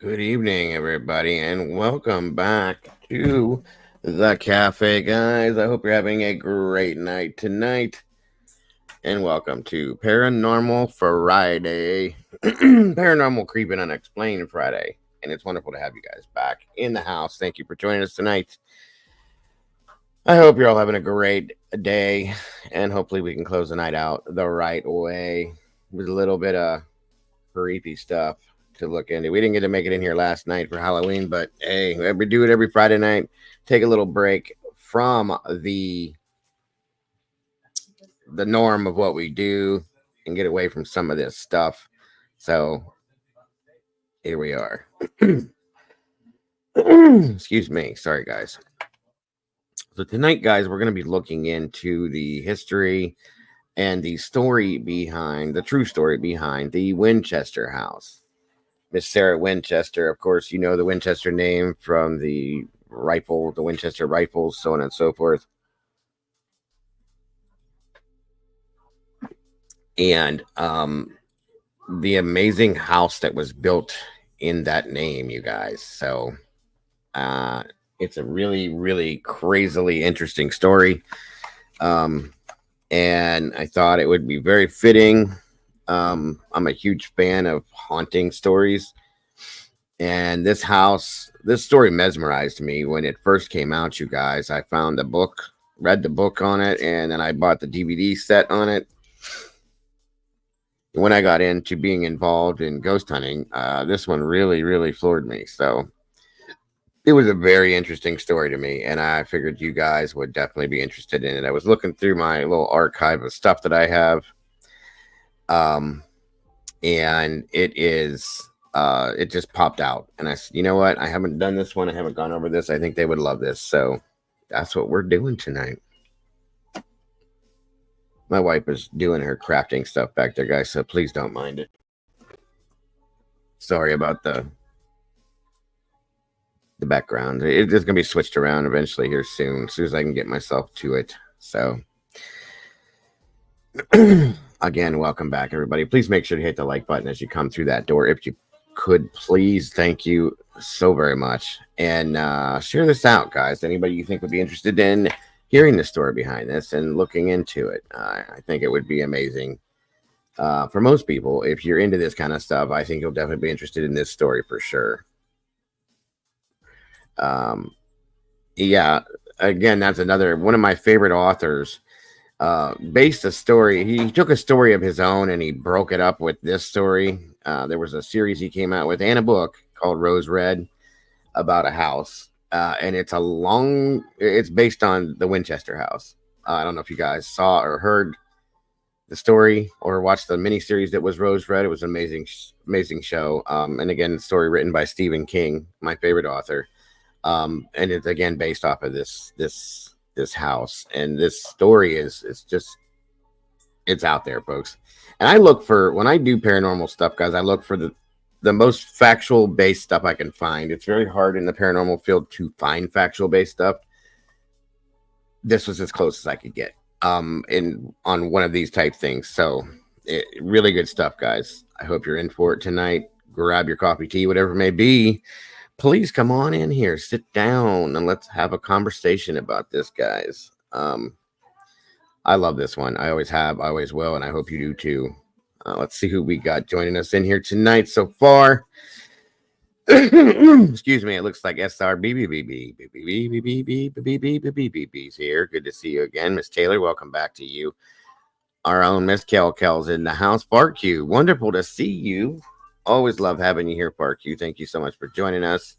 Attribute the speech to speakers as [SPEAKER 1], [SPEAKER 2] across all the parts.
[SPEAKER 1] Good evening, everybody, and welcome back to the cafe, guys. I hope you're having a great night tonight, and welcome to Paranormal Friday, Paranormal Creeping Unexplained Friday. And it's wonderful to have you guys back in the house. Thank you for joining us tonight. I hope you're all having a great day, and hopefully we can close the night out the right way with a little bit of creepy stuff to look into. We didn't get to make it in here last night for Halloween, but hey, we do it every Friday night. Take a little break from the norm of what we do and get away from some of this stuff. So here we are. Excuse me. Sorry, guys. So tonight, guys, we're going to be looking into the history and the story behind the true story behind the Winchester house. Miss Sarah Winchester, of course, you know the Winchester name from the rifle, the Winchester rifles, so on and so forth. And the amazing house that was built in that name, you guys. So it's a really, really crazily interesting story. And I thought it would be very fitting. I'm a huge fan of haunting stories. And this story mesmerized me when it first came out, you guys. I found the book, read the book on it, and then I bought the DVD set on it. When I got into being involved in ghost hunting, this one really, really floored me. So it was a very interesting story to me, and I figured you guys would definitely be interested in it. I was looking through my little archive of stuff that I have, and it just popped out. And I said, you know what? I haven't done this one. I haven't gone over this. I think they would love this. So that's what we're doing tonight. My wife is doing her crafting stuff back there, guys, so please don't mind it. Sorry about the background. It's going to be switched around eventually here soon, as soon as I can get myself to it. So, again, welcome back, everybody. Please make sure to hit the like button as you come through that door. If you could, please, thank you so very much. And share this out, guys. Anybody you think would be interested in hearing the story behind this and looking into it. I think it would be amazing. For most people, if you're into this kind of stuff, I think you'll definitely be interested in this story for sure. Yeah, again, that's another one of my favorite authors. Based a story, he took a story of his own and he broke it up with this story. There was a series he came out with and a book called Rose Red about a house. And it's based on the Winchester house. I don't know if you guys saw or heard the story or watched the miniseries that was Rose Red. It was an amazing show. And again, story written by Stephen King, my favorite author. And it's again based off of this house. And this story it's out there, folks. And I look for, when I do paranormal stuff, guys, I look for the most factual based stuff I can find. It's very hard in the paranormal field to find factual based stuff. This was as close as I could get on one of these type things. So really good stuff, guys. I hope you're in for it tonight. Grab your coffee, tea, whatever it may be. Please come on in here, sit down, and let's have a conversation about this, guys. I love this one. I always have, I always will, and I hope you do too. Let's see who we got joining us in here tonight so far. Excuse me. It looks like SRBBBBBBBBBBBBBBBBBB's here. Good to see you again, Miss Taylor. Welcome back to you. Our own Miss Kel's in the house. BarQ, wonderful to see you. Always love having you here, BarQ. Thank you so much for joining us.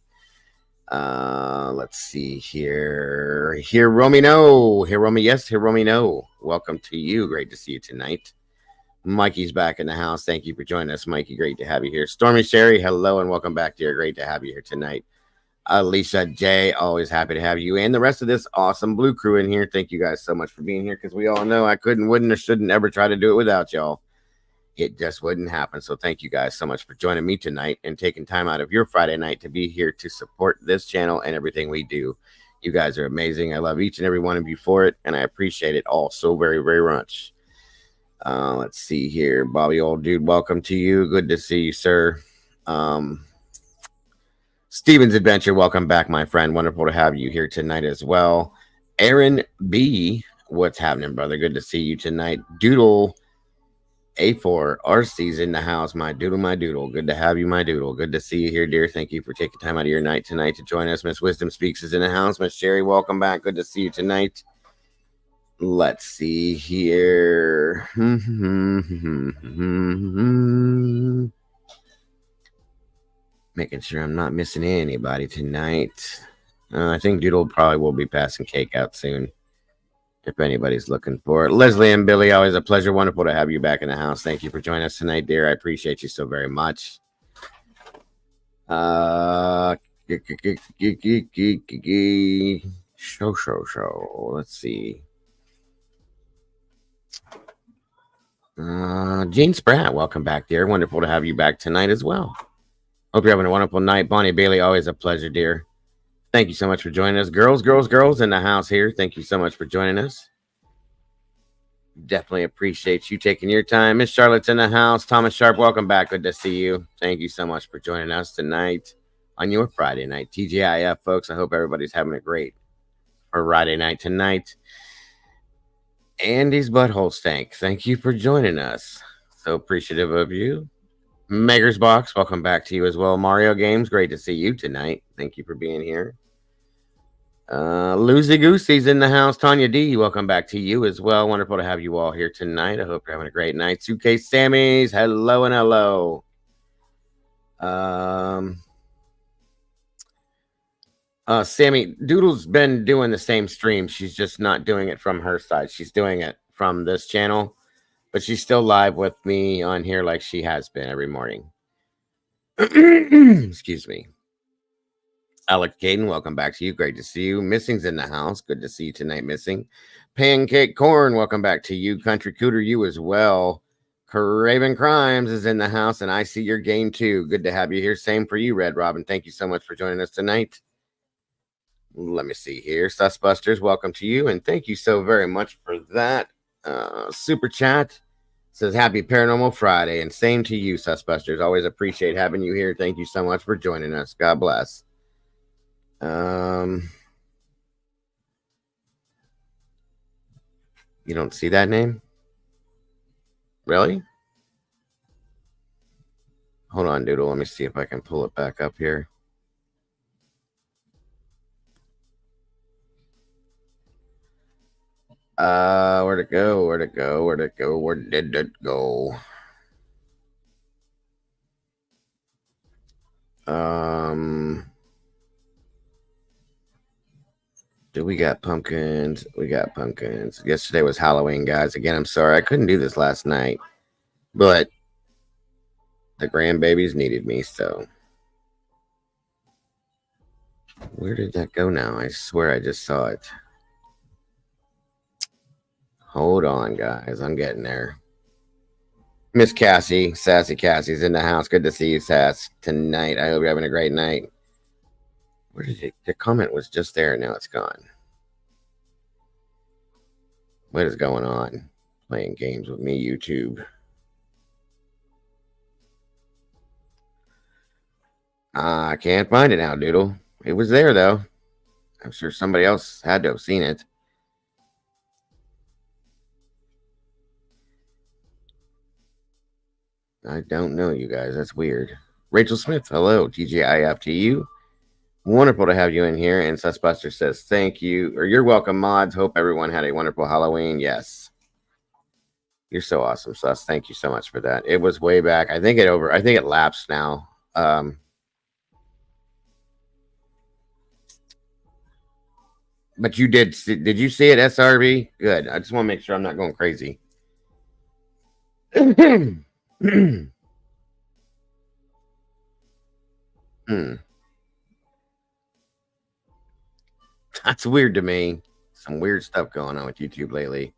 [SPEAKER 1] Let's see here. Hiromi no. Yes, Hiromi no. Welcome to you. Great to see you tonight. Mikey's back in the house. Thank you for joining us, Mikey. Great to have you here. Stormy Sherry, hello and welcome back, dear. Great to have you here tonight. Lisa J, always happy to have you. And the rest of this awesome blue crew in here. Thank you guys so much for being here, because we all know I couldn't, wouldn't, or shouldn't ever try to do it without y'all. It just wouldn't happen. So thank you guys so much for joining me tonight and taking time out of your Friday night to be here to support this channel and everything we do. You guys are amazing. I love each and every one of you for it, and I appreciate it all so very, very much. Let's see here. Bobby, old dude, welcome to you. Good to see you, sir. Steven's Adventure, welcome back, my friend. Wonderful to have you here tonight as well. Aaron B, what's happening, brother? Good to see you tonight. Doodle A4 RC's in the house. My doodle, my doodle. Good to have you, my doodle. Good to see you here, dear. Thank you for taking time out of your night tonight to join us. Miss Wisdom Speaks is in the house. Miss Sherry, welcome back. Good to see you tonight. Let's see here. Making sure I'm not missing anybody tonight. I think Doodle probably will be passing cake out soon, if anybody's looking for it. Leslie and Billy, always a pleasure. Wonderful to have you back in the house. Thank you for joining us tonight, dear. I appreciate you so very much. Show. Let's see. Gene Spratt, welcome back, dear. Wonderful to have you back tonight as well. Hope you're having a wonderful night. Bonnie Bailey, always a pleasure, dear. Thank you so much for joining us. Girls in the house here. Thank you so much for joining us. Definitely appreciate you taking your time. Miss Charlotte's in the house. Thomas Sharp, welcome back. Good to see you. Thank you so much for joining us tonight on your Friday night. TGIF, folks. I hope everybody's having a great Friday night tonight. Andy's Butthole Stank, thank you for joining us. So appreciative of you. Megger's Box, welcome back to you as well. Mario Games, great to see you tonight. Thank you for being here. Lucy Goosey's in the house. Tanya D, welcome back to you as well. Wonderful to have you all here tonight. I hope you're having a great night. Suitcase Sammy's, hello and hello. Sammy, Doodle's been doing the same stream. She's just not doing it from her side. She's doing it from this channel, but she's still live with me on here like she has been every morning. Excuse me. Alec Caden, welcome back to you. Great to see you. Missing's in the house. Good to see you tonight, Missing. Pancake Corn, welcome back to you. Country Cooter, you as well. Craven Crimes is in the house, and I see your game too. Good to have you here. Same for you, Red Robin. Thank you so much for joining us tonight. Let me see here. Susbusters, welcome to you, and thank you so very much for that. Super chat says happy Paranormal Friday, and same to you, Susbusters. Always appreciate having you here. Thank you so much for joining us. God bless. You don't see that name? Really? Hold on, Doodle. Let me see if I can pull it back up here. Where'd it go? Where did it go? We got pumpkins. Yesterday was Halloween, guys. Again, I'm sorry I couldn't do this last night, but the grandbabies needed me, so. Where did that go now? I swear I just saw it. Hold on, guys. I'm getting there. Miss Cassie, Sassy Cassie's in the house. Good to see you, Sass, tonight. I hope you're having a great night. Where did it? The comment was just there. Now it's gone. What is going on? Playing games with me, YouTube. I can't find it now, Doodle. It was there, though. I'm sure somebody else had to have seen it. I don't know, you guys. That's weird. Rachel Smith, hello. TGIF to you. Wonderful to have you in here. And Susbuster says, thank you. Or you're welcome, mods. Hope everyone had a wonderful Halloween. Yes. You're so awesome, Sus. Thank you so much for that. It was way back. I think it lapsed now. But you did you see it, SRB? Good. I just want to make sure I'm not going crazy. That's weird to me. Some weird stuff going on with YouTube lately.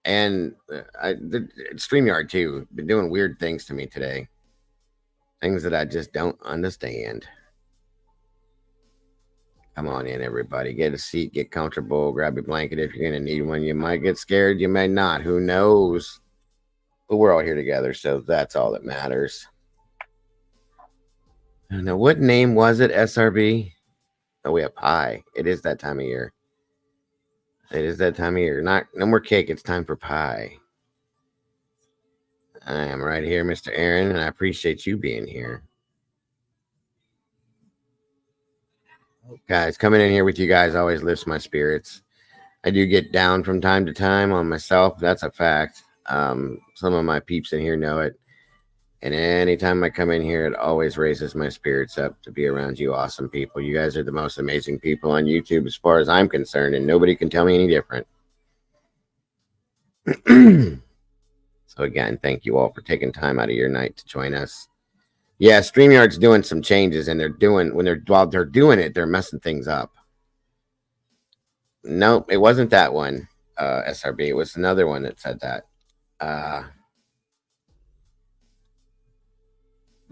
[SPEAKER 1] And the StreamYard too. Been doing weird things to me today. Things that I just don't understand. Come on in, everybody. Get a seat, get comfortable, grab a blanket if you're going to need one. You might get scared, you may not. Who knows? But we're all here together, so that's all that matters. I don't know. What name was it, SRB? Oh, we have pie. It is that time of year. It is that time of year. No more cake. It's time for pie. I am right here, Mr. Aaron, and I appreciate you being here. Guys, coming in here with you guys always lifts my spirits. I do get down from time to time on myself. That's a fact. Some of my peeps in here know it. And anytime I come in here, it always raises my spirits up to be around you awesome people. You guys are the most amazing people on YouTube as far as I'm concerned, and nobody can tell me any different. So again, thank you all for taking time out of your night to join us. Yeah, StreamYard's doing some changes, and while they're doing it, they're messing things up. Nope, it wasn't that one, SRB. It was another one that said that.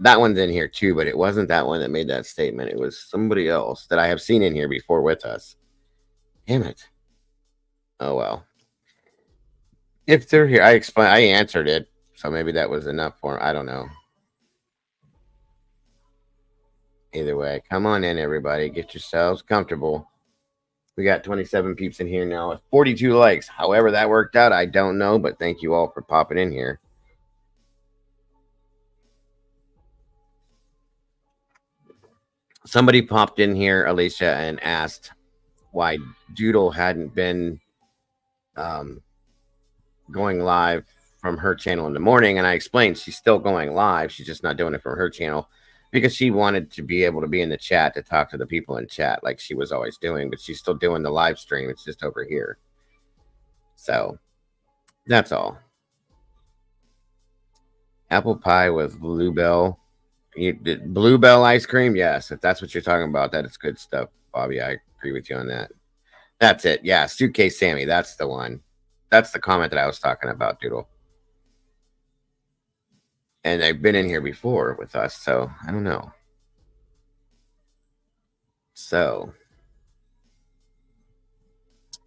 [SPEAKER 1] That one's in here too, but it wasn't that one that made that statement. It was somebody else that I have seen in here before with us. Damn it. Oh well. If they're here, I answered it, so maybe that was enough for them. I don't know. Either way, come on in, everybody. Get yourselves comfortable. We got 27 peeps in here now with 42 likes. However that worked out, I don't know, but thank you all for popping in here. Somebody popped in here, Alicia, and asked why Doodle hadn't been going live from her channel in the morning. And I explained she's still going live. She's just not doing it from her channel because she wanted to be able to be in the chat to talk to the people in chat like she was always doing. But she's still doing the live stream. It's just over here. So that's all. Apple pie with Bluebell. Bluebell ice cream? Yes, if that's what you're talking about, that is good stuff, Bobby. I agree with you on that. That's it. Yeah, Suitcase Sammy. That's the one. That's the comment that I was talking about, Doodle. And they've been in here before with us, so I don't know. So,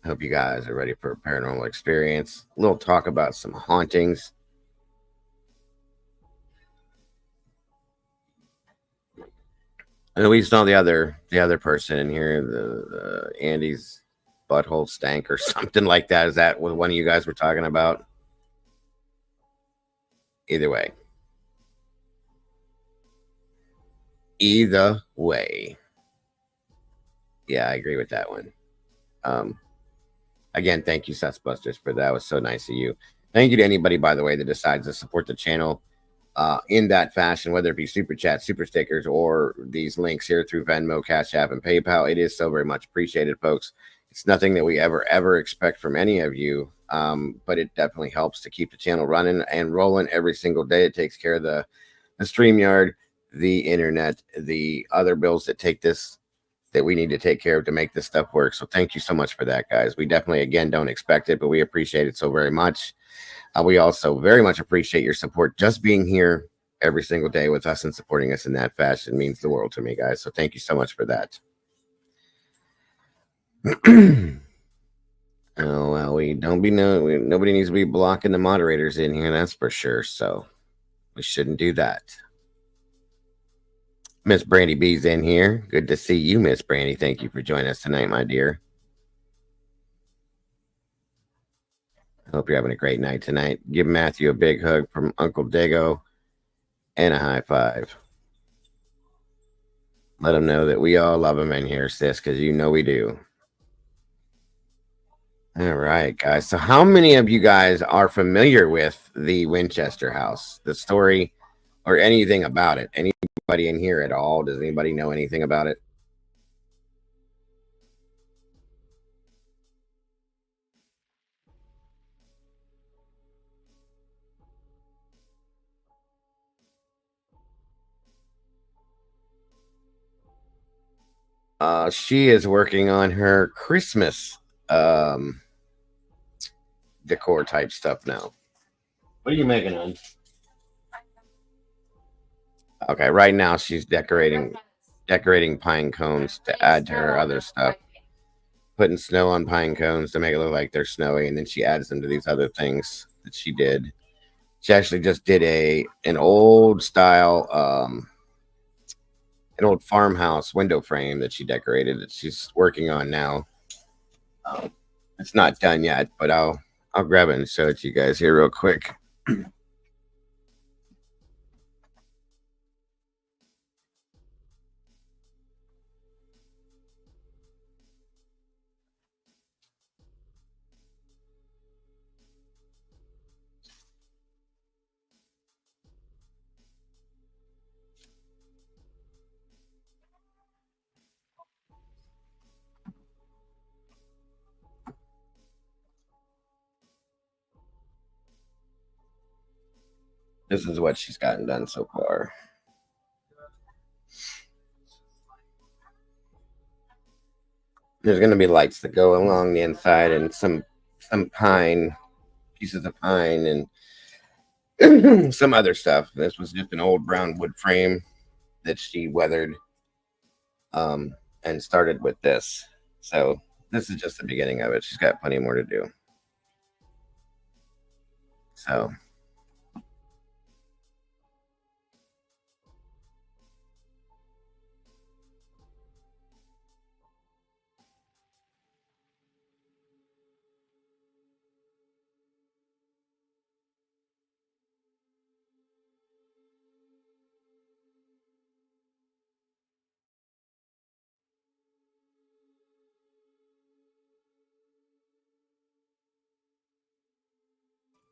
[SPEAKER 1] I hope you guys are ready for a paranormal experience. A little talk about some hauntings. And we saw the other person in here, the Andy's butthole stank or something like that. Is that what one of you guys were talking about? Either way. Either way. Yeah, I agree with that one. Again, thank you, Sussbusters, for that. It was so nice of you. Thank you to anybody, by the way, that decides to support the channel in that fashion, whether it be super chat, super stickers, or these links here through Venmo, Cash App, and PayPal. It is so very much appreciated, folks. It's nothing that we ever expect from any of you, but it definitely helps to keep the channel running and rolling every single day. It takes care of the StreamYard, the internet, the other bills that we need to take care of to make this stuff work. So thank you so much for that, guys. We definitely, again, don't expect it, but we appreciate it so very much. We also very much appreciate your support. Just being here every single day with us and supporting us in that fashion means the world to me, guys. So thank you so much for that. Oh, well, nobody needs to be blocking the moderators in here, that's for sure. So we shouldn't do that. Miss Brandy B's in here. Good to see you, Miss Brandy. Thank you for joining us tonight, my dear. I hope you're having a great night tonight. Give Matthew a big hug from Uncle Dago and a high five. Let him know that we all love him in here, sis, because you know we do. All right, guys. So how many of you guys are familiar with the Winchester house, the story, or anything about it? Anybody in here at all? Does anybody know anything about it? She is working on her Christmas decor type stuff now. What are you making on? Okay, right now she's decorating pine cones to add to her other stuff. Putting snow on pine cones to make it look like they're snowy, and then she adds them to these other things that she did. She actually just did an old style an old farmhouse window frame that she decorated that she's working on now. Um, it's not done yet, but I'll grab it and show it to you guys here real quick. This is what she's gotten done so far. There's going to be lights that go along the inside and some pine pieces of pine and some other stuff. This was just an old brown wood frame that she weathered and started with this. So this is just the beginning of it. She's got plenty more to do. So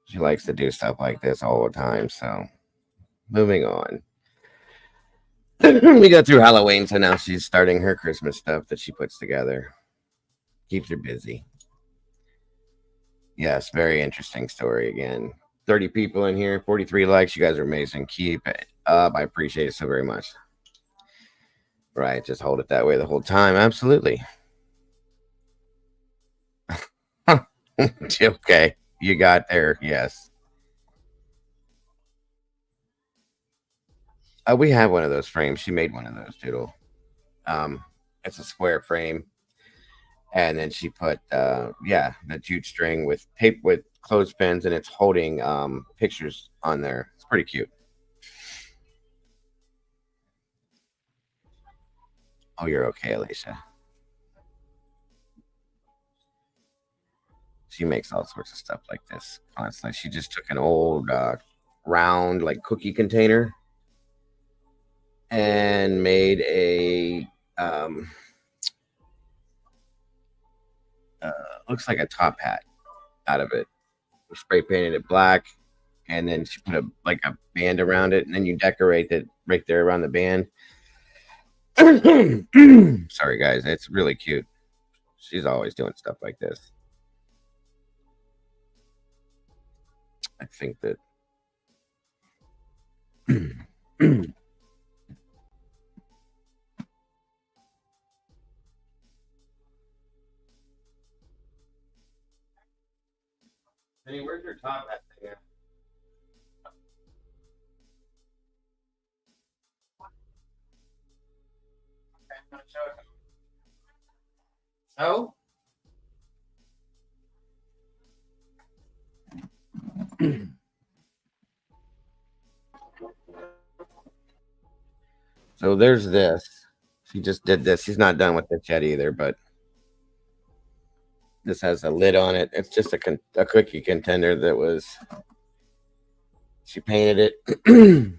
[SPEAKER 1] she likes to do stuff like this all the time. So moving on. We got through Halloween, so now she's starting her Christmas stuff that she puts together. Keeps her busy. Yes, very interesting story again. 30 people in here, 43 likes. You guys are amazing. Keep it up. I appreciate it so very much. Right, just hold it that way the whole time. Absolutely. Okay, you got there. Yes. We have one of those frames. She made one of those, Doodle. It's a square frame, and then she put the jute string with tape with clothespins, and it's holding pictures on there. It's pretty cute. Oh, you're okay, Alicia. She makes all sorts of stuff like this constantly. She just took an old round like cookie container and made a looks like a top hat out of it. Spray painted it black, and then she put a band around it, and then you decorate it right there around the band. Sorry, guys, it's really cute. She's always doing stuff like this. I think that. Penny, where's your top hat thing? So, so there's this. She just did this. She's not done with this yet either, but this has a lid on it. It's just a cookie contender that was. She painted it,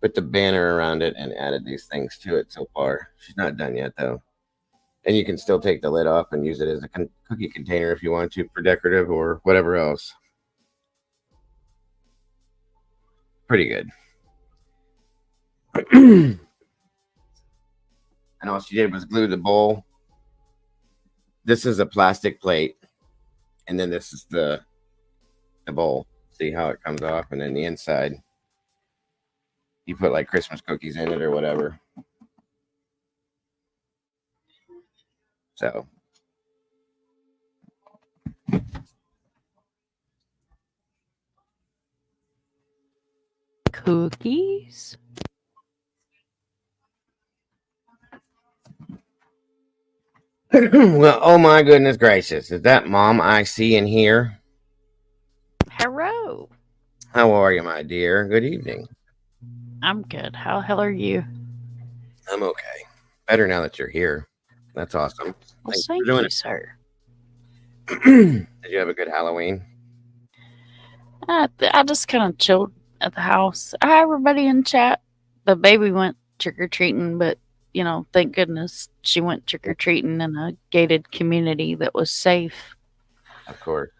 [SPEAKER 1] put the banner around it, and added these things to it so far. She's not done yet, though. And you can still take the lid off and use it as a cookie container if you want to for decorative or whatever else. Pretty good. And all she did was glue the bowl. This is a plastic plate, and then this is the bowl. See how it comes off, and then the inside, you put like Christmas cookies in it or whatever. So
[SPEAKER 2] cookies.
[SPEAKER 1] well, oh my goodness gracious. Is that Mom I see in here?
[SPEAKER 2] Hello.
[SPEAKER 1] How are you, my dear? Good evening.
[SPEAKER 2] I'm good. How the hell are you?
[SPEAKER 1] I'm okay. Better now that you're here. That's awesome.
[SPEAKER 2] Well,
[SPEAKER 1] Thanks for
[SPEAKER 2] thank
[SPEAKER 1] doing
[SPEAKER 2] you, sir.
[SPEAKER 1] it. Did you have a good Halloween?
[SPEAKER 2] I just kind of chilled at the house. Hi, everybody in chat. The baby went trick or treating, but thank goodness she went trick or treating in a gated community that was safe.
[SPEAKER 1] Of course.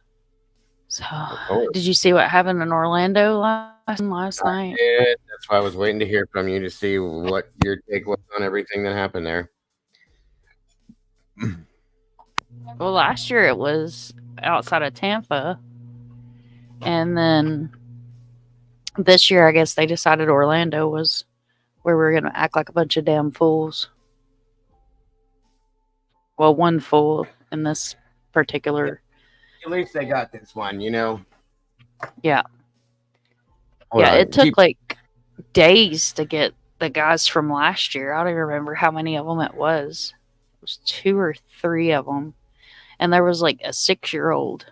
[SPEAKER 2] So,
[SPEAKER 1] Of course.
[SPEAKER 2] did you see what happened in Orlando last
[SPEAKER 1] I
[SPEAKER 2] night?
[SPEAKER 1] did. That's why I was waiting to hear from you to see what your take was on everything that happened there.
[SPEAKER 2] Well, last year it was outside of Tampa, and then this year I guess they decided Orlando was where we were going to act like a bunch of damn fools. Well, one fool in this particular.
[SPEAKER 1] At least they got this one, you know.
[SPEAKER 2] Yeah.
[SPEAKER 1] Hold
[SPEAKER 2] Yeah,
[SPEAKER 1] on.
[SPEAKER 2] it took like days to get the guys from last year. I don't even remember how many of them it was. It was two or three of them. And there was like a 6-year-old,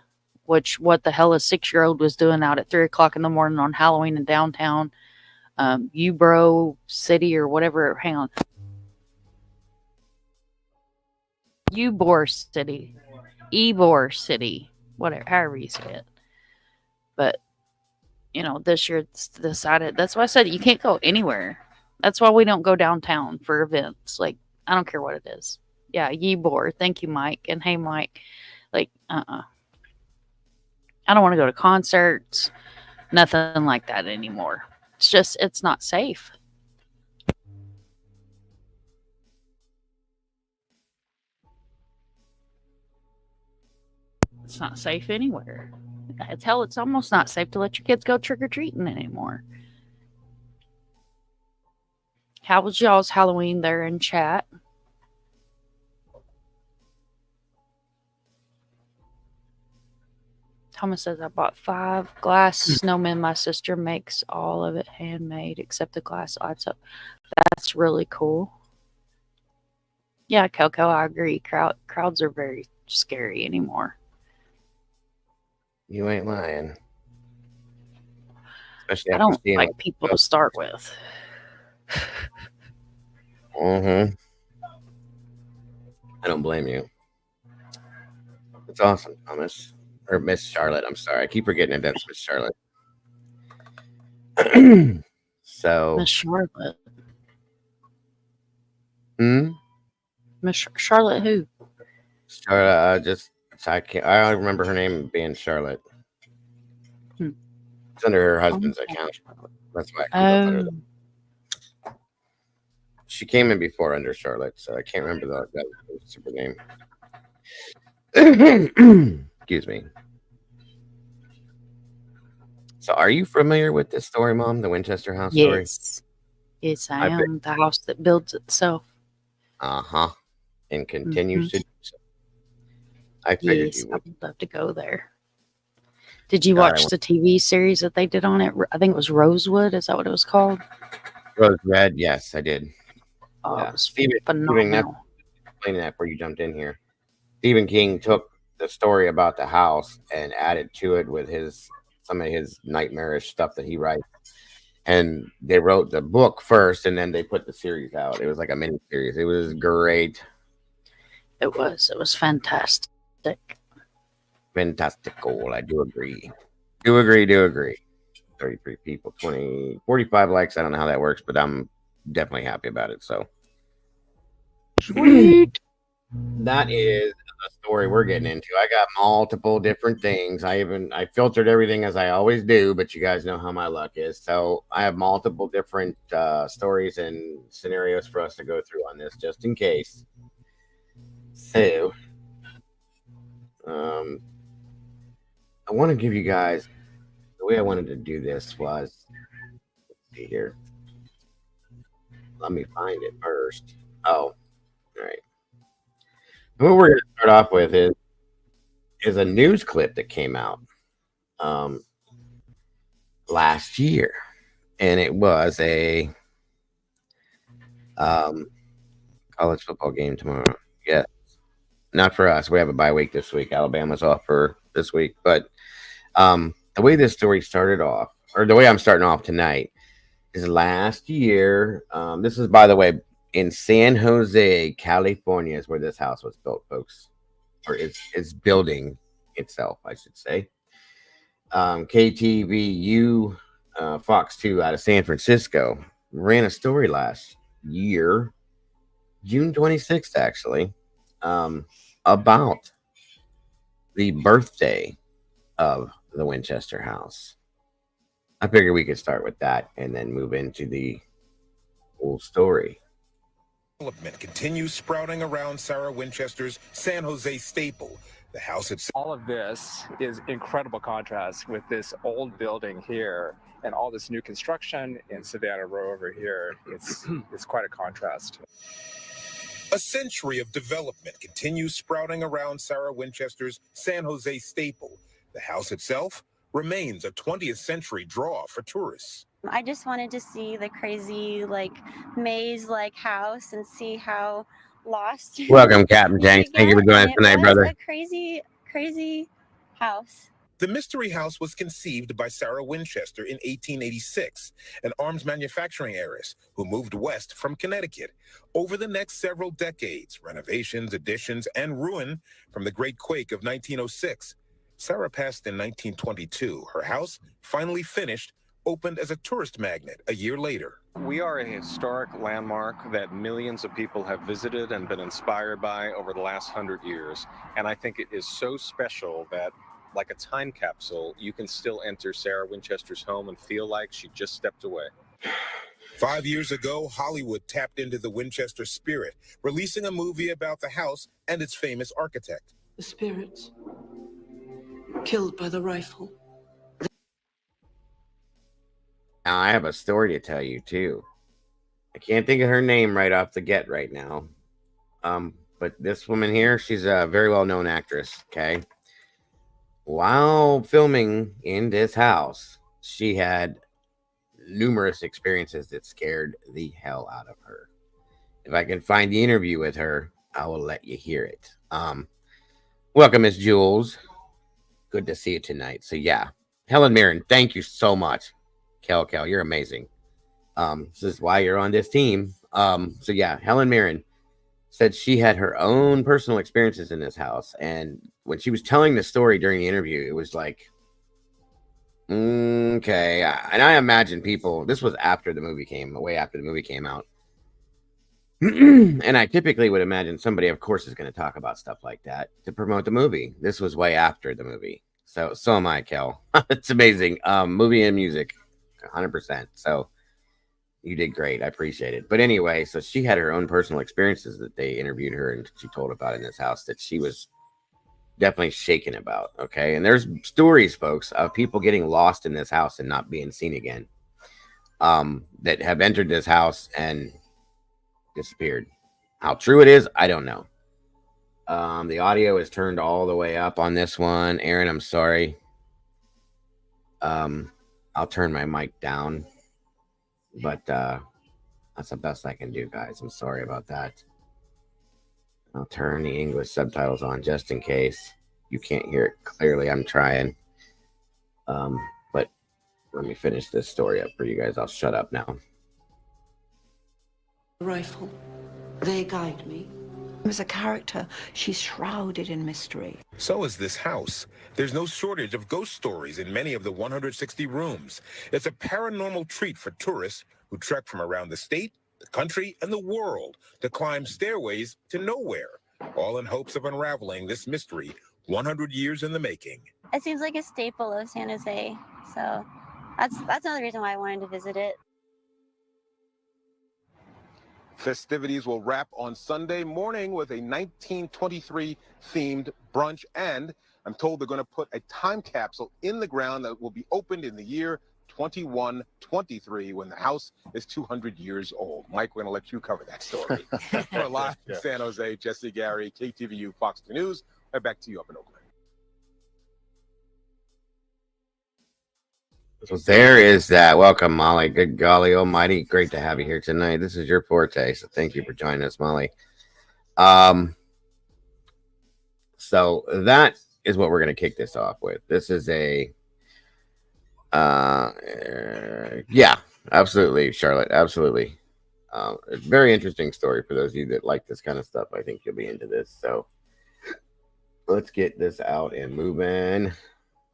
[SPEAKER 2] which what the hell a 6-year-old was doing out at 3 o'clock in the morning on Halloween in downtown Ubro City or whatever. Hang on. Ybor City. Ybor City. Whatever, however you say it. But this year it's decided. That's why I said you can't go anywhere. That's why we don't go downtown for events. Like, I don't care what it is. Yeah, Ybor. Thank you, Mike. And hey, Mike. Like, I don't want to go to concerts. Nothing like that anymore. It's not safe. It's not safe anywhere. Hell, it's almost not safe to let your kids go trick or treating anymore. How was y'all's Halloween there in chat? Thomas says, I bought 5 glass snowmen. My sister makes all of it handmade except the glass lights up. That's really cool. Yeah, Coco, I agree. Crowds are very scary anymore.
[SPEAKER 1] You ain't lying. Especially
[SPEAKER 2] I
[SPEAKER 1] after
[SPEAKER 2] don't
[SPEAKER 1] seeing
[SPEAKER 2] like people to start with.
[SPEAKER 1] Mm-hmm. I don't blame you. It's awesome, Thomas. Or Miss Charlotte. I'm sorry. I keep forgetting that that's Miss Charlotte. So.
[SPEAKER 2] Miss Charlotte.
[SPEAKER 1] Hmm?
[SPEAKER 2] Miss Charlotte who?
[SPEAKER 1] Charlotte, I don't remember her name being Charlotte. It's under her husband's account. That's why it comes up under that. She came in before under Charlotte, so I can't remember that super name. Excuse me. So, are you familiar with this story, Mom? The Winchester house story?
[SPEAKER 2] Yes, I am. The house that builds itself.
[SPEAKER 1] And continues to do so. I figured you would.
[SPEAKER 2] I would love to go there. Did you watch the TV series that they did on it? I think it was Rosewood. Is that what it was called?
[SPEAKER 1] Rose Red. Yes, I did.
[SPEAKER 2] Oh, yeah. It was phenomenal.
[SPEAKER 1] Explaining that before you jumped in here. Stephen King took the story about the house and added to it with some of his nightmarish stuff that he writes. And they wrote the book first, and then they put the series out. It was like a mini series. It was great.
[SPEAKER 2] It was fantastic.
[SPEAKER 1] Fantastical. I do agree. Do agree. 33 people, 45 likes. I don't know how that works, but I'm definitely happy about it. So
[SPEAKER 2] sweet.
[SPEAKER 1] That is the story we're getting into. I got multiple different things. I filtered everything as I always do, but you guys know how my luck is. So I have multiple different stories and scenarios for us to go through on this, just in case. So, I want to give you guys the way I wanted to do this was. Let's see here. Let me find it first. Oh, all right. What we're going to start off with is a news clip that came out last year, and it was a college football game tomorrow. Yes, not for us. We have a bye week this week. Alabama's off for this week, but the way this story started off, or the way I'm starting off tonight, is last year. This is, by the way, in San Jose, California, is where this house was built, folks, or it's building itself, I should say. KTVU Fox 2 out of San Francisco ran a story last year, June 26th, actually, about the birthday of the Winchester house. I figured we could start with that and then move into the whole story.
[SPEAKER 3] Development continues sprouting around Sarah Winchester's San Jose staple. The house itself.
[SPEAKER 4] All of this is incredible contrast with this old building here and all this new construction in Savannah Row over here. It's quite a contrast.
[SPEAKER 3] A century of development continues sprouting around Sarah Winchester's San Jose staple. The house itself remains a 20th century draw for tourists.
[SPEAKER 5] I just wanted to see the crazy, like, maze-like house and see how lost.
[SPEAKER 1] Welcome, Captain Jenks. Thank you for joining us tonight, brother.
[SPEAKER 5] A crazy house.
[SPEAKER 3] The Mystery House was conceived by Sarah Winchester in 1886, an arms manufacturing heiress who moved west from Connecticut. Over the next several decades, renovations, additions, and ruin from the Great Quake of 1906. Sarah passed in 1922. Her house, finally finished, opened as a tourist magnet a year later.
[SPEAKER 6] We are a historic landmark that millions of people have visited and been inspired by over the last 100 years. And I think it is so special that, like a time capsule, you can still enter Sarah Winchester's home and feel like she just stepped away.
[SPEAKER 3] 5 years ago, Hollywood tapped into the Winchester spirit, releasing a movie about the house and its famous architect.
[SPEAKER 7] The spirits killed by the rifle.
[SPEAKER 1] Now, I have a story to tell you, too. I can't think of her name right off the get right now. But this woman here, she's a very well-known actress, okay? While filming in this house, she had numerous experiences that scared the hell out of her. If I can find the interview with her, I will let you hear it. Welcome, Miss Jules. Good to see you tonight. So, yeah. Helen Mirren, thank you so much. Kel, you're amazing. This is why you're on this team. So yeah, Helen Mirren said she had her own personal experiences in this house. And when she was telling the story during the interview, it was like, okay. And I imagine people, this was after the movie way after the movie came out. And I typically would imagine somebody, of course, is going to talk about stuff like that to promote the movie. This was way after the movie. So am I, Kel. It's amazing. Movie and music. 100%. So you did great. I appreciate it. But anyway, so she had her own personal experiences that they interviewed her and she told about in this house that she was definitely shaken about. Okay. And there's stories, folks, of people getting lost in this house and not being seen again. That have entered this house and disappeared. How true it is, I don't know. The audio is turned all the way up on this one. Aaron, I'm sorry. I'll turn my mic down, but that's the best I can do, guys. I'm sorry about that. I'll turn the English subtitles on just in case you can't hear it clearly. I'm trying. But let me finish this story up for you guys. I'll shut up now.
[SPEAKER 7] Rifle. They guide me.
[SPEAKER 8] As a character, she's shrouded in mystery.
[SPEAKER 3] So is this house. There's no shortage of ghost stories in many of the 160 rooms. It's a paranormal treat for tourists who trek from around the state, the country, and the world to climb stairways to nowhere, all in hopes of unraveling this mystery 100 years in the making.
[SPEAKER 5] It seems like a staple of San Jose, so that's another reason why I wanted to visit it.
[SPEAKER 6] Festivities will wrap on Sunday morning with a 1923 themed brunch, and I'm told they're going to put a time capsule in the ground that will be opened in the year 2123 when the house is 200 years old. Mike, we're going to let you cover that story. We're live in San Jose. Jesse Gary, KTVU, Fox 2 News. Right back to you up in Oakland.
[SPEAKER 1] So there is that. Welcome, Molly. Good golly almighty. Great to have you here tonight. This is your forte, so thank you for joining us, Molly. So that is what we're going to kick this off with. This is a, yeah, absolutely, Charlotte, absolutely. It's a very interesting story for those of you that like this kind of stuff. I think you'll be into this. So let's get this out and moving. As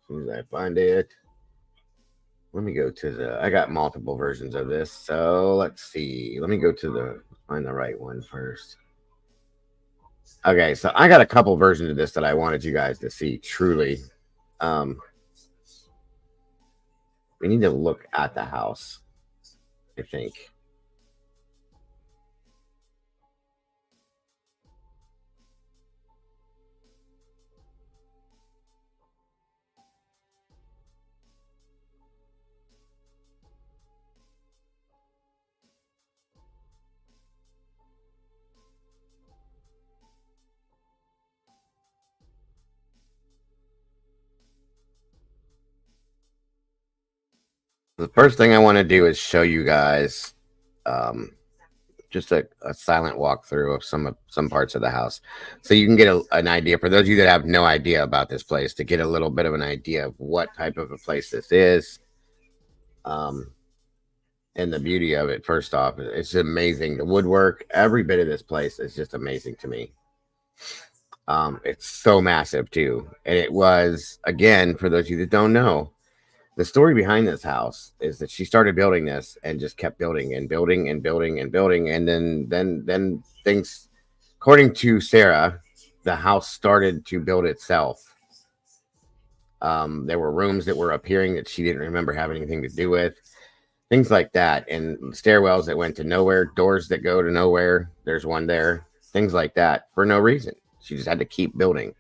[SPEAKER 1] soon as I find it, let me go to the. I got multiple versions of this, so let's see. Let me go to the find the right one first. Okay, so I got a couple versions of this that I wanted you guys to see. Truly, um, we need to look at the house. I think. The first thing I want to do is show you guys um, just a silent walkthrough of some parts of the house, so you can get an idea. For those of you that have no idea about this place, to get a little bit of an idea of what type of a place this is, and the beauty of it. First off, it's amazing. The woodwork, every bit of this place is just amazing to me. It's so massive too, and it was, again, for those of you that don't know. The story behind this house is that she started building this and just kept building and building and building and building, and then things, according to Sarah, the house started to build itself. There were rooms that were appearing that she didn't remember having anything to do with, things like that, and stairwells that went to nowhere, doors that go to nowhere. There's one there, things like that for no reason. She just had to keep building.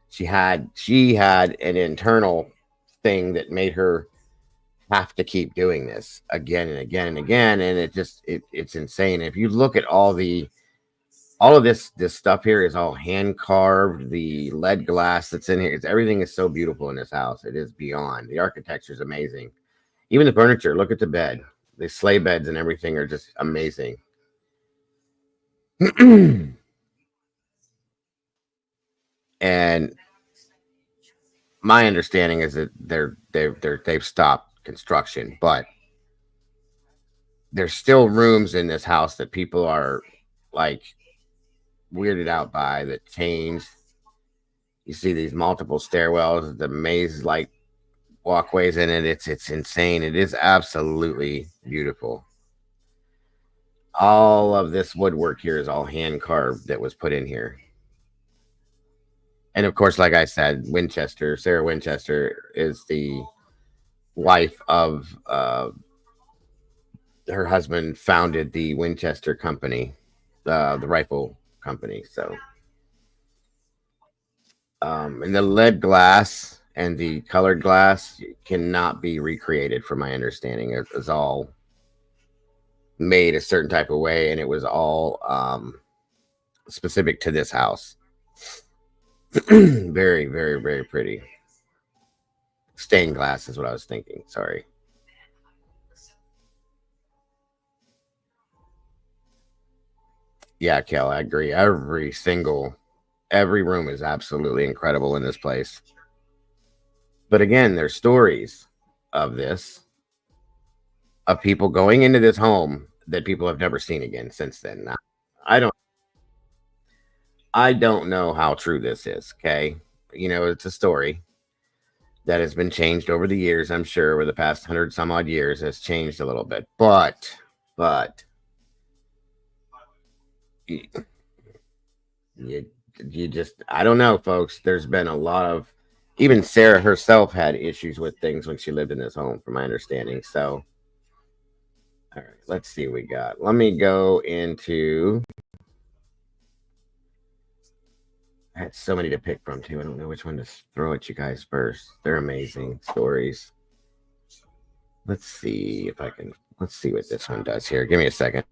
[SPEAKER 1] She had an internal thing that made her have to keep doing this again and again and again, and it's insane. If you look at all of this stuff here is all hand carved. The lead glass that's in here, everything is so beautiful in this house. It is beyond. The architecture is amazing. Even the furniture. Look at the bed. The sleigh beds and everything are just amazing. And my understanding is that they've stopped construction, but there's still rooms in this house that people are like weirded out by, that changed. You see these multiple stairwells, the maze like walkways in it. It's insane. It is absolutely beautiful. All of this woodwork here is all hand carved that was put in here. And of course, like I said, Sarah Winchester is the wife of her husband founded the Winchester company, the rifle company. So, and the lead glass and the colored glass cannot be recreated, from my understanding. It was all made a certain type of way, and it was all specific to this house. Very, very, very pretty. Stained glass is what I was thinking. Sorry. Yeah, Kel, I agree. Every room is absolutely incredible in this place. But again, there's stories of people going into this home that people have never seen again since then. Now, I don't know how true this is. Okay. It's a story that has been changed over the years. I'm sure over the past 100 some odd years has changed a little bit, but you just, I don't know, folks. There's been a lot of, even Sarah herself had issues with things when she lived in this home, from my understanding. So, all right, let's see what we got. Let me go into. I had so many to pick from too. I don't know which one to throw at you guys first. They're amazing stories. Let's see if I can. Let's see what this one does here. Give me a second.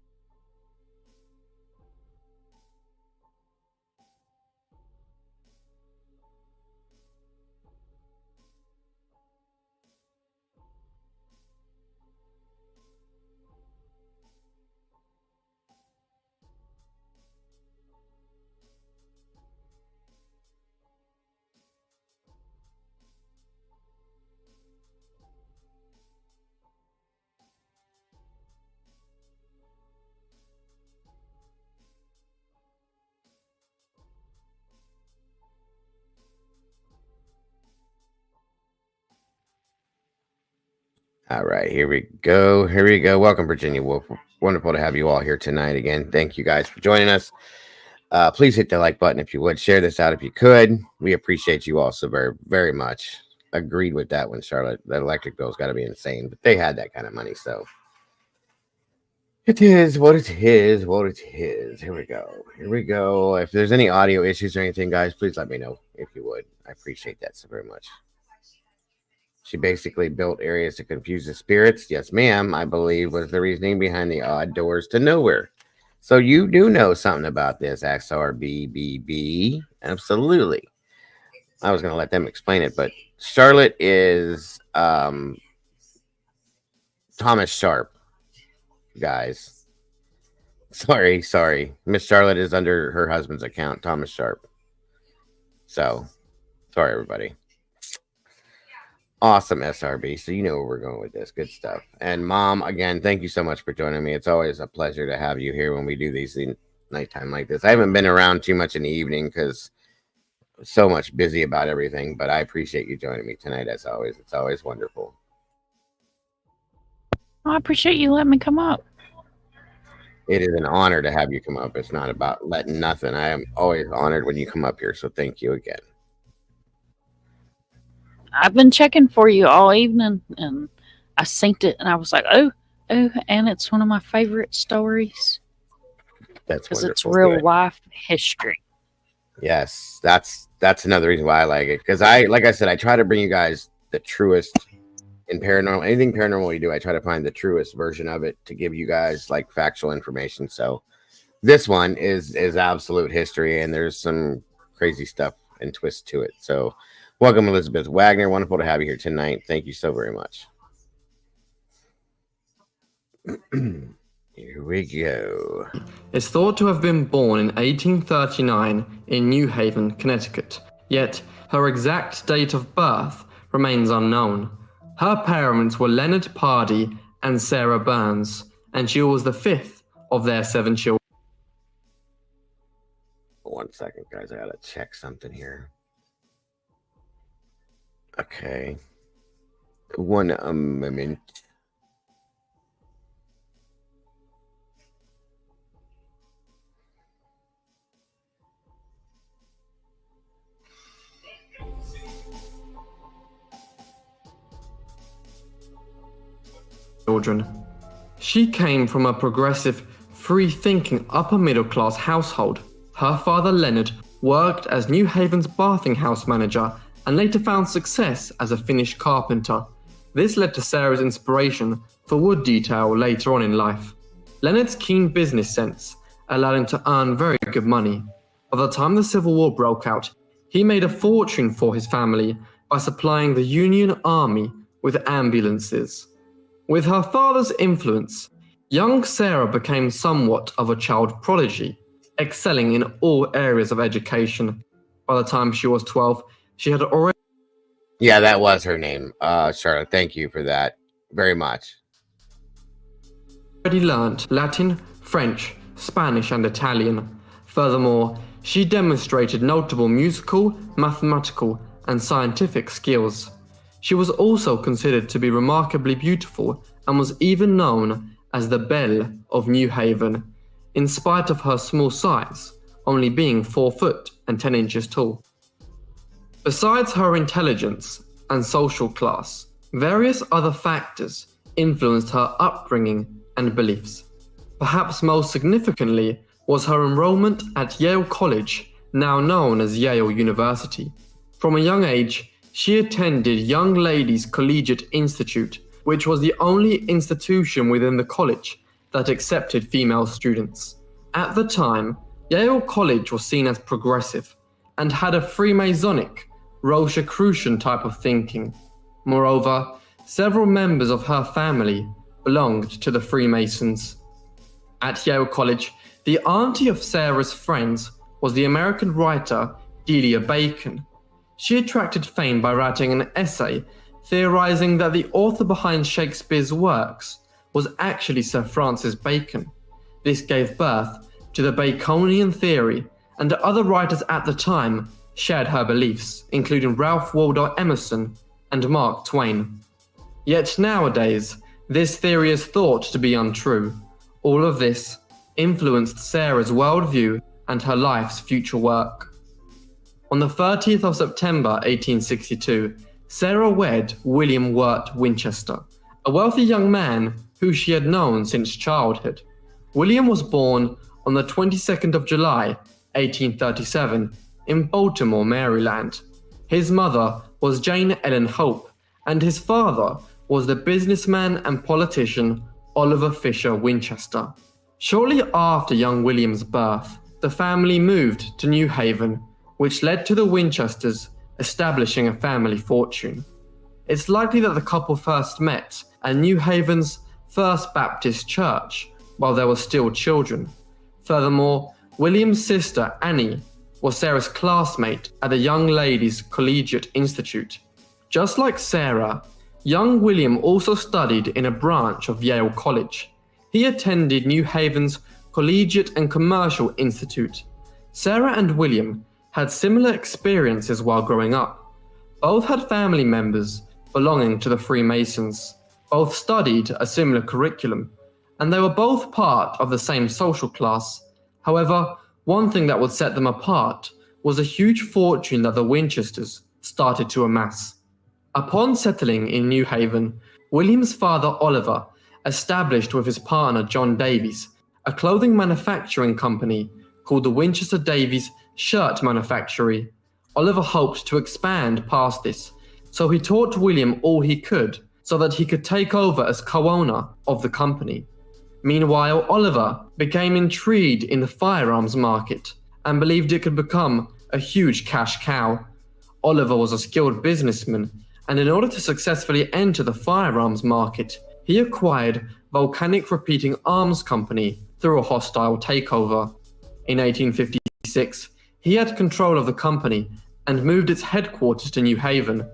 [SPEAKER 1] All right, here we go. Here we go. Welcome, Virginia Wolf. Wonderful to have you all here tonight again. Thank you guys for joining us. Please hit the like button if you would. Share this out if you could. We appreciate you all so very, very much. Agreed with that one, Charlotte. That electric bill's got to be insane, but they had that kind of money, so it is what it is. What it is. Here we go. Here we go. If there's any audio issues or anything, guys, please let me know if you would. I appreciate that so very much. She basically built areas to confuse the spirits. Yes, ma'am, I believe was the reasoning behind the odd doors to nowhere. So you do know something about this, XRBBB. Absolutely. I was going to let them explain it, but Charlotte is Thomas Sharp, guys. Sorry. Miss Charlotte is under her husband's account, Thomas Sharp. So, sorry, everybody. Awesome, SRB. So you know where we're going with this. Good stuff. And Mom, again, thank you so much for joining me. It's always a pleasure to have you here when we do these in nighttime like this. I haven't been around too much in the evening because I'm so much busy about everything, but I appreciate you joining me tonight as always. It's always wonderful.
[SPEAKER 2] I appreciate you letting me come up.
[SPEAKER 1] It is an honor to have you come up. It's not about letting nothing. I am always honored when you come up here, so thank you again.
[SPEAKER 2] I've been checking for you all evening, and I synced it, and I was like, oh, and it's one of my favorite stories.
[SPEAKER 1] That's
[SPEAKER 2] because it's
[SPEAKER 1] wonderful.
[SPEAKER 2] real
[SPEAKER 1] Good.
[SPEAKER 2] life history.
[SPEAKER 1] Yes, that's another reason why I like it. Because like I said, I try to bring you guys the truest in paranormal. Anything paranormal we do, I try to find the truest version of it to give you guys like factual information. So this one is absolute history, and there's some crazy stuff and twists to it. So welcome, Elizabeth Wagner. Wonderful to have you here tonight. Thank you so very much. Here we go.
[SPEAKER 9] Is thought to have been born in 1839 in New Haven, Connecticut, yet her exact date of birth remains unknown. Her parents were Leonard Pardee and Sarah Burns, and she was the fifth of their 7 children.
[SPEAKER 1] 1 second, guys. I gotta check something here. Okay. One moment.
[SPEAKER 9] She came from a progressive, free-thinking upper-middle-class household. Her father, Leonard, worked as New Haven's bathing house manager and later found success as a finished carpenter. This led to Sarah's inspiration for wood detail later on in life. Leonard's keen business sense allowed him to earn very good money. By the time the Civil War broke out, he made a fortune for his family by supplying the Union Army with ambulances. With her father's influence, young Sarah became somewhat of a child prodigy, excelling in all areas of education. By the time she was 12, she had already...
[SPEAKER 1] Yeah, that was her name, Charlotte. Thank you for that very much.
[SPEAKER 9] learned Latin, French, Spanish, and Italian. Furthermore, she demonstrated notable musical, mathematical, and scientific skills. She was also considered to be remarkably beautiful and was even known as the Belle of New Haven, in spite of her small size, only being 4 foot and 10 inches tall. Besides her intelligence and social class, various other factors influenced her upbringing and beliefs. Perhaps most significantly was her enrollment at Yale College, now known as Yale University. From a young age, she attended Young Ladies Collegiate Institute, which was the only institution within the college that accepted female students. At the time, Yale College was seen as progressive and had a Freemasonic, Rosicrucian type of thinking. Moreover, several members of her family belonged to the Freemasons. At Yale College, the auntie of Sarah's friends was the American writer Delia Bacon. She attracted fame by writing an essay theorizing that the author behind Shakespeare's works was actually Sir Francis Bacon. This gave birth to the Baconian theory, and other writers at the time shared her beliefs, including Ralph Waldo Emerson and Mark Twain. Yet nowadays, this theory is thought to be untrue. All of this influenced Sarah's worldview and her life's future work. On the 30th of September 1862, Sarah wed William Wirt Winchester, a wealthy young man who she had known since childhood. William was born on the 22nd of July, 1837, in Baltimore, Maryland. His mother was Jane Ellen Hope, and his father was the businessman and politician Oliver Fisher Winchester. Shortly after young William's birth, the family moved to New Haven, which led to the Winchesters establishing a family fortune. It's likely that the couple first met at New Haven's First Baptist Church while they were still children. Furthermore, William's sister Annie was Sarah's classmate at the Young Ladies Collegiate Institute. Just like Sarah, young William also studied in a branch of Yale College. He attended New Haven's Collegiate and Commercial Institute. Sarah and William had similar experiences while growing up. Both had family members belonging to the Freemasons. Both studied a similar curriculum, and they were both part of the same social class. However, one thing that would set them apart was a huge fortune that the Winchesters started to amass. Upon settling in New Haven, William's father Oliver established with his partner John Davies a clothing manufacturing company called the Winchester Davies Shirt Manufactory. Oliver hoped to expand past this, so he taught William all he could so that he could take over as co-owner of the company. Meanwhile, Oliver became intrigued in the firearms market and believed it could become a huge cash cow. Oliver was a skilled businessman, and in order to successfully enter the firearms market, he acquired Volcanic Repeating Arms Company through a hostile takeover. In 1856, he had control of the company and moved its headquarters to New Haven.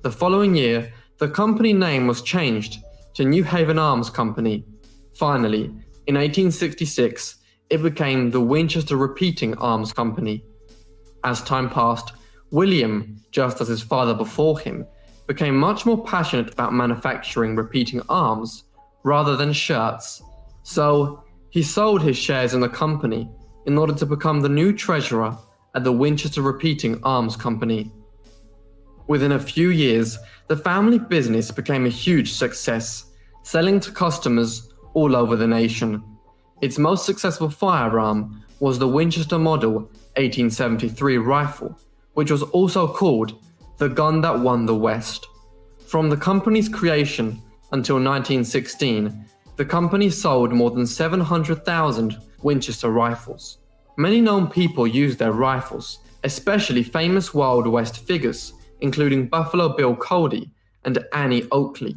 [SPEAKER 9] The following year, the company name was changed to New Haven Arms Company. Finally, in 1866, it became the Winchester Repeating Arms Company. As time passed, William, just as his father before him, became much more passionate about manufacturing repeating arms rather than shirts. So, he sold his shares in the company in order to become the new treasurer at the Winchester Repeating Arms Company. Within a few years, the family business became a huge success, selling to customers all over the nation. Its most successful firearm was the Winchester Model 1873 rifle, which was also called the gun that won the West. From the company's creation until 1916, the company sold more than 700,000 Winchester rifles. Many known people used their rifles, especially famous Wild West figures, including Buffalo Bill Cody and Annie Oakley.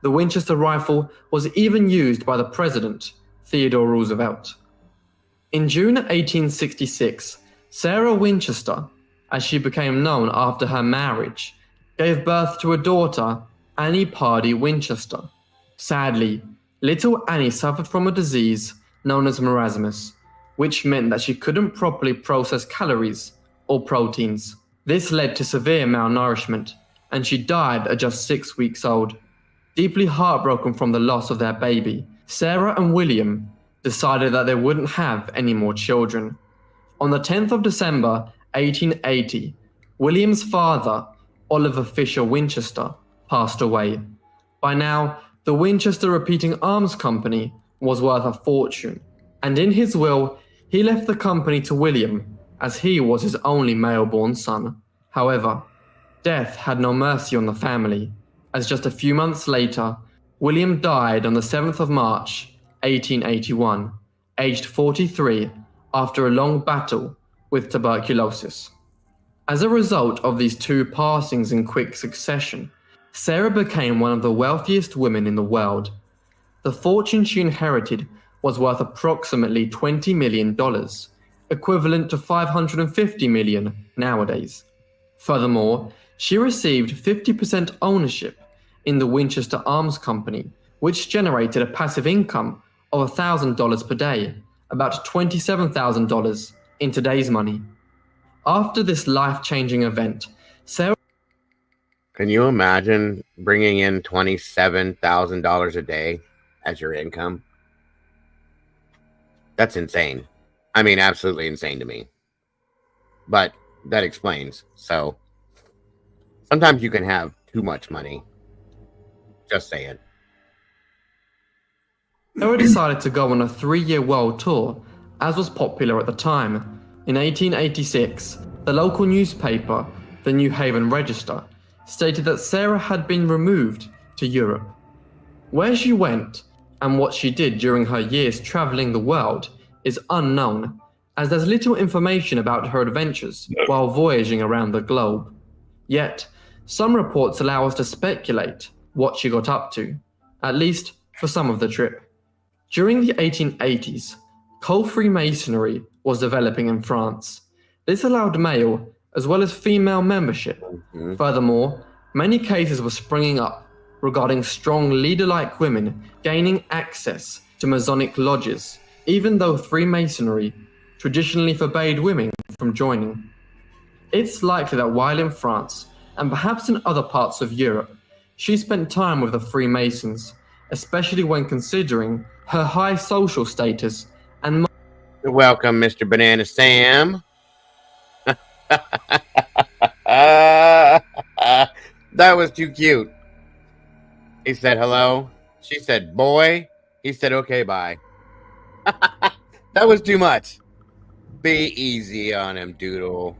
[SPEAKER 9] The Winchester rifle was even used by the President, Theodore Roosevelt. In June 1866, Sarah Winchester, as she became known after her marriage, gave birth to a daughter, Annie Pardee Winchester. Sadly, little Annie suffered from a disease known as marasmus, which meant that she couldn't properly process calories or proteins. This led to severe malnourishment, and she died at just 6 weeks old. Deeply heartbroken from the loss of their baby, Sarah and William decided that they wouldn't have any more children. On the 10th of December, 1880, William's father, Oliver Fisher Winchester, passed away. By now, the Winchester Repeating Arms Company was worth a fortune, and in his will, he left the company to William, as he was his only male-born son. However, death had no mercy on the family, as just a few months later, William died on the 7th of March, 1881, aged 43, after a long battle with tuberculosis. As a result of these two passings in quick succession, Sarah became one of the wealthiest women in the world. The fortune she inherited was worth approximately $20 million, equivalent to $550 million nowadays. Furthermore, she received 50% ownership in the Winchester Arms Company, which generated a passive income of $1,000 per day, about $27,000 in today's money. After this life-changing event, Sarah
[SPEAKER 1] Can you imagine bringing in $27,000 a day as your income? That's insane. I mean, absolutely insane to me. But that explains. So sometimes you can have too much money. Just saying.
[SPEAKER 9] Sarah decided to go on a 3-year world tour, as was popular at the time. In 1886, the local newspaper, the New Haven Register, stated that Sarah had been removed to Europe. Where she went and what she did during her years travelling the world is unknown, as there's little information about her adventures while voyaging around the globe. Yet, some reports allow us to speculate what she got up to, at least for some of the trip. During the 1880s, coal Freemasonry was developing in France. This allowed male as well as female membership. Furthermore, many cases were springing up regarding strong leader-like women gaining access to Masonic lodges, even though Freemasonry traditionally forbade women from joining. It's likely that while in France, and perhaps in other parts of Europe, she spent time with the Freemasons, especially when considering her high social status and...
[SPEAKER 1] Welcome, Mr. Banana Sam. That was too cute. He said hello. She said boy. He said okay, bye. That was too much. Be easy on him, Doodle.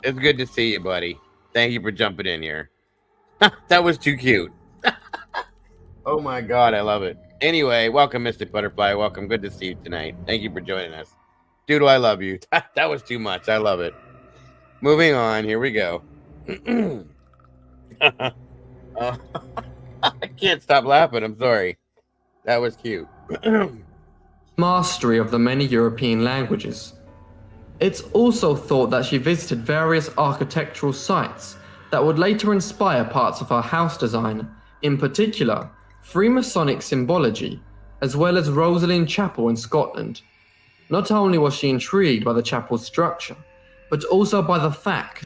[SPEAKER 1] It's good to see you, buddy. Thank you for jumping in here. That was too cute. Oh my God, I love it. Anyway, welcome, Mr. Butterfly. Welcome. Good to see you tonight. Thank you for joining us. Doodle, I love you. That was too much. I love it. Moving on. Here we go. I can't stop laughing. I'm sorry. That was cute.
[SPEAKER 9] mastery of the many European languages. It's also thought that she visited various architectural sites that would later inspire parts of her house design, in particular, Freemasonic symbology, as well as Rosalind Chapel in Scotland. Not only was she intrigued by the chapel's structure, but also by the fact...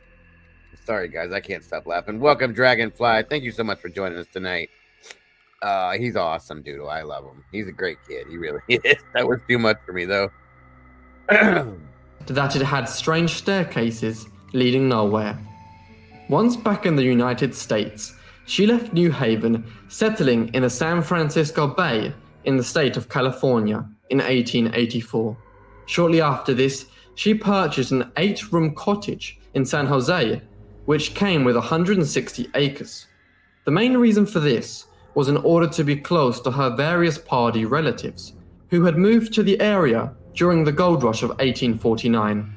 [SPEAKER 1] Sorry guys, I can't stop laughing. Welcome, Dragonfly. Thank you so much for joining us tonight. He's awesome, Doodle. I love him. He's a great kid. He really is. That was too much for me, though.
[SPEAKER 9] that it had strange staircases leading nowhere. Once back in the United States, she left New Haven, settling in the San Francisco Bay in the state of California in 1884. Shortly after this, she purchased an 8-room cottage in San Jose, which came with 160 acres. The main reason for this was in order to be close to her various Pardee relatives, who had moved to the area during the gold rush of 1849.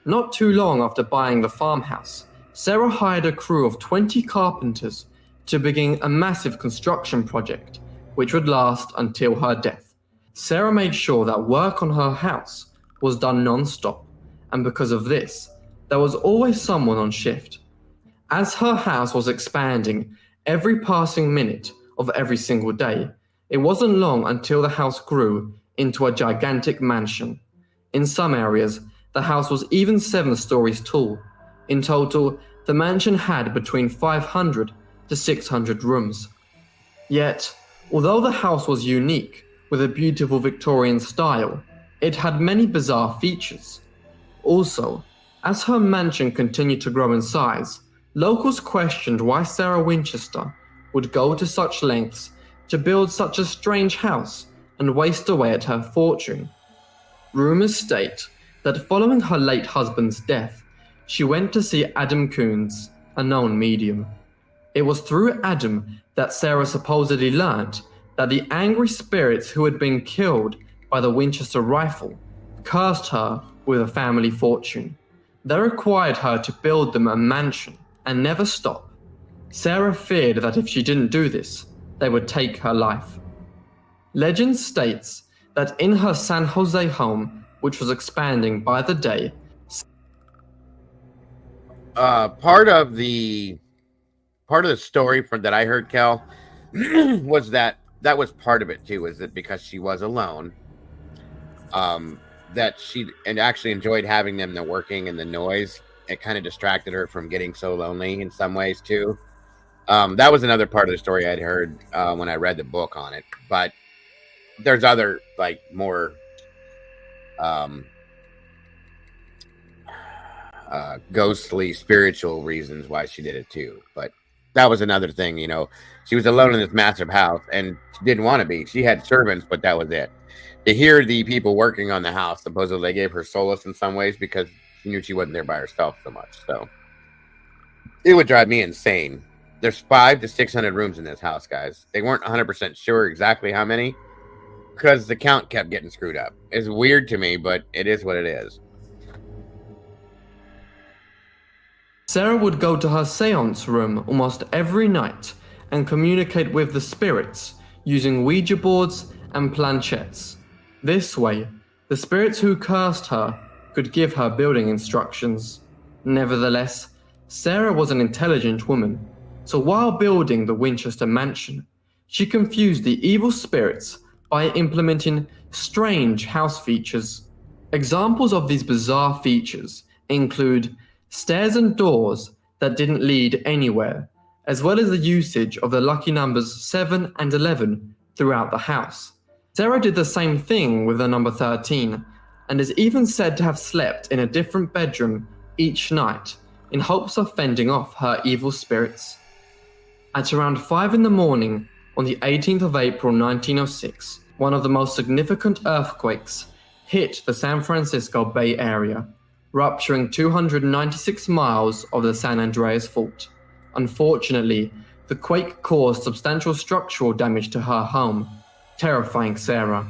[SPEAKER 9] Not too long after buying the farmhouse, Sarah hired a crew of 20 carpenters to begin a massive construction project, which would last until her death. Sarah made sure that work on her house was done non-stop, and because of this, there was always someone on shift. As her house was expanding every passing minute of every single day, it wasn't long until the house grew into a gigantic mansion. In some areas, the house was even 7 stories tall. In total, the mansion had between 500 to 600 rooms. Yet, although the house was unique, with a beautiful Victorian style, it had many bizarre features. Also, as her mansion continued to grow in size, locals questioned why Sarah Winchester would go to such lengths to build such a strange house and waste away at her fortune. Rumors state that following her late husband's death, she went to see Adam Coons, a known medium. It was through Adam that Sarah supposedly learned that the angry spirits who had been killed by the Winchester rifle cursed her with a family fortune. They required her to build them a mansion and never stop. Sarah feared that if she didn't do this, they would take her life. Legend states that in her San Jose home, which was expanding by the day,
[SPEAKER 1] part of the story that I heard, Kel, was that was part of it too. Is that because she was alone, that she actually enjoyed having them, the working and the noise. It kind of distracted her from getting so lonely in some ways too. That was another part of the story I'd heard when I read the book on it. But there's other like more ghostly spiritual reasons why she did it too. But that was another thing, you know. She was alone in this massive house and she didn't want to be. She had servants, but that was it. To hear the people working on the house, supposedly they gave her solace in some ways because she knew she wasn't there by herself so much. So it would drive me insane. There's 500 to 600 rooms in this house, guys. They weren't 100% sure exactly how many because the count kept getting screwed up. It's weird to me, but it is what it is.
[SPEAKER 9] Sarah would go to her seance room almost every night and communicate with the spirits using Ouija boards and planchettes. This way, the spirits who cursed her could give her building instructions. Nevertheless, Sarah was an intelligent woman, so while building the Winchester mansion, she confused the evil spirits by implementing strange house features. Examples of these bizarre features include stairs and doors that didn't lead anywhere, as well as the usage of the lucky numbers 7 and 11 throughout the house. Sarah did the same thing with the number 13, and is even said to have slept in a different bedroom each night in hopes of fending off her evil spirits. At around 5 in the morning on the 18th of April 1906, one of the most significant earthquakes hit the San Francisco Bay Area, rupturing 296 miles of the San Andreas Fault. Unfortunately, the quake caused substantial structural damage to her home, terrifying Sarah.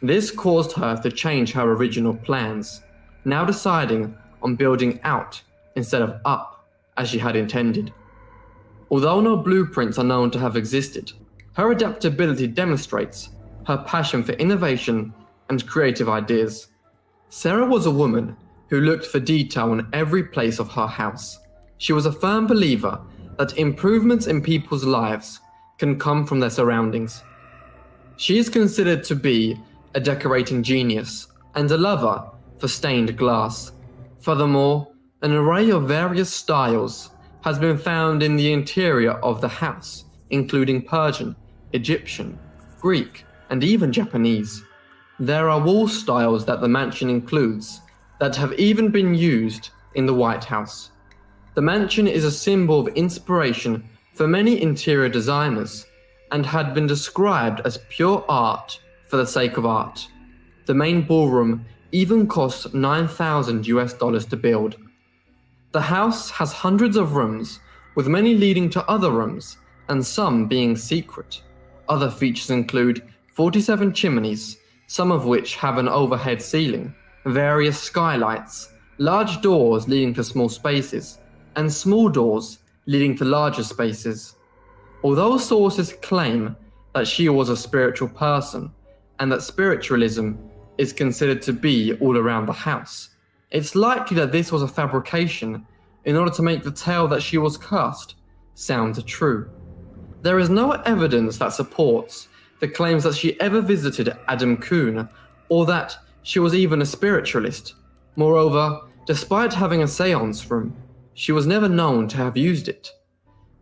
[SPEAKER 9] This caused her to change her original plans, now deciding on building out instead of up, as she had intended. Although no blueprints are known to have existed, her adaptability demonstrates her passion for innovation and creative ideas. Sarah was a woman who looked for detail in every place of her house. She was a firm believer that improvements in people's lives can come from their surroundings. She is considered to be a decorating genius and a lover for stained glass. Furthermore, an array of various styles has been found in the interior of the house, including Persian, Egyptian, Greek, and even Japanese. There are wall styles that the mansion includes that have even been used in the White House. The mansion is a symbol of inspiration for many interior designers and had been described as pure art for the sake of art. The main ballroom even cost $9,000 to build. The house has hundreds of rooms, with many leading to other rooms and some being secret. Other features include 47 chimneys, some of which have an overhead ceiling, various skylights, large doors leading to small spaces, and small doors leading to larger spaces. Although sources claim that she was a spiritual person and that spiritualism is considered to be all around the house, it's likely that this was a fabrication in order to make the tale that she was cursed sound true. There is no evidence that supports the claims that she ever visited Adam Kuhn or that she was even a spiritualist. Moreover, despite having a seance room, she was never known to have used it.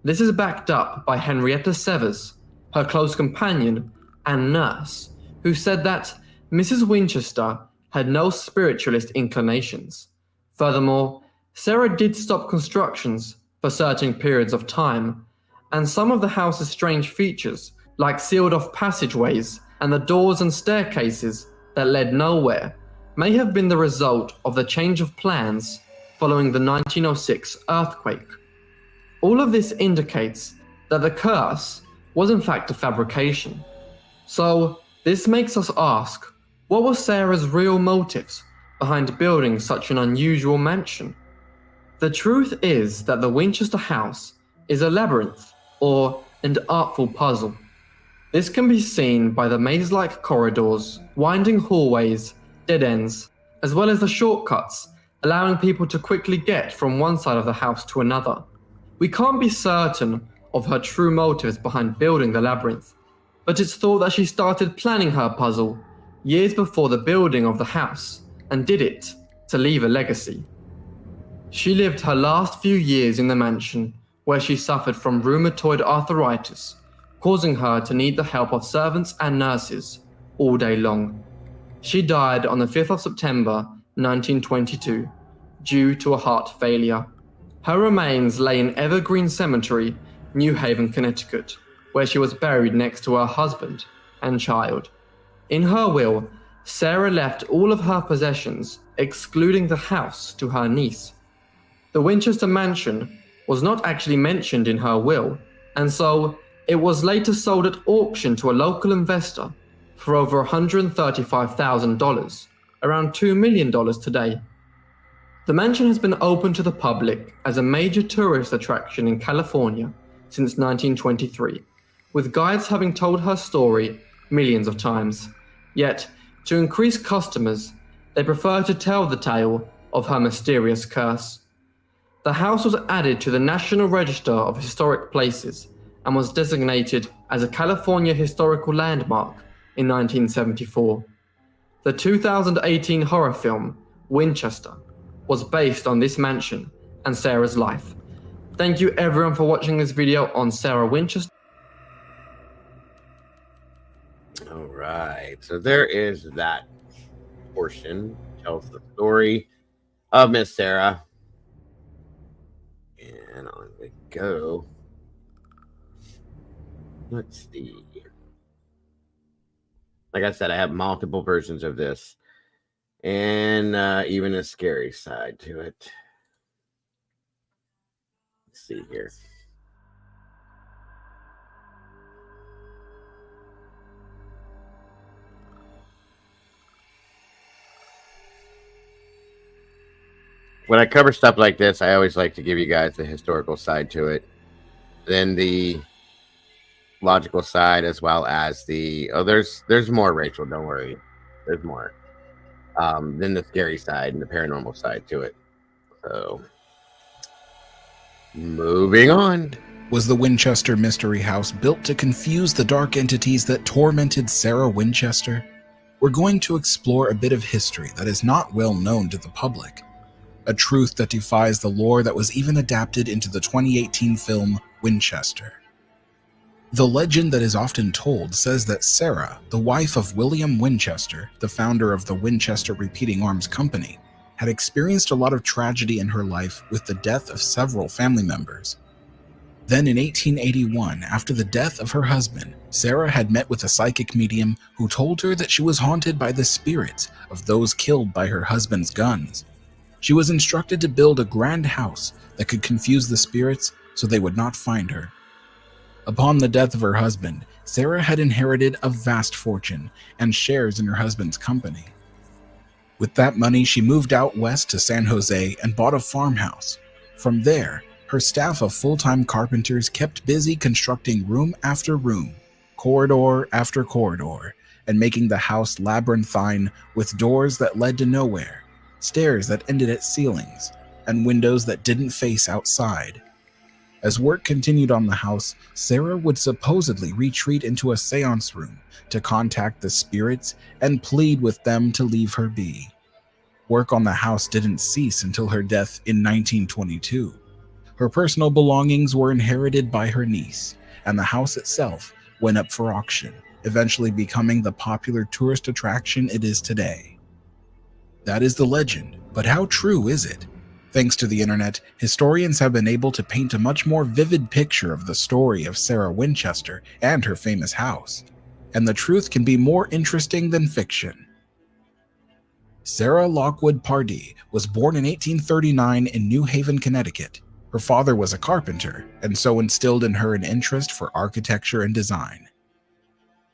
[SPEAKER 9] This is backed up by Henrietta Severs, her close companion and nurse, who said that Mrs. Winchester had no spiritualist inclinations. Furthermore, Sarah did stop constructions for certain periods of time, and some of the house's strange features, like sealed-off passageways and the doors and staircases that led nowhere, may have been the result of the change of plans following the 1906 earthquake. All of this indicates that the curse was in fact a fabrication. So, this makes us ask, what were Sarah's real motives behind building such an unusual mansion? The truth is that the Winchester house is a labyrinth, or an artful puzzle. This can be seen by the maze-like corridors, winding hallways, dead ends, as well as the shortcuts, allowing people to quickly get from one side of the house to another. We can't be certain of her true motives behind building the labyrinth, but it's thought that she started planning her puzzle years before the building of the house, and did it to leave a legacy. She lived her last few years in the mansion where she suffered from rheumatoid arthritis, causing her to need the help of servants and nurses all day long. She died on the 5th of September 1922 due to a heart failure. Her remains lay in Evergreen Cemetery, New Haven, Connecticut, where she was buried next to her husband and child. In her will, Sarah left all of her possessions, excluding the house, to her niece. The Winchester mansion was not actually mentioned in her will, and so it was later sold at auction to a local investor for over $135,000, around $2 million today. The mansion has been open to the public as a major tourist attraction in California since 1923, with guides having told her story millions of times. Yet, to increase customers, they prefer to tell the tale of her mysterious curse. The house was added to the National Register of Historic Places and was designated as a California Historical Landmark in 1974. The 2018 horror film, Winchester, was based on this mansion and Sarah's life. Thank you everyone for watching this video on Sarah Winchester.
[SPEAKER 1] All right, so there is that portion. Tells the story of Miss Sarah. And on we go. Let's see. Like I said, I have multiple versions of this, and even a scary side to it. Let's see here. When I cover stuff like this, I always like to give you guys the historical side to it, then the logical side, as well as the there's more, Rachel, don't worry, there's more, then the scary side and the paranormal side to it. So moving on.
[SPEAKER 10] Was the Winchester Mystery House built to confuse the dark entities that tormented Sarah Winchester? We're going to explore a bit of history that is not well known to the public, a truth that defies the lore that was even adapted into the 2018 film Winchester. The legend that is often told says that Sarah, the wife of William Winchester, the founder of the Winchester Repeating Arms Company, had experienced a lot of tragedy in her life with the death of several family members. Then in 1881, after the death of her husband, Sarah had met with a psychic medium who told her that she was haunted by the spirits of those killed by her husband's guns. She was instructed to build a grand house that could confuse the spirits so they would not find her. Upon the death of her husband, Sarah had inherited a vast fortune and shares in her husband's company. With that money, she moved out west to San Jose and bought a farmhouse. From there, her staff of full-time carpenters kept busy constructing room after room, corridor after corridor, and making the house labyrinthine with doors that led to nowhere, stairs that ended at ceilings, and windows that didn't face outside. As work continued on the house, Sarah would supposedly retreat into a seance room to contact the spirits and plead with them to leave her be. Work on the house didn't cease until her death in 1922. Her personal belongings were inherited by her niece, and the house itself went up for auction, eventually becoming the popular tourist attraction it is today. That is the legend, but how true is it? Thanks to the internet, historians have been able to paint a much more vivid picture of the story of Sarah Winchester and her famous house, and the truth can be more interesting than fiction. Sarah Lockwood Pardee was born in 1839 in New Haven, Connecticut. Her father was a carpenter, and so instilled in her an interest for architecture and design.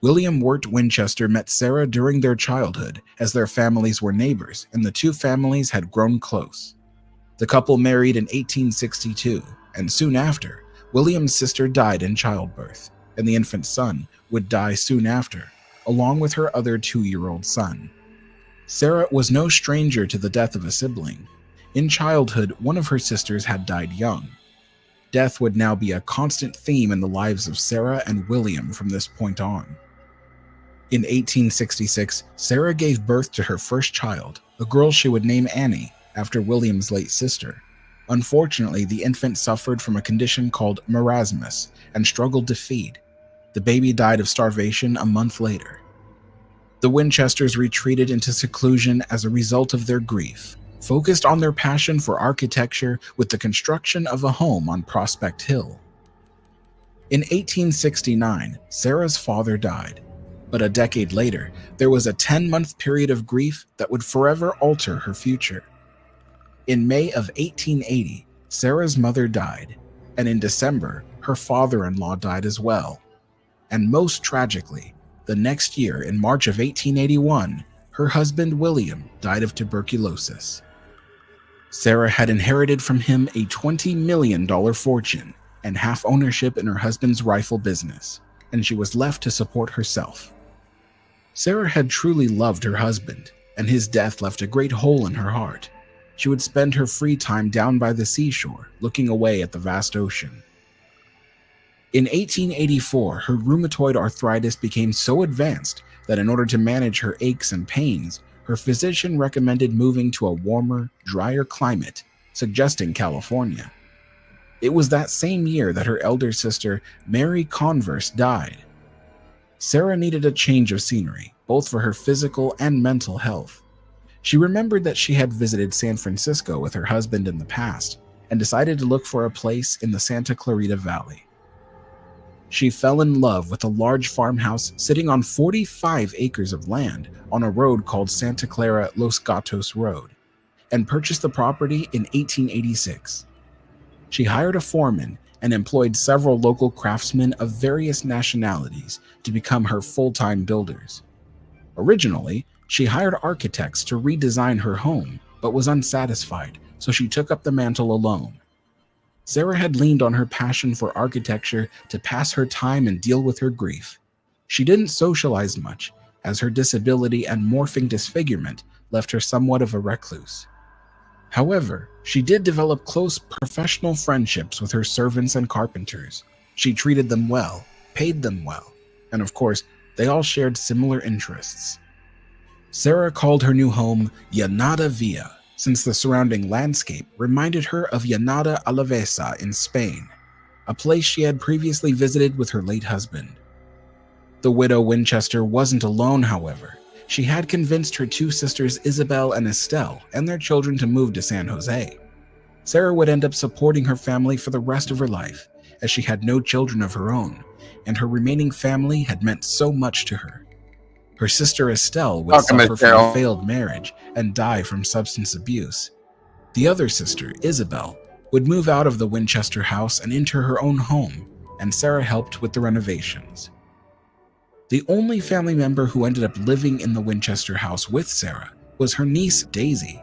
[SPEAKER 10] William Wirt Winchester met Sarah during their childhood, as their families were neighbors and the two families had grown close. The couple married in 1862, and soon after, William's sister died in childbirth, and the infant son would die soon after, along with her other 2-year-old son. Sarah was no stranger to the death of a sibling. In childhood, one of her sisters had died young. Death would now be a constant theme in the lives of Sarah and William from this point on. In 1866, Sarah gave birth to her first child, a girl she would name Annie, after William's late sister. Unfortunately, the infant suffered from a condition called marasmus and struggled to feed. The baby died of starvation a month later. The Winchesters retreated into seclusion as a result of their grief, focused on their passion for architecture with the construction of a home on Prospect Hill. In 1869, Sarah's father died, but a decade later, there was a 10-month period of grief that would forever alter her future. In May of 1880, Sarah's mother died, and in December, her father-in-law died as well. And most tragically, the next year, in March of 1881, her husband William died of tuberculosis. Sarah had inherited from him a $20 million fortune and half ownership in her husband's rifle business, and she was left to support herself. Sarah had truly loved her husband, and his death left a great hole in her heart. She would spend her free time down by the seashore, looking away at the vast ocean. In 1884, her rheumatoid arthritis became so advanced that in order to manage her aches and pains, her physician recommended moving to a warmer, drier climate, suggesting California. It was that same year that her elder sister, Mary Converse, died. Sarah needed a change of scenery, both for her physical and mental health. She remembered that she had visited San Francisco with her husband in the past and decided to look for a place in the Santa Clarita Valley. She fell in love with a large farmhouse sitting on 45 acres of land on a road called Santa Clara Los Gatos Road, and purchased the property in 1886. She hired a foreman and employed several local craftsmen of various nationalities to become her full-time builders. Originally, she hired architects to redesign her home, but was unsatisfied, so she took up the mantle alone. Sarah had leaned on her passion for architecture to pass her time and deal with her grief. She didn't socialize much, as her disability and morphing disfigurement left her somewhat of a recluse. However, she did develop close professional friendships with her servants and carpenters. She treated them well, paid them well, and of course, they all shared similar interests. Sarah called her new home Llanada Villa, since the surrounding landscape reminded her of Llanada Alavesa in Spain, a place she had previously visited with her late husband. The widow Winchester wasn't alone, however. She had convinced her two sisters Isabel and Estelle and their children to move to San Jose. Sarah would end up supporting her family for the rest of her life, as she had no children of her own, and her remaining family had meant so much to her. Her sister Estelle would suffer from a failed marriage and die from substance abuse. The other sister, Isabel, would move out of the Winchester house and enter her own home, and Sarah helped with the renovations. The only family member who ended up living in the Winchester house with Sarah was her niece, Daisy.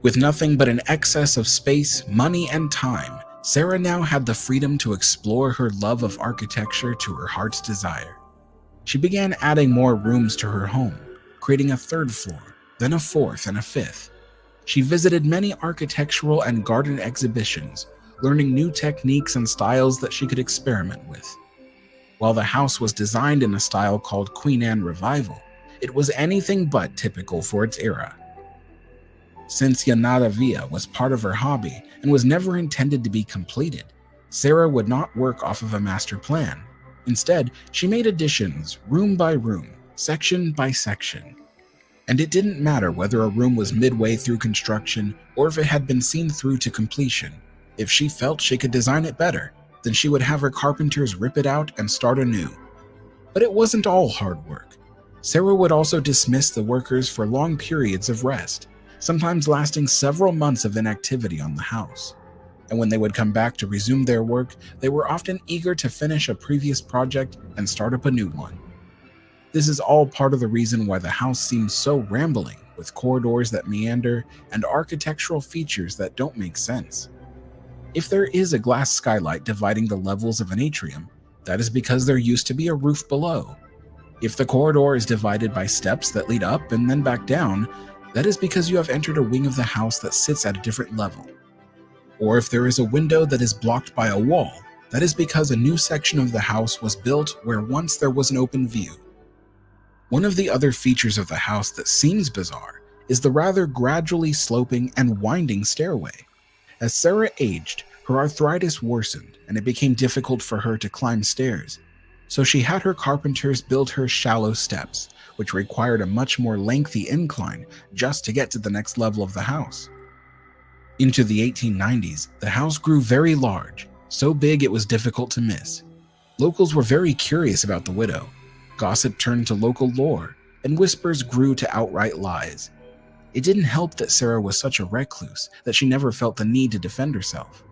[SPEAKER 10] With nothing but an excess of space, money, and time, Sarah now had the freedom to explore her love of architecture to her heart's desire. She began adding more rooms to her home, creating a third floor, then a fourth and a fifth. She visited many architectural and garden exhibitions, learning new techniques and styles that she could experiment with. While the house was designed in a style called Queen Anne Revival, it was anything but typical for its era. Since Llanada Villa was part of her hobby and was never intended to be completed, Sarah would not work off of a master plan. Instead, she made additions room by room, section by section. And it didn't matter whether a room was midway through construction or if it had been seen through to completion. If she felt she could design it better, then she would have her carpenters rip it out and start anew. But it wasn't all hard work. Sarah would also dismiss the workers for long periods of rest, sometimes lasting several months of inactivity on the house. And when they would come back to resume their work, they were often eager to finish a previous project and start up a new one. This is all part of the reason why the house seems so rambling, with corridors that meander and architectural features that don't make sense. If there is a glass skylight dividing the levels of an atrium, that is because there used to be a roof below. If the corridor is divided by steps that lead up and then back down, that is because you have entered a wing of the house that sits at a different level. Or if there is a window that is blocked by a wall, that is because a new section of the house was built where once there was an open view. One of the other features of the house that seems bizarre is the rather gradually sloping and winding stairway. As Sarah aged, her arthritis worsened and it became difficult for her to climb stairs, so she had her carpenters build her shallow steps, which required a much more lengthy incline just to get to the next level of the house. Into the 1890s, the house grew very large, so big it was difficult to miss. Locals were very curious about the widow. Gossip turned to local lore, and whispers grew to outright lies. It didn't help that Sarah was such a recluse that she never felt the need to defend herself.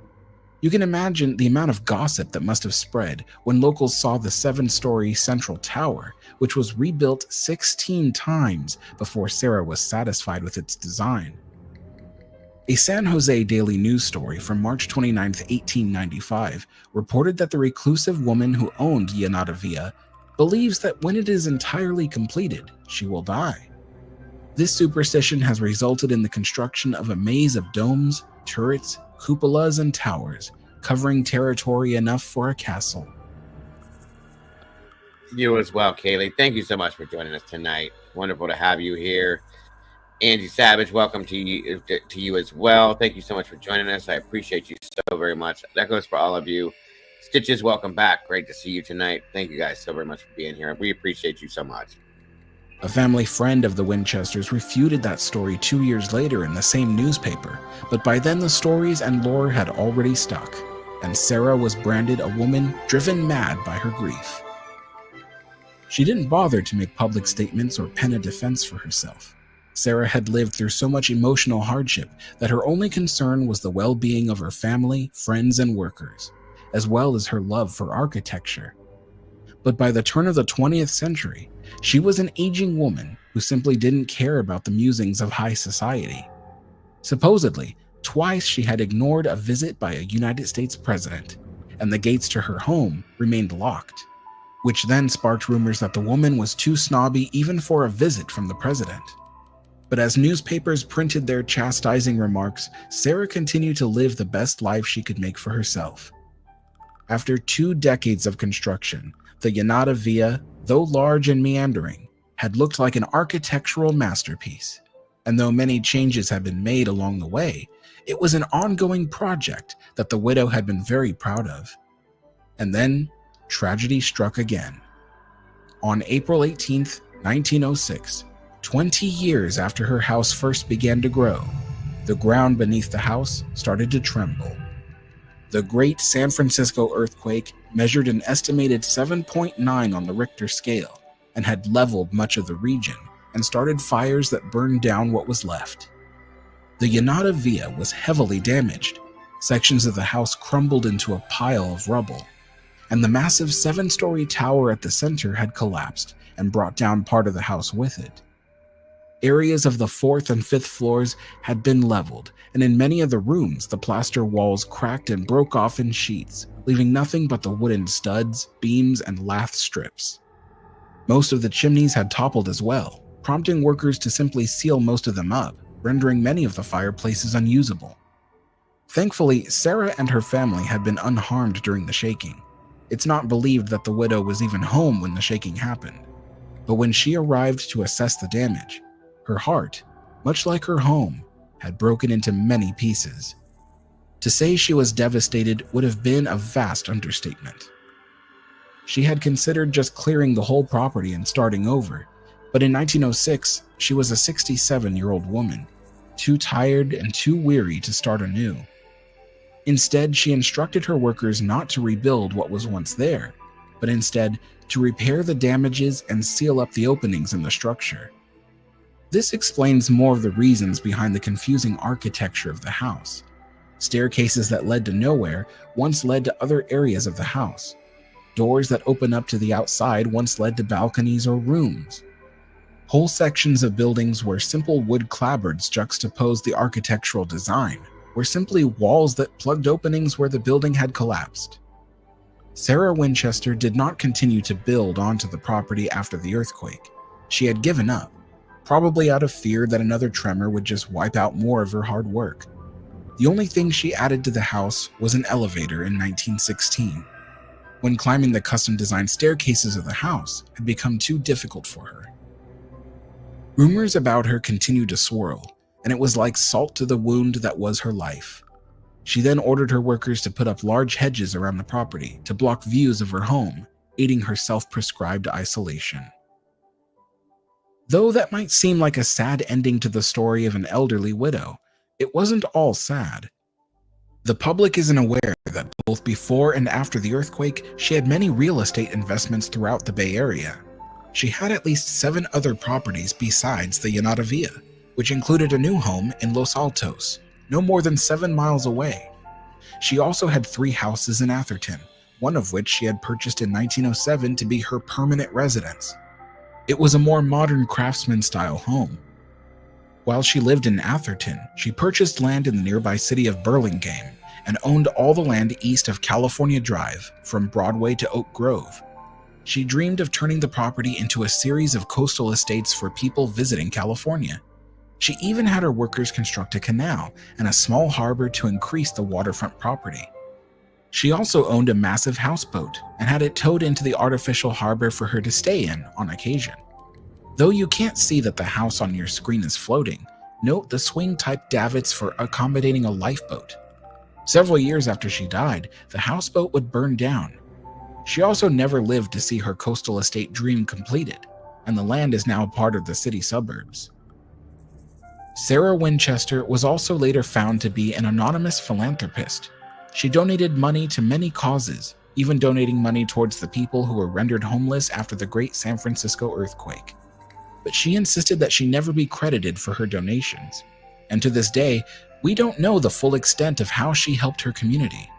[SPEAKER 10] You can imagine the amount of gossip that must have spread when locals saw the 7-story central tower, which was rebuilt 16 times before Sarah was satisfied with its design. A San Jose Daily News story from March 29, 1895, reported that the reclusive woman who owned Llanada Villa believes that when it is entirely completed, she will die. This superstition has resulted in the construction of a maze of domes, turrets, cupolas, and towers, covering territory enough for a castle.
[SPEAKER 1] You as well, Kaylee. Thank you so much for joining us tonight. Wonderful to have you here. Angie Savage, welcome to you as well. Thank you so much for joining us. I appreciate you so very much. That goes for all of you. Stitches, welcome back. Great to see you tonight. Thank you guys so very much for being here. We appreciate you so much.
[SPEAKER 10] A family friend of the Winchesters refuted that story 2 years later in the same newspaper, but by then the stories and lore had already stuck, and Sarah was branded a woman driven mad by her grief. She didn't bother to make public statements or pen a defense for herself. Sarah had lived through so much emotional hardship that her only concern was the well-being of her family, friends, and workers, as well as her love for architecture. But by the turn of the 20th century, she was an aging woman who simply didn't care about the musings of high society. Supposedly, twice she had ignored a visit by a United States president, and the gates to her home remained locked, which then sparked rumors that the woman was too snobby even for a visit from the president. But as newspapers printed their chastising remarks, Sarah continued to live the best life she could make for herself. After 2 decades of construction, the Llanada Villa, though large and meandering, had looked like an architectural masterpiece. And though many changes had been made along the way, it was an ongoing project that the widow had been very proud of. And then, tragedy struck again. On April 18, 1906, 20 years after her house first began to grow, the ground beneath the house started to tremble. The Great San Francisco earthquake measured an estimated 7.9 on the Richter scale and had leveled much of the region and started fires that burned down what was left. The Llanada Villa was heavily damaged. Sections of the house crumbled into a pile of rubble, and the massive 7-story tower at the center had collapsed and brought down part of the house with it. Areas of the 4th and 5th floors had been leveled, and in many of the rooms, the plaster walls cracked and broke off in sheets, leaving nothing but the wooden studs, beams, and lath strips. Most of the chimneys had toppled as well, prompting workers to simply seal most of them up, rendering many of the fireplaces unusable. Thankfully, Sarah and her family had been unharmed during the shaking. It's not believed that the widow was even home when the shaking happened, but when she arrived to assess the damage, her heart, much like her home, had broken into many pieces. To say she was devastated would have been a vast understatement. She had considered just clearing the whole property and starting over, but in 1906, she was a 67-year-old woman, too tired and too weary to start anew. Instead, she instructed her workers not to rebuild what was once there, but instead to repair the damages and seal up the openings in the structure. This explains more of the reasons behind the confusing architecture of the house. Staircases that led to nowhere once led to other areas of the house. Doors that open up to the outside once led to balconies or rooms. Whole sections of buildings where simple wood clapboards juxtaposed the architectural design were simply walls that plugged openings where the building had collapsed. Sarah Winchester did not continue to build onto the property after the earthquake. She had given up, probably out of fear that another tremor would just wipe out more of her hard work. The only thing she added to the house was an elevator in 1916, when climbing the custom-designed staircases of the house had become too difficult for her. Rumors about her continued to swirl, and it was like salt to the wound that was her life. She then ordered her workers to put up large hedges around the property to block views of her home, aiding her self-prescribed isolation. Though that might seem like a sad ending to the story of an elderly widow, it wasn't all sad. The public isn't aware that both before and after the earthquake, she had many real estate investments throughout the Bay Area. She had at least 7 other properties besides the Llanada Villa, which included a new home in Los Altos, no more than 7 miles away. She also had 3 houses in Atherton, one of which she had purchased in 1907 to be her permanent residence. It was a more modern craftsman-style home. While she lived in Atherton, she purchased land in the nearby city of Burlingame and owned all the land east of California Drive, from Broadway to Oak Grove. She dreamed of turning the property into a series of coastal estates for people visiting California. She even had her workers construct a canal and a small harbor to increase the waterfront property. She also owned a massive houseboat and had it towed into the artificial harbor for her to stay in on occasion. Though you can't see that the house on your screen is floating, note the swing-type davits for accommodating a lifeboat. Several years after she died, the houseboat would burn down. She also never lived to see her coastal estate dream completed, and the land is now part of the city suburbs. Sarah Winchester was also later found to be an anonymous philanthropist. She donated money to many causes, even donating money towards the people who were rendered homeless after the Great San Francisco earthquake. But she insisted that she never be credited for her donations, and to this day, we don't know the full extent of how she helped her community.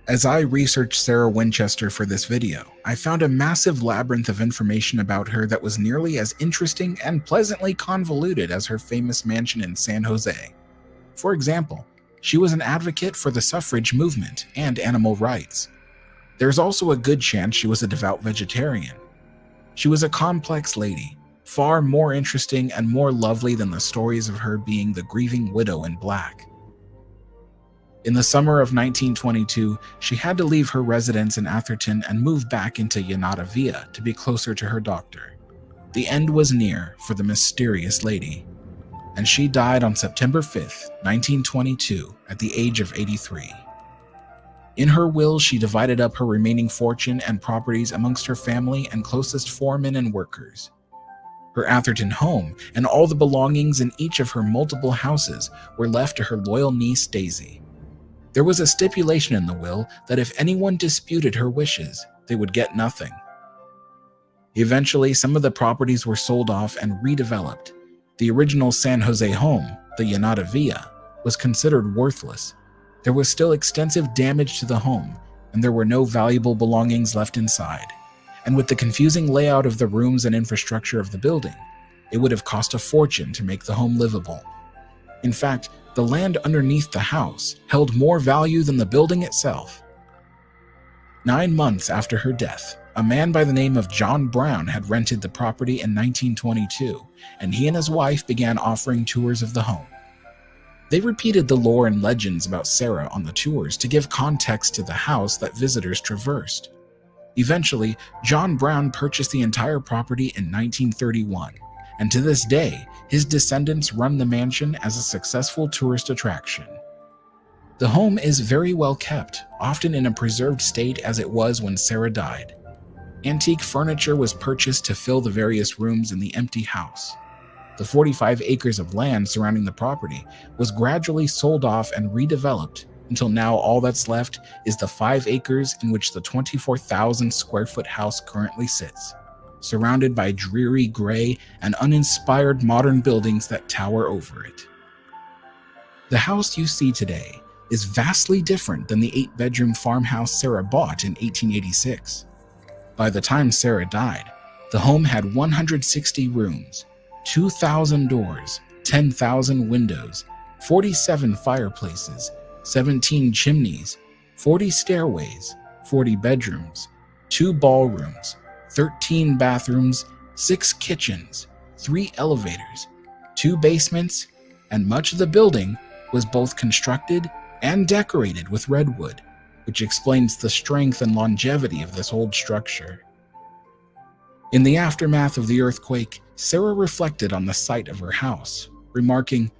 [SPEAKER 10] As I researched Sarah Winchester for this video, I found a massive labyrinth of information about her that was nearly as interesting and pleasantly convoluted as her famous mansion in San Jose. For example, she was an advocate for the suffrage movement and animal rights. There's also a good chance she was a devout vegetarian. She was a complex lady, far more interesting and more lovely than the stories of her being the grieving widow in black. In the summer of 1922, she had to leave her residence in Atherton and move back into Llanada Villa to be closer to her doctor. The end was near for the mysterious lady, and she died on September 5th, 1922, at the age of 83. In her will, she divided up her remaining fortune and properties amongst her family and closest foremen and workers. Her Atherton home and all the belongings in each of her multiple houses were left to her loyal niece Daisy. There was a stipulation in the will that if anyone disputed her wishes, they would get nothing. Eventually, some of the properties were sold off and redeveloped. The original San Jose home, the Llanada Villa, was considered worthless. There was still extensive damage to the home, and there were no valuable belongings left inside. And with the confusing layout of the rooms and infrastructure of the building, it would have cost a fortune to make the home livable. In fact, the land underneath the house held more value than the building itself. 9 months after her death, a man by the name of John Brown had rented the property in 1922, and he and his wife began offering tours of the home. They repeated the lore and legends about Sarah on the tours to give context to the house that visitors traversed. Eventually, John Brown purchased the entire property in 1931, and to this day, his descendants run the mansion as a successful tourist attraction. The home is very well kept, often in a preserved state as it was when Sarah died. Antique furniture was purchased to fill the various rooms in the empty house. The 45 acres of land surrounding the property was gradually sold off and redeveloped until now all that's left is the 5 acres in which the 24,000 square foot house currently sits, surrounded by dreary gray and uninspired modern buildings that tower over it. The house you see today is vastly different than the 8-bedroom farmhouse Sarah bought in 1886. By the time Sarah died, the home had 160 rooms, 2,000 doors, 10,000 windows, 47 fireplaces, 17 chimneys, 40 stairways, 40 bedrooms, 2 ballrooms, 13 bathrooms, 6 kitchens, 3 elevators, 2 basements, and much of the building was both constructed and decorated with redwood, which explains the strength and longevity of this old structure. In the aftermath of the earthquake, Sarah reflected on the site of her house, remarking,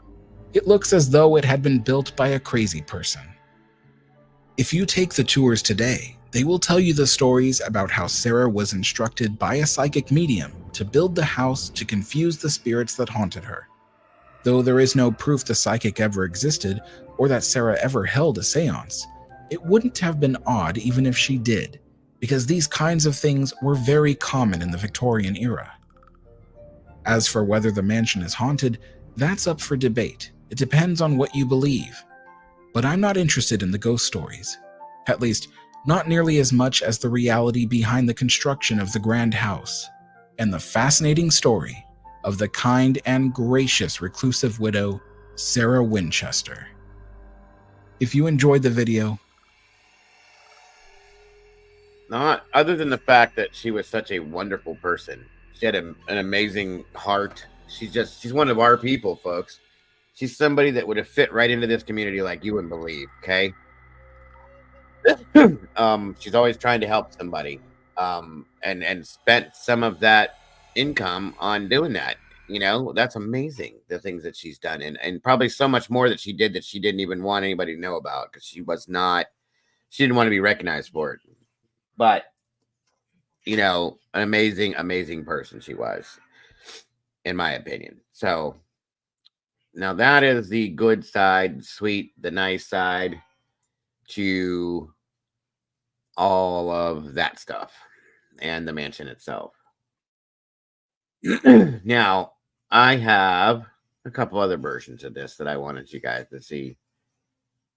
[SPEAKER 10] It looks as though it had been built by a crazy person. If you take the tours today, they will tell you the stories about how Sarah was instructed by a psychic medium to build the house to confuse the spirits that haunted her. Though there is no proof the psychic ever existed or that Sarah ever held a seance, it wouldn't have been odd even if she did, because these kinds of things were very common in the Victorian era. As for whether the mansion is haunted, that's up for debate. It depends on what you believe. But I'm not interested in the ghost stories. At least, not nearly as much as the reality behind the construction of the grand house, and the fascinating story of the kind and gracious reclusive widow, Sarah Winchester. If you enjoyed the video,
[SPEAKER 1] not other than the fact that she was such a wonderful person. She had an amazing heart. She's one of our people, folks. She's somebody that would have fit right into this community like you wouldn't believe, okay? She's always trying to help somebody, and spent some of that income on doing that. You know, that's amazing, the things that she's done, and probably so much more that she did that she didn't even want anybody to know about because she didn't want to be recognized for it. But, you know, an amazing, amazing person she was, in my opinion. So now that is the good side, the nice side to all of that stuff and the mansion itself. Now, I have a couple other versions of this that I wanted you guys to see,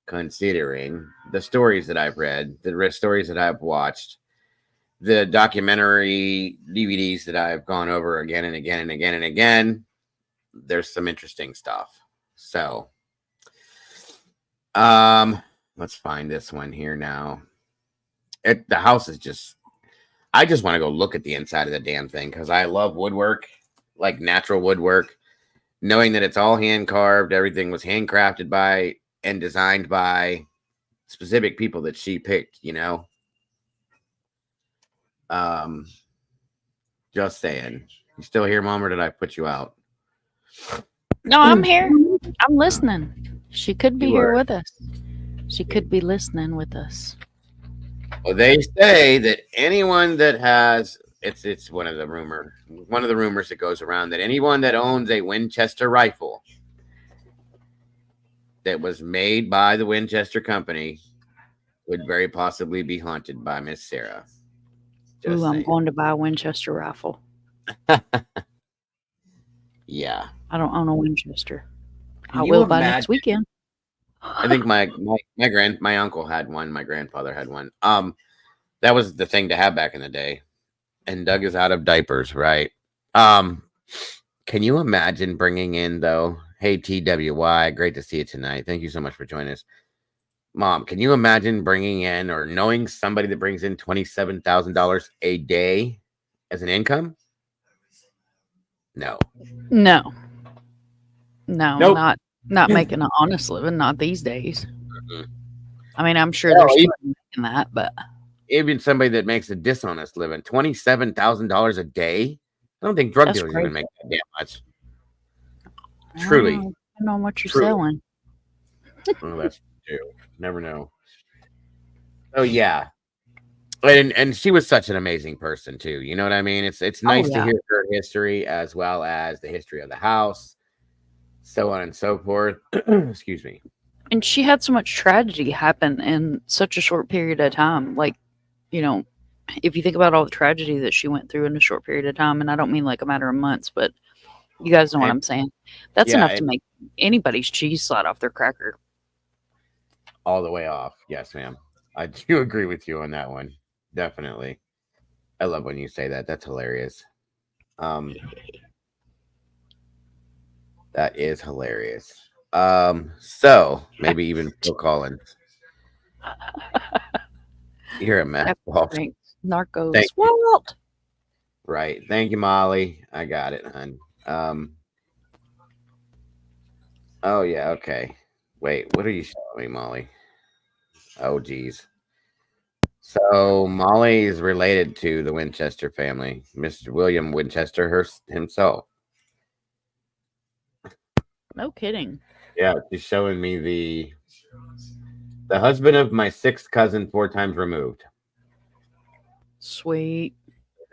[SPEAKER 1] considering the stories that I've read, the stories that I've watched, the documentary DVDs that I've gone over again and again and again and again. There's some interesting stuff. So, let's find this one here now. The house is just, I just want to go look at the inside of the damn thing because I love woodwork, like natural woodwork, knowing that it's all hand carved. Everything was handcrafted by and designed by specific people that she picked, you know. Just saying. You still here, Mom, or did I put you out?
[SPEAKER 2] No, I'm here. I'm listening. She could be
[SPEAKER 1] You
[SPEAKER 2] here
[SPEAKER 1] are.
[SPEAKER 2] with us. She could be listening with us.
[SPEAKER 1] Well, they say that anyone that has it's one of the rumors that goes around that anyone that owns a Winchester rifle that was made by the Winchester Company would very possibly be haunted by Miss Sarah. Just
[SPEAKER 2] Ooh, I'm
[SPEAKER 1] saying.
[SPEAKER 2] going to buy a Winchester rifle.
[SPEAKER 1] Yeah.
[SPEAKER 2] I don't own a Winchester.
[SPEAKER 1] Can
[SPEAKER 2] I
[SPEAKER 1] you
[SPEAKER 2] will by
[SPEAKER 1] imagine-
[SPEAKER 2] next weekend.
[SPEAKER 1] I think my uncle had one. My grandfather had one. That was the thing to have back in the day. And Doug is out of diapers, right? Can you imagine bringing in though? Hey TWY, great to see you tonight. Thank you so much for joining us, Mom. Can you imagine bringing in or knowing somebody that brings in $27,000 a day as an income? No.
[SPEAKER 2] No,
[SPEAKER 1] Nope.
[SPEAKER 2] not making an honest living. Not these days.
[SPEAKER 1] Mhm.
[SPEAKER 2] I mean, I'm sure
[SPEAKER 1] No,
[SPEAKER 2] there's
[SPEAKER 1] even-
[SPEAKER 2] people making that, but
[SPEAKER 1] Even somebody that makes a dishonest living, $27,000 a day. I don't think drug
[SPEAKER 2] That's
[SPEAKER 1] dealers even
[SPEAKER 2] crazy.
[SPEAKER 1] make that damn much.
[SPEAKER 2] I don't
[SPEAKER 1] Truly.
[SPEAKER 2] know. Depending on what you're
[SPEAKER 1] Truly.
[SPEAKER 2] selling.
[SPEAKER 1] Well, that's true. Never know. Oh yeah, and she was such an amazing person too. You know what I mean? It's nice to
[SPEAKER 2] yeah.
[SPEAKER 1] hear her history as well as the history of the house, so on and so forth. Excuse me.
[SPEAKER 2] And she had so much tragedy happen in such a short period of time. Like, you know, if you think about all the tragedy that she went through in a short period of time, and I don't mean like a matter of months, but you guys know what I'm saying. That's
[SPEAKER 1] yeah,
[SPEAKER 2] enough to make anybody's cheese slide off their cracker.
[SPEAKER 1] All the way off. Yes, ma'am. I do agree with you on that one. Definitely. I love when you say that. That's hilarious. That is hilarious. So maybe even Phil Collins. You're a mess. Walt.
[SPEAKER 2] Drinks, Narcos.
[SPEAKER 1] Thank you.
[SPEAKER 2] Walt.
[SPEAKER 1] Right. Thank you, Molly. I got it, hon. Oh yeah, okay. Wait, what are you showing me, Molly? Oh geez. So Molly is related to the Winchester family, Mr. William Winchester himself.
[SPEAKER 2] No kidding.
[SPEAKER 1] Yeah, she's showing me the husband of my 6th cousin 4 times removed.
[SPEAKER 2] Sweet.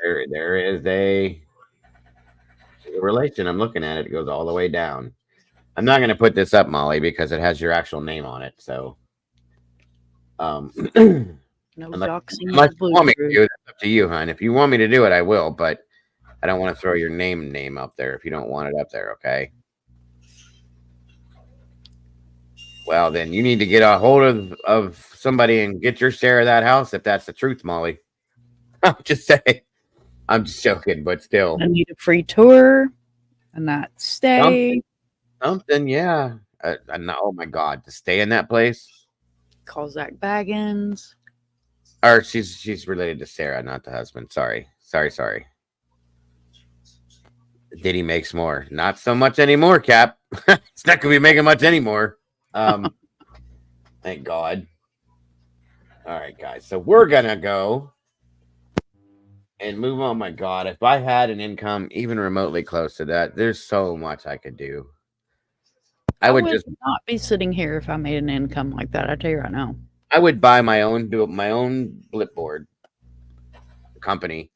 [SPEAKER 1] There is a relation. I'm looking at it. It goes all the way down. I'm not going to put this up, Molly, because it has your actual name on it. So,
[SPEAKER 2] No
[SPEAKER 1] unless
[SPEAKER 2] doxing
[SPEAKER 1] you want me to
[SPEAKER 2] blue.
[SPEAKER 1] do it, it's up to you, hon. If you want me to do it, I will. But I don't want to throw your name up there if you don't want it up there. Okay. Well, then you need to get a hold of somebody and get your share of that house if that's the truth, Molly. I'm just saying. I'm just joking, but still.
[SPEAKER 2] I need a free tour, a night stay.
[SPEAKER 1] Something, yeah. Oh my God, to stay in that place.
[SPEAKER 2] Call Zach Baggins.
[SPEAKER 1] Or she's related to Sarah, not the husband. Sorry. Diddy makes more. Not so much anymore, Cap. It's not gonna be making much anymore. Thank God. All right, guys. So we're gonna go and move on. My God, if I had an income even remotely close to that, there's so much I could do. I would just
[SPEAKER 2] not be sitting here if I made an income like that. I tell you right now.
[SPEAKER 1] I would buy my own Blipboard company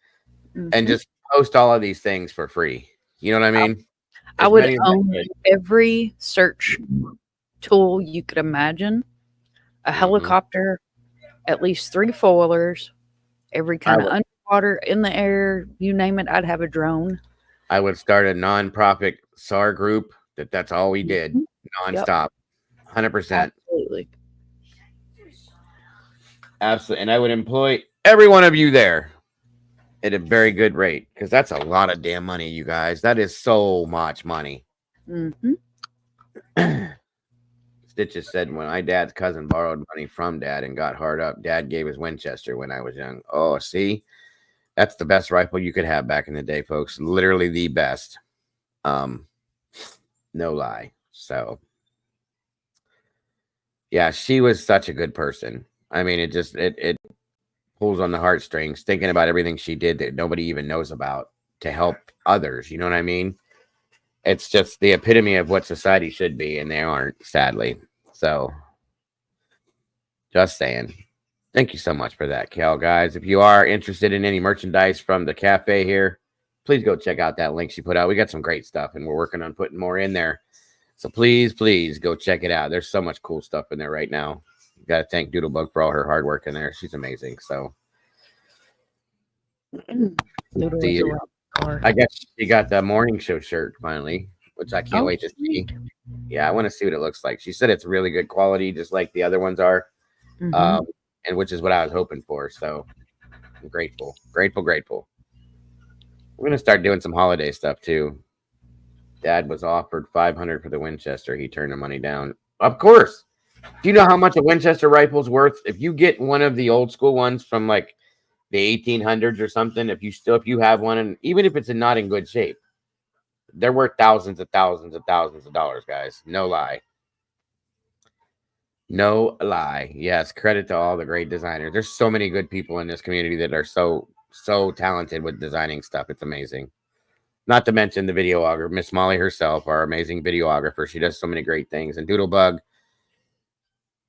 [SPEAKER 1] and just post all of these things for free. You know what I mean?
[SPEAKER 2] I would own every search tool you could imagine. A helicopter, at least 3 foilers, every kind of underwater, in the air, you name it. I'd have a drone.
[SPEAKER 1] I would start a nonprofit SAR group that's all we did nonstop. 100%. Absolutely. And I would employ every one of you there at a very good rate, because that's a lot of damn money, you guys. That is so much money. Stitches said, when my dad's cousin borrowed money from Dad and got hard up, Dad gave his Winchester when I was young. Oh, see? That's the best rifle you could have back in the day, folks. Literally the best. No lie. So, yeah, she was such a good person. I mean, it pulls on the heartstrings, thinking about everything she did that nobody even knows about to help others. You know what I mean? It's just the epitome of what society should be, and they aren't, sadly. So, just saying. Thank you so much for that, Cal, guys. If you are interested in any merchandise from the cafe here, please go check out that link she put out. We got some great stuff, and we're working on putting more in there. So please go check it out. There's so much cool stuff in there right now. You got to thank Doodlebug for all her hard work in there. She's amazing. So, I guess she got the morning show shirt finally, which I can't wait to see. Yeah, I want to see what it looks like. She said it's really good quality, just like the other ones are, and which is what I was hoping for. So I'm grateful. We're gonna start doing some holiday stuff too. Dad was offered $500 for the Winchester. He turned the money down. Of course. Do you know how much a Winchester rifle's worth? If you get one of the old school ones from like the 1800s or something, if you have one, and even if it's not in good shape, they're worth thousands of dollars, guys. No lie. Yes, credit to all the great designers. There's so many good people in this community that are so talented with designing stuff. It's amazing. Not to mention the videographer, Miss Molly herself, our amazing videographer. She does so many great things. And Doodlebug,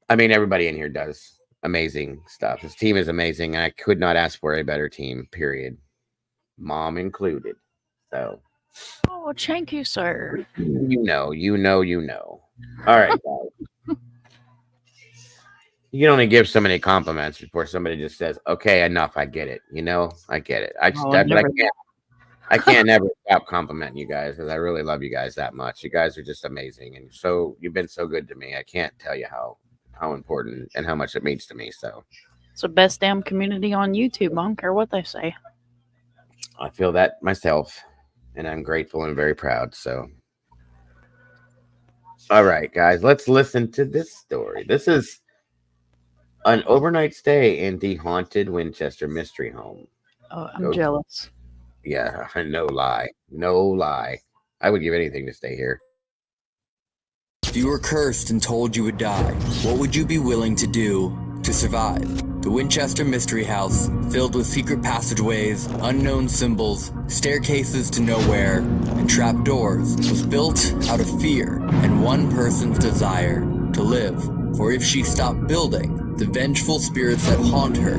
[SPEAKER 1] I mean, everybody in here does amazing stuff. His team is amazing, and I could not ask for a better team, period. Mom included. So.
[SPEAKER 2] Oh, thank you, sir.
[SPEAKER 1] You know. All right, guys. You can only give so many compliments before somebody just says, okay, enough. I get it. I get it. I can't never stop complimenting you guys, because I really love you guys that much. You guys are just amazing. And so you've been so good to me. I can't tell you how important and how much it means to me. So
[SPEAKER 2] it's the best damn community on YouTube. I don't care what they say.
[SPEAKER 1] I feel that myself, and I'm grateful and very proud. So, all right, guys, let's listen to this story. This is an overnight stay in the haunted Winchester mystery home.
[SPEAKER 2] Oh, I'm jealous.
[SPEAKER 1] Yeah, no lie. I would give anything to stay here.
[SPEAKER 11] If you were cursed and told you would die, what would you be willing to do to survive? The Winchester Mystery House, filled with secret passageways, unknown symbols, staircases to nowhere, and trapdoors, was built out of fear and one person's desire to live. For if she stopped building, the vengeful spirits that haunt her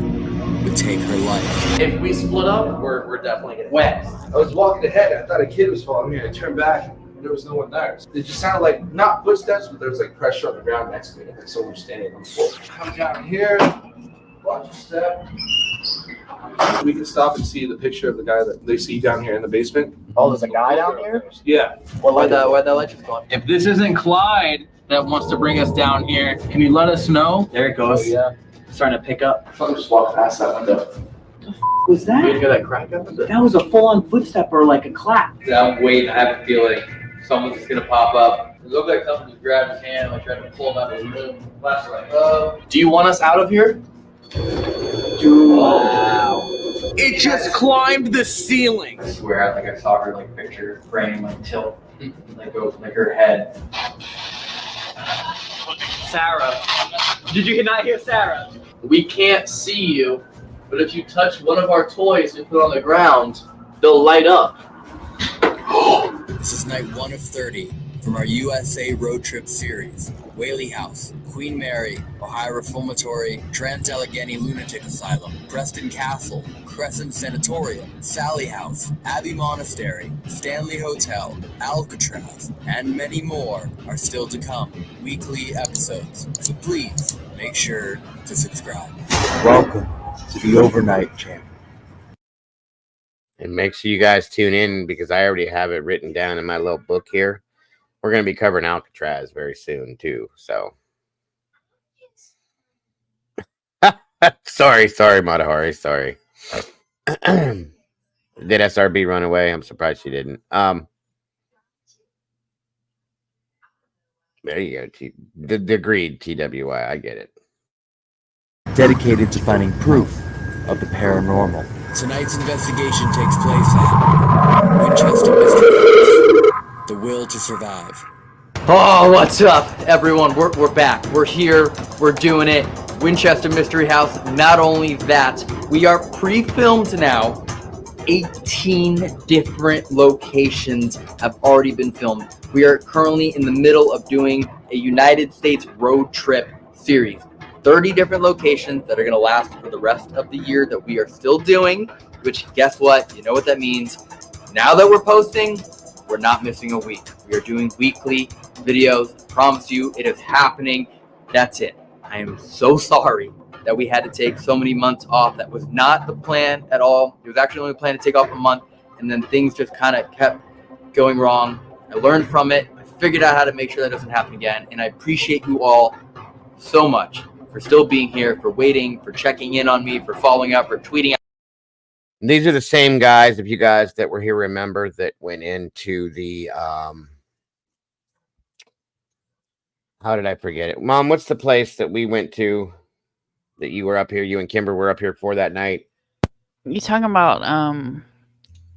[SPEAKER 11] would take her life.
[SPEAKER 12] If we split up, we're definitely getting
[SPEAKER 13] When? I was walking ahead, I thought a kid was following me. I turned back, and there was no one there. It just sounded like, not footsteps, but there was like pressure on the ground next to me, like someone was standing on the floor. Come down here, watch your step. We can stop and see the picture of the guy that they see down here in the basement.
[SPEAKER 12] Oh, there's a guy down here?
[SPEAKER 13] Yeah.
[SPEAKER 12] Where'd that light just go?
[SPEAKER 14] If this isn't Clyde that wants to bring us down here, can you let us know?
[SPEAKER 12] There it goes.
[SPEAKER 13] Oh, yeah.
[SPEAKER 12] Starting to pick up.
[SPEAKER 13] Someone just walked past that window.
[SPEAKER 12] Was that?
[SPEAKER 13] You hear that crack up?
[SPEAKER 12] That was a full-on footstep or like a clap.
[SPEAKER 14] Yeah, I'm waiting. I have a feeling someone's just gonna pop up. It looked like someone just grabbed his hand, like trying to pull him out of the room. Flash like, oh.
[SPEAKER 12] Do you want us out of here?
[SPEAKER 14] Dude. Wow.
[SPEAKER 12] It just climbed the ceiling.
[SPEAKER 14] I swear, I think I saw her like picture frame like tilt, like go like her head.
[SPEAKER 12] Sarah. Did you not hear Sarah? We can't see you, but if you touch one of our toys and put on the ground, they'll light up.
[SPEAKER 11] This is night 1 of 30 from our USA road trip series. Whaley House, Queen Mary, Ohio Reformatory, Trans-Allegheny Lunatic Asylum, Preston Castle, Crescent Sanatorium, Sally House, Abbey Monastery, Stanley Hotel, Alcatraz, and many more are still to come. Weekly episodes. So please make sure to subscribe.
[SPEAKER 15] Welcome to the Overnight Champ.
[SPEAKER 1] And make sure you guys tune in because I already have it written down in my little book here. We're going to be covering Alcatraz very soon, too. So, sorry, Matahari. Sorry. Did SRB run away? I'm surprised she didn't. There you go. The agreed TWI. I get it.
[SPEAKER 15] Dedicated to finding proof of the paranormal.
[SPEAKER 11] Tonight's investigation takes place at Winchester Mystery House. The Will to Survive.
[SPEAKER 12] Oh, what's up, everyone? We're back. We're here. We're doing it. Winchester Mystery House. Not only that, we are pre-filmed now. 18 different locations have already been filmed. We are currently in the middle of doing a United States road trip series. 30 different locations that are going to last for the rest of the year that we are still doing, which guess what? You know what that means. Now that we're posting, we're not missing a week. We are doing weekly videos. I promise you, it is happening. That's it. I am so sorry that we had to take so many months off. That was not the plan at all. It was actually only planned to take off a month, and then things just kind of kept going wrong. I learned from it. I figured out how to make sure that doesn't happen again, and I appreciate you all so much for still being here, for waiting, for checking in on me, for following up, for tweeting.
[SPEAKER 1] These are the same guys, if you guys that were here remember, that went into the how did I forget it? Mom, what's the place that we went to that you were up here, you and Kimber were up here for that night?
[SPEAKER 2] You talking about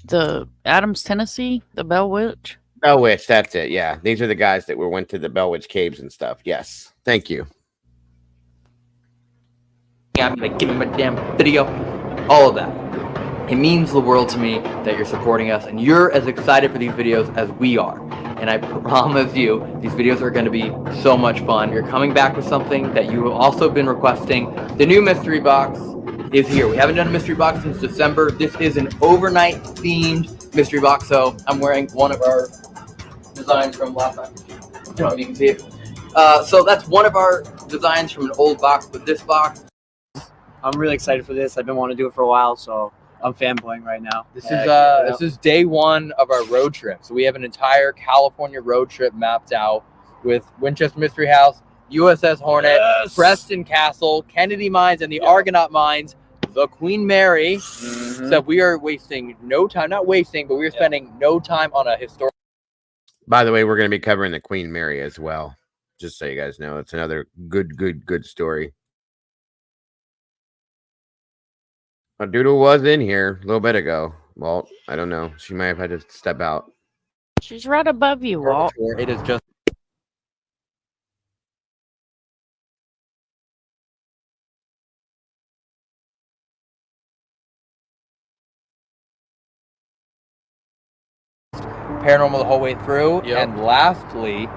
[SPEAKER 2] the Adams, Tennessee, the Bell Witch?
[SPEAKER 1] Bell Witch, that's it. Yeah. These are the guys that went to the Bell Witch caves and stuff. Yes. Thank you.
[SPEAKER 12] I'm gonna give him a damn video. All of that. It means the world to me that you're supporting us and you're as excited for these videos as we are. And I promise you, these videos are going to be so much fun. You're coming back with something that you have also been requesting. The new mystery box is here. We haven't done a mystery box since December. This is an overnight themed mystery box. So I'm wearing one of our designs from last time. You know, you can see it. So that's one of our designs from an old box, but this box.
[SPEAKER 16] I'm really excited for this. I've been wanting to do it for a while, so I'm fanboying right now.
[SPEAKER 12] This is day one of our road trip. So we have an entire California road trip mapped out with Winchester Mystery House, USS Hornet, yes, Preston Castle, Kennedy Mines, and the Argonaut Mines, the Queen Mary. So we are wasting no time, not wasting, but we're spending no time on a historic.
[SPEAKER 1] By the way, we're going to be covering the Queen Mary as well. Just so you guys know, it's another good story. A Doodle was in here a little bit ago. Walt, I don't know. She might have had to step out.
[SPEAKER 2] She's right above you, Walt.
[SPEAKER 12] It is just paranormal the whole way through. Yep. And lastly,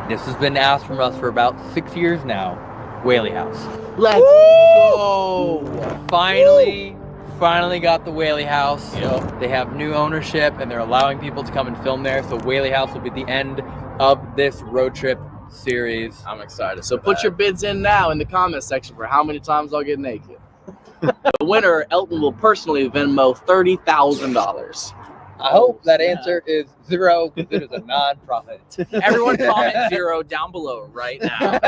[SPEAKER 12] this has been asked from us for about 6 years now, Whaley House.
[SPEAKER 16] Let's go!
[SPEAKER 12] Finally got the Whaley House. Yep. They have new ownership and they're allowing people to come and film there. So Whaley House will be the end of this road trip series.
[SPEAKER 16] I'm excited. So put your bids in now in the comment section for how many times I'll get naked. The winner, Elton, will personally Venmo $30,000.
[SPEAKER 12] I hope that answer is 0 because it is a non-profit.
[SPEAKER 16] Everyone comment 0 down below right now.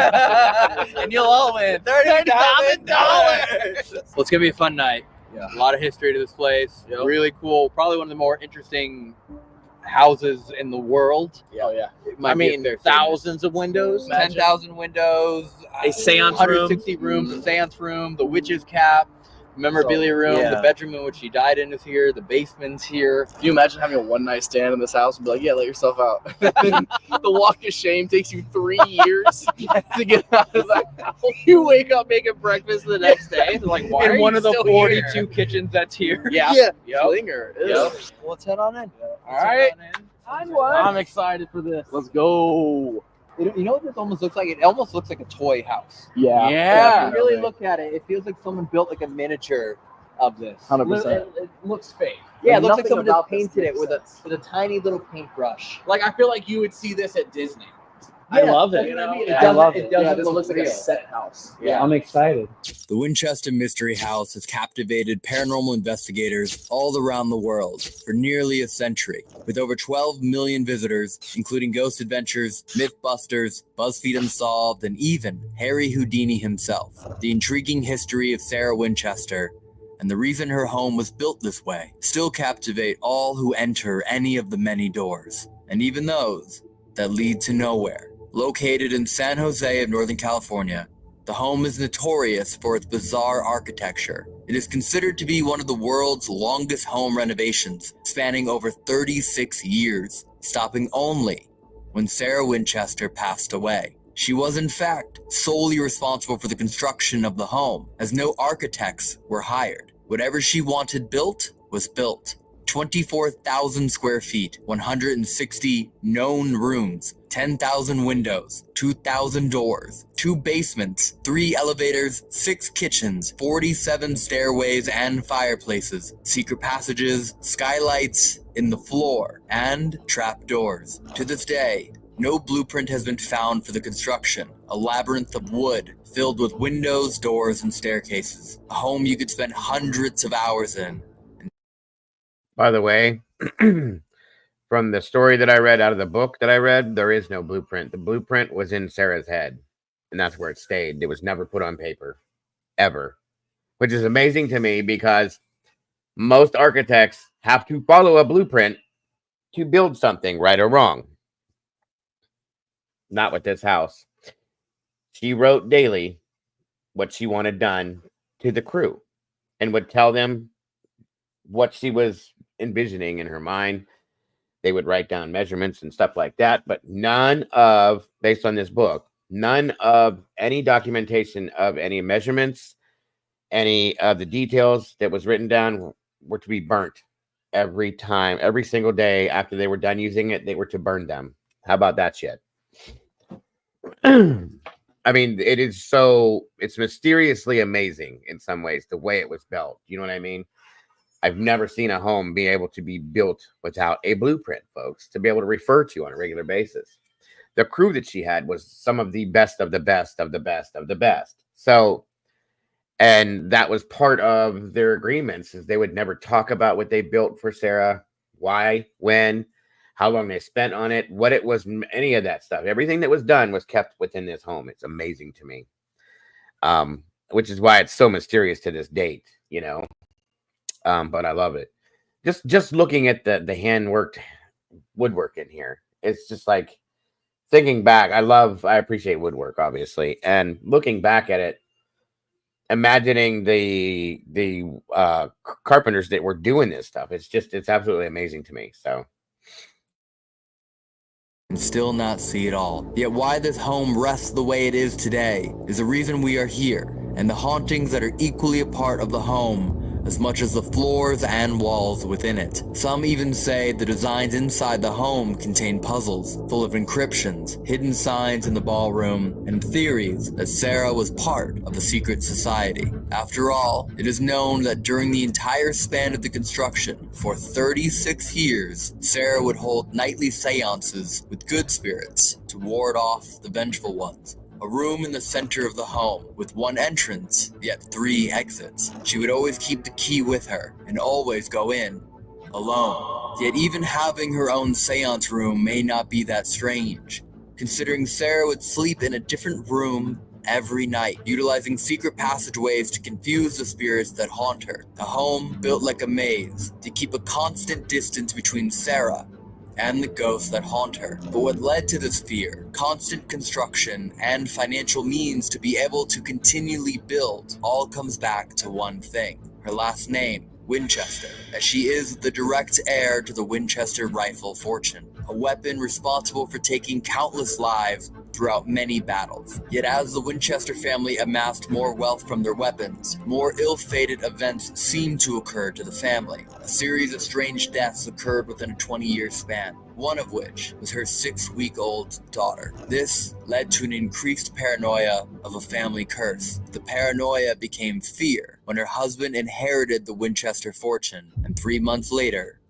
[SPEAKER 12] And you'll all win $30,000. Well, it's going to be a fun night. Yeah. A lot of history to this place. Yep. Really cool. Probably one of the more interesting houses in the world.
[SPEAKER 16] Oh, yeah.
[SPEAKER 12] I mean, thousands of windows, 10,000 windows,
[SPEAKER 16] a seance
[SPEAKER 12] 160 rooms, a seance room, the witch's cap, memorabilia room, the bedroom in which she died in is here, the basement's here.
[SPEAKER 16] Can you imagine having a one-night stand in this house and be like, yeah, let yourself out? The walk of shame takes you 3 years to get out of that house. You wake up making breakfast the next day. Like, why
[SPEAKER 12] in
[SPEAKER 16] are
[SPEAKER 12] one
[SPEAKER 16] you
[SPEAKER 12] of the
[SPEAKER 16] still
[SPEAKER 12] 42
[SPEAKER 16] here?
[SPEAKER 12] kitchens that's here.
[SPEAKER 16] Yeah.
[SPEAKER 12] Yep.
[SPEAKER 16] Flinger.
[SPEAKER 12] Yep. Well, let's head on in.
[SPEAKER 16] All right. I'm excited for this. Let's go.
[SPEAKER 12] You know what this almost looks like? It almost looks like a toy house.
[SPEAKER 16] Yeah.
[SPEAKER 12] If you really look at it, it feels like someone built like a miniature of this.
[SPEAKER 16] 100%.
[SPEAKER 12] It looks fake. Yeah, it looks like someone just painted it with a tiny little paintbrush.
[SPEAKER 16] Like, I feel like you would see this at Disney.
[SPEAKER 12] I love it.
[SPEAKER 16] You know?
[SPEAKER 12] I love it.
[SPEAKER 16] It doesn't this looks like a set house.
[SPEAKER 12] Yeah, I'm excited.
[SPEAKER 11] The Winchester Mystery House has captivated paranormal investigators all around the world for nearly a century. With over 12 million visitors, including Ghost Adventures, Mythbusters, BuzzFeed Unsolved, and even Harry Houdini himself. The intriguing history of Sarah Winchester and the reason her home was built this way still captivate all who enter any of the many doors, and even those that lead to nowhere. Located in San Jose of Northern California, the home is notorious for its bizarre architecture. It is considered to be one of the world's longest home renovations, spanning over 36 years, stopping only when Sarah Winchester passed away. She was, in fact, solely responsible for the construction of the home, as no architects were hired. Whatever she wanted built was built. 24,000 square feet, 160 known rooms, 10,000 windows, 2,000 doors, 2 basements, 3 elevators, 6 kitchens, 47 stairways and fireplaces, secret passages, skylights in the floor, and trapdoors. To this day, no blueprint has been found for the construction. A labyrinth of wood filled with windows, doors, and staircases. A home you could spend hundreds of hours in.
[SPEAKER 1] By the way, from the story that I read out of the book that I read, there is no blueprint. The blueprint was in Sarah's head, and that's where it stayed. It was never put on paper, ever, which is amazing to me because most architects have to follow a blueprint to build something, right or wrong. Not with this house. She wrote daily what she wanted done to the crew and would tell them what she was envisioning in her mind. They would write down measurements and stuff like that, but none of, based on this book, none of any documentation of any measurements, any of the details that was written down were to be burnt every time, every single day after they were done using it, they were to burn them. How about that shit? I mean, it's mysteriously amazing in some ways, the way it was built. You know what I mean? I've never seen a home be able to be built without a blueprint, folks, to be able to refer to on a regular basis. The crew that she had was some of the best of the best of the best of the best. So, and that was part of their agreements, is they would never talk about what they built for Sarah, why, when, how long they spent on it, what it was, any of that stuff. Everything that was done was kept within this home. It's amazing to me, which is why it's so mysterious to this date, you know. But I love it. Just looking at the hand-worked woodwork in here, it's just like thinking back. I appreciate woodwork, obviously, and looking back at it, imagining the carpenters that were doing this stuff. It's absolutely amazing to me. So.
[SPEAKER 11] And still not see it all. Yet why this home rests the way it is today is the reason we are here, and the hauntings that are equally a part of the home as much as the floors and walls within it. Some even say the designs inside the home contain puzzles full of encryptions, hidden signs in the ballroom, and theories that Sarah was part of a secret society. After all, it is known that during the entire span of the construction, for 36 years, Sarah would hold nightly seances with good spirits to ward off the vengeful ones. A room in the center of the home with one entrance, yet 3 exits. She would always keep the key with her and always go in alone. Yet even having her own seance room may not be that strange, considering Sarah would sleep in a different room every night, utilizing secret passageways to confuse the spirits that haunt her. A home built like a maze to keep a constant distance between Sarah and the ghosts that haunt her. But what led to this fear, constant construction, and financial means to be able to continually build, all comes back to one thing: her last name, Winchester, as she is the direct heir to the Winchester rifle fortune, a weapon responsible for taking countless lives throughout many battles. Yet as the Winchester family amassed more wealth from their weapons, more ill-fated events seemed to occur to the family. A series of strange deaths occurred within a 20-year span, one of which was her 6-week-old daughter. This led to an increased paranoia of a family curse. The paranoia became fear when her husband inherited the Winchester fortune, and 3 months later,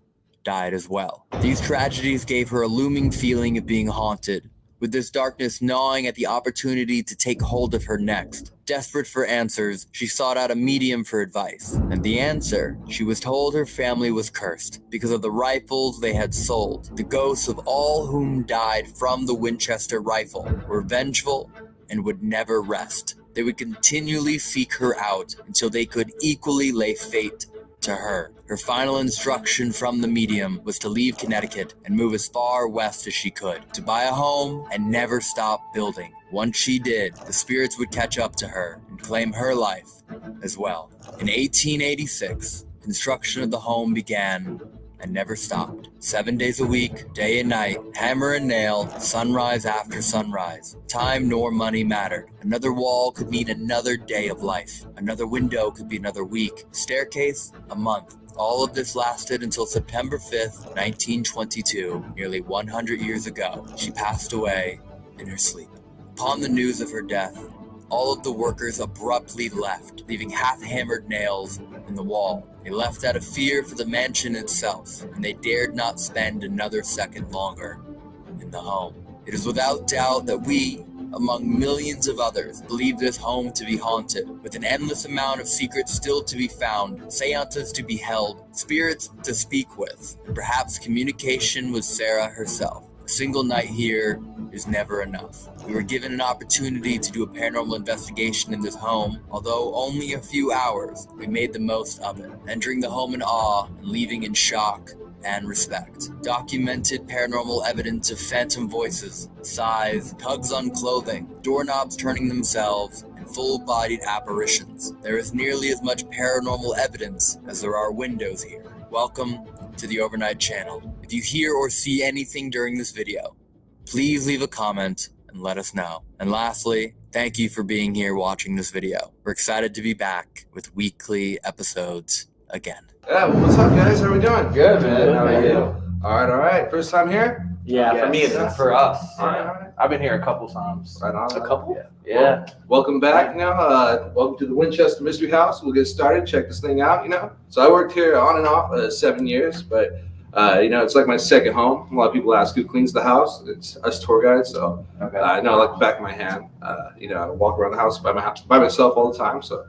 [SPEAKER 11] died as well. These tragedies gave her a looming feeling of being haunted, with this darkness gnawing at the opportunity to take hold of her next. Desperate for answers, she sought out a medium for advice. And the answer, she was told her family was cursed because of the rifles they had sold. The ghosts of all whom died from the Winchester rifle were vengeful and would never rest. They would continually seek her out until they could equally lay fate to her. Her final instruction from the medium was to leave Connecticut and move as far west as she could, to buy a home and never stop building. Once she did, the spirits would catch up to her and claim her life as well. In 1886, construction of the home began and never stopped. 7 days a week, day and night, hammer and nail, sunrise after sunrise. Time nor money mattered. Another wall could mean another day of life. Another window could be another week. Staircase, a month. All of this lasted until September 5th, 1922, nearly 100 years ago. She passed away in her sleep. Upon the news of her death, all of the workers abruptly left, leaving half-hammered nails in the wall. They left out of fear for the mansion itself, and they dared not spend another second longer in the home. It is without doubt that we, among millions of others, believe this home to be haunted, with an endless amount of secrets still to be found, seances to be held, spirits to speak with, and perhaps communication with Sarah herself. A single night here is never enough. We were given an opportunity to do a paranormal investigation in this home. Although only a few hours, we made the most of it, entering the home in awe and leaving in shock and respect. Documented paranormal evidence of phantom voices, sighs, tugs on clothing, doorknobs turning themselves, and full-bodied apparitions. There is nearly as much paranormal evidence as there are windows here. Welcome to the Overnight Channel. If you hear or see anything during this video, please leave a comment and let us know. And lastly, thank you for being here watching this video. We're excited to be back with weekly episodes again.
[SPEAKER 13] Yeah, well, what's up, guys? How are we doing?
[SPEAKER 12] Good, man. How are you?
[SPEAKER 13] All right. First time here?
[SPEAKER 12] Yeah, for me, it's for us.
[SPEAKER 13] All right.
[SPEAKER 16] I've been here a couple times.
[SPEAKER 13] Right on.
[SPEAKER 12] A couple?
[SPEAKER 13] Yeah. Welcome back. Welcome to the Winchester Mystery House. We'll get started. Check this thing out. So I worked here on and off 7 years, but it's like my second home. A lot of people ask who cleans the house. It's us tour guides. So I know like the back of my hand. I walk around the house by myself all the time. So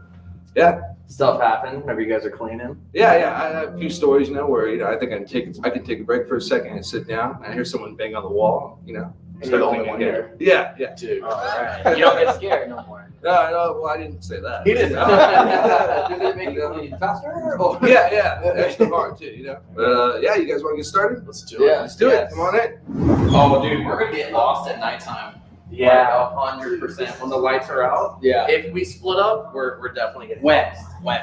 [SPEAKER 13] yeah.
[SPEAKER 12] Stuff happen whenever you guys are cleaning.
[SPEAKER 13] Yeah. I have a few stories, where I think I can take a break for a second and sit down and I hear someone bang on the wall.
[SPEAKER 12] And you're the only one here.
[SPEAKER 13] Yeah.
[SPEAKER 12] Dude. All right. You don't get scared no more.
[SPEAKER 13] No. Well, I didn't say that.
[SPEAKER 12] He didn't. Did it make you clean faster? Or?
[SPEAKER 13] Yeah. Extra hard too. But you guys want to get started?
[SPEAKER 16] Let's do it.
[SPEAKER 13] Let's do it. Come on in.
[SPEAKER 14] Oh, dude, we're gonna get lost at nighttime.
[SPEAKER 12] Yeah, 100%. When the lights are out.
[SPEAKER 16] Yeah.
[SPEAKER 12] If we split up, we're definitely getting
[SPEAKER 14] West.
[SPEAKER 12] When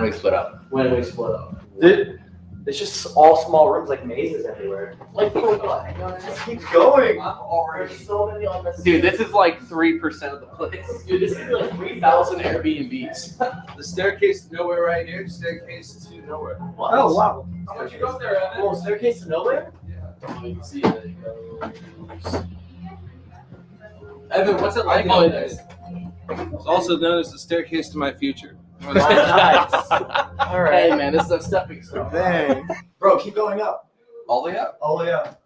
[SPEAKER 12] we split up.
[SPEAKER 14] Did
[SPEAKER 12] It's just all small rooms, like mazes everywhere. Like, for what? Just keep going. I'm already so many on this.
[SPEAKER 16] Dude, this is like 3% of the place.
[SPEAKER 12] Dude, this is like 3,000 Airbnbs.
[SPEAKER 13] The staircase to nowhere right here. Staircase to nowhere.
[SPEAKER 12] What? Oh, wow. How much you go up there, Evan? Oh, staircase to nowhere?
[SPEAKER 13] Yeah.
[SPEAKER 12] You can see it.
[SPEAKER 13] Evan, what's it like?
[SPEAKER 12] Oh,
[SPEAKER 13] It's also known as the staircase to my future.
[SPEAKER 12] Nice. All right.
[SPEAKER 16] Hey, man, this is a stepping stone.
[SPEAKER 12] Dang. Bro, keep going up.
[SPEAKER 13] All the way up.
[SPEAKER 12] All the way up.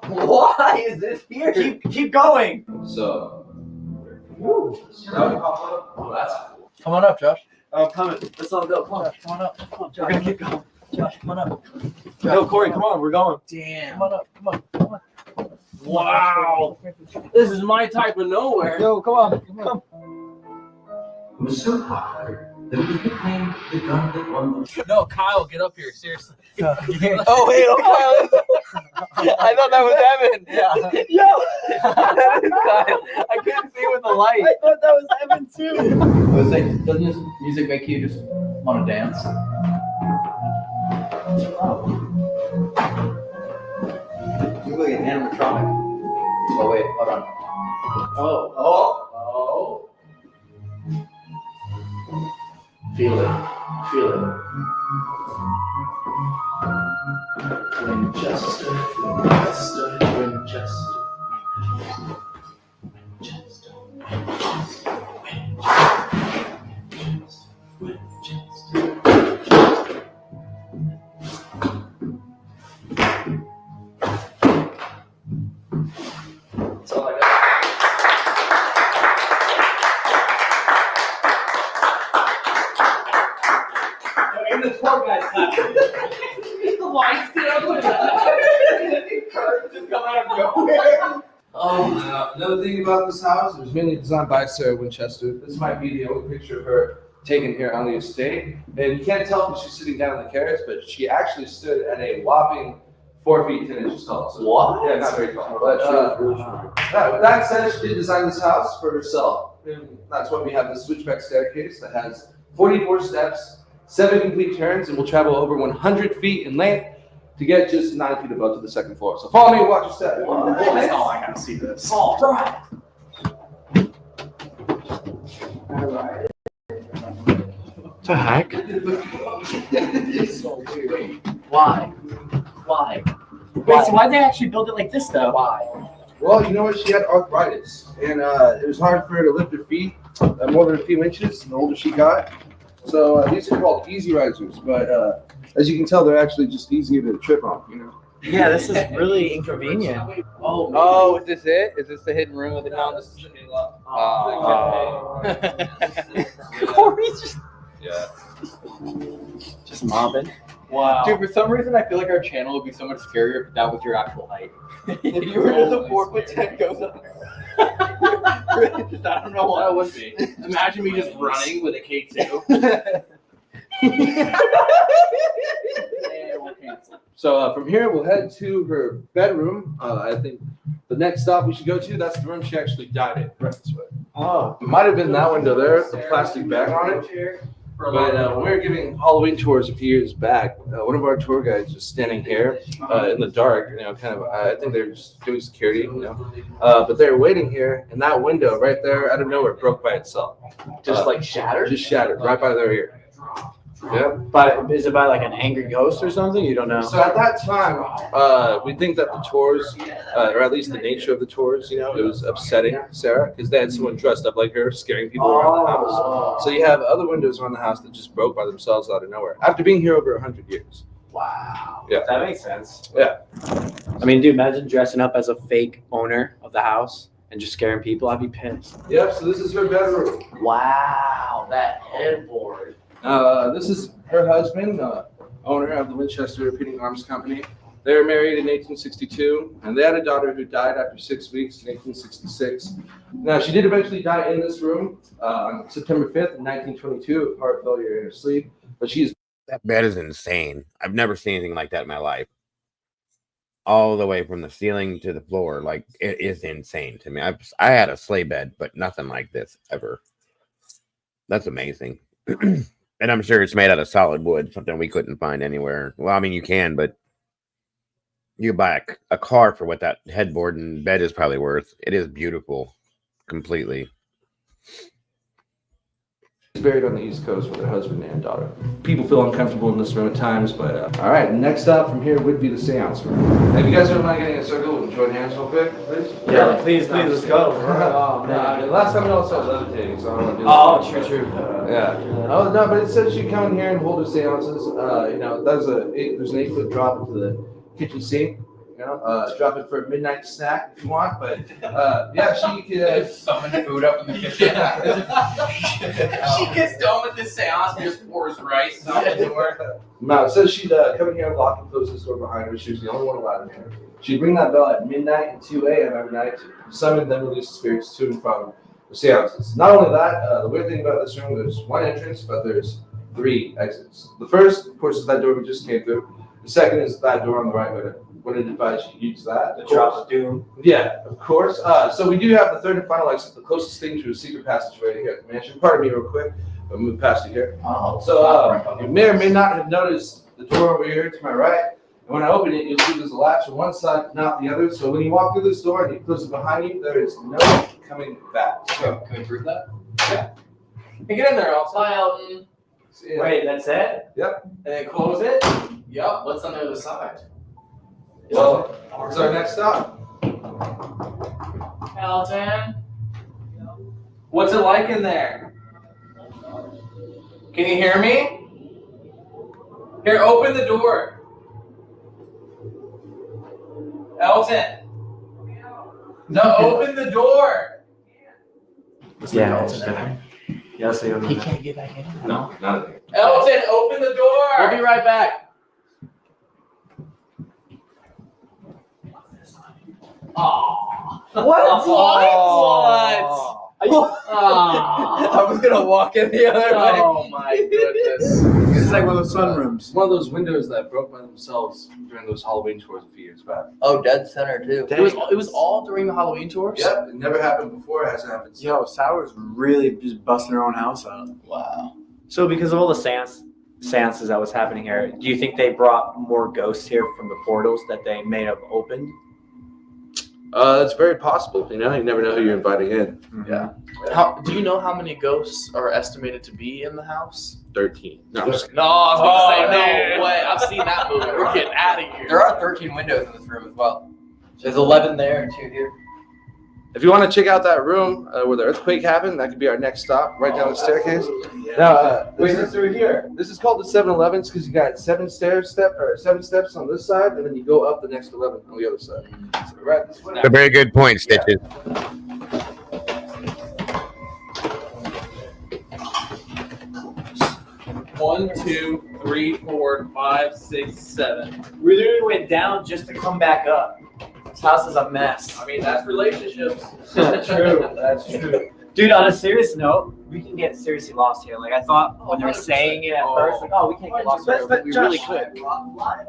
[SPEAKER 12] Why is this here? Keep going.
[SPEAKER 13] So.
[SPEAKER 12] Oh, that's cool. Come on up, Josh. I'm coming. Let's all go. Come on. Josh, come on up. Come on, Josh. We're gonna keep going. Josh, come on up. Yo, Corey, come on. We're going. Damn. Come on up. Come on. Come on.
[SPEAKER 16] Wow. This is my type of nowhere.
[SPEAKER 12] Yo, come on. Come.
[SPEAKER 15] It was so popular that we became the gun that won the
[SPEAKER 16] No, Kyle, get up here. Seriously.
[SPEAKER 12] Oh, wait. Oh, Kyle. I thought that was Evan. Yeah. Yo. That is Kyle. I couldn't see with the light. I thought that was Evan, too.
[SPEAKER 14] I was like, doesn't this music make you just want to dance? You look like an animatronic. Oh wait, hold on. Oh. Feel it. Winchester.
[SPEAKER 12] That's all I got. Even the poor guy's clapping. The lights get up with that. Just come out of nowhere.
[SPEAKER 13] Another thing about this house, it was mainly designed by Sarah Winchester. This might be the only picture of her taken here on the estate. And you can't tell because she's sitting down in the carrots, but she actually stood at a whopping 4 feet 10 inches tall. So,
[SPEAKER 12] what?
[SPEAKER 13] Yeah, not very tall. But with that said, she did design this house for herself. And that's why we have the switchback staircase that has 44 steps, 7 complete turns, and will travel over 100 feet in length to get just 9 feet above to the second floor. So follow me and watch your step.
[SPEAKER 12] Oh, I gotta see this.
[SPEAKER 13] All right.
[SPEAKER 12] The heck?
[SPEAKER 16] So weird.
[SPEAKER 12] Why? Wait, so why'd they actually build it like this, though? Why?
[SPEAKER 13] Well, you know what? She had arthritis, and it was hard for her to lift her feet more than a few inches. The older she got, so these are called easy risers. But as you can tell, they're actually just easier to trip on. You know.
[SPEAKER 12] Yeah, this is really inconvenient.
[SPEAKER 14] Oh, is this it? Is this the hidden room of the house?
[SPEAKER 12] Corey's just mobbing.
[SPEAKER 14] Wow. Dude, for some reason, I feel like our channel would be so much scarier if that was your actual height. If you were just a 4'10" goes up. I don't know what that would be.
[SPEAKER 16] Imagine me just running with a K2.
[SPEAKER 13] So from here, we'll head to her bedroom. I think the next stop we should go to, that's the room she actually died in. Right this way.
[SPEAKER 12] Oh.
[SPEAKER 13] It might have been that window there, the plastic bag on it. But when we were giving Halloween tours a few years back, one of our tour guides was standing here in the dark, kind of, I think they were just doing security, but they were waiting here, and that window right there, out of nowhere, broke by itself.
[SPEAKER 12] Just like shattered?
[SPEAKER 13] Just shattered, right by their ear. Yeah.
[SPEAKER 12] But is it by like an angry ghost or something? You don't know.
[SPEAKER 13] So at that time, we think that the tours, or at least the nature of the tours, it was upsetting Sarah because they had someone dressed up like her scaring people around the house. So you have other windows around the house that just broke by themselves out of nowhere after being here over 100 years.
[SPEAKER 12] Wow.
[SPEAKER 13] Yeah.
[SPEAKER 12] That makes sense.
[SPEAKER 13] Yeah.
[SPEAKER 12] I mean, dude, imagine dressing up as a fake owner of the house and just scaring people. I'd be pissed.
[SPEAKER 13] Yep. So this is her bedroom.
[SPEAKER 12] Wow. That headboard.
[SPEAKER 13] This is her husband, owner of the Winchester Repeating Arms Company. They were married in 1862, and they had a daughter who died after 6 weeks in 1866. Now, she did eventually die in this room on September 5th, in 1922, of heart failure in her sleep. But
[SPEAKER 1] that bed is insane. I've never seen anything like that in my life. All the way from the ceiling to the floor, like it is insane to me. I had a sleigh bed, but nothing like this ever. That's amazing. And I'm sure it's made out of solid wood, something we couldn't find anywhere. Well, I mean, you can, but you buy a car for what that headboard and bed is probably worth. It is beautiful, completely.
[SPEAKER 13] She's buried on the East Coast with her husband and daughter. People feel uncomfortable in this room at times, but all right. Next up from here would be the seance room. If you guys don't mind getting a circle and join hands real quick, please.
[SPEAKER 17] Yeah, please, let's go.
[SPEAKER 13] Oh man, last time I also was levitating, so I don't want to do
[SPEAKER 17] Oh, true.
[SPEAKER 13] Yeah. Oh no, but it says she come in here and hold her seances. You know, there's an 8-foot drop into the kitchen sink. You know, drop it for a midnight snack if you want, but yeah, she could
[SPEAKER 12] summon food up in the kitchen. She gets done with this seance and just pours rice out the door.
[SPEAKER 13] No, it says she'd come in here and lock and close this door behind her. She was the only one allowed in here. She'd ring that bell at midnight and 2 a.m. every night to summon and then release the spirits to and from the seances. Not only that, the weird thing about this room, there's one entrance, but there's 3 exits. The first, of course, is that door we just came through. The second is that door on the right, but wouldn't advise you use that.
[SPEAKER 17] The drop of doom.
[SPEAKER 13] Yeah, of course. So we do have the third and final exit, the closest thing to a secret passage right here at the mansion. Pardon me real quick, I'll move past you here.
[SPEAKER 12] Oh,
[SPEAKER 13] so you may or may not have noticed the door over here to my right. And when I open it, you'll see there's a latch on one side, not the other. So when you walk through this door and you close it behind you, there is no coming back. So
[SPEAKER 12] can we prove that?
[SPEAKER 13] Yeah.
[SPEAKER 12] Hey, get in there, Elton. Hi, Elton.
[SPEAKER 17] Wait, that's it?
[SPEAKER 13] Yep.
[SPEAKER 17] And then close it?
[SPEAKER 12] Yep. What's on the other side?
[SPEAKER 13] Well, it's our next stop.
[SPEAKER 12] Elton.
[SPEAKER 17] What's it like in there?
[SPEAKER 12] Can you hear me? Here, open the door. Elton. No, open the door.
[SPEAKER 17] Yeah, it's different. Yes, he
[SPEAKER 12] can't get back in.
[SPEAKER 13] No, not
[SPEAKER 12] Elton, open the door.
[SPEAKER 17] We'll be right back.
[SPEAKER 12] Aww.
[SPEAKER 17] What?
[SPEAKER 12] What?
[SPEAKER 17] I was gonna walk in the other way.
[SPEAKER 12] Oh my goodness.
[SPEAKER 13] It's like one of those sunrooms. One of those windows that broke by themselves during those Halloween tours a few years back.
[SPEAKER 12] Oh, Dead Center too.
[SPEAKER 16] It was all during the Halloween tours?
[SPEAKER 13] Yep, it never happened before. It hasn't happened since.
[SPEAKER 18] Yo, Sour's really just busting her own house out.
[SPEAKER 12] Wow.
[SPEAKER 17] So because of all the seances that was happening here, do you think they brought more ghosts here from the portals that they may have opened?
[SPEAKER 13] That's very possible. You know, you never know who you're inviting in.
[SPEAKER 17] Yeah.
[SPEAKER 16] Do you know how many ghosts are estimated to be in the house?
[SPEAKER 13] 13. No, I'm just
[SPEAKER 16] No, I was about to say, no way. I've seen that movie. We're getting out of here.
[SPEAKER 12] There are 13 windows in this room as well. There's 11 there and 2 here.
[SPEAKER 13] If you want to check out that room where the earthquake happened, that could be our next stop, right down the staircase. Now, this through here. This is called the 7-Elevens because you got 7 steps on this side, and then you go up the next 11 on the other side. So right this way.
[SPEAKER 1] A very good point, Stitches.
[SPEAKER 12] One, 2, 3, 4, 5, 6, 7.
[SPEAKER 17] We literally went down just to come back up. This house is a mess.
[SPEAKER 12] I mean, that's relationships.
[SPEAKER 17] True, that's true. Dude, on a serious note, we can get seriously lost here. Like I thought when they were saying it at first, like, oh, we can't get lost here, but we really could.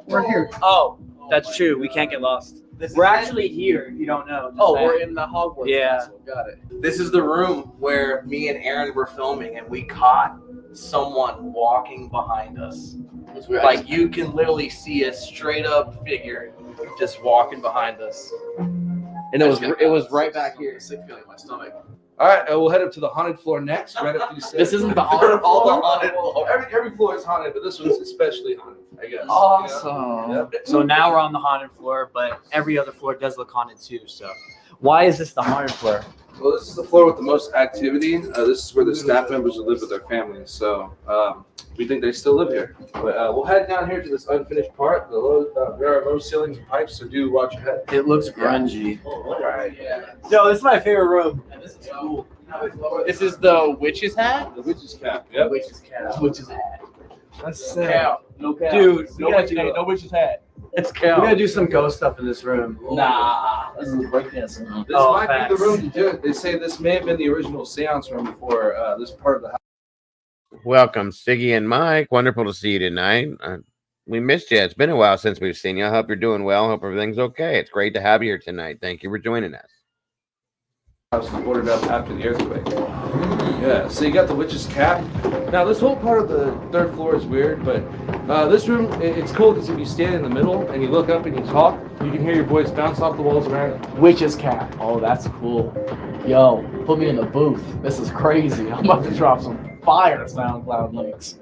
[SPEAKER 16] We're here.
[SPEAKER 17] Oh, that's true. We can't get lost. We're actually here, if you don't know.
[SPEAKER 16] Oh, we're in the Hogwarts.
[SPEAKER 17] Yeah.
[SPEAKER 16] Castle. Got it. This is the room where me and Aaron were filming, and we caught someone walking behind us. Like you can literally see a straight up figure just walking behind us. And it was right back here. Sick feeling in my stomach.
[SPEAKER 13] All right, we'll head up to the haunted floor next. Right up these stairs.
[SPEAKER 16] This isn't the haunted
[SPEAKER 13] All
[SPEAKER 16] floor?
[SPEAKER 13] the haunted floor. Every floor is haunted, but this one's especially haunted, I guess.
[SPEAKER 17] Awesome.
[SPEAKER 13] You know? Yep.
[SPEAKER 17] So now we're on the haunted floor, but every other floor does look haunted too. So why is this the haunted floor?
[SPEAKER 13] Well, this is the floor with the most activity. This is where the staff members will live with their families. So we think they still live here. But we'll head down here to this unfinished part. There are low ceilings and pipes, so do watch your head.
[SPEAKER 16] It looks grungy.
[SPEAKER 13] All right.
[SPEAKER 17] No, this is my favorite room.
[SPEAKER 12] This is cool.
[SPEAKER 16] This is the witch's hat?
[SPEAKER 13] The witch's cap. Yep.
[SPEAKER 12] Witch's cap.
[SPEAKER 17] Witch's hat.
[SPEAKER 16] That's
[SPEAKER 17] Cow.
[SPEAKER 12] No cap.
[SPEAKER 17] Dude,
[SPEAKER 12] no witch's hat.
[SPEAKER 17] It's cow.
[SPEAKER 16] We gotta do some ghost stuff in this room.
[SPEAKER 12] Nah. This is breakdancing.
[SPEAKER 13] This might be the room to do it. They say this may have been the original seance room before this part of the house.
[SPEAKER 1] Welcome, Siggy and Mike. Wonderful to see you tonight. We missed you. It's been a while since we've seen you. I hope you're doing well. Hope everything's okay. It's great to have you here tonight. Thank you for joining us.
[SPEAKER 13] House was boarded up after the earthquake. Yeah, so you got the witch's cap. Now, this whole part of the third floor is weird, but this room, it's cool because if you stand in the middle and you look up and you talk, you can hear your voice bounce off the walls around you.
[SPEAKER 14] Witch's cap. Oh, that's cool. Yo, put me in the booth. This is crazy. I'm about to drop some fire SoundCloud links.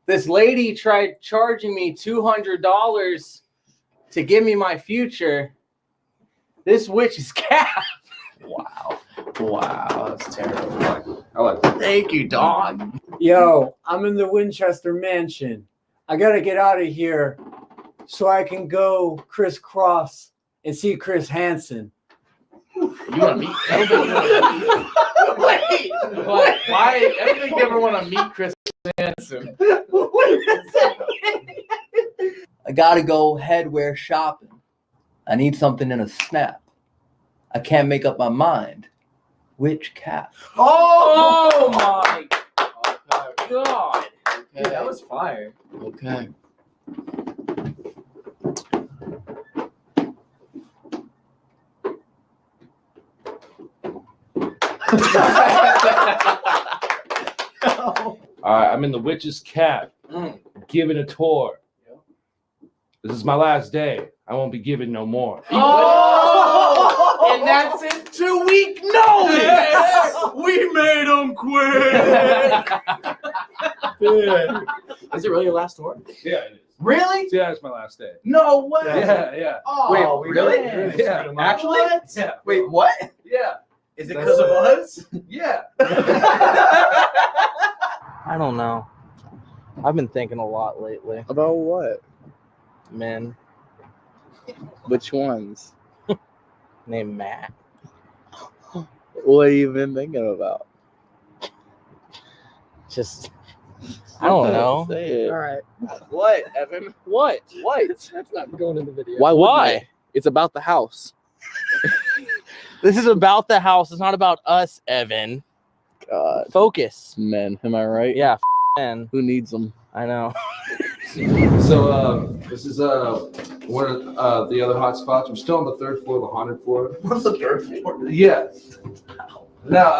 [SPEAKER 14] This lady tried charging me $200 to give me my future. This witch's cap. Wow. Wow, that's terrible.
[SPEAKER 13] I like that.
[SPEAKER 14] Thank you, dog.
[SPEAKER 19] Yo, I'm in the Winchester mansion. I gotta get out of here so I can go crisscross and see Chris Hansen.
[SPEAKER 14] You want to meet? Wait. Why? I don't think you ever want to meet Chris Hansen.
[SPEAKER 12] I gotta go headwear shopping. I need something in a snap. I can't make up my mind. Which cap?
[SPEAKER 14] Oh my God. Okay. Dude, that was fire.
[SPEAKER 12] Okay.
[SPEAKER 13] All right, I'm in the witch's cap, giving a tour. This is my last day. I won't be giving no more.
[SPEAKER 14] Oh! And that's his 2-week notice. Yes. We made him quit.
[SPEAKER 13] Yeah.
[SPEAKER 14] Is it really your last tour?
[SPEAKER 13] Yeah, it is.
[SPEAKER 14] Really?
[SPEAKER 13] Yeah, it's my last day.
[SPEAKER 14] No way.
[SPEAKER 13] Yeah.
[SPEAKER 14] Oh,
[SPEAKER 12] wait, really?
[SPEAKER 13] Yeah.
[SPEAKER 14] Actually?
[SPEAKER 13] Yeah.
[SPEAKER 12] Wait, what?
[SPEAKER 13] Yeah.
[SPEAKER 12] Is it because of us?
[SPEAKER 13] Yeah.
[SPEAKER 20] I don't know. I've been thinking a lot lately.
[SPEAKER 21] About what?
[SPEAKER 20] Men.
[SPEAKER 21] Which ones?
[SPEAKER 20] Named Matt.
[SPEAKER 21] What have you been thinking about?
[SPEAKER 20] Just, I don't know.
[SPEAKER 21] Say it.
[SPEAKER 20] All right.
[SPEAKER 21] What, Evan?
[SPEAKER 20] What?
[SPEAKER 21] That's
[SPEAKER 20] not going in the video.
[SPEAKER 21] Why? It's about the house.
[SPEAKER 20] This is about the house. It's not about us, Evan.
[SPEAKER 21] God.
[SPEAKER 20] Focus.
[SPEAKER 21] Men, am I right?
[SPEAKER 20] Yeah, men.
[SPEAKER 21] Who needs them?
[SPEAKER 20] I know.
[SPEAKER 13] So this is one of the other hot spots. We're still on the third floor, the haunted floor.
[SPEAKER 12] What's the third floor?
[SPEAKER 13] Yeah. Now,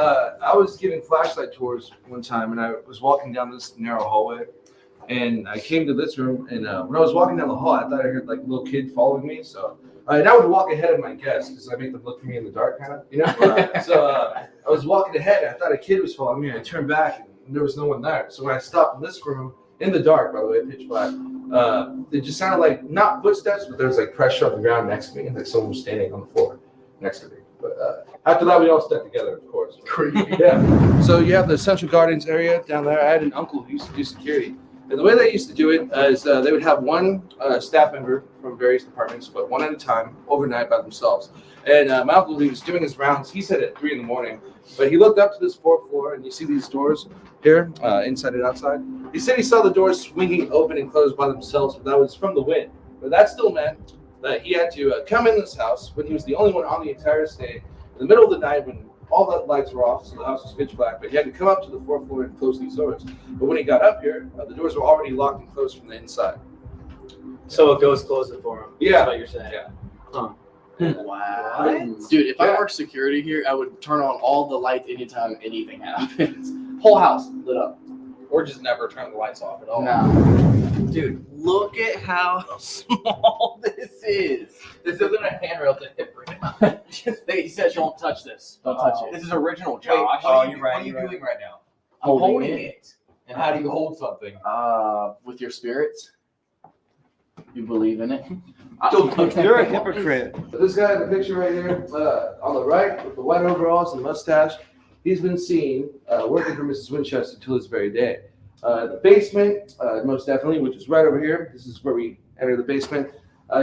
[SPEAKER 13] I was giving flashlight tours one time, and I was walking down this narrow hallway, and I came to this room, and when I was walking down the hall, I thought I heard like a little kid following me, so and I would walk ahead of my guests because I make them look for me in the dark, kind of, you know? So I was walking ahead, and I thought a kid was following me, and I turned back, and there was no one there. So when I stopped in this room, in the dark, by the way, pitch black, it just sounded like, not footsteps, but there was like pressure on the ground next to me, and like someone was standing on the floor next to me. But after that, we all stuck together, of course. Creepy. Yeah. So you have the Central Gardens area down there. I had an uncle who used to do security. And the way they used to do it is they would have one staff member from various departments, but one at a time, overnight by themselves. And my uncle, who was doing his rounds, he said at 3 a.m, but he looked up to this 4th floor, and you see these doors here, inside and outside. He said he saw the doors swinging open and closed by themselves, but that was from the wind. But that still meant that he had to come in this house when he was the only one on the entire estate in the middle of the night when all the lights were off, so the house was pitch black, but he had to come up to the 4th floor and close these doors. But when he got up here, the doors were already locked and closed from the inside.
[SPEAKER 17] So a ghost closed it for him.
[SPEAKER 13] Yeah.
[SPEAKER 17] That's what you're saying.
[SPEAKER 13] Yeah.
[SPEAKER 17] Huh.
[SPEAKER 14] Wow. Dude, if I worked security here, I would turn on all the lights anytime anything happens. Whole house lit up.
[SPEAKER 4] Or just never turn the lights off at all.
[SPEAKER 14] No. Dude, look at how small this is. This isn't a handrail to hit right now. He said, don't touch this. Don't touch it.
[SPEAKER 17] This is original, Josh.
[SPEAKER 14] What are you doing right now? I'm holding it.
[SPEAKER 12] And how do you hold something?
[SPEAKER 14] With your spirits. You believe in it?
[SPEAKER 17] You're a hypocrite.
[SPEAKER 13] This guy in the picture right here, on the right, with the white overalls and the mustache, he's been seen working for Mrs. Winchester till this very day. The basement, most definitely, which is right over here. This is where we enter the basement.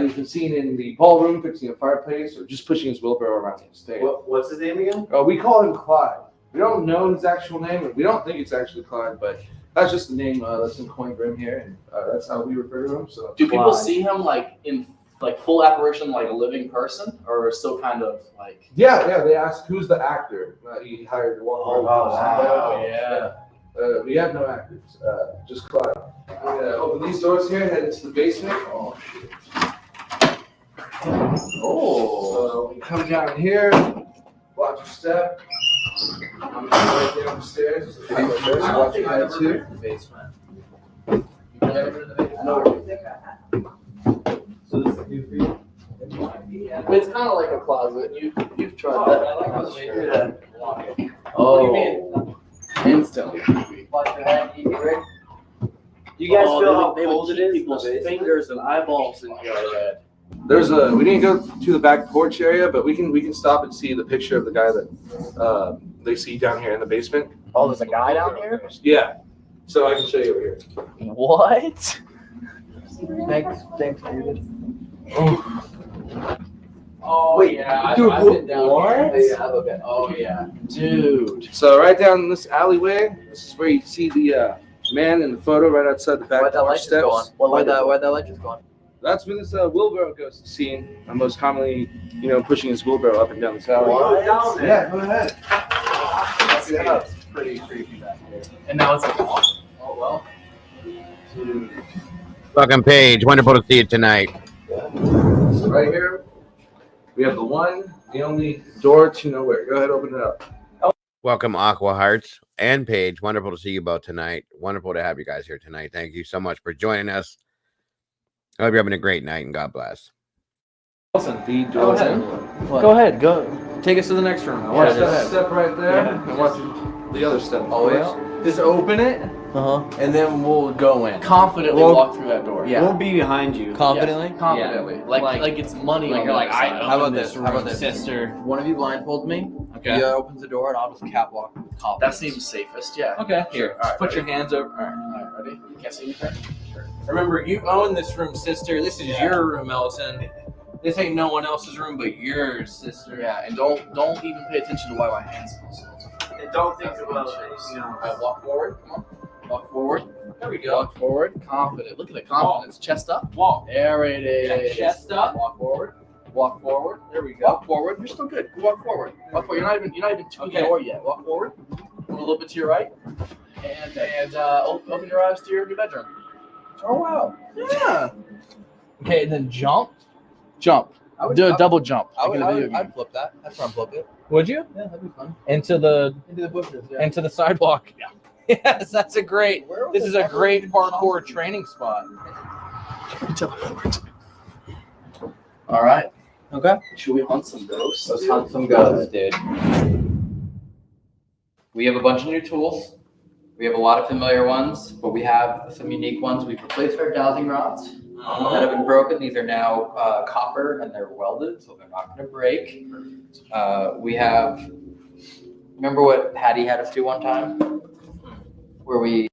[SPEAKER 13] He's been seen in the ballroom fixing a fireplace or just pushing his wheelbarrow around the estate.
[SPEAKER 17] What's his name again?
[SPEAKER 13] We call him Clyde. We don't know his actual name, and we don't think it's actually Clyde, but that's just the name that's been coined for him here, and that's how we refer to him. So,
[SPEAKER 14] do people see him like in like full apparition, like a living person, or still kind of like?
[SPEAKER 13] Yeah. They asked who's the actor he hired to walk around.
[SPEAKER 14] Wow. Yeah.
[SPEAKER 13] We have no actors, just Clyde. Open these doors here, head into the basement. Oh shit. So we come down here, watch your step. Right there upstairs. Watching that too.
[SPEAKER 17] Basement.
[SPEAKER 14] It's kind of like a closet. You've tried that.
[SPEAKER 17] I like how they do that.
[SPEAKER 14] Oh, instantly.
[SPEAKER 17] You guys feel how
[SPEAKER 14] they would
[SPEAKER 17] cold it
[SPEAKER 14] keep
[SPEAKER 17] is?
[SPEAKER 14] people's fingers and eyeballs in your head.
[SPEAKER 13] There's a. We didn't go to the back porch area, but we can stop and see the picture of the guy that they see down here in the basement.
[SPEAKER 14] Oh, there's a guy down here?
[SPEAKER 13] Yeah. So I can show you over here.
[SPEAKER 14] What? Thanks, David. Oh,
[SPEAKER 13] Wait,
[SPEAKER 14] yeah.
[SPEAKER 13] dude,
[SPEAKER 14] I've been down
[SPEAKER 13] what?
[SPEAKER 14] here. Yeah, I've been. Oh, yeah. Dude.
[SPEAKER 13] So right down this alleyway, this is where you see the man in the photo right outside the back
[SPEAKER 12] Where'd that
[SPEAKER 13] porch
[SPEAKER 12] light just
[SPEAKER 13] steps.
[SPEAKER 12] go on? Where'd that light just go on?
[SPEAKER 13] That's where this wheelbarrow ghost is seen. Most commonly, pushing his wheelbarrow up and down this alley.
[SPEAKER 17] What?
[SPEAKER 13] Yeah, go ahead.
[SPEAKER 14] That's pretty creepy back here. And now it's like, oh, well.
[SPEAKER 13] Dude.
[SPEAKER 1] Welcome, Paige. Wonderful to see you tonight.
[SPEAKER 13] So right here, we have the only door to nowhere. Go ahead, open it up.
[SPEAKER 1] Welcome, Aqua Hearts and Paige. Wonderful to see you both tonight. Wonderful to have you guys here tonight. Thank you so much for joining us. I hope you're having a great night and God bless.
[SPEAKER 14] Go ahead. Go. Take us to the next room.
[SPEAKER 13] Watch that step right there, and watch the other step.
[SPEAKER 14] Oh, yeah. Just open it, and then we'll go in. Confidently walk through that door. Yeah.
[SPEAKER 17] We'll be behind you.
[SPEAKER 12] Confidently?
[SPEAKER 14] Yeah. Confidently.
[SPEAKER 12] Yeah.
[SPEAKER 14] Like it's money.
[SPEAKER 12] Like
[SPEAKER 14] on
[SPEAKER 12] you're
[SPEAKER 14] the
[SPEAKER 12] like,
[SPEAKER 14] other side.
[SPEAKER 12] how about this?
[SPEAKER 14] room,
[SPEAKER 12] How about this?
[SPEAKER 14] sister?
[SPEAKER 12] One of you blindfolds me.
[SPEAKER 14] Okay.
[SPEAKER 12] He opens the door, and I'll just catwalk with confidence.
[SPEAKER 14] That seems safest. Yeah.
[SPEAKER 12] Okay.
[SPEAKER 14] Here.
[SPEAKER 12] All right,
[SPEAKER 14] Put your
[SPEAKER 12] ready?
[SPEAKER 14] hands over. All right. Ready? You can't see anything. Sure. Remember, you own this room, sister. This is your room, Elton. This ain't no one else's room but yours, sister.
[SPEAKER 12] Yeah, and don't even pay attention to why my hands smell.
[SPEAKER 17] And don't think about it.
[SPEAKER 12] All right, walk forward. Come on. Walk forward.
[SPEAKER 14] There we go.
[SPEAKER 12] Walk forward. Confident. Look at the confidence.
[SPEAKER 14] Walk.
[SPEAKER 12] Chest up.
[SPEAKER 14] Walk.
[SPEAKER 12] There it is.
[SPEAKER 14] Yeah, chest up.
[SPEAKER 12] Walk forward. Walk forward.
[SPEAKER 14] There we go.
[SPEAKER 12] Walk forward. You're still good. Walk forward. Walk forward. You're not even to the door yet. Walk forward. A little bit to your right. And open your eyes to your new bedroom.
[SPEAKER 14] Oh wow.
[SPEAKER 12] Yeah.
[SPEAKER 14] Okay, and then jump. Jump. Do a double jump.
[SPEAKER 12] I'd flip that. I'd front flip it.
[SPEAKER 14] Would you?
[SPEAKER 12] Yeah, that'd be fun.
[SPEAKER 14] Into the
[SPEAKER 12] bushes. Yeah.
[SPEAKER 14] into the sidewalk. Yeah. Yes, that's a great. This is a great parkour training spot.
[SPEAKER 12] All right.
[SPEAKER 14] Okay.
[SPEAKER 12] Should we hunt some ghosts? Let's hunt some ghosts, dude. We have a bunch of new tools. We have a lot of familiar ones, but we have some unique ones. We've replaced our dowsing rods that have been broken. These are now copper and they're welded, so they're not going to break. We have, remember what Patty had us do one time? Where we.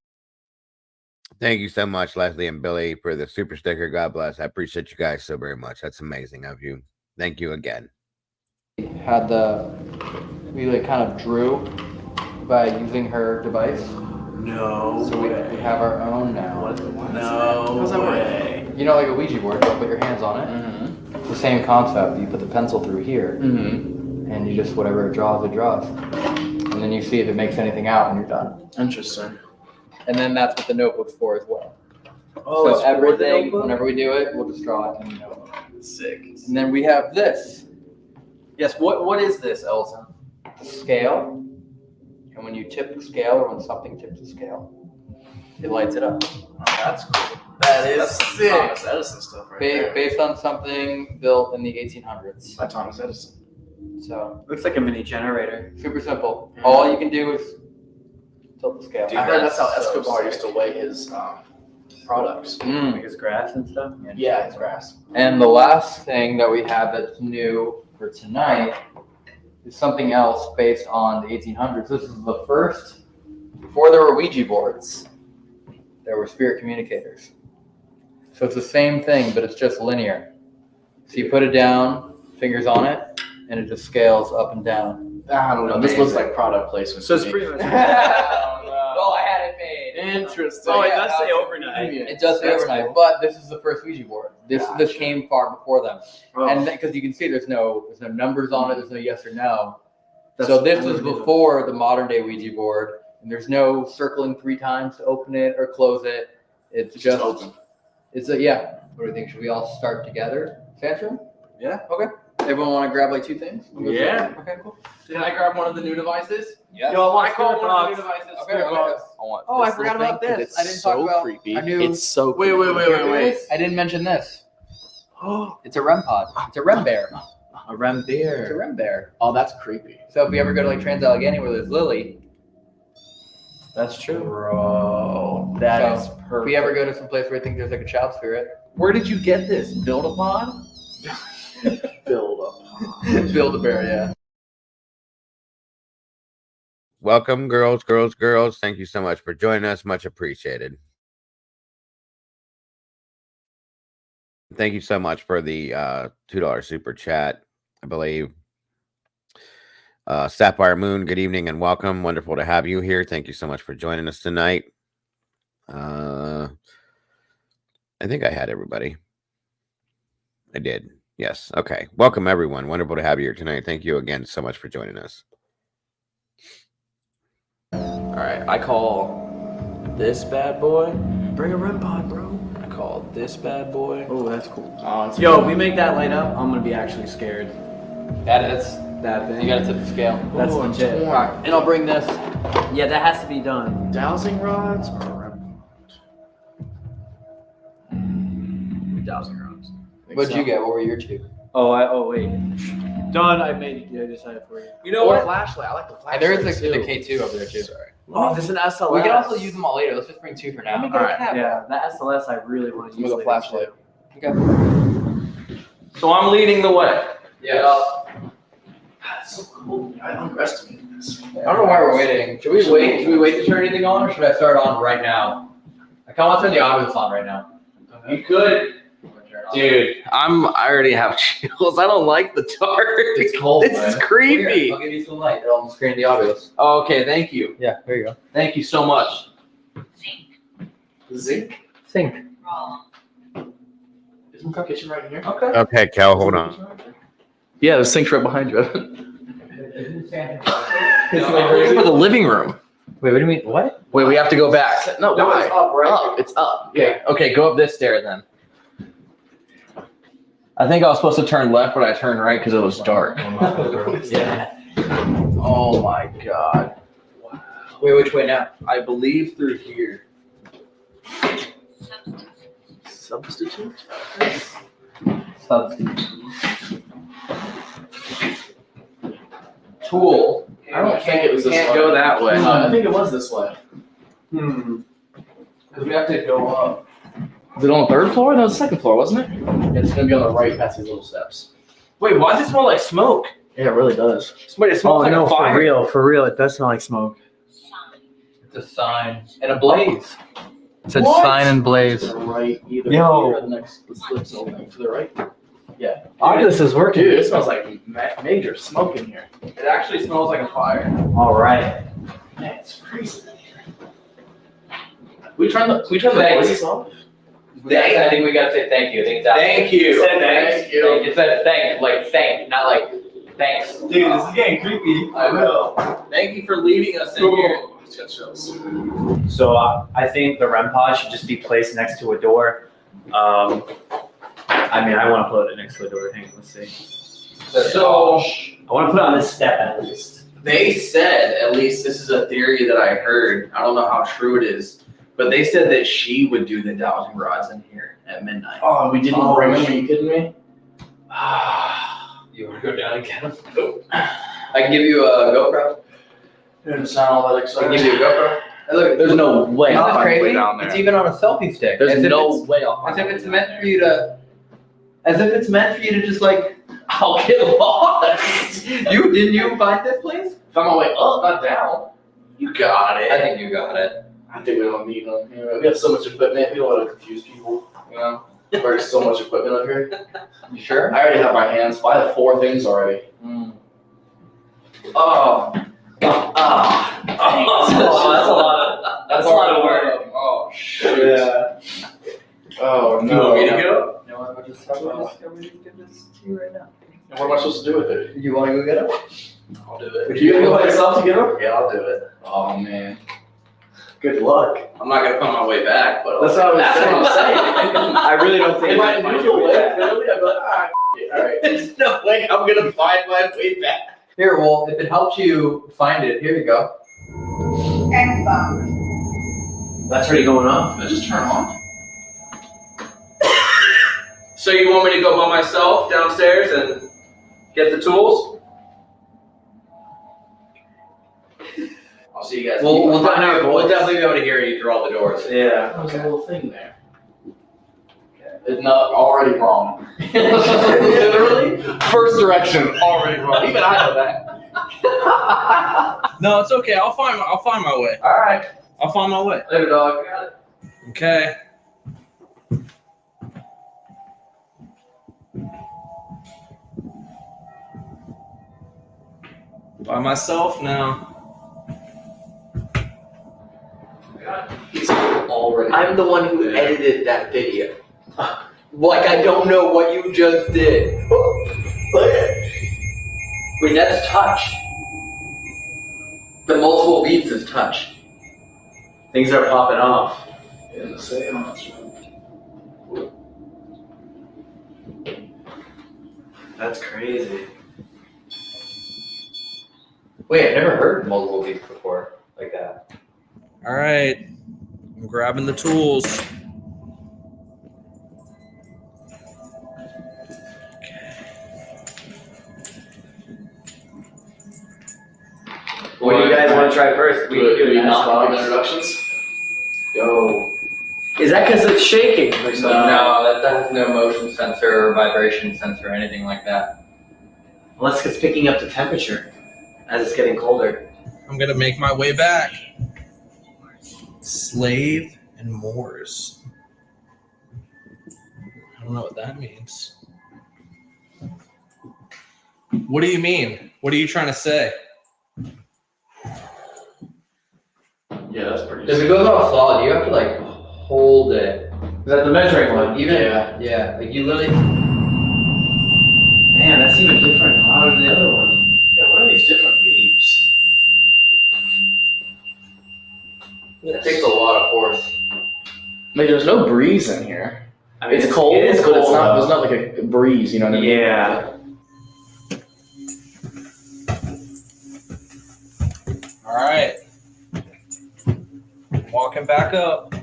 [SPEAKER 1] Thank you so much, Leslie and Billy, for the super sticker. God bless. I appreciate you guys so very much. That's amazing of you. Thank you again.
[SPEAKER 12] We kind of drew by using her device.
[SPEAKER 17] No.
[SPEAKER 12] So we have our own now.
[SPEAKER 17] No.
[SPEAKER 12] How's that work? You know, like a Ouija board, you put your hands on it. Mm-hmm. It's the same concept. You put the pencil through here, and you just, whatever it draws, it draws. And then you see if it makes anything out, and you're done.
[SPEAKER 14] Interesting.
[SPEAKER 12] And then that's what the notebook's for as well.
[SPEAKER 17] Oh,
[SPEAKER 12] so everything, whenever we do it, we'll just draw it in the notebook.
[SPEAKER 17] Sick.
[SPEAKER 12] And then we have this.
[SPEAKER 14] Yes. What is this, Elton?
[SPEAKER 12] Scale. And when you tip the scale, or when something tips the scale, it lights it up.
[SPEAKER 14] Oh, that's cool.
[SPEAKER 17] That's
[SPEAKER 14] sick.
[SPEAKER 17] Thomas Edison stuff right there.
[SPEAKER 12] Based on something built in the 1800s.
[SPEAKER 17] By Thomas Edison.
[SPEAKER 12] So
[SPEAKER 17] looks like a mini generator.
[SPEAKER 12] Super simple. All you can do is tilt the scale.
[SPEAKER 17] Dude, I heard that's how Escobar used to weigh his products.
[SPEAKER 12] Mm.
[SPEAKER 17] Like his grass and stuff.
[SPEAKER 12] Yeah, his grass. And the last thing that we have that's new for tonight is something else based on the 1800s. This is the first, before there were Ouija boards, there were spirit communicators. So it's the same thing, but it's just linear. So you put it down, fingers on it, and it just scales up and down.
[SPEAKER 17] I don't know. This looks like product placement. So it's pretty much.
[SPEAKER 12] Oh, I had it made.
[SPEAKER 14] Interesting.
[SPEAKER 17] Oh, it does say overnight.
[SPEAKER 12] It does say overnight, but this is the first Ouija board. This came far before them, and because you can see there's no numbers on it, there's no yes or no. So this was before the modern day Ouija board, and there's no circling 3 times to open it or close it. It's just open. It's a What do you think? Should we all start together? Sandstrom?
[SPEAKER 13] Yeah.
[SPEAKER 12] Okay. Everyone want to grab like 2 things?
[SPEAKER 14] Yeah.
[SPEAKER 12] Okay, cool.
[SPEAKER 14] Did I grab one of the new devices?
[SPEAKER 12] Yes.
[SPEAKER 14] Yo, I call one of the new devices.
[SPEAKER 12] Okay. Oh, I forgot about this. I didn't talk about.
[SPEAKER 20] Creepy.
[SPEAKER 12] I knew.
[SPEAKER 20] It's so
[SPEAKER 14] Wait.
[SPEAKER 12] I didn't mention this. It's a REM pod. It's a REM bear.
[SPEAKER 14] A REM bear.
[SPEAKER 12] It's a REM bear.
[SPEAKER 14] Oh, that's creepy.
[SPEAKER 12] So if you ever go to like Trans-Allegheny where there's Lily,
[SPEAKER 14] that's true, bro. That is perfect.
[SPEAKER 12] If we ever go to some place where I think there's like a child spirit,
[SPEAKER 14] where did you get this? Build-A-Pod? Build-A-Pod.
[SPEAKER 12] Build-A-Bear, yeah.
[SPEAKER 1] Welcome, girls. Thank you so much for joining us. Much appreciated. Thank you so much for the $2 super chat, I believe. Sapphire Moon, good evening and welcome. Wonderful to have you here. Thank you so much for joining us tonight. I think I had everybody. I did. Yes. Okay. Welcome, everyone. Wonderful to have you here tonight. Thank you again so much for joining us.
[SPEAKER 20] All right. I call this bad boy.
[SPEAKER 14] Bring a REM pod, bro.
[SPEAKER 20] I call this bad boy.
[SPEAKER 14] Oh, that's cool.
[SPEAKER 20] Oh,
[SPEAKER 14] Yo, if we make that light up, I'm gonna be actually scared.
[SPEAKER 12] that's
[SPEAKER 14] That thing.
[SPEAKER 12] you gotta tip the scale.
[SPEAKER 14] That's
[SPEAKER 12] Ooh,
[SPEAKER 14] legit.
[SPEAKER 12] All right, and I'll bring this.
[SPEAKER 14] Yeah, that has to be done. Dowsing rods or REM pod? Dowsing rods.
[SPEAKER 12] What'd you get? What were your 2?
[SPEAKER 19] Oh wait. Done. I decided for you.
[SPEAKER 14] You know what? Flashlight. I like the flashlight.
[SPEAKER 12] And there is the K2 over there too.
[SPEAKER 14] Sorry. Oh, there's an SLS.
[SPEAKER 12] We can also use them all later. Let's just bring 2 for now.
[SPEAKER 14] Let me get a cap.
[SPEAKER 19] Yeah, that SLS I really want to use.
[SPEAKER 12] With a flashlight. Okay.
[SPEAKER 14] So I'm leading the way.
[SPEAKER 12] Yeah.
[SPEAKER 14] That's so cool. I underestimated this.
[SPEAKER 12] I don't know why we're waiting. Should we wait? Should we wait to turn anything on, or should I start on right now? I kind of want to turn the audio on right now.
[SPEAKER 14] You could.
[SPEAKER 20] Dude, I already have chills. I don't like the dark.
[SPEAKER 14] It's cold.
[SPEAKER 20] This is creepy.
[SPEAKER 12] I'll give you some light. It'll screen the audios.
[SPEAKER 20] Oh, okay, thank you.
[SPEAKER 12] Yeah, there you go.
[SPEAKER 20] Thank you so much.
[SPEAKER 14] Zinc?
[SPEAKER 12] Think.
[SPEAKER 14] Isn't the kitchen right here?
[SPEAKER 12] Okay.
[SPEAKER 1] Okay, Cal, hold on.
[SPEAKER 20] Yeah, the sink's right behind you.
[SPEAKER 12] It's
[SPEAKER 20] For the living room.
[SPEAKER 12] Wait, what do you mean? What?
[SPEAKER 20] Wait, we have to go back.
[SPEAKER 14] No,
[SPEAKER 20] why?
[SPEAKER 14] it's up, right?
[SPEAKER 20] Up. It's up.
[SPEAKER 14] Yeah.
[SPEAKER 20] Okay, go up this stair then. I think I was supposed to turn left, but I turned right because it was dark.
[SPEAKER 14] Yeah.
[SPEAKER 20] Oh my god.
[SPEAKER 12] Wow. Wait, which way now?
[SPEAKER 20] I believe through here. Substitute? Tool.
[SPEAKER 14] I don't think it was this way.
[SPEAKER 20] Can't go that way.
[SPEAKER 14] I think it was this way. Because we have to go up.
[SPEAKER 20] Was it on the 3rd floor? No, it was the 2nd floor, wasn't it?
[SPEAKER 14] It's going to be on the right past these little steps.
[SPEAKER 20] Wait, why does it smell like smoke?
[SPEAKER 14] Yeah, it really does.
[SPEAKER 20] Somebody smells like a fire.
[SPEAKER 19] For real, it does smell like smoke.
[SPEAKER 12] It's a sign and a blaze.
[SPEAKER 20] It said sign and blaze.
[SPEAKER 14] To the right, either
[SPEAKER 19] Yo.
[SPEAKER 14] here or the next the slips open. To the right? Yeah.
[SPEAKER 19] Oculus is working.
[SPEAKER 14] Dude, it smells like major smoke in here.
[SPEAKER 12] It actually smells like a fire.
[SPEAKER 19] All right.
[SPEAKER 14] Man, it's freezing in here. We turn the blazes off?
[SPEAKER 12] I think we gotta say thank you. I think it's out.
[SPEAKER 20] Thank you.
[SPEAKER 12] Say thanks. You said thank, like thank, not like thanks.
[SPEAKER 19] Dude, this is getting creepy.
[SPEAKER 14] I know.
[SPEAKER 20] Thank you for leaving us in here.
[SPEAKER 14] It's got chills.
[SPEAKER 19] So I think the REM pod should just be placed next to a door. I mean, I want to put it next to a door. Hang on, let's see.
[SPEAKER 20] So
[SPEAKER 19] I want to put it on this step at least.
[SPEAKER 20] they said, at least this is a theory that I heard. I don't know how true it is, but they said that she would do the dowsing rods in here at midnight.
[SPEAKER 14] Oh, we didn't bring them? Are you kidding me?
[SPEAKER 12] You want to go down and get them? Nope. I can give you a GoPro.
[SPEAKER 14] It didn't sound all that
[SPEAKER 12] I
[SPEAKER 14] exciting.
[SPEAKER 12] can give you a GoPro. Hey, look,
[SPEAKER 20] There's no way
[SPEAKER 12] Isn't
[SPEAKER 20] I'll
[SPEAKER 12] this
[SPEAKER 20] find a way
[SPEAKER 12] crazy?
[SPEAKER 20] down there.
[SPEAKER 12] It's even on a selfie stick.
[SPEAKER 20] There's
[SPEAKER 12] As if
[SPEAKER 20] no
[SPEAKER 12] it's-
[SPEAKER 20] way I'll
[SPEAKER 12] As
[SPEAKER 20] find
[SPEAKER 12] if it's meant for you to. As if it's meant for you to just like.
[SPEAKER 20] I'll get lost.
[SPEAKER 12] Didn't you find this place?
[SPEAKER 14] Found my way up, not down.
[SPEAKER 20] You got it.
[SPEAKER 12] I think you got it.
[SPEAKER 14] I think we don't need them. You know, we have so much equipment. We don't want to confuse people. You know, there's so much equipment up here.
[SPEAKER 12] You sure?
[SPEAKER 14] I already have my hands. I have 4 things already.
[SPEAKER 12] Oh.
[SPEAKER 14] That's a lot of work.
[SPEAKER 20] Oh shit.
[SPEAKER 14] Yeah. Oh no.
[SPEAKER 20] You want me to go?
[SPEAKER 12] No, I'm just give this to you right now.
[SPEAKER 14] And what am I supposed to do with it?
[SPEAKER 12] You want to go get it?
[SPEAKER 14] I'll do it.
[SPEAKER 12] Would
[SPEAKER 14] you
[SPEAKER 12] you
[SPEAKER 14] gonna go
[SPEAKER 12] go
[SPEAKER 14] by
[SPEAKER 12] get
[SPEAKER 14] yourself to get them? Yeah, I'll do it.
[SPEAKER 20] Oh man.
[SPEAKER 14] Good luck.
[SPEAKER 20] I'm not gonna find my way back, but
[SPEAKER 14] That's what I'm saying.
[SPEAKER 19] I really don't think.
[SPEAKER 14] If I knew your way, literally, I'd be like,
[SPEAKER 12] All right.
[SPEAKER 16] There's no way I'm gonna find my way back.
[SPEAKER 12] Here, well, if it helps you find it, here you go.
[SPEAKER 16] That's already going on. Let's just turn on. So you want me to go by myself downstairs and get the tools? I'll see you guys. We'll definitely be able to hear you through all the doors.
[SPEAKER 14] Yeah. There's a little thing there. It's not already wrong. Literally, first direction already wrong. Even I know that.
[SPEAKER 16] No, it's okay. I'll find my way.
[SPEAKER 12] All right.
[SPEAKER 16] I'll find my way.
[SPEAKER 12] Later, dog. Got it.
[SPEAKER 16] Okay. By myself now.
[SPEAKER 12] I'm the one who edited that video. Like, I don't know what you just did. Wait, that's touch. The multiple beats is touch.
[SPEAKER 17] Things are popping off.
[SPEAKER 14] In the seance room.
[SPEAKER 17] That's crazy.
[SPEAKER 12] Wait, I've never heard multiple beats before like that.
[SPEAKER 16] All right. I'm grabbing the tools.
[SPEAKER 17] What do you guys want to try first? We can do it
[SPEAKER 14] not
[SPEAKER 17] Xbox.
[SPEAKER 14] introductions.
[SPEAKER 17] Yo. Is that because it's shaking or something?
[SPEAKER 12] No, that has no motion sensor or vibration sensor or anything like that.
[SPEAKER 17] Unless it's picking up the temperature as it's getting colder.
[SPEAKER 16] I'm gonna make my way back. Slave and Moors. I don't know what that means. What do you mean? What are you trying to say?
[SPEAKER 14] Yeah, that's pretty.
[SPEAKER 12] If it goes off solid, you have to like hold it.
[SPEAKER 17] Is that the measuring one?
[SPEAKER 12] Even yeah, like you literally.
[SPEAKER 17] Man, that's even different louder than the other one.
[SPEAKER 14] Yeah, what are these different beats?
[SPEAKER 12] It takes a lot of force.
[SPEAKER 14] Like, there's no breeze in here.
[SPEAKER 17] I mean,
[SPEAKER 14] It's cold,
[SPEAKER 17] it is
[SPEAKER 14] but it's
[SPEAKER 17] cold,
[SPEAKER 14] not.
[SPEAKER 17] though.
[SPEAKER 14] There's not like a breeze. You know what I mean?
[SPEAKER 17] Yeah.
[SPEAKER 16] All right. Walking back up.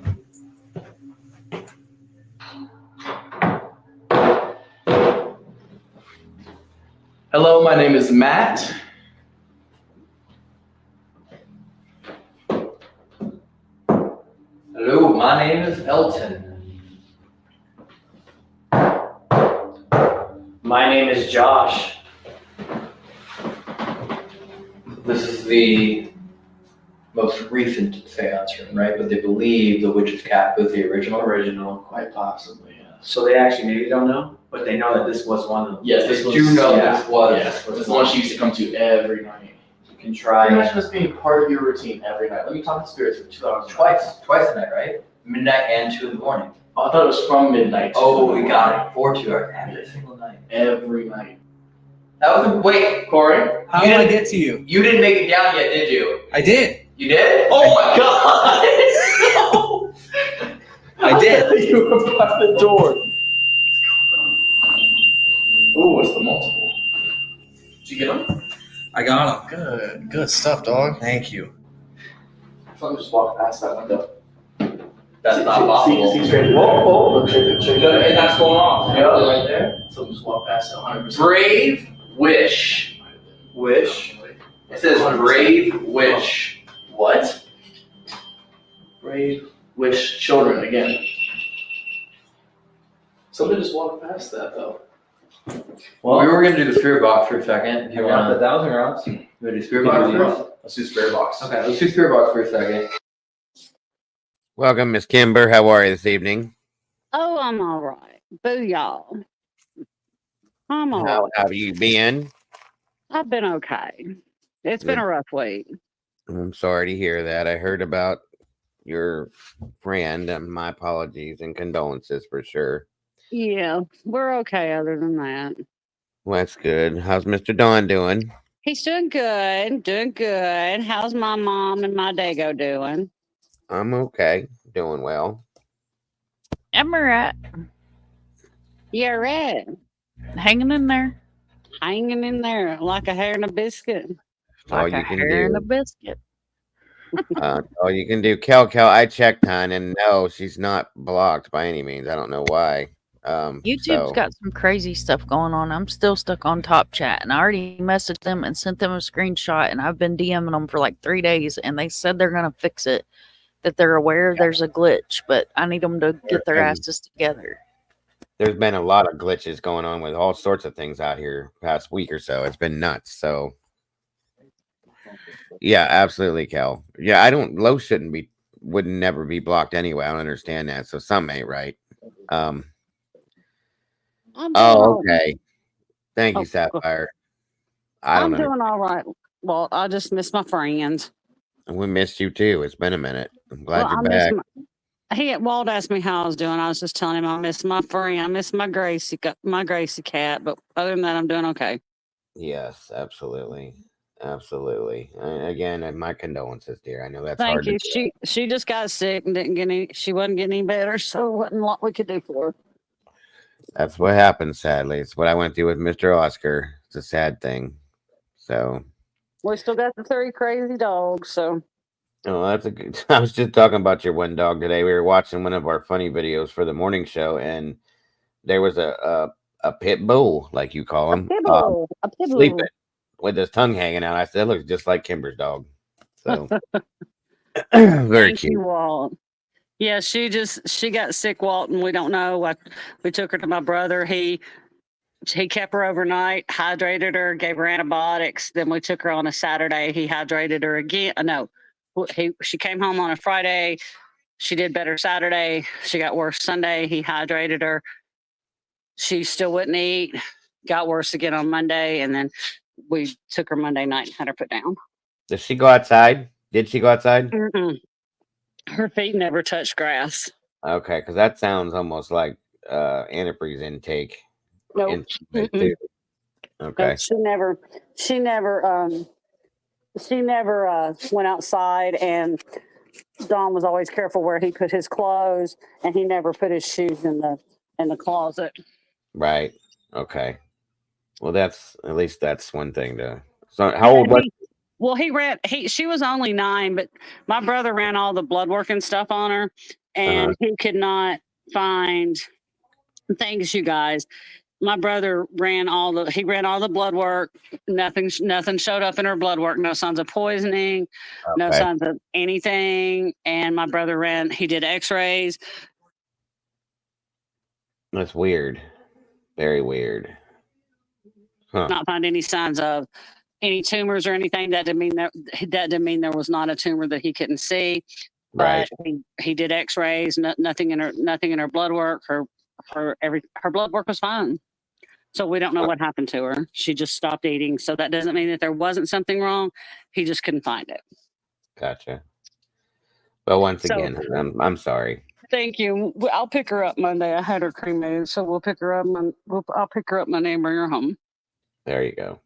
[SPEAKER 14] Hello, my name is Matt.
[SPEAKER 12] Hello, my name is Elton.
[SPEAKER 17] My name is Josh.
[SPEAKER 12] This is the most recent seance room, right? But they believe the witch's cap was the original.
[SPEAKER 14] Quite possibly, yes.
[SPEAKER 17] So they actually maybe don't know, but they know that this was one of them.
[SPEAKER 14] Yes, this was.
[SPEAKER 12] do know
[SPEAKER 14] yeah,
[SPEAKER 12] this was.
[SPEAKER 14] Yes, this is the one she used to come to every night.
[SPEAKER 17] You can try.
[SPEAKER 14] Imagine this being part of your routine every night. Let me talk to spirits for 2 hours.
[SPEAKER 12] Twice a night, right? Midnight and 2 in the morning.
[SPEAKER 14] Oh, I thought it was from midnight.
[SPEAKER 12] Oh, we got it. 4 2 hours every single night.
[SPEAKER 14] Every night.
[SPEAKER 12] That was a wait,
[SPEAKER 14] Corey.
[SPEAKER 16] How did I get to you?
[SPEAKER 12] You didn't make it down yet, did you?
[SPEAKER 16] I did.
[SPEAKER 12] You did? Oh my god!
[SPEAKER 16] I did.
[SPEAKER 14] You were by the door. Ooh, what's the multiple? Did you get them?
[SPEAKER 16] I got them.
[SPEAKER 14] Good. Good stuff, dog.
[SPEAKER 16] Thank you.
[SPEAKER 14] Someone just walked past that window.
[SPEAKER 12] That's not possible.
[SPEAKER 14] See straight. Whoa, look, check it.
[SPEAKER 12] And that's going off.
[SPEAKER 14] Yeah, right there. Someone just walked past it 100%.
[SPEAKER 12] Brave wish.
[SPEAKER 17] Wish.
[SPEAKER 12] It says brave wish.
[SPEAKER 14] What? Brave wish children again. Somebody just walked past that though.
[SPEAKER 12] Well, we were gonna do the spirit box for a second.
[SPEAKER 17] You got the 1,000 rounds?
[SPEAKER 12] You wanna do spirit box first?
[SPEAKER 14] Let's do spirit box.
[SPEAKER 12] Okay, let's do spirit box for a second.
[SPEAKER 1] Welcome, Miss Kimber. How are you this evening?
[SPEAKER 7] Oh, I'm all right. Boo y'all. I'm all
[SPEAKER 1] How
[SPEAKER 7] right.
[SPEAKER 1] have you been?
[SPEAKER 7] I've been okay. It's been a rough week.
[SPEAKER 1] I'm sorry to hear that. I heard about your friend. My apologies and condolences for sure.
[SPEAKER 7] Yeah, we're okay other than that.
[SPEAKER 1] Well, that's good. How's Mr. Don doing?
[SPEAKER 7] He's doing good, doing good. How's my mom and my Dago doing?
[SPEAKER 1] I'm okay. Doing well.
[SPEAKER 2] I'm alright.
[SPEAKER 7] You're right.
[SPEAKER 2] Hanging in there.
[SPEAKER 7] Hanging in there like a hair in a biscuit.
[SPEAKER 1] All
[SPEAKER 2] Like a
[SPEAKER 1] you can
[SPEAKER 2] hair in a
[SPEAKER 1] do.
[SPEAKER 2] biscuit.
[SPEAKER 1] All you can do. Kel, I checked, hon, and no, she's not blocked by any means. I don't know why.
[SPEAKER 2] YouTube's
[SPEAKER 1] So
[SPEAKER 2] got some crazy stuff going on. I'm still stuck on Top Chat, and I already messaged them and sent them a screenshot, and I've been DMing them for like 3 days, and they said they're gonna fix it. That they're aware there's a glitch, but I need them to get their asses together.
[SPEAKER 1] there's been a lot of glitches going on with all sorts of things out here past week or so. It's been nuts. So yeah, absolutely, Kel. Yeah, I don't. Low would never be blocked anyway. I don't understand that. So something ain't right.
[SPEAKER 7] I'm doing
[SPEAKER 1] Oh,
[SPEAKER 7] all,
[SPEAKER 1] okay. Thank you,
[SPEAKER 7] oh,
[SPEAKER 1] Sapphire. I
[SPEAKER 7] I'm
[SPEAKER 1] don't know.
[SPEAKER 7] doing all right. Well, I just miss my friends.
[SPEAKER 1] We missed you too. It's been a minute. I'm glad
[SPEAKER 7] Well,
[SPEAKER 1] you're
[SPEAKER 7] I miss
[SPEAKER 1] back.
[SPEAKER 7] Walt asked me how I was doing. I was just telling him I miss my friend. I miss my Gracie cat. But other than that, I'm doing okay.
[SPEAKER 1] Yes, absolutely. Absolutely. Again, my condolences, dear. I know that's
[SPEAKER 7] Thank
[SPEAKER 1] hard to
[SPEAKER 7] you.
[SPEAKER 1] do.
[SPEAKER 7] She just got sick and didn't get any. She wasn't getting any better, so it wasn't a lot we could do for her.
[SPEAKER 1] That's what happens, sadly. It's what I went through with Mr. Oscar. It's a sad thing. So,
[SPEAKER 7] We still got the 3 crazy dogs. So
[SPEAKER 1] oh, that's a good. I was just talking about your one dog today. We were watching one of our funny videos for the morning show, and there was a pit bull, like you call him,
[SPEAKER 7] a pibble.
[SPEAKER 1] sleeping with his tongue hanging out. I said, "It looks just like Kimber's dog." So, very
[SPEAKER 7] Thank
[SPEAKER 1] cute.
[SPEAKER 7] you, Walt. Yeah, she got sick, Walt, and we don't know. We took her to my brother. He kept her overnight, hydrated her, gave her antibiotics. Then we took her on a Saturday. He hydrated her again. No, she came home on a Friday. She did better Saturday. She got worse Sunday. He hydrated her. She still wouldn't eat. Got worse again on Monday, and then we took her Monday night and had her put down.
[SPEAKER 1] Does she go outside? Did she go outside?
[SPEAKER 7] Mm-mm. Her feet never touched grass.
[SPEAKER 1] Okay, because that sounds almost like antifreeze intake.
[SPEAKER 7] Nope.
[SPEAKER 1] Too. Okay.
[SPEAKER 7] Nope. She never went outside, and Don was always careful where he put his clothes, and he never put his shoes in the closet.
[SPEAKER 1] Right. Okay. Well, that's at least that's one thing to. So, how old was?
[SPEAKER 7] Well, she was only 9, but my brother ran all the blood work and stuff on her, and he could not find things, you guys. My brother ran all the blood work. Nothing showed up in her blood work. No signs of poisoning, no signs of anything. And my brother he did x-rays.
[SPEAKER 1] That's weird. Very weird. Huh.
[SPEAKER 7] Not find any signs of any tumors or anything. That didn't mean there was not a tumor that he couldn't see.
[SPEAKER 1] Right.
[SPEAKER 7] But he did x-rays, nothing in her blood work. Her blood work was fine. So we don't know what happened to her. She just stopped eating. So that doesn't mean that there wasn't something wrong. He just couldn't find it.
[SPEAKER 1] Gotcha. But once again, I'm sorry.
[SPEAKER 7] Thank you. I'll pick her up Monday. I had her cremated, so we'll pick her up. I'll pick her up Monday and bring her home.
[SPEAKER 1] There you go.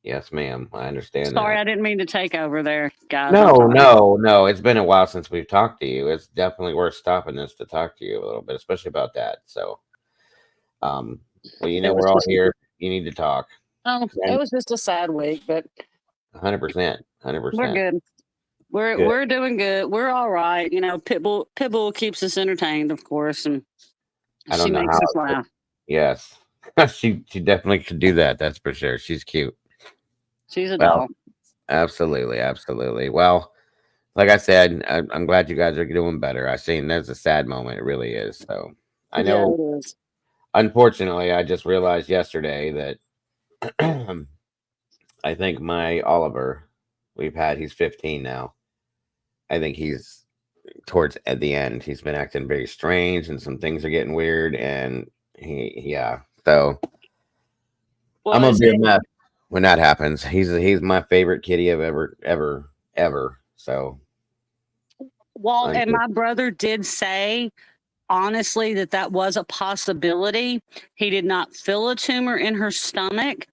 [SPEAKER 1] Yes, ma'am. I understand.
[SPEAKER 7] Sorry, I didn't mean to take over there, guys.
[SPEAKER 1] No. It's been a while since we've talked to you. It's definitely worth stopping this to talk to you a little bit, especially about that. So, well, we're all here. You need to talk.
[SPEAKER 7] It was just a sad week, but
[SPEAKER 1] 100%.
[SPEAKER 7] we're good. We're doing good. We're all right. Pitbull keeps us entertained, of course, and she makes us laugh.
[SPEAKER 1] Yes, she definitely could do that. That's for sure. She's cute.
[SPEAKER 7] She's a doll.
[SPEAKER 1] Absolutely. Well, like I said, I'm glad you guys are doing better. I seen there's a sad moment. It really is. So I know.
[SPEAKER 7] Yeah, it is.
[SPEAKER 1] Unfortunately, I just realized yesterday that I think my Oliver, he's 15 now. I think he's towards at the end. He's been acting very strange, and some things are getting weird. And so I'm gonna be a mess when that happens. He's my favorite kitty I've ever. So,
[SPEAKER 7] Walt and my brother did say, honestly, that was a possibility. He did not feel a tumor in her stomach,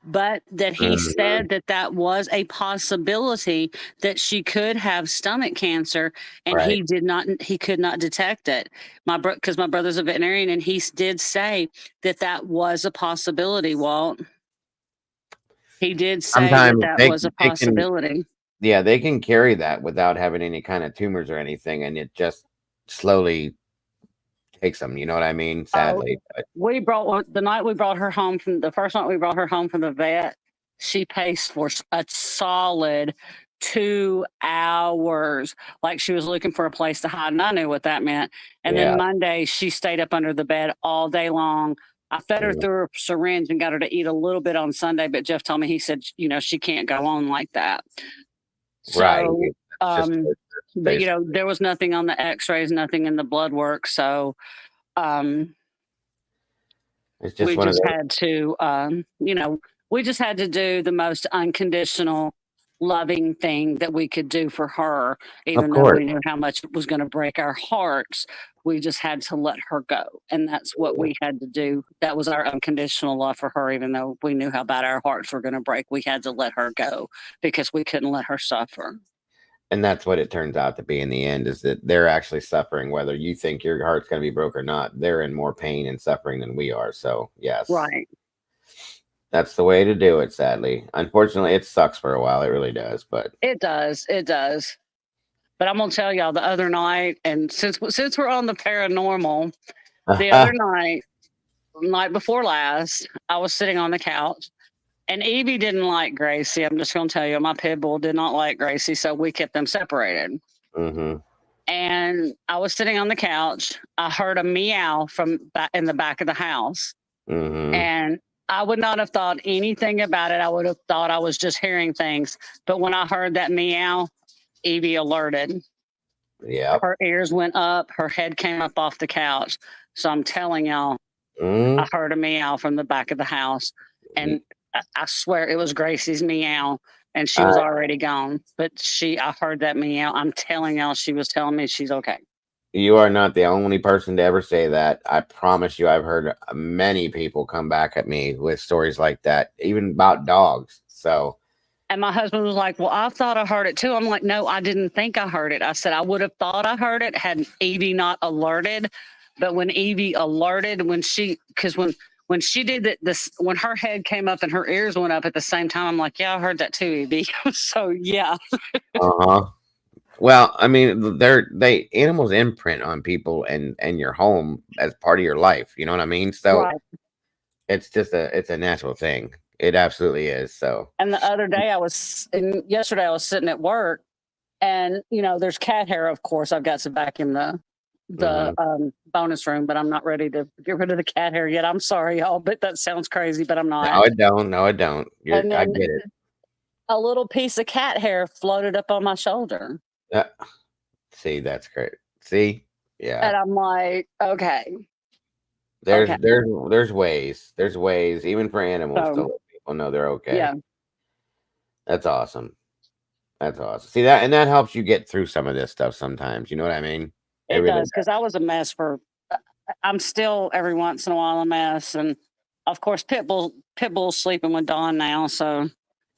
[SPEAKER 7] but that he said that that was a possibility that she could have stomach cancer, and
[SPEAKER 1] Right.
[SPEAKER 7] he could not detect it. Because my brother's a veterinarian, and he did say that that was a possibility, Walt. He did say that
[SPEAKER 1] Sometimes
[SPEAKER 7] that
[SPEAKER 1] they
[SPEAKER 7] was a
[SPEAKER 1] they can
[SPEAKER 7] possibility.
[SPEAKER 1] yeah, they can carry that without having any kind of tumors or anything, and it just slowly takes them. You know what I mean? Sadly, but
[SPEAKER 7] We brought the night we brought her home from the first night we brought her home from the vet. She paced for a solid 2 hours, like she was looking for a place to hide, and I knew what that meant. And then
[SPEAKER 1] yeah.
[SPEAKER 7] Monday, she stayed up under the bed all day long. I fed her
[SPEAKER 1] Mm.
[SPEAKER 7] through a syringe and got her to eat a little bit on Sunday, but Jeff told me, he said, she can't go on like that.
[SPEAKER 1] Right.
[SPEAKER 7] So,
[SPEAKER 1] It's just
[SPEAKER 7] but there was nothing on the X-rays, nothing in the blood work, so.
[SPEAKER 1] It's just
[SPEAKER 7] We
[SPEAKER 1] one of
[SPEAKER 7] just
[SPEAKER 1] those.
[SPEAKER 7] had to, we just had to do the most unconditional, loving thing that we could do for her, even though
[SPEAKER 1] course.
[SPEAKER 7] we knew how much it was going to break our hearts. We just had to let her go. And that's what we had to do. That was our unconditional love for her, even though we knew how bad our hearts were going to break. We had to let her go because we couldn't let her suffer.
[SPEAKER 1] And that's what it turns out to be in the end, is that they're actually suffering, whether you think your heart's going to be broke or not. They're in more pain and suffering than we are. So, yes.
[SPEAKER 7] Right.
[SPEAKER 1] That's the way to do it, sadly. Unfortunately, it sucks for a while. It really does. But
[SPEAKER 7] It does. It does. But I'm going to tell y'all the other night, and since we're on the paranormal, the other night before last, I was sitting on the couch, and Evie didn't like Gracie. I'm just going to tell you, my pit bull did not like Gracie, so we kept them separated.
[SPEAKER 1] Mm-hmm.
[SPEAKER 7] And I was sitting on the couch. I heard a meow from in the back of the house.
[SPEAKER 1] Mm-hmm.
[SPEAKER 7] And I would not have thought anything about it. I would have thought I was just hearing things. But when I heard that meow, Evie alerted.
[SPEAKER 1] Yeah.
[SPEAKER 7] Her ears went up. Her head came up off the couch. So I'm telling y'all, I heard a meow from the back of the house. And I swear it was Gracie's meow. And she was already gone. But I heard that meow. I'm telling y'all, she was telling me she's okay.
[SPEAKER 1] You are not the only person to ever say that. I promise you, I've heard many people come back at me with stories like that, even about dogs. So,
[SPEAKER 7] and my husband was like, well, I thought I heard it too. I'm like, no, I didn't think I heard it. I said, I would have thought I heard it had Evie not alerted. But when Evie alerted, when she did this, when her head came up and her ears went up at the same time, I'm like, yeah, I heard that too, Evie. So, yeah.
[SPEAKER 1] uh-huh. Well, I mean, animals imprint on people and your home as part of your life. You know what I mean? So
[SPEAKER 7] Right.
[SPEAKER 1] it's just it's a natural thing. It absolutely is. So.
[SPEAKER 7] And the other day yesterday I was sitting at work, and there's cat hair. Of course, I've got to vacuum the bonus room, but I'm not ready to get rid of the cat hair yet. I'm sorry, y'all, but that sounds crazy, but I'm not.
[SPEAKER 1] No, I don't. No, I don't. I get it.
[SPEAKER 7] A little piece of cat hair floated up on my shoulder.
[SPEAKER 1] See, that's great. See, yeah.
[SPEAKER 7] And I'm like, okay.
[SPEAKER 1] There's ways. There's ways, even for animals, to let people know they're okay.
[SPEAKER 7] Yeah.
[SPEAKER 1] That's awesome. That's awesome. See that, and that helps you get through some of this stuff sometimes. You know what I mean?
[SPEAKER 7] It really does, because I was a mess I'm still every once in a while a mess. And of course, Pitbull's sleeping with Dawn now. So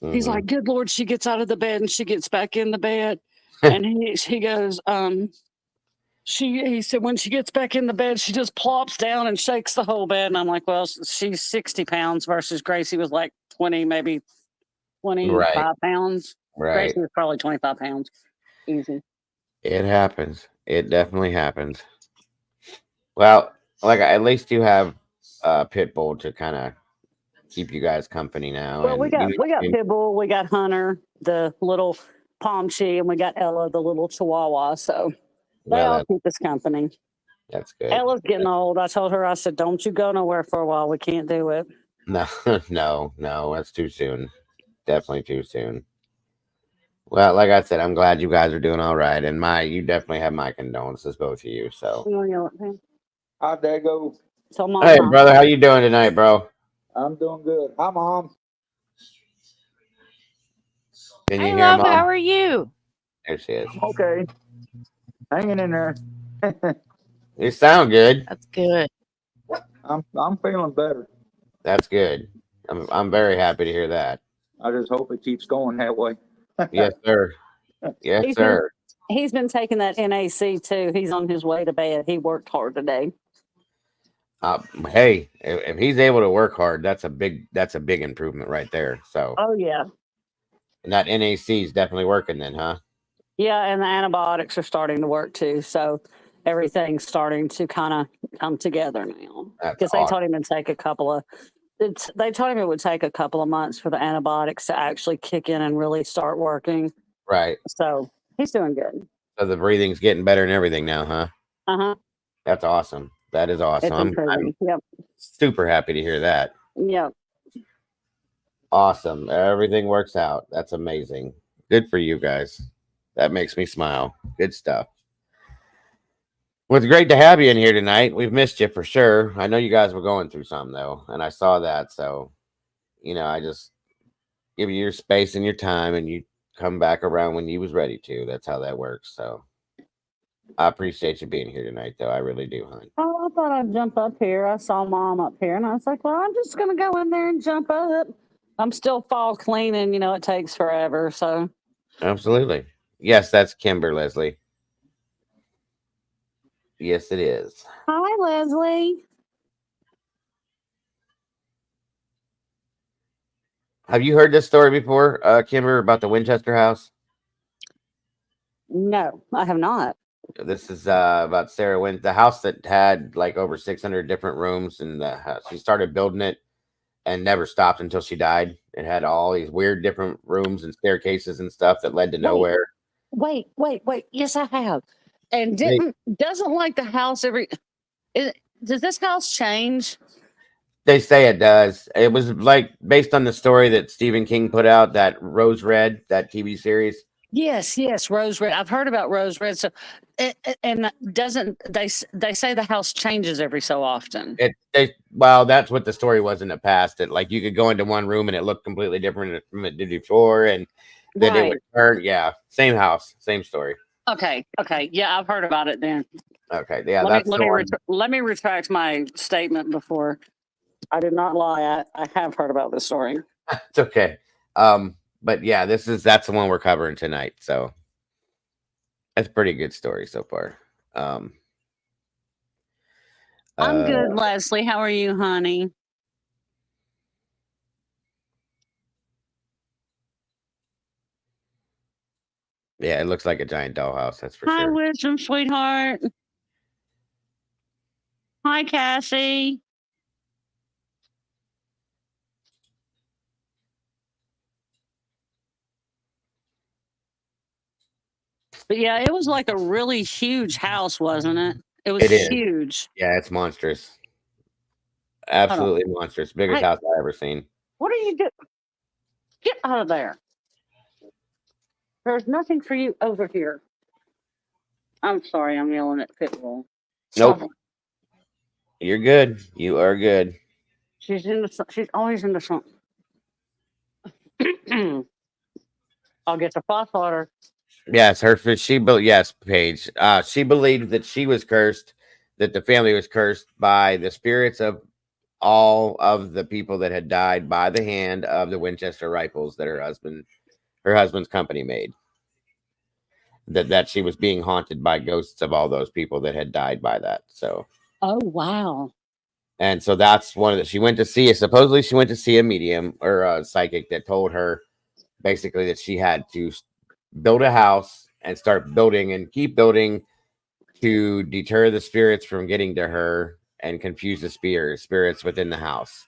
[SPEAKER 7] he's like, good Lord, she gets out of the bed and she gets back in the bed. And he goes, he said, when she gets back in the bed, she just plops down and shakes the whole bed. And I'm like, well, she's 60 pounds versus Gracie was like 20, maybe 25 pounds.
[SPEAKER 1] Right.
[SPEAKER 7] Gracie was probably 25 pounds. Easy.
[SPEAKER 1] It happens. It definitely happens. Well, like at least you have Pitbull to kind of keep you guys company now.
[SPEAKER 7] Well,
[SPEAKER 1] and
[SPEAKER 7] we got Pitbull, we got Hunter, the little Pomchi, and we got Ella, the little Chihuahua. So they all keep us company.
[SPEAKER 1] That's good.
[SPEAKER 7] Ella's getting old. I told her, I said, don't you go nowhere for a while. We can't do it.
[SPEAKER 1] No, no, that's too soon. Definitely too soon. Well, like I said, I'm glad you guys are doing all right, and you definitely have my condolences, both of you. So,
[SPEAKER 8] how'd that go?
[SPEAKER 7] So, Mom,
[SPEAKER 1] hey, brother, how you doing tonight, bro?
[SPEAKER 8] I'm doing good. Hi, Mom.
[SPEAKER 1] Can you
[SPEAKER 2] Hey,
[SPEAKER 1] hear
[SPEAKER 2] love,
[SPEAKER 1] Mom?
[SPEAKER 2] how are you?
[SPEAKER 1] There she is.
[SPEAKER 8] Okay, hanging in there.
[SPEAKER 1] You sound good.
[SPEAKER 2] That's good.
[SPEAKER 8] I'm feeling better.
[SPEAKER 1] That's good. I'm very happy to hear that.
[SPEAKER 8] I just hope it keeps going that way.
[SPEAKER 1] Yes, sir. Yes,
[SPEAKER 7] He's been,
[SPEAKER 1] sir.
[SPEAKER 7] he's been taking that NAC too. He's on his way to bed. He worked hard today.
[SPEAKER 1] Hey, if he's able to work hard, that's a big improvement right there. So,
[SPEAKER 7] Oh yeah.
[SPEAKER 1] and that NAC is definitely working then, huh?
[SPEAKER 7] Yeah, and the antibiotics are starting to work too. So everything's starting to kind of come together now.
[SPEAKER 1] That's
[SPEAKER 7] Because they
[SPEAKER 1] awesome.
[SPEAKER 7] told him to take a couple of they told him it would take a couple of months for the antibiotics to actually kick in and really start working.
[SPEAKER 1] Right.
[SPEAKER 7] So he's doing good.
[SPEAKER 1] So the breathing's getting better and everything now, huh?
[SPEAKER 7] Uh-huh.
[SPEAKER 1] That's awesome. That is awesome.
[SPEAKER 7] It's
[SPEAKER 1] I'm
[SPEAKER 7] improving. Yep.
[SPEAKER 1] super happy to hear that.
[SPEAKER 7] Yep.
[SPEAKER 1] Awesome. Everything works out. That's amazing. Good for you guys. That makes me smile. Good stuff. Well, it's great to have you in here tonight. We've missed you for sure. I know you guys were going through something though, and I saw that. So, I just give you your space and your time, and you come back around when you was ready to. That's how that works. So, I appreciate you being here tonight, though. I really do, hon.
[SPEAKER 7] Oh, I thought I'd jump up here. I saw Mom up here, and I was like, well, I'm just going to go in there and jump up. I'm still fall cleaning. It takes forever. So,
[SPEAKER 1] Absolutely. Yes, that's Kimber Leslie. Yes, it is.
[SPEAKER 7] hi, Leslie.
[SPEAKER 1] Have you heard this story before, Kimber, about the Winchester house?
[SPEAKER 7] No, I have not.
[SPEAKER 1] This is about Sarah Win, the house that had like over 600 different rooms, and she started building it and never stopped until she died. It had all these weird different rooms and staircases and stuff that led to nowhere.
[SPEAKER 7] Wait. Yes, I have. And doesn't like the house does this house change?
[SPEAKER 1] They say it does. It was like based on the story that Stephen King put out, that Rose Red, that TV series.
[SPEAKER 7] Yes, Rose Red. I've heard about Rose Red. So, and doesn't they say the house changes every so often?
[SPEAKER 1] Well, that's what the story was in the past. That like you could go into one room and it looked completely different from it did before, and then it would turn. Yeah, same house, same story.
[SPEAKER 7] Okay. Yeah, I've heard about it then.
[SPEAKER 1] Okay, yeah,
[SPEAKER 7] let me retract my statement before. I did not lie. I have heard about this story.
[SPEAKER 1] It's okay. But yeah, that's the one we're covering tonight. So that's a pretty good story so far.
[SPEAKER 7] I'm good, Leslie. How are you, honey?
[SPEAKER 1] Yeah, it looks like a giant dollhouse. That's for
[SPEAKER 7] Hi,
[SPEAKER 1] sure.
[SPEAKER 7] Wisdom, sweetheart. Hi, Cassie. But yeah, it was like a really huge house, wasn't it? It was huge.
[SPEAKER 1] Yeah, it's monstrous. Absolutely monstrous. Biggest house I've ever seen.
[SPEAKER 7] What are you doing? Get out of there. There's nothing for you over here. I'm sorry, I'm yelling at Pitbull.
[SPEAKER 1] Nope. You're good. You are good.
[SPEAKER 7] She's always into something. I'll get the faucet water.
[SPEAKER 1] Yes, Paige. She believed that she was cursed, that the family was cursed by the spirits of all of the people that had died by the hand of the Winchester rifles that her husband's company made. That she was being haunted by ghosts of all those people that had died by that. So.
[SPEAKER 7] Oh wow.
[SPEAKER 1] And so that's supposedly she went to see a medium or a psychic that told her basically that she had to build a house and start building and keep building to deter the spirits from getting to her and confuse the spirits within the house.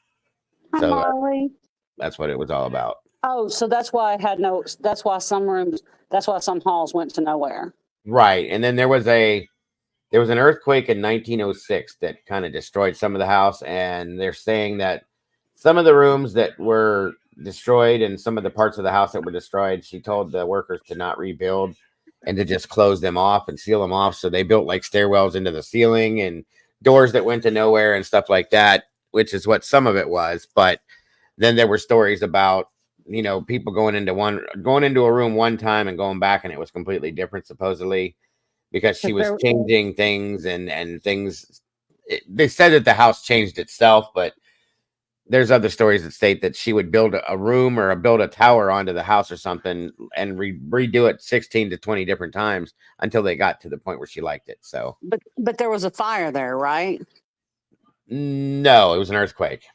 [SPEAKER 7] Hi,
[SPEAKER 1] So
[SPEAKER 7] Molly.
[SPEAKER 1] that's what it was all about.
[SPEAKER 7] Oh, so that's why some halls went to nowhere.
[SPEAKER 1] Right. And then there was an earthquake in 1906 that kind of destroyed some of the house, and they're saying that some of the rooms that were destroyed and some of the parts of the house that were destroyed, she told the workers to not rebuild and to just close them off and seal them off. So they built like stairwells into the ceiling and doors that went to nowhere and stuff like that, which is what some of it was. But then there were stories about, people going into a room one time and going back and it was completely different, supposedly, because she was changing things and things. They said that the house changed itself, but there's other stories that state that she would build a room or build a tower onto the house or something and redo it 16 to 20 different times until they got to the point where she liked it. So,
[SPEAKER 7] But there was a fire there, right?
[SPEAKER 1] no, it was an earthquake.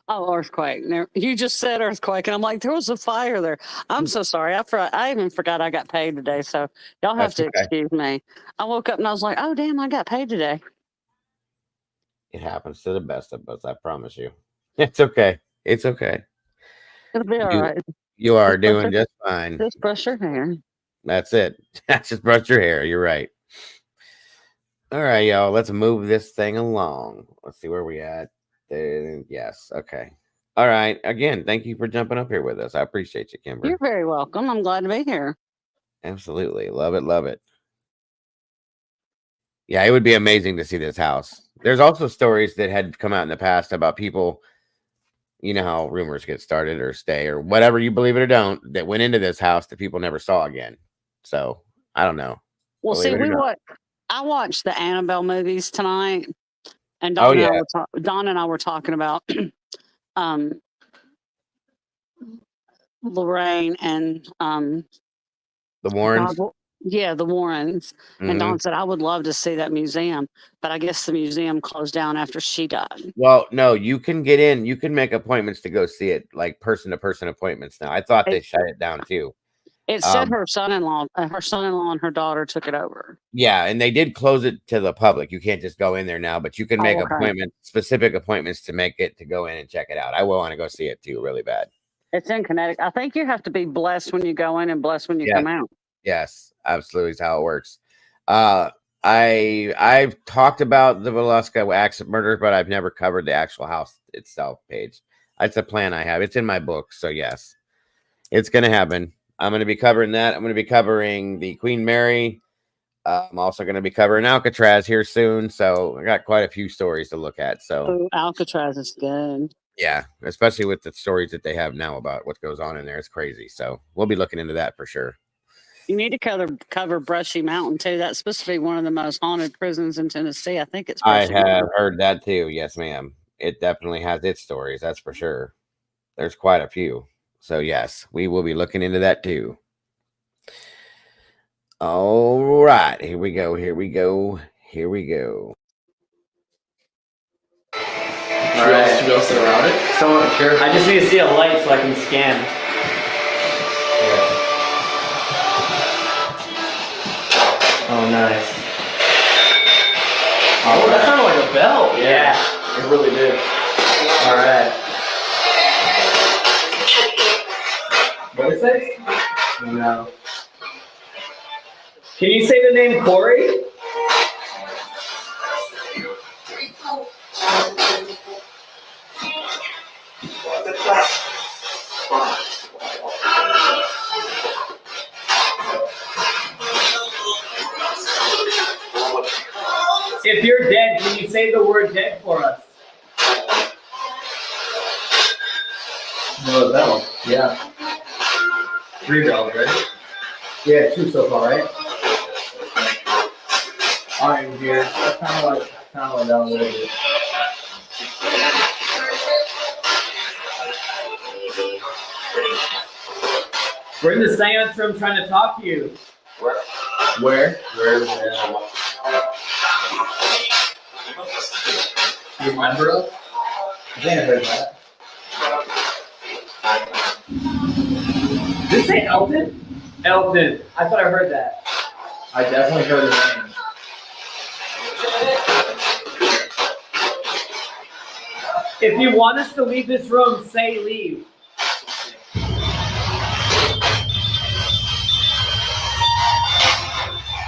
[SPEAKER 7] Oh, earthquake. You just said earthquake, and I'm like, there was a fire there. I'm so sorry. I even forgot I got paid today, so y'all have
[SPEAKER 1] That's
[SPEAKER 7] to
[SPEAKER 1] okay.
[SPEAKER 7] excuse me. I woke up and I was like, oh, damn, I got paid today.
[SPEAKER 1] It happens to the best of us, I promise you. It's okay. It's okay.
[SPEAKER 7] It'll be all right.
[SPEAKER 1] You are
[SPEAKER 7] Just brush
[SPEAKER 1] doing
[SPEAKER 7] your-
[SPEAKER 1] just fine.
[SPEAKER 7] Just brush your hair.
[SPEAKER 1] That's it. Just brush your hair. You're right. All right, y'all. Let's move this thing along. Let's see where we at. Yes. Okay. All right. Again, thank you for jumping up here with us. I appreciate you, Kimber.
[SPEAKER 7] You're very welcome. I'm glad to be here.
[SPEAKER 1] Absolutely. Love it. Love it. Yeah, it would be amazing to see this house. There's also stories that had come out in the past about people, you know how rumors get started or stay or whatever, you believe it or don't, that went into this house that people never saw again. So I don't know.
[SPEAKER 7] Well, see,
[SPEAKER 1] Believe it or not.
[SPEAKER 7] I watched the Annabelle movies tonight, and
[SPEAKER 1] Oh,
[SPEAKER 7] Dawn,
[SPEAKER 1] yeah.
[SPEAKER 7] Dawn and I were talking about Lorraine and
[SPEAKER 1] The Warrens.
[SPEAKER 7] yeah, the Warrens. And
[SPEAKER 1] Mhm.
[SPEAKER 7] Dawn said, I would love to see that museum, but I guess the museum closed down after she died.
[SPEAKER 1] Well, no, you can get in. You can make appointments to go see it, like person-to-person appointments now. I thought they shut it down too.
[SPEAKER 7] It said her son-in-law and her daughter took it over.
[SPEAKER 1] Yeah, and they did close it to the public. You can't just go in there now, but you can make
[SPEAKER 7] okay.
[SPEAKER 1] specific appointments to make it to go in and check it out. I will want to go see it too, really bad.
[SPEAKER 7] It's in Connecticut. I think you have to be blessed when you go in and blessed when you
[SPEAKER 1] Yeah.
[SPEAKER 7] come out.
[SPEAKER 1] Yes, absolutely is how it works. I've talked about the Velasca axe of murder, but I've never covered the actual house itself page. That's a plan I have. It's in my book, so yes, it's gonna happen. I'm gonna be covering that. I'm gonna be covering the Queen Mary. I'm also gonna be covering Alcatraz here soon, so I got quite a few stories to look at. So
[SPEAKER 7] Ooh, Alcatraz is good.
[SPEAKER 1] yeah, especially with the stories that they have now about what goes on in there. It's crazy. So we'll be looking into that for sure.
[SPEAKER 7] You need to cover Brushy Mountain too. That's supposed to be one of the most haunted prisons in Tennessee. I think it's
[SPEAKER 1] I
[SPEAKER 7] Brushy
[SPEAKER 1] have
[SPEAKER 7] Mountain.
[SPEAKER 1] heard that too. Yes, ma'am. It definitely has its stories. That's for sure. There's quite a few. So yes, we will be looking into that too. All right, here we go. Here we go. Here we go.
[SPEAKER 17] All right. Should we all sit around it? Someone, sure. I just need to see a light so I can scan. Oh, nice. Oh, that sounded like a bell. Yeah, it really did. All right. What is it? No. Can you say the name Corey? If you're dead, can you say the word dead for us? Another bell. Yeah. 3 bells, right? Yeah, 2 so far, right? Alright, here. That's kind of like that a little bit. We're in the seance room trying to talk to you. Where? Where? Where is it? You remember us? I think I heard that. Did you say Elton? Elton. I thought I heard that. I definitely heard his name. If you want us to leave this room, say leave.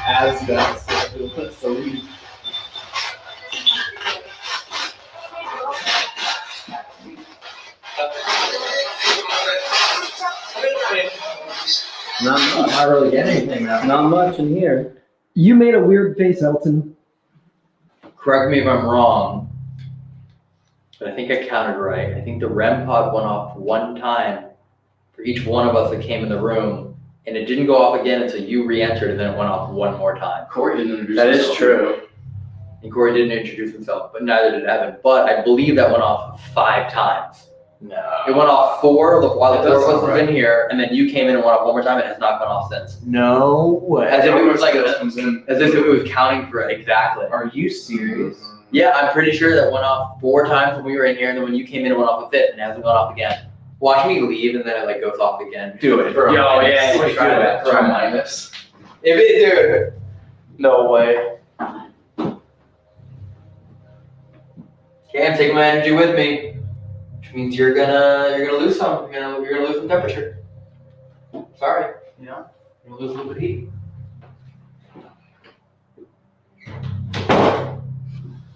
[SPEAKER 17] As guys, so leave. Not really getting anything now. Not much in here. You made a weird face, Elton.
[SPEAKER 11] Correct me if I'm wrong, but I think I counted right. I think the REM pod went off one time for each one of us that came in the room, and it didn't go off again until you re-entered, and then it went off one more time.
[SPEAKER 17] Corey didn't introduce himself. That is true.
[SPEAKER 12] and Corey didn't introduce himself, but neither did Evan. But I believe that went off 5 times.
[SPEAKER 14] No.
[SPEAKER 12] It went off 4 while the
[SPEAKER 14] That does
[SPEAKER 12] 4 of us
[SPEAKER 14] sound
[SPEAKER 12] was in
[SPEAKER 14] right.
[SPEAKER 12] here, and then you came in and went off one more time, and it has not gone off since.
[SPEAKER 14] No way.
[SPEAKER 12] As if it was like
[SPEAKER 14] comes in.
[SPEAKER 12] as if it was counting for it. Exactly.
[SPEAKER 14] Are you serious?
[SPEAKER 12] Yeah, I'm pretty sure that went off 4 times when we were in here, and then when you came in, it went off a 5th, and it hasn't gone off again. Watch me leave, and then it like goes off again.
[SPEAKER 14] Do it.
[SPEAKER 12] For a
[SPEAKER 14] Yo,
[SPEAKER 12] minus.
[SPEAKER 14] yeah,
[SPEAKER 12] Try
[SPEAKER 14] do
[SPEAKER 12] that.
[SPEAKER 14] it.
[SPEAKER 12] Try
[SPEAKER 14] Try
[SPEAKER 12] minus. If it, dude.
[SPEAKER 14] No way.
[SPEAKER 12] Okay, I'm taking my energy with me, which means you're gonna lose some. You're gonna lose some temperature. Sorry.
[SPEAKER 14] Yeah.
[SPEAKER 12] You're gonna lose a little bit of heat.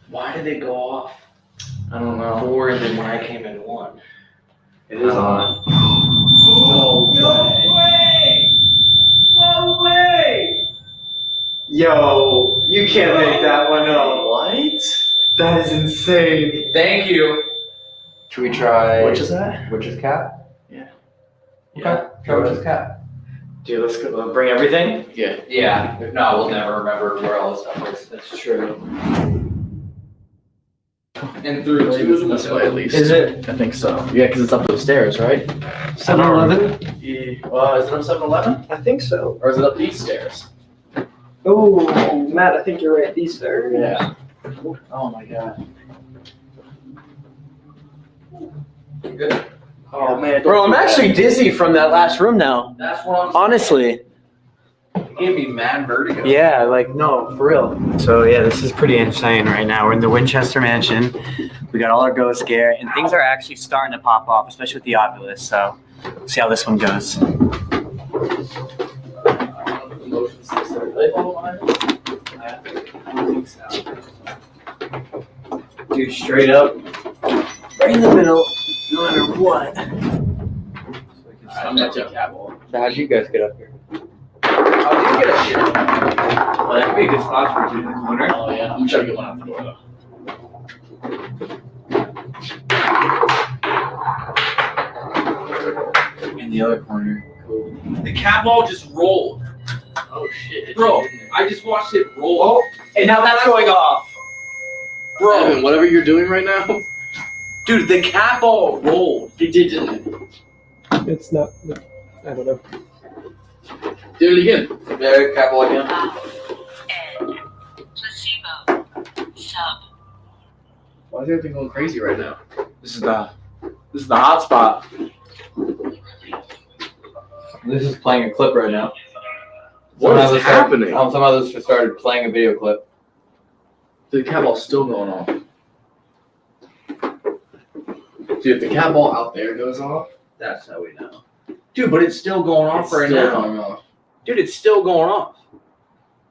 [SPEAKER 14] Why did they go off?
[SPEAKER 12] I don't know.
[SPEAKER 14] 4 and then when I came in 1.
[SPEAKER 12] It is on.
[SPEAKER 14] No way! No way!
[SPEAKER 19] Yo, you can't make that one up.
[SPEAKER 14] What?
[SPEAKER 19] That is insane.
[SPEAKER 12] Thank you. Should we try?
[SPEAKER 14] Which is that?
[SPEAKER 12] Witch's cap?
[SPEAKER 14] Yeah.
[SPEAKER 12] Okay. Try witch's cap.
[SPEAKER 14] Dude, let's go. Bring everything?
[SPEAKER 12] Yeah. Yeah. If not, we'll never remember where all this stuff is.
[SPEAKER 14] That's true.
[SPEAKER 12] And through 2 of them.
[SPEAKER 14] This way at least.
[SPEAKER 19] Is it?
[SPEAKER 14] I think so. Yeah, because it's up those stairs, right?
[SPEAKER 19] 7-Eleven?
[SPEAKER 14] Yeah. Well, is it up 7-Eleven?
[SPEAKER 19] I think so.
[SPEAKER 14] Or is it up these stairs?
[SPEAKER 19] Oh, Matt, I think you're right. These stairs.
[SPEAKER 14] Yeah. Oh my god.
[SPEAKER 12] Good.
[SPEAKER 14] Oh man.
[SPEAKER 19] Bro, I'm actually dizzy from that last room now.
[SPEAKER 12] That's what I'm
[SPEAKER 19] Honestly.
[SPEAKER 12] It gave me mad vertigo.
[SPEAKER 19] Yeah, like, no, for real. So, yeah, this is pretty insane right now. We're in the Winchester Mansion. We got all our ghost gear, and things are actually starting to pop off, especially with the Oculus. So, let's see how this one goes. Dude, straight up, right in the middle, no matter what.
[SPEAKER 14] I'm not Jeff Cabell.
[SPEAKER 12] So how'd you guys get up here?
[SPEAKER 14] How did you get up here? Well, that could be a good spot for you in the corner. Oh yeah, I'm trying to get one out the door though. In the other corner. Cool.
[SPEAKER 20] The cat ball just rolled.
[SPEAKER 14] Oh shit.
[SPEAKER 20] Bro, I just watched it roll.
[SPEAKER 19] Oh, and now that's going off.
[SPEAKER 20] Bro,
[SPEAKER 14] Evan, whatever you're doing right now.
[SPEAKER 20] dude, the cat ball rolled.
[SPEAKER 14] It did, didn't it?
[SPEAKER 19] It's not, I don't know.
[SPEAKER 14] Do it again.
[SPEAKER 12] There, Cabell again.
[SPEAKER 14] Why is everything going crazy right now?
[SPEAKER 19] This is the hot spot.
[SPEAKER 12] This is playing a clip right now.
[SPEAKER 14] What is happening?
[SPEAKER 12] Somehow this just started playing a video clip.
[SPEAKER 14] The cat ball's still going off. Dude, if the cat ball out there goes off,
[SPEAKER 20] That's how we know.
[SPEAKER 14] dude, but it's still going off
[SPEAKER 20] It's
[SPEAKER 14] right
[SPEAKER 20] still
[SPEAKER 14] now.
[SPEAKER 20] going off.
[SPEAKER 14] Dude, it's still going off.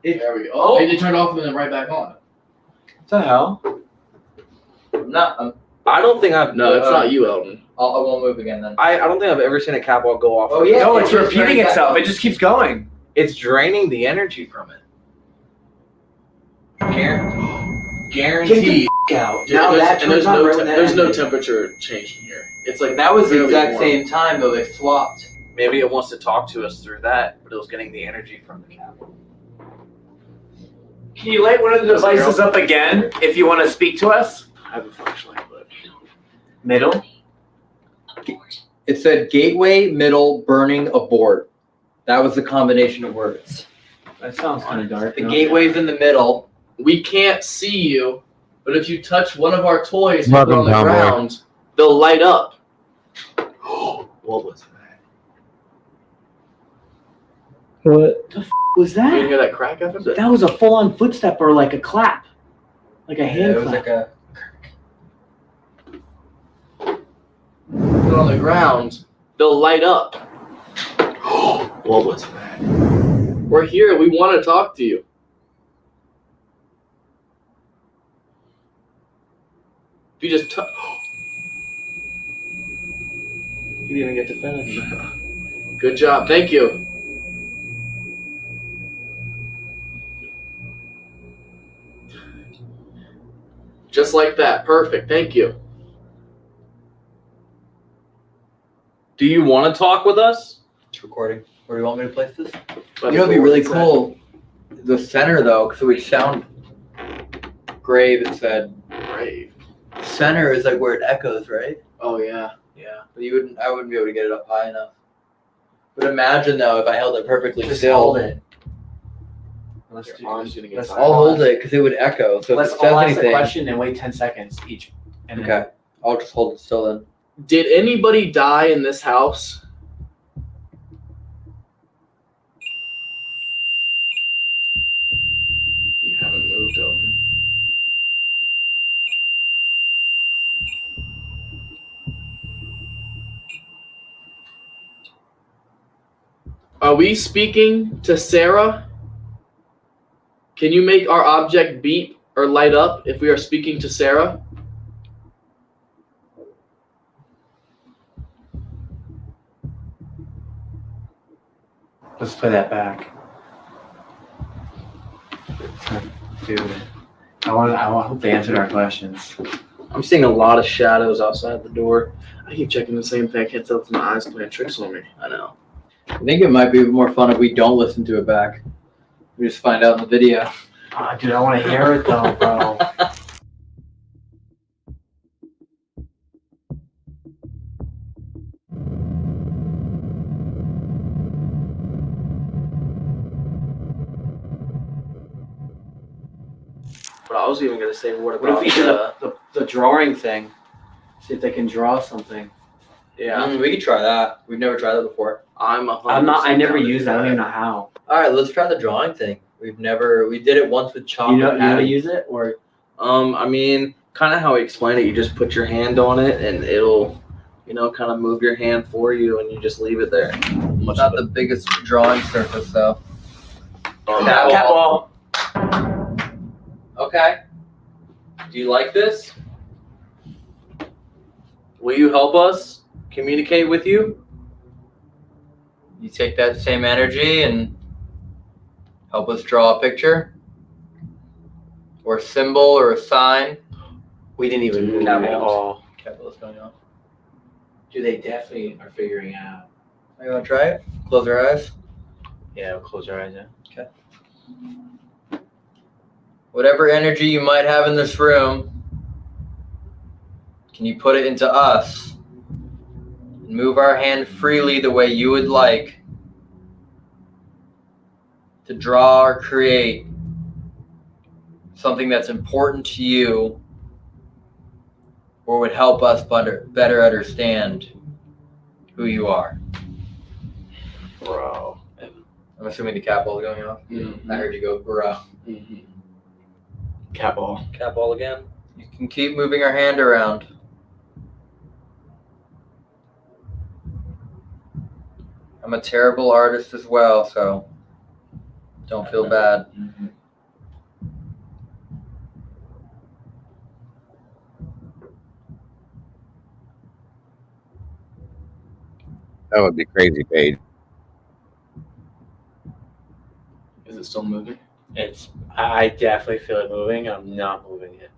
[SPEAKER 14] There we go. Oh, they turned off and then right back on.
[SPEAKER 19] What the hell?
[SPEAKER 16] I don't think I've.
[SPEAKER 14] No, it's not you, Eldon.
[SPEAKER 12] I won't move again then.
[SPEAKER 16] I don't think I've ever seen a cat ball go off.
[SPEAKER 12] Oh, yeah.
[SPEAKER 19] No, it's
[SPEAKER 12] It's just
[SPEAKER 19] repeating
[SPEAKER 12] turning back
[SPEAKER 19] itself.
[SPEAKER 12] on.
[SPEAKER 19] It just keeps going.
[SPEAKER 16] It's draining the energy from it.
[SPEAKER 14] Guaranteed.
[SPEAKER 19] Out.
[SPEAKER 14] Now
[SPEAKER 19] that
[SPEAKER 14] and there's
[SPEAKER 19] turns on
[SPEAKER 14] no
[SPEAKER 19] right when that
[SPEAKER 14] there's no
[SPEAKER 19] ended.
[SPEAKER 14] temperature change in here. It's like
[SPEAKER 12] That was the
[SPEAKER 14] really
[SPEAKER 12] exact
[SPEAKER 14] warm.
[SPEAKER 12] same time though. They swapped.
[SPEAKER 16] Maybe it wants to talk to us through that, but it was getting the energy from the cat ball.
[SPEAKER 19] Can you light one of the devices up again if you want to speak to us?
[SPEAKER 14] I have a flashlight, but
[SPEAKER 19] Middle?
[SPEAKER 12] It said gateway, middle, burning, abort. That was the combination of words.
[SPEAKER 19] That sounds kind of dark.
[SPEAKER 12] The gateway's in the middle.
[SPEAKER 14] we can't see you. But if you touch one of our toys and
[SPEAKER 1] Welcome,
[SPEAKER 14] put on the
[SPEAKER 1] cowboy.
[SPEAKER 14] ground, they'll light up. What was that?
[SPEAKER 19] What the was
[SPEAKER 14] You didn't
[SPEAKER 19] that?
[SPEAKER 14] hear that crack, Evan?
[SPEAKER 19] That was a full-on footstep or like a clap. Like a hand
[SPEAKER 12] it was
[SPEAKER 19] clap.
[SPEAKER 12] like a.
[SPEAKER 14] Put it on the ground, they'll light up. What was that? We're here. We want to talk to you. If you just
[SPEAKER 19] You didn't even get to finish.
[SPEAKER 14] Good job. Thank you. Just like that. Perfect. Thank you.
[SPEAKER 20] Do you want to talk with us?
[SPEAKER 12] It's recording. Where do you want me to place this?
[SPEAKER 14] But
[SPEAKER 12] You know, it'd be really cool. The center though, because it would sound grave, it said.
[SPEAKER 14] Grave.
[SPEAKER 12] Center is like where it echoes, right?
[SPEAKER 14] Oh yeah.
[SPEAKER 12] But I wouldn't be able to get it up high enough. But imagine though, if I held it perfectly
[SPEAKER 14] Just
[SPEAKER 12] still.
[SPEAKER 14] hold it.
[SPEAKER 12] I'll hold it because it would echo. So
[SPEAKER 14] let's
[SPEAKER 12] if it says
[SPEAKER 14] all ask the
[SPEAKER 12] anything,
[SPEAKER 14] question and wait 10 seconds each. And then-
[SPEAKER 12] okay, I'll just hold it still then.
[SPEAKER 14] Did anybody die in this house? You haven't moved, Owen. Are we speaking to Sarah? Can you make our object beep or light up if we are speaking to Sarah?
[SPEAKER 19] Let's play that back. Dude, I hope they answered our questions.
[SPEAKER 14] I'm seeing a lot of shadows outside the door. I keep checking the same thing. I can't tell if my eyes playing tricks on me. I know.
[SPEAKER 12] I think it might be more fun if we don't listen to it back. We just find out in the video.
[SPEAKER 19] Oh, dude, I want to hear it though, bro.
[SPEAKER 14] But I was even gonna say, what
[SPEAKER 19] What if
[SPEAKER 14] about
[SPEAKER 19] we did the drawing thing? See if they can draw something.
[SPEAKER 14] Yeah,
[SPEAKER 12] we could try that. We've never tried that before.
[SPEAKER 19] I never used that. I don't even know how.
[SPEAKER 12] All right, let's try the drawing thing. We did it once with chalk.
[SPEAKER 19] You know how to
[SPEAKER 12] Patty.
[SPEAKER 19] use it, or
[SPEAKER 14] I mean, kind of how he explained it. You just put your hand on it, and it'll, kind of move your hand for you, and you just leave it there.
[SPEAKER 12] Not the biggest drawing surface though.
[SPEAKER 14] Cat ball.
[SPEAKER 12] Okay.
[SPEAKER 14] Do you like this? Will you help us communicate with you?
[SPEAKER 12] You take that same energy and help us draw a picture or a symbol or a sign.
[SPEAKER 19] we didn't even move at all.
[SPEAKER 12] Capital is going off.
[SPEAKER 19] Dude, they definitely are figuring out.
[SPEAKER 12] Are you want to try it? Close our eyes.
[SPEAKER 19] Yeah, we'll close our eyes. Yeah.
[SPEAKER 12] Okay. Whatever energy you might have in this room, can you put it into us? And move our hand freely the way you would like to draw or create something that's important to you or would help us better understand who you are.
[SPEAKER 14] Bro.
[SPEAKER 12] I'm assuming the cat ball is going off.
[SPEAKER 14] Mm-hmm.
[SPEAKER 12] I heard you go, bro.
[SPEAKER 14] Mm-hmm. Cat ball.
[SPEAKER 12] Cat ball again. You can keep moving our hand around. I'm a terrible artist as well, so don't feel bad.
[SPEAKER 14] Mm-hmm.
[SPEAKER 1] That would be crazy, Paige.
[SPEAKER 14] Is it still moving?
[SPEAKER 19] I definitely feel it moving. I'm not moving it.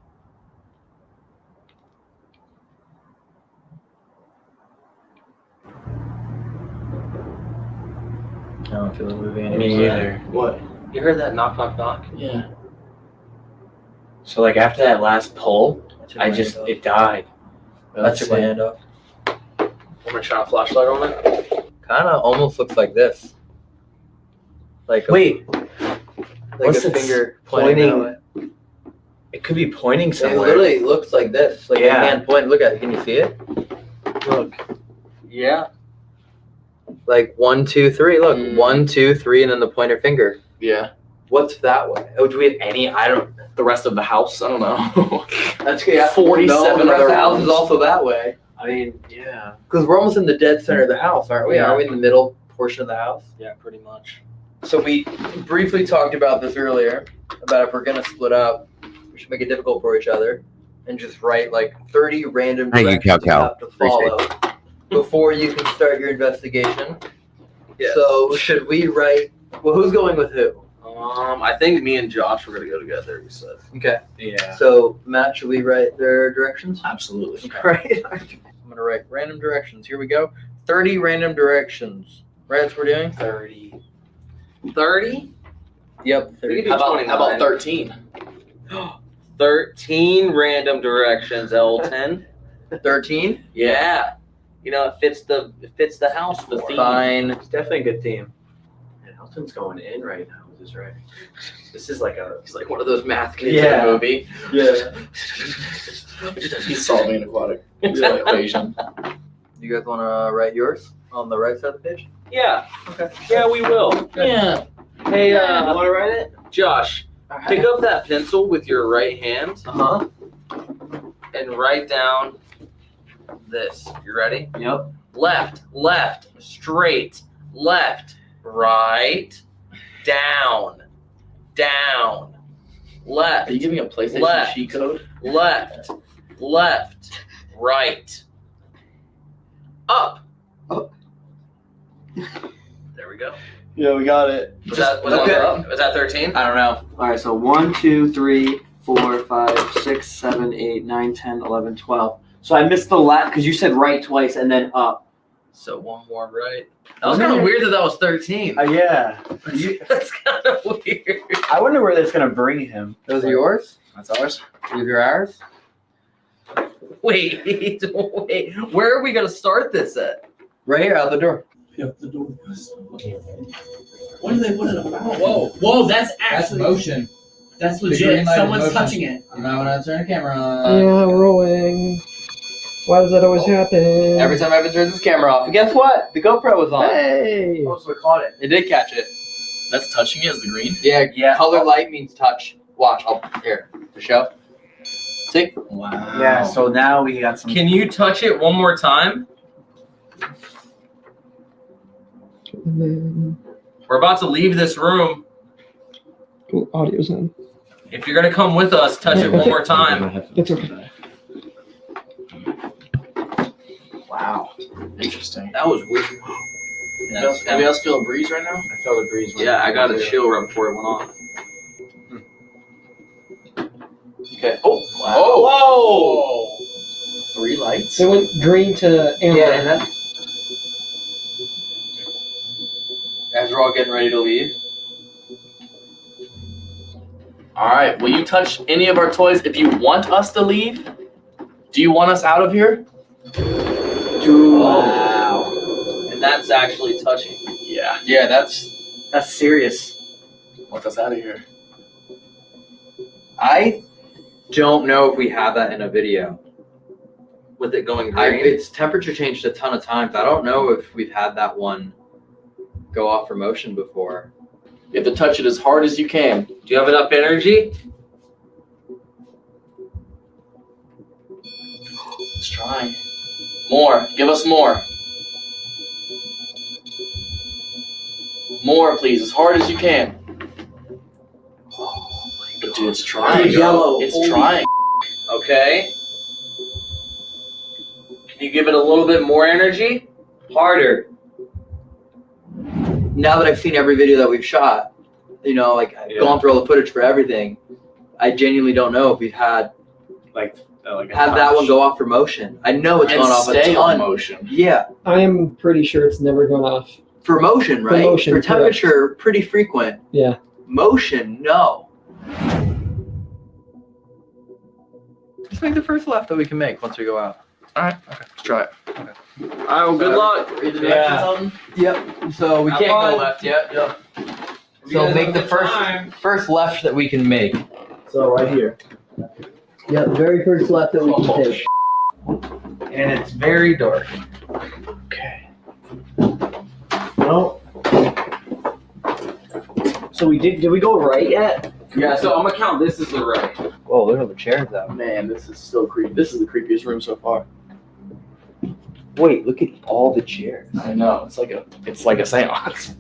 [SPEAKER 12] I don't feel it moving anymore.
[SPEAKER 19] Me either.
[SPEAKER 14] What? You heard that knock, knock, knock?
[SPEAKER 19] Yeah. So like after that last pull, it died.
[SPEAKER 12] I took my hand off.
[SPEAKER 14] I'm gonna shine a flashlight on it.
[SPEAKER 12] Kind of almost looks like this. Like
[SPEAKER 19] Wait.
[SPEAKER 12] like
[SPEAKER 19] What's
[SPEAKER 12] a
[SPEAKER 19] it
[SPEAKER 12] finger pointing that way.
[SPEAKER 19] It could be pointing
[SPEAKER 12] It
[SPEAKER 19] somewhere.
[SPEAKER 12] literally looks like this. Like
[SPEAKER 19] Yeah.
[SPEAKER 12] a hand point. Look at it. Can you see it?
[SPEAKER 19] Look.
[SPEAKER 12] Yeah. Like 1, 2, 3. Look, 1, 2, 3, and then the pointer finger.
[SPEAKER 14] Yeah.
[SPEAKER 12] What's that way?
[SPEAKER 19] Oh, do we have any? I don't.
[SPEAKER 14] The rest of the house? I don't know.
[SPEAKER 12] That's good.
[SPEAKER 14] 47
[SPEAKER 12] no, the rest
[SPEAKER 14] other
[SPEAKER 12] of the house
[SPEAKER 14] rooms.
[SPEAKER 12] is also that way.
[SPEAKER 19] I mean, yeah.
[SPEAKER 12] Because we're almost in the dead center of the house, aren't we?
[SPEAKER 19] Yeah.
[SPEAKER 12] Are we in the middle portion of the house?
[SPEAKER 19] Yeah, pretty much.
[SPEAKER 12] So we briefly talked about this earlier, about if we're going to split up, we should make it difficult for each other and just write like 30 random
[SPEAKER 1] Thank you,
[SPEAKER 12] directions you
[SPEAKER 1] Cal.
[SPEAKER 12] have to follow before you can start your investigation.
[SPEAKER 14] Yes.
[SPEAKER 12] So should we write, well, who's going with who?
[SPEAKER 14] I think me and Josh were gonna go together. We said.
[SPEAKER 12] Okay.
[SPEAKER 19] Yeah.
[SPEAKER 12] So Matt, should we write their directions?
[SPEAKER 14] Absolutely.
[SPEAKER 12] Right. I'm going to write random directions. Here we go. 30 random directions. Right, that's what we're doing?
[SPEAKER 19] 30.
[SPEAKER 14] 30?
[SPEAKER 12] Yep. 30.
[SPEAKER 14] How about 13?
[SPEAKER 3] 13 random directions, Elton.
[SPEAKER 12] 13?
[SPEAKER 3] Yeah. You know, it fits the house, the theme.
[SPEAKER 12] Fine.
[SPEAKER 19] It's definitely a good theme. And Elton's going in right now with his writing. This is like
[SPEAKER 12] He's like one of those math kids in
[SPEAKER 19] Yeah.
[SPEAKER 12] the movie.
[SPEAKER 19] Yeah.
[SPEAKER 14] He's solving an aquatic equation.
[SPEAKER 12] You guys want to write yours on the right side of the page?
[SPEAKER 3] Yeah. Okay. Yeah, we will.
[SPEAKER 14] Yeah.
[SPEAKER 3] Hey,
[SPEAKER 19] you want to write it?
[SPEAKER 3] Josh, pick up that pencil with your right hand. And write down this. You ready?
[SPEAKER 19] Yep.
[SPEAKER 3] Left, left, straight, left, right, down, down, left.
[SPEAKER 14] Are you giving a PlayStation
[SPEAKER 3] left,
[SPEAKER 14] cheat code?
[SPEAKER 3] Left, left, right, up. There we go.
[SPEAKER 19] Yeah, we got it.
[SPEAKER 3] Was that 13?
[SPEAKER 12] I don't know.
[SPEAKER 19] All right, so 1, 2, 3, 4, 5, 6, 7, 8, 9, 10, 11, 12. So I missed the last because you said right twice and then up.
[SPEAKER 3] So one more right. That was kind of weird that was 13.
[SPEAKER 19] Yeah.
[SPEAKER 3] That's kind of weird.
[SPEAKER 19] I wonder where that's gonna bring him.
[SPEAKER 12] Those are yours?
[SPEAKER 14] That's ours.
[SPEAKER 12] These are ours?
[SPEAKER 3] Wait. Where are we gonna start this at?
[SPEAKER 12] Right here, out the door.
[SPEAKER 15] Yep, the door. What are they? What are they?
[SPEAKER 17] Whoa, that's
[SPEAKER 21] That's motion.
[SPEAKER 17] That's
[SPEAKER 21] The
[SPEAKER 17] legit.
[SPEAKER 21] green light is
[SPEAKER 17] Someone's
[SPEAKER 21] motion.
[SPEAKER 17] touching it.
[SPEAKER 21] You might want to turn the camera on.
[SPEAKER 9] Yeah, rolling. Why does that always happen?
[SPEAKER 12] Every time Evan turns his camera off. And guess what? The GoPro was on.
[SPEAKER 9] Hey!
[SPEAKER 19] Oh, so we caught it.
[SPEAKER 12] It did catch it.
[SPEAKER 14] That's touching it as the green?
[SPEAKER 12] Yeah. Color light means touch. Watch. Here. To show. See?
[SPEAKER 14] Wow.
[SPEAKER 19] Yeah, so now we got some.
[SPEAKER 3] Can you touch it one more time? We're about to leave this room.
[SPEAKER 9] Ooh, audio's on.
[SPEAKER 3] If you're gonna come with us, touch it one more time.
[SPEAKER 9] It's okay.
[SPEAKER 14] Wow. Interesting.
[SPEAKER 3] That was weird.
[SPEAKER 14] Anybody else feel a breeze right now? I felt a breeze.
[SPEAKER 3] Yeah, I got a chill right before it went on.
[SPEAKER 12] Okay.
[SPEAKER 3] Oh!
[SPEAKER 12] Wow.
[SPEAKER 14] Whoa! 3 lights.
[SPEAKER 9] They went green to amber.
[SPEAKER 12] Yeah, and then as we're all getting ready to leave.
[SPEAKER 14] All right. Will you touch any of our toys if you want us to leave? Do you want us out of here?
[SPEAKER 3] Wow. And that's actually touching.
[SPEAKER 14] Yeah.
[SPEAKER 12] Yeah, that's
[SPEAKER 19] serious.
[SPEAKER 14] Want us out of here?
[SPEAKER 12] I don't know if we have that in a video.
[SPEAKER 3] With it going green?
[SPEAKER 12] It's temperature changed a ton of times. I don't know if we've had that one go off for motion before.
[SPEAKER 14] You have to touch it as hard as you can.
[SPEAKER 3] Do you have enough energy?
[SPEAKER 14] Let's try. More. Give us more. More, please. As hard as you can. Oh my god. Dude, it's trying.
[SPEAKER 19] Dude, yellow.
[SPEAKER 14] It's
[SPEAKER 19] Holy
[SPEAKER 14] trying.
[SPEAKER 3] Okay. Can you give it a little bit more energy? Harder.
[SPEAKER 12] Now that I've seen every video that we've shot, you know, like I've gone through all the footage for everything, I genuinely don't know if we've had have that one go off for motion. I know it's
[SPEAKER 14] And
[SPEAKER 12] gone off a
[SPEAKER 14] stay
[SPEAKER 12] ton.
[SPEAKER 14] on motion.
[SPEAKER 12] Yeah.
[SPEAKER 9] I am pretty sure it's never gone off.
[SPEAKER 12] For motion, right?
[SPEAKER 9] motion,
[SPEAKER 12] for
[SPEAKER 9] correct.
[SPEAKER 12] temperature, pretty frequent.
[SPEAKER 9] Yeah.
[SPEAKER 12] Motion, no. Let's make the first left that we can make once we go out.
[SPEAKER 14] All right. Okay. Let's try it. Okay.
[SPEAKER 3] All right, well, good luck.
[SPEAKER 12] Read the directions on them? Yep. So we
[SPEAKER 3] Have
[SPEAKER 12] can't
[SPEAKER 3] fun.
[SPEAKER 12] go left yet. Yep.
[SPEAKER 3] You
[SPEAKER 12] So
[SPEAKER 3] guys
[SPEAKER 12] make
[SPEAKER 3] have
[SPEAKER 12] the
[SPEAKER 3] a good time.
[SPEAKER 12] first left that we can make.
[SPEAKER 19] So right here.
[SPEAKER 12] Yep, very first left that we can take.
[SPEAKER 3] And it's very dark.
[SPEAKER 14] Okay.
[SPEAKER 19] No. So we did we go right yet?
[SPEAKER 3] Yeah, so I'm gonna count this as the right.
[SPEAKER 12] Whoa, look at the chairs though.
[SPEAKER 14] Man, this is so creepy. This is the creepiest room so far.
[SPEAKER 19] Wait, look at all the chairs.
[SPEAKER 14] I know. It's like a seance.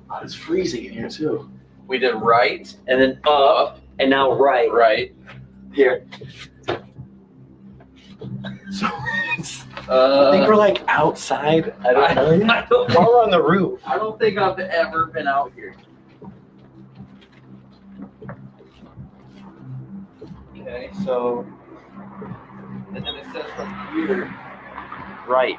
[SPEAKER 14] Oh, it's freezing in here too.
[SPEAKER 3] We did right,
[SPEAKER 19] And then up, and now right.
[SPEAKER 3] right.
[SPEAKER 19] Here.
[SPEAKER 14] So
[SPEAKER 19] I think we're like outside. I don't know.
[SPEAKER 3] I don't,
[SPEAKER 19] While we're on the roof.
[SPEAKER 3] I don't think I've ever been out here. Okay, so, and then it says from here.
[SPEAKER 19] Right.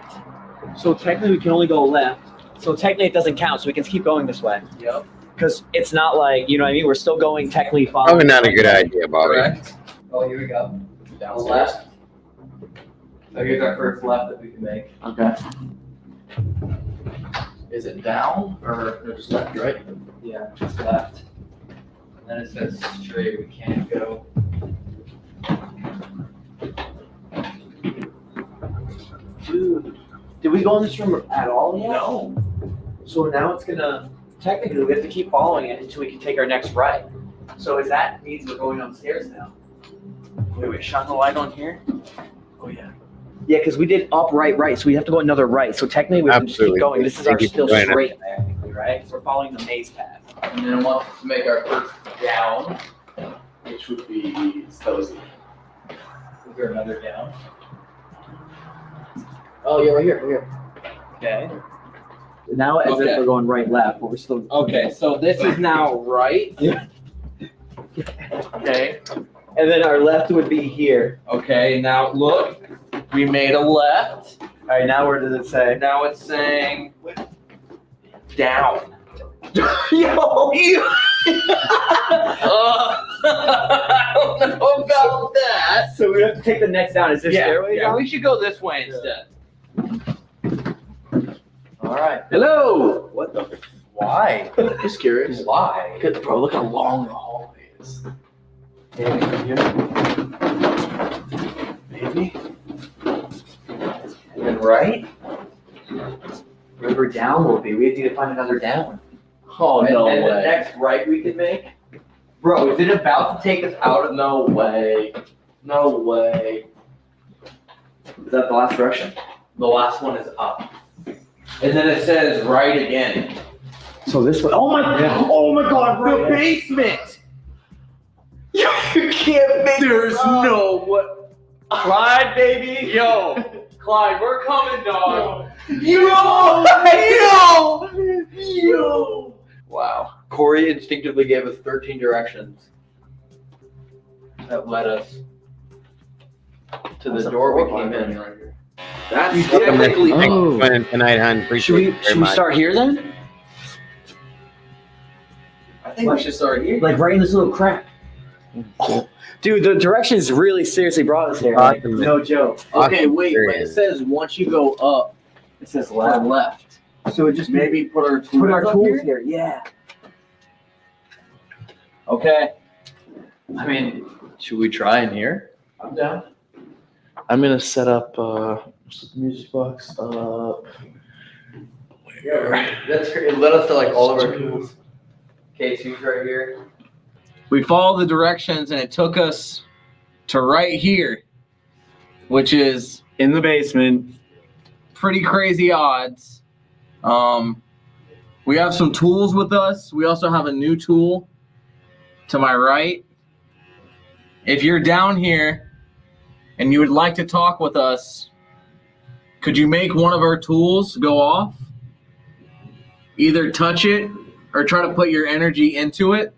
[SPEAKER 19] So technically we can only go left. So technically it doesn't count, so we can keep going this way.
[SPEAKER 3] Yep.
[SPEAKER 19] Because it's not like, you know what I mean? We're still going technically following.
[SPEAKER 1] Probably not a good idea, Bobby.
[SPEAKER 3] Correct.
[SPEAKER 19] Oh, here we go. On the
[SPEAKER 3] Downstairs.
[SPEAKER 19] left. So here's our first left that we can make.
[SPEAKER 3] Okay. Is it down or just left, right?
[SPEAKER 19] Yeah, just left. And then it says straight, we can't go.
[SPEAKER 17] Dude, did we go in this room at all yet?
[SPEAKER 19] No.
[SPEAKER 17] So now it's gonna, technically, we have to keep following it until we can take our next right. So is that means we're going upstairs now?
[SPEAKER 19] Wait, shine the light on here? Oh, yeah.
[SPEAKER 17] Yeah, because we did up, right, right. So we have to go another right. So technically, we have to just keep
[SPEAKER 1] Absolutely.
[SPEAKER 17] going. This is our
[SPEAKER 1] Thank you
[SPEAKER 17] still
[SPEAKER 1] for joining us.
[SPEAKER 17] straight, technically, right? So we're following the maze path.
[SPEAKER 3] And then I want to make our first down, which would be Stozy.
[SPEAKER 19] Is there another down?
[SPEAKER 17] Oh, yeah, right here. Okay. Now, as
[SPEAKER 3] Okay.
[SPEAKER 17] if we're going right, left, but we're still.
[SPEAKER 3] Okay, so this is now right.
[SPEAKER 17] Okay. And then our left would be here.
[SPEAKER 3] Okay, now look, we made a left.
[SPEAKER 17] All right, now where does it say?
[SPEAKER 3] Now it's saying down.
[SPEAKER 17] Yo, you.
[SPEAKER 3] I don't know about that.
[SPEAKER 17] So we have to take the next down. Is there stairway
[SPEAKER 3] yeah,
[SPEAKER 17] down?
[SPEAKER 3] we should go this way instead.
[SPEAKER 17] All right.
[SPEAKER 3] Hello.
[SPEAKER 17] What the?
[SPEAKER 3] Why?
[SPEAKER 17] Just curious.
[SPEAKER 3] Why?
[SPEAKER 17] Bro, look how long the hallway is.
[SPEAKER 3] Maybe. And then right?
[SPEAKER 17] Wherever down will be, we need to find another down.
[SPEAKER 3] Oh, no
[SPEAKER 17] and
[SPEAKER 3] way.
[SPEAKER 17] the next right we can make.
[SPEAKER 3] Bro, is it about to take us out of? No way. No way.
[SPEAKER 17] Is that the last direction?
[SPEAKER 3] The last one is up. And then it says right again.
[SPEAKER 17] So this way. Oh my God!
[SPEAKER 3] The basement!
[SPEAKER 17] You can't make.
[SPEAKER 3] There's no what.
[SPEAKER 17] Clyde, baby.
[SPEAKER 3] Yo, Clyde, we're coming, dog.
[SPEAKER 17] Yo! Wow. Corey instinctively gave us 13 directions that led us to the door we came in.
[SPEAKER 3] That's technically.
[SPEAKER 1] Thanks for joining tonight, hon. Appreciate it very much.
[SPEAKER 17] Here then?
[SPEAKER 3] I think we should start here.
[SPEAKER 17] Like right in this little crack. Dude, the directions really seriously brought us here. Like,
[SPEAKER 1] Awesome.
[SPEAKER 17] no joke.
[SPEAKER 3] Okay, wait, but it says once you go up,
[SPEAKER 17] It says
[SPEAKER 3] to
[SPEAKER 17] left.
[SPEAKER 3] the left.
[SPEAKER 17] So it just
[SPEAKER 3] Maybe put our tools
[SPEAKER 17] put our
[SPEAKER 3] up
[SPEAKER 17] tools
[SPEAKER 3] here?
[SPEAKER 17] here. Yeah.
[SPEAKER 3] Okay.
[SPEAKER 17] I mean,
[SPEAKER 21] Should we try in here?
[SPEAKER 3] I'm down.
[SPEAKER 21] I'm gonna set up music box up.
[SPEAKER 17] yeah, that's great. It led us to like all of our tools. K2's right here.
[SPEAKER 3] We followed the directions and it took us to right here, which is
[SPEAKER 19] In the basement.
[SPEAKER 3] pretty crazy odds. We have some tools with us. We also have a new tool to my right. If you're down here and you would like to talk with us, could you make one of our tools go off? Either touch it or try to put your energy into it.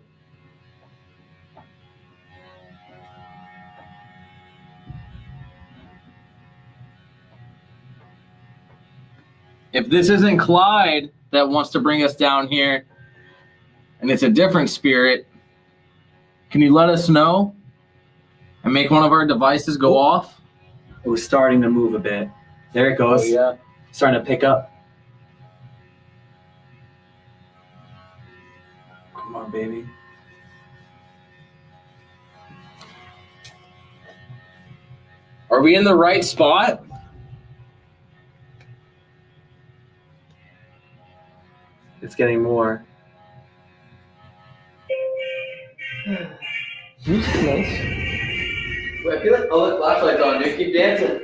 [SPEAKER 3] If this isn't Clyde that wants to bring us down here and it's a different spirit, can you let us know and make one of our devices go off?
[SPEAKER 19] It was starting to move a bit. There it goes.
[SPEAKER 17] Oh, yeah.
[SPEAKER 19] Starting to pick up. Come on, baby.
[SPEAKER 3] Are we in the right spot?
[SPEAKER 19] It's getting more.
[SPEAKER 17] Music's nice. Wait, I feel like, oh, the flashlight's on, dude. Keep dancing.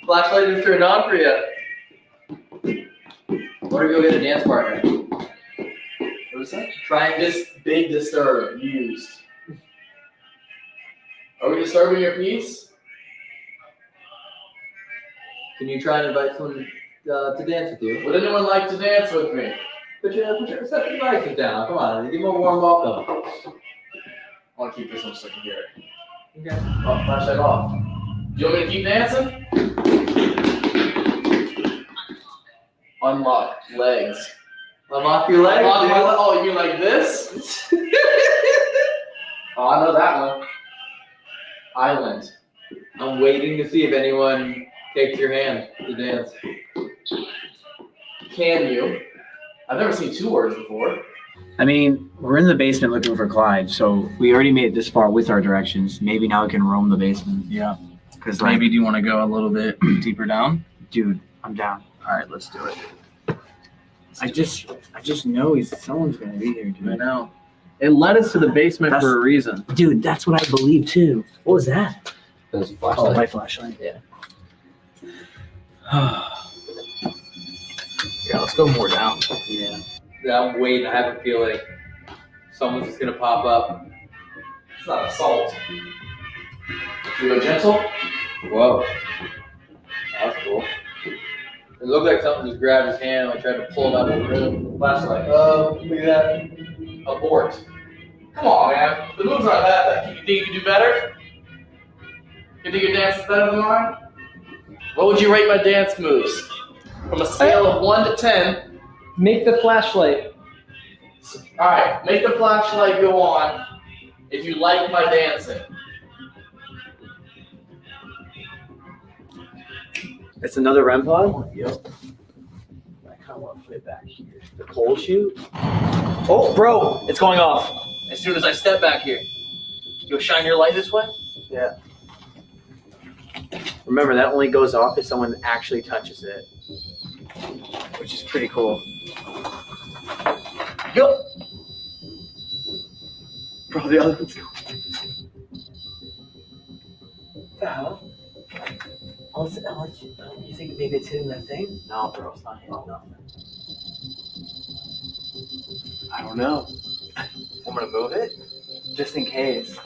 [SPEAKER 17] Flashlight is turned on for you. What if you go get a dance partner? What is that? Try and just big disturb, used. Are we disturbing your peace? Can you try and invite someone to dance with you? Would anyone like to dance with me? Put your set the devices down. Come on, give them a warm welcome. I want to keep this one sticking here. Okay. Oh, flashlight off. You want me to keep dancing? Unlock legs. Unlock your legs? Unlock my legs? Oh, you mean like this? Oh, I know that one. Island. I'm waiting to see if anyone takes your hand to dance. Can you? I've never seen two words before.
[SPEAKER 19] I mean, we're in the basement looking for Clyde, so we already made it this far with our directions. Maybe now we can roam the basement.
[SPEAKER 3] Yeah.
[SPEAKER 19] Because
[SPEAKER 3] Maybe do you want to go a little bit deeper down?
[SPEAKER 19] Dude, I'm down.
[SPEAKER 3] All right, let's do it.
[SPEAKER 19] I just know someone's gonna be here, dude.
[SPEAKER 3] I know. It led us to the basement for a reason.
[SPEAKER 19] Dude, that's what I believe too. What was that?
[SPEAKER 17] There's a
[SPEAKER 19] Oh, my flashlight.
[SPEAKER 17] Yeah.
[SPEAKER 3] Yeah, let's go more down.
[SPEAKER 19] Yeah.
[SPEAKER 17] I'm waiting. I have a feeling someone's just gonna pop up. It's not assault.
[SPEAKER 3] You go gentle?
[SPEAKER 17] Whoa. That's cool. It looked like something just grabbed his hand and I tried to pull him out of the room. Flashlight. Look at that. Abort. Come on, man. The moves aren't that bad. You think you can do better? You think your dance is better than mine? What would you rate my dance moves? From a scale of 1 to 10.
[SPEAKER 14] Make the flashlight.
[SPEAKER 17] Alright, make the flashlight go on if you like my dancing.
[SPEAKER 19] It's another REM pod? Yep. I kind of want to put it back here. The cold shoot? Oh, bro, it's going off.
[SPEAKER 17] As soon as I step back here, you'll shine your light this way?
[SPEAKER 19] Yeah. Remember, that only goes off if someone actually touches it. Which is pretty cool. Yo! Bro, the other one's going. What the hell? You think maybe it's hitting that thing? No, bro, it's not hitting nothing. I don't know. I'm gonna move it, just in case.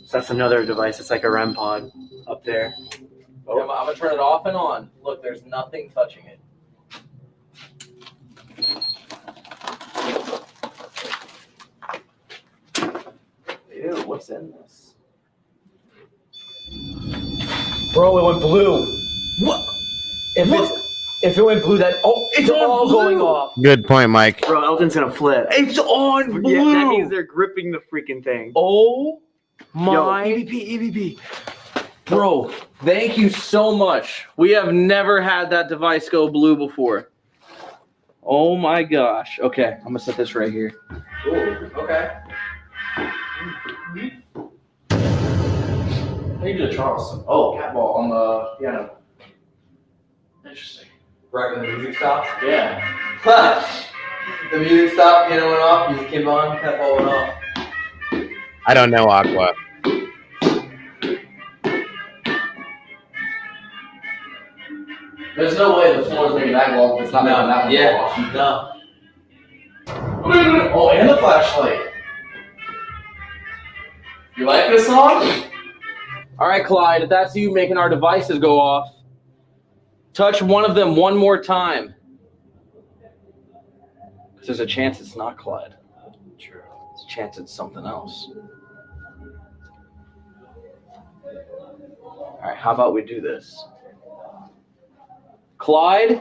[SPEAKER 19] So that's another device. It's like a REM pod up there.
[SPEAKER 17] Oh. I'm gonna turn it off and on. Look, there's nothing touching it.
[SPEAKER 19] Ew, what's in this? Bro, it went blue. What? If it went blue, it's all
[SPEAKER 17] blue.
[SPEAKER 19] going off.
[SPEAKER 1] Good point, Mike.
[SPEAKER 19] Bro, Elton's gonna flip.
[SPEAKER 17] It's on blue.
[SPEAKER 19] Yeah, that means they're gripping the freaking thing.
[SPEAKER 17] Oh my.
[SPEAKER 19] Yo, EVP.
[SPEAKER 17] Bro, thank you so much. We have never had that device go blue before. Oh my gosh. Okay, I'm gonna set this right here.
[SPEAKER 19] Ooh, okay.
[SPEAKER 17] How you do the Charleston? Oh, cat ball on the piano. Interesting.
[SPEAKER 12] Right when the music stops?
[SPEAKER 17] Yeah.
[SPEAKER 12] The music stopped, piano went off, music came on, cat ball went off.
[SPEAKER 1] I don't know, Aqua.
[SPEAKER 17] There's no way the floor is making that glow if it's not making that one glow off.
[SPEAKER 12] No.
[SPEAKER 17] Oh, and the flashlight. You like this song? All right, Clyde, if that's you making our devices go off, touch one of them one more time. Because there's a chance it's not Clyde.
[SPEAKER 19] True.
[SPEAKER 17] There's a chance it's something else. All right, how about we do this? Clyde?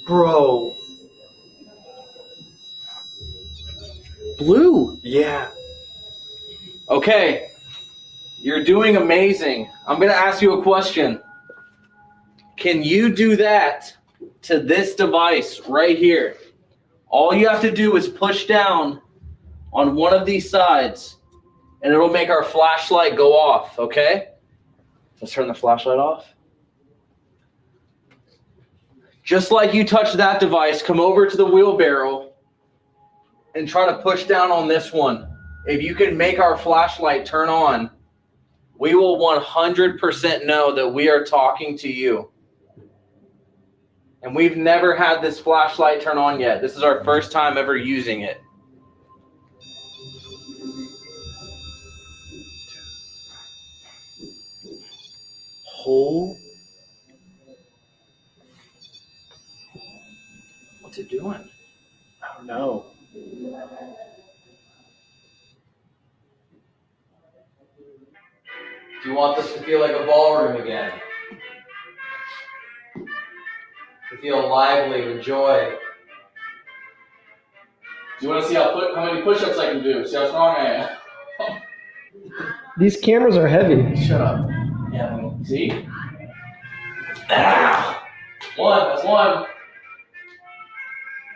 [SPEAKER 19] Bro.
[SPEAKER 17] Blue.
[SPEAKER 19] Yeah.
[SPEAKER 17] Okay. You're doing amazing. I'm going to ask you a question. Can you do that to this device right here? All you have to do is push down on one of these sides, and it'll make our flashlight go off, okay? Let's turn the flashlight off. Just like you touched that device, come over to the wheelbarrow and try to push down on this one. If you can make our flashlight turn on, we will 100% know that we are talking to you. And we've never had this flashlight turn on yet. This is our first time ever using it. What's it doing?
[SPEAKER 19] I don't know.
[SPEAKER 12] Do you want this to feel like a ballroom again?
[SPEAKER 16] feel lively with joy.
[SPEAKER 14] Do you want to see how many push-ups I can do? See how strong I am?
[SPEAKER 5] These cameras are heavy.
[SPEAKER 14] Shut up. Yeah, see? Ah. One, that's one.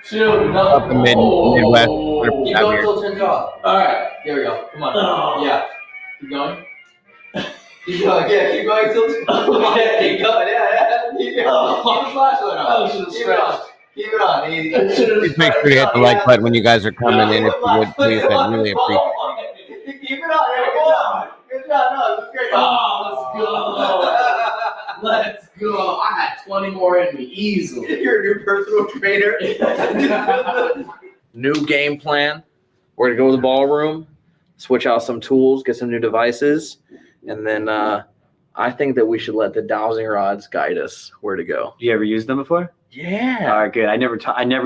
[SPEAKER 14] Two, no.
[SPEAKER 1] Up in Midwest.
[SPEAKER 16] Keep going till it turns off.
[SPEAKER 14] Alright, here we go. Come on.
[SPEAKER 16] Oh.
[SPEAKER 14] Yeah. Keep going.
[SPEAKER 16] Keep going, yeah, keep going till it's
[SPEAKER 14] Okay.
[SPEAKER 16] keep going, yeah. Keep going. Keep the flashlight on.
[SPEAKER 14] Oh, should have stretched.
[SPEAKER 16] Keep it on, easy.
[SPEAKER 1] Please make sure you hit the like button when you guys are coming in. If you would, please, I'd really appreciate it.
[SPEAKER 16] Keep it on, yeah, good job. Good job, no, that's great.
[SPEAKER 14] Oh, let's go. I had 20 more in me, easily.
[SPEAKER 16] You're a new personal trainer.
[SPEAKER 3] New game plan. We're gonna go to the ballroom, switch out some tools, get some new devices, and then I think that we should let the dowsing rods guide us where to go.
[SPEAKER 19] You ever used them before?
[SPEAKER 3] Yeah.
[SPEAKER 19] All right, good. I never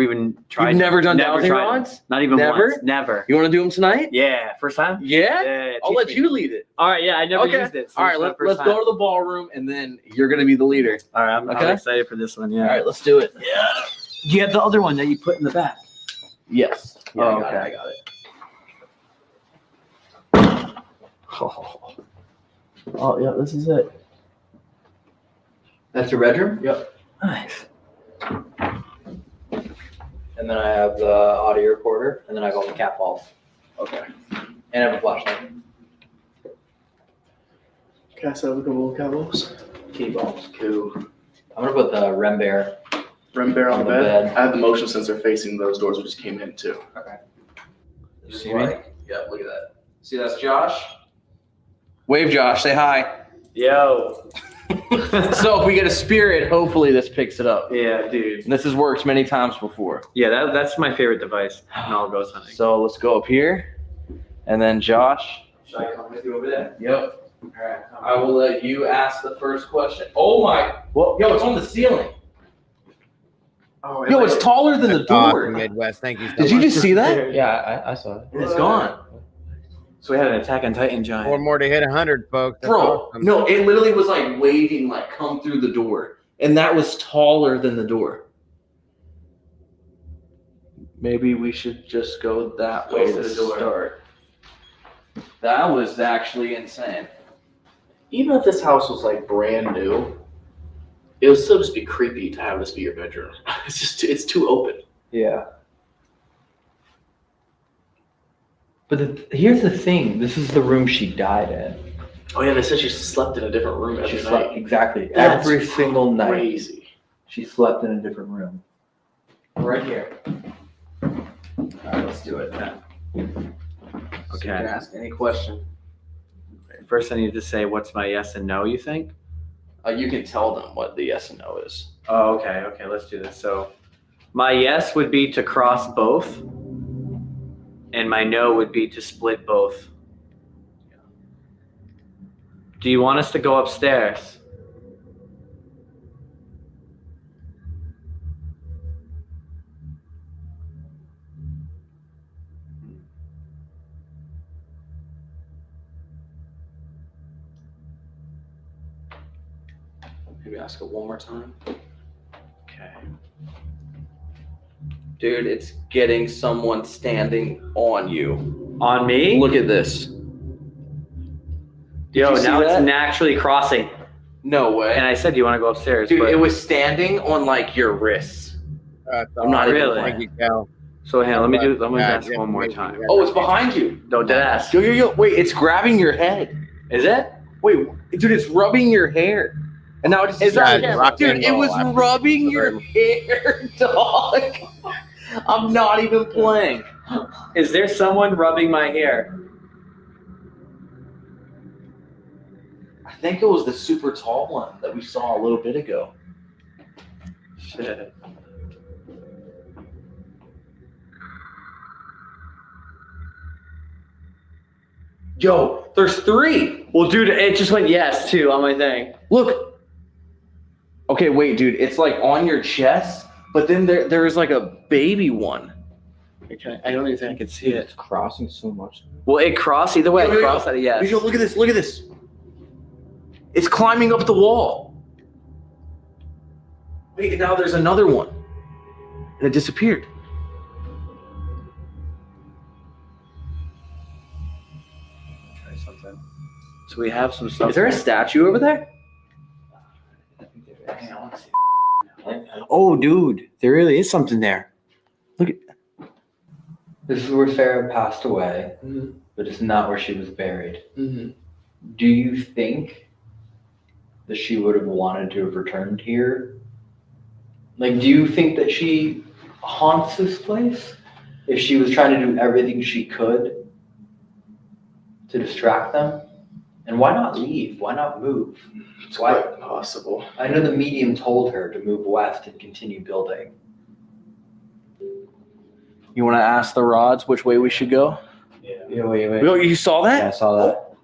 [SPEAKER 19] even tried.
[SPEAKER 3] You've never done
[SPEAKER 19] never
[SPEAKER 3] dowsing
[SPEAKER 19] tried
[SPEAKER 3] rods?
[SPEAKER 19] them. Not even
[SPEAKER 3] Never?
[SPEAKER 19] once. Never.
[SPEAKER 3] You want to do them tonight?
[SPEAKER 19] Yeah. First time?
[SPEAKER 3] Yeah?
[SPEAKER 19] Yeah.
[SPEAKER 3] I'll
[SPEAKER 19] teach
[SPEAKER 3] let
[SPEAKER 19] me.
[SPEAKER 3] you lead it.
[SPEAKER 19] All right. Yeah. I never
[SPEAKER 3] Okay.
[SPEAKER 19] used it. So
[SPEAKER 3] All right.
[SPEAKER 19] this is my
[SPEAKER 3] Let's
[SPEAKER 19] first
[SPEAKER 3] go
[SPEAKER 19] time.
[SPEAKER 3] to the ballroom, and then you're gonna be the leader.
[SPEAKER 19] All right. I'm
[SPEAKER 3] Okay.
[SPEAKER 19] excited for this one. Yeah.
[SPEAKER 3] All right. Let's do it.
[SPEAKER 19] Yeah. Do you have the other one that you put in the back?
[SPEAKER 3] Yes. Yeah,
[SPEAKER 19] Oh,
[SPEAKER 3] I
[SPEAKER 19] okay.
[SPEAKER 3] got it.
[SPEAKER 14] Oh, yeah, this is it.
[SPEAKER 12] That's your bedroom?
[SPEAKER 14] Yep.
[SPEAKER 19] Nice.
[SPEAKER 12] And then I have the audio recorder, and then I have all the cat balls.
[SPEAKER 14] Okay.
[SPEAKER 12] And I have a flashlight.
[SPEAKER 14] Can I set up a couple of cowboys?
[SPEAKER 12] Key balls.
[SPEAKER 14] Cool.
[SPEAKER 12] I'm gonna put the REM bear.
[SPEAKER 14] REM bear on
[SPEAKER 12] On
[SPEAKER 14] the
[SPEAKER 12] the
[SPEAKER 14] bed.
[SPEAKER 12] bed.
[SPEAKER 14] I have the motion sensor facing those doors we just came in too.
[SPEAKER 12] Okay.
[SPEAKER 3] You see me? Yeah. Look at that. See, that's Josh. Wave, Josh. Say hi.
[SPEAKER 19] Yo.
[SPEAKER 3] So if we get a spirit, hopefully this picks it up.
[SPEAKER 19] Yeah, dude.
[SPEAKER 3] And this has worked many times before.
[SPEAKER 19] Yeah, that's my favorite device in all ghost hunting.
[SPEAKER 3] So let's go up here, and then Josh.
[SPEAKER 12] Should I come with you over there?
[SPEAKER 3] Yep. All right. I will let you ask the first question. Oh my! Well, yo, it's on the ceiling.
[SPEAKER 14] Oh,
[SPEAKER 3] Yo, it's taller than the
[SPEAKER 1] That's awesome,
[SPEAKER 3] door.
[SPEAKER 1] Midwest. Thank you so
[SPEAKER 3] Did you
[SPEAKER 1] much.
[SPEAKER 3] just see that?
[SPEAKER 12] Yeah, I saw it.
[SPEAKER 3] It's gone.
[SPEAKER 19] So we had an Attack on Titan giant.
[SPEAKER 1] Four more to hit 100, folks. That's
[SPEAKER 3] Bro,
[SPEAKER 1] awesome.
[SPEAKER 3] no, it literally was like waving, like come through the door, and that was taller than the door. Maybe we should just go that way to start. That was actually insane.
[SPEAKER 14] Even if this house was like brand new, it would still just be creepy to have this be your bedroom. It's too open.
[SPEAKER 12] Yeah. But here's the thing. This is the room she died in.
[SPEAKER 14] Oh yeah, they said she slept in a different room every
[SPEAKER 12] She
[SPEAKER 14] night.
[SPEAKER 12] slept exactly
[SPEAKER 14] That's
[SPEAKER 12] every single night.
[SPEAKER 14] Crazy.
[SPEAKER 12] She slept in a different room. Right here.
[SPEAKER 3] All right, let's do it. So you can ask any question.
[SPEAKER 19] First, I need to say, what's my yes and no, you think?
[SPEAKER 3] You can tell them what the yes and no is.
[SPEAKER 19] Oh, okay. Okay, let's do this. So my yes would be to cross both, and my no would be to split both. Do you want us to go upstairs?
[SPEAKER 3] Maybe ask it one more time.
[SPEAKER 19] Okay.
[SPEAKER 3] Dude, it's getting someone standing on you.
[SPEAKER 19] On me?
[SPEAKER 3] Look at this.
[SPEAKER 19] Yo,
[SPEAKER 3] you see
[SPEAKER 19] now
[SPEAKER 3] that?
[SPEAKER 19] it's naturally crossing.
[SPEAKER 3] No way.
[SPEAKER 19] And I said, do you want to go upstairs?
[SPEAKER 3] Dude,
[SPEAKER 19] but
[SPEAKER 3] it was standing on like your wrists. I'm not even
[SPEAKER 19] Really?
[SPEAKER 3] playing.
[SPEAKER 1] Thank you, Cal.
[SPEAKER 19] So hang on, let me
[SPEAKER 1] God,
[SPEAKER 19] ask
[SPEAKER 1] yeah,
[SPEAKER 19] one more
[SPEAKER 1] maybe
[SPEAKER 19] time.
[SPEAKER 1] you
[SPEAKER 3] Oh, it's behind you.
[SPEAKER 19] No, dead ass.
[SPEAKER 3] Yo, wait, it's grabbing your head.
[SPEAKER 19] Is it?
[SPEAKER 3] Wait, dude, it's rubbing your hair. And now it's
[SPEAKER 19] It's
[SPEAKER 1] Guys,
[SPEAKER 19] on
[SPEAKER 1] rock
[SPEAKER 3] dude,
[SPEAKER 1] and
[SPEAKER 3] it
[SPEAKER 1] roll.
[SPEAKER 3] was
[SPEAKER 1] I
[SPEAKER 3] rubbing
[SPEAKER 1] appreciate
[SPEAKER 3] your
[SPEAKER 1] it
[SPEAKER 3] hair, dog. I'm not even playing.
[SPEAKER 19] Is there someone rubbing my hair?
[SPEAKER 3] I think it was the super tall one that we saw a little bit ago.
[SPEAKER 19] Shit.
[SPEAKER 3] Yo, there's 3.
[SPEAKER 19] Well, dude, it just went yes, too, on my thing.
[SPEAKER 3] Look. Okay, wait, dude. It's like on your chest, but then there's like a baby one.
[SPEAKER 19] Okay, I don't even think I can see it.
[SPEAKER 12] It's crossing so much.
[SPEAKER 19] Well, it crossed. Either way,
[SPEAKER 3] Yo,
[SPEAKER 19] it
[SPEAKER 3] yo,
[SPEAKER 19] crossed at a yes.
[SPEAKER 3] Yo, look at this. Look at this. It's climbing up the wall. Wait, now there's another one. And it disappeared.
[SPEAKER 19] Try something.
[SPEAKER 3] So we have some stuff. Is there a statue over there?
[SPEAKER 19] Hang on, I want to see. Oh, dude, there really is something there. Look at.
[SPEAKER 12] This is where Sarah passed away, but it's not where she was buried. Do you think that she would have wanted to have returned here? Like, do you think that she haunts this place? If she was trying to do everything she could to distract them? And why not leave? Why not move?
[SPEAKER 14] It's quite possible.
[SPEAKER 12] I know the medium told her to move west and continue building.
[SPEAKER 3] You want to ask the rods which way we should go?
[SPEAKER 12] Yeah, wait.
[SPEAKER 3] Oh, you saw that?
[SPEAKER 12] Yeah, I saw that.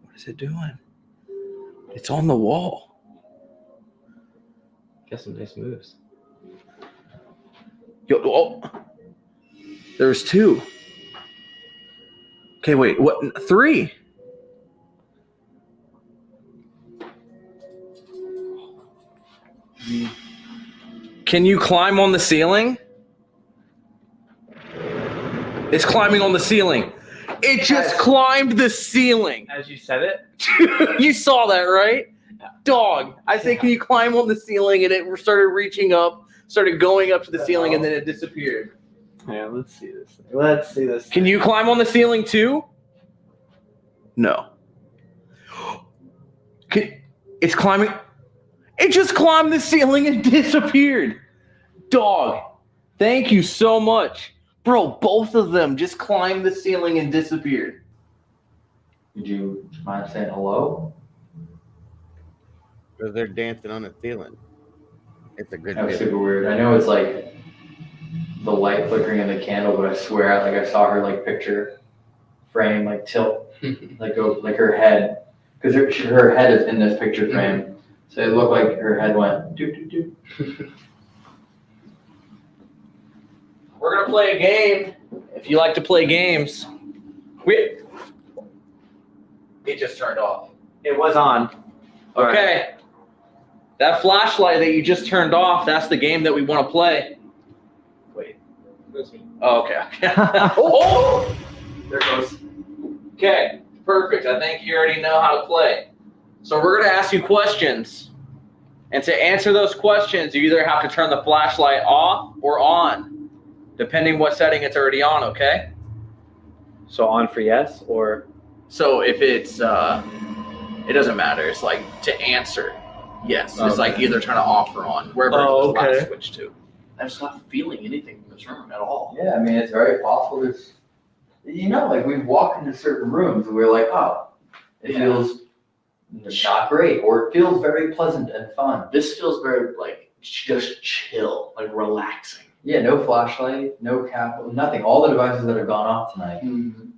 [SPEAKER 3] What is it doing? It's on the wall.
[SPEAKER 17] Got some nice moves.
[SPEAKER 3] Yo, oh. There's 2. Okay, wait, what? 3. Can you climb on the ceiling? It's climbing on the ceiling. It just climbed the ceiling.
[SPEAKER 19] As you said it?
[SPEAKER 3] You saw that, right? Dog. I said, can you climb on the ceiling? And it started reaching up, started going up to the ceiling, and then it disappeared.
[SPEAKER 19] Yeah, let's see this. Let's see this.
[SPEAKER 3] Can you climb on the ceiling too? No. It's climbing. It just climbed the ceiling and disappeared. Dog. Thank you so much. Bro, both of them just climbed the ceiling and disappeared.
[SPEAKER 12] Would you mind saying hello?
[SPEAKER 1] Because they're dancing on the ceiling. It's a good
[SPEAKER 12] That was
[SPEAKER 1] video.
[SPEAKER 12] super weird. I know it's like the light flickering in the candle, but I swear, like I saw her like picture frame like tilt, like go like her head, because her head is in this picture frame, so it looked like her head went doo doo doo.
[SPEAKER 3] We're gonna play a game. If you like to play games, it just turned off.
[SPEAKER 19] It was on.
[SPEAKER 3] Okay. That flashlight that you just turned off, that's the game that we want to play.
[SPEAKER 19] Wait.
[SPEAKER 3] Oh, okay. Oh! There it goes. Okay, perfect. I think you already know how to play. So we're going to ask you questions. And to answer those questions, you either have to turn the flashlight off or on, depending what setting it's already on, okay?
[SPEAKER 19] So on for yes, or?
[SPEAKER 3] So if it's, it doesn't matter. It's like to answer. Yes, it's like either turn it off or on, wherever the flash switch to.
[SPEAKER 14] I'm just not feeling anything in this room at all.
[SPEAKER 12] Yeah, I mean, it's very possible. There's, you know, like we walk into certain rooms and we're like, oh, it feels not great, or it feels very pleasant and fun.
[SPEAKER 14] This feels very like just chill, like relaxing.
[SPEAKER 12] Yeah, no flashlight, no cap, nothing. All the devices that have gone off tonight.
[SPEAKER 14] Mm-hmm.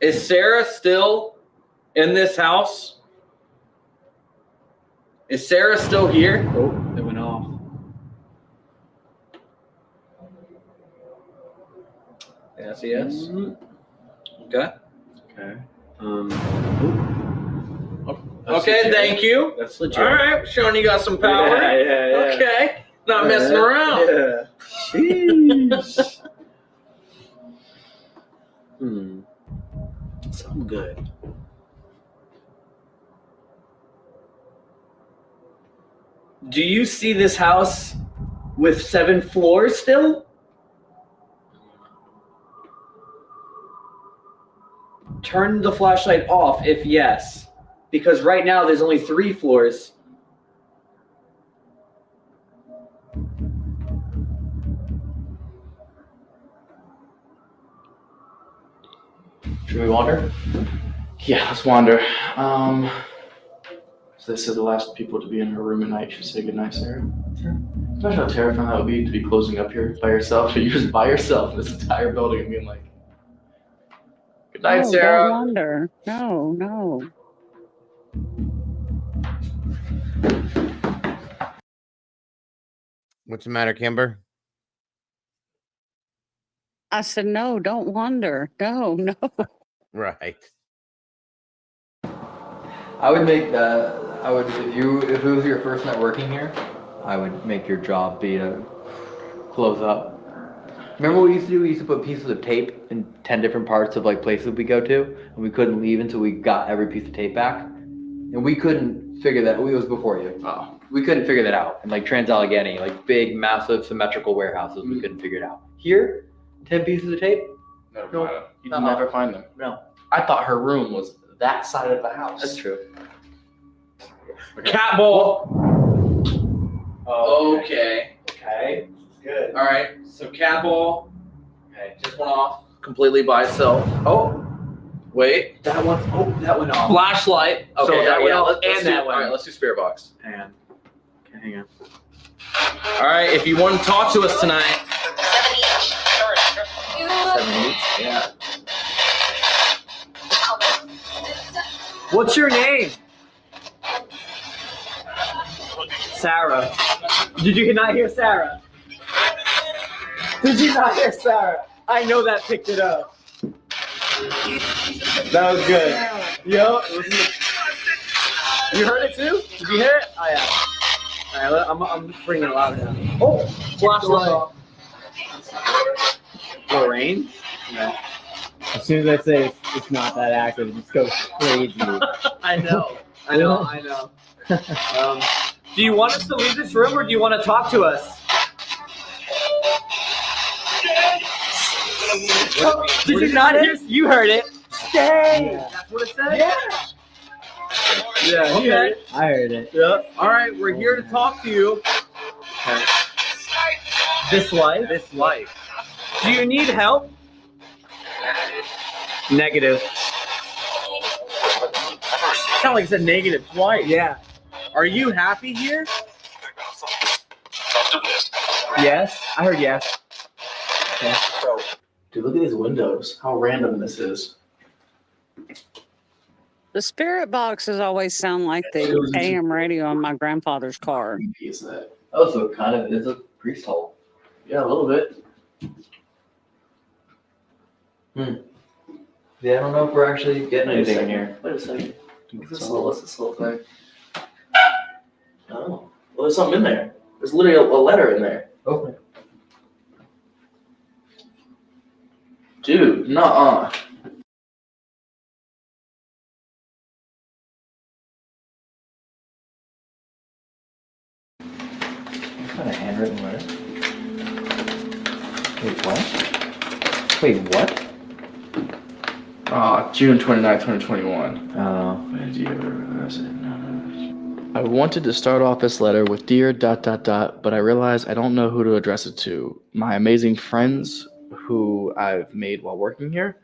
[SPEAKER 3] Is Sarah still in this house? Is Sarah still here?
[SPEAKER 19] Oh, it went off.
[SPEAKER 3] Yes, yes. Okay.
[SPEAKER 19] Okay.
[SPEAKER 3] Okay, thank you.
[SPEAKER 19] That's legit.
[SPEAKER 3] All right, showing you got some power.
[SPEAKER 19] Yeah.
[SPEAKER 3] Okay, not messing around.
[SPEAKER 19] Yeah. Sheesh.
[SPEAKER 14] Something good.
[SPEAKER 3] Do you see this house with 7 floors still?
[SPEAKER 19] Turn the flashlight off if yes, because right now there's only 3 floors.
[SPEAKER 14] Should we wander? Yeah, let's wander. So they said the last people to be in her room at night should say goodnight, Sarah. Sure. Imagine how terrifying that would be to be closing up here by yourself. You're just by yourself in this entire building and being like, good night,
[SPEAKER 7] No,
[SPEAKER 14] Sarah.
[SPEAKER 7] don't wander. No.
[SPEAKER 1] What's the matter, Kimber?
[SPEAKER 7] I said, no, don't wander. No.
[SPEAKER 1] Right.
[SPEAKER 12] I would make if it was your first night working here, I would make your job be to close up. Remember what we used to do? We used to put pieces of tape in 10 different parts of like places we go to, and we couldn't leave until we got every piece of tape back. And we couldn't figure that. It was before you. Oh. We couldn't figure that out. And like Trans-Allegheny, like big, massive, symmetrical warehouses, we couldn't figure it out. Here, 10 pieces of tape.
[SPEAKER 14] No, you'd never find them.
[SPEAKER 12] No.
[SPEAKER 14] I thought her room was that side of the house.
[SPEAKER 12] That's true.
[SPEAKER 16] Cat ball.
[SPEAKER 14] Oh,
[SPEAKER 16] Okay.
[SPEAKER 14] okay. Good.
[SPEAKER 16] All right. So cat ball. Okay. Just went off completely by itself. Oh. Wait.
[SPEAKER 14] That went off.
[SPEAKER 16] Flashlight. Okay.
[SPEAKER 14] So that went off
[SPEAKER 16] let's
[SPEAKER 14] and
[SPEAKER 16] do,
[SPEAKER 14] that went
[SPEAKER 16] all right.
[SPEAKER 14] off.
[SPEAKER 16] Let's do spirit box.
[SPEAKER 12] Hang on.
[SPEAKER 16] All right. If you want to talk to us tonight.
[SPEAKER 12] 7 each.
[SPEAKER 16] Yeah.
[SPEAKER 12] What's your name? Sarah. Did you not hear Sarah? Did you not hear Sarah? I know that picked it up. That was good. Yo, you heard it too? Did you hear it? Oh yeah. All right, I'm bringing it louder now. Oh, flashlight. Lorraine? Yeah. As soon as I say it's not that active, it just goes crazy. I know. Do you want us to leave this room or do you want to talk to us? Did you not hear? You heard it. Stay. Yeah. That's what it said? Yeah. Yeah, you heard it. I heard it. Yeah. All right, we're here to talk to you. Okay. This life? This life. Do you need help? Negative. Sound like it said negative twice. Yeah. Are you happy here? Yes. I heard yes.
[SPEAKER 14] Okay. Dude, look at these windows. How random this is.
[SPEAKER 7] The spirit boxes always sound like the AM radio on my grandfather's car.
[SPEAKER 14] Is that?
[SPEAKER 12] Oh, so it kind of is a priest hole.
[SPEAKER 14] Yeah, a little bit.
[SPEAKER 12] Yeah, I don't know if we're actually getting anything in here.
[SPEAKER 14] Wait a second. What's this little thing? Oh, well, there's something in there. There's literally a letter in there.
[SPEAKER 12] Open it.
[SPEAKER 14] Dude, nuh-uh.
[SPEAKER 12] What kind of handwritten letter? Wait, what? Wait, what?
[SPEAKER 14] June 29th, 2021. I wanted to start off this letter with dear ... but I realized I don't know who to address it to. My amazing friends who I've made while working here.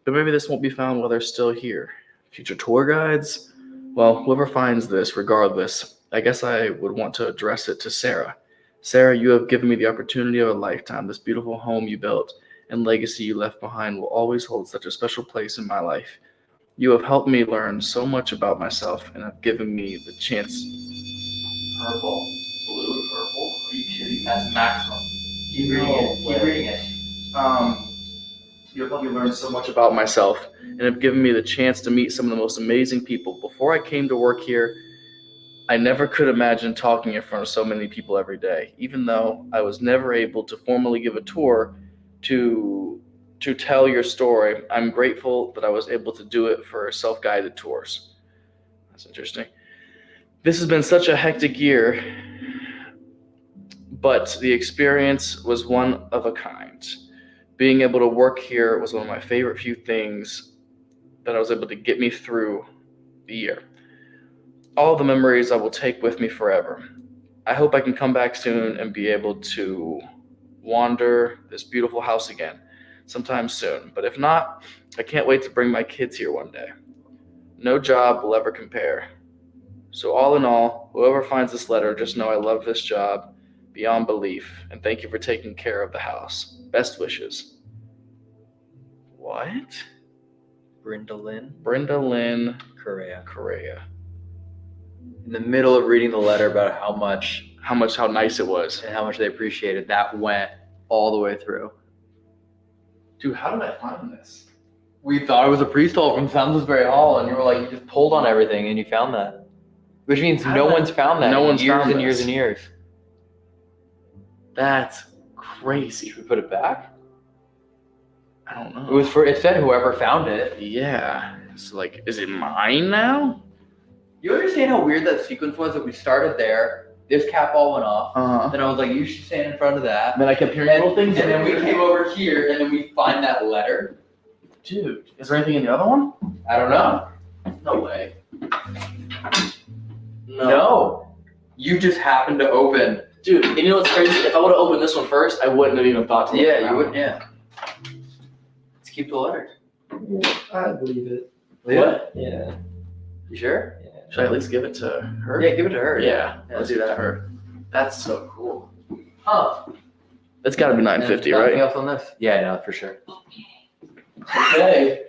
[SPEAKER 14] But maybe this won't be found while they're still here. Future tour guides? Well, whoever finds this, regardless, I guess I would want to address it to Sarah. Sarah, you have given me the opportunity of a lifetime. This beautiful home you built and legacy you left behind will always hold such a special place in my life. You have helped me learn so much about myself and have given me the chance.
[SPEAKER 12] Purple. Blue, purple. Are you kidding? That's maximum. Keep reading it. Keep reading it.
[SPEAKER 14] You have helped me learn so much about myself and have given me the chance to meet some of the most amazing people. Before I came to work here, I never could imagine talking in front of so many people every day, even though I was never able to formally give a tour to tell your story. I'm grateful that I was able to do it for self-guided tours. That's interesting. This has been such a hectic year, but the experience was one of a kind. Being able to work here was one of my favorite few things that I was able to get me through the year. All the memories I will take with me forever. I hope I can come back soon and be able to wander this beautiful house again sometime soon. But if not, I can't wait to bring my kids here one day. No job will ever compare. So all in all, whoever finds this letter, just know I love this job beyond belief, and thank you for taking care of the house. Best wishes. What?
[SPEAKER 12] Brenda Lynn
[SPEAKER 14] Correa.
[SPEAKER 12] In the middle of reading the letter about how
[SPEAKER 14] nice it was
[SPEAKER 12] and how much they appreciated, that went all the way through.
[SPEAKER 14] Dude, how did I find this?
[SPEAKER 12] We thought it was a priest hole from Salisbury Hall, and you were like, you just pulled on everything and you found that. Which means no one's found that in years and years and years.
[SPEAKER 14] That's crazy.
[SPEAKER 12] Should we put it back?
[SPEAKER 14] I don't know.
[SPEAKER 12] It said whoever found it.
[SPEAKER 14] Yeah. It's like, is it mine now?
[SPEAKER 12] You understand how weird that sequence was? That we started there, this cat ball went off, then I was like, you should stand in front of that.
[SPEAKER 14] And then I kept hearing little things.
[SPEAKER 12] And then we came over here, and then we find that letter.
[SPEAKER 14] Dude, is there anything in the other one?
[SPEAKER 12] I don't know.
[SPEAKER 14] No way.
[SPEAKER 12] No. You just happened to open.
[SPEAKER 14] Dude, and you know what's crazy? If I would have opened this one first, I wouldn't have even thought to look
[SPEAKER 12] Yeah,
[SPEAKER 14] around.
[SPEAKER 12] you would. Yeah. Let's keep the letter.
[SPEAKER 5] I believe it.
[SPEAKER 12] What?
[SPEAKER 5] Yeah.
[SPEAKER 12] You sure?
[SPEAKER 14] Should I at least give it to her?
[SPEAKER 12] Yeah, give it to her.
[SPEAKER 14] Yeah, let's do that to her. That's so cool. Huh. That's got to be 950, right?
[SPEAKER 12] Anything else on this? Yeah, no, for sure.
[SPEAKER 14] Okay.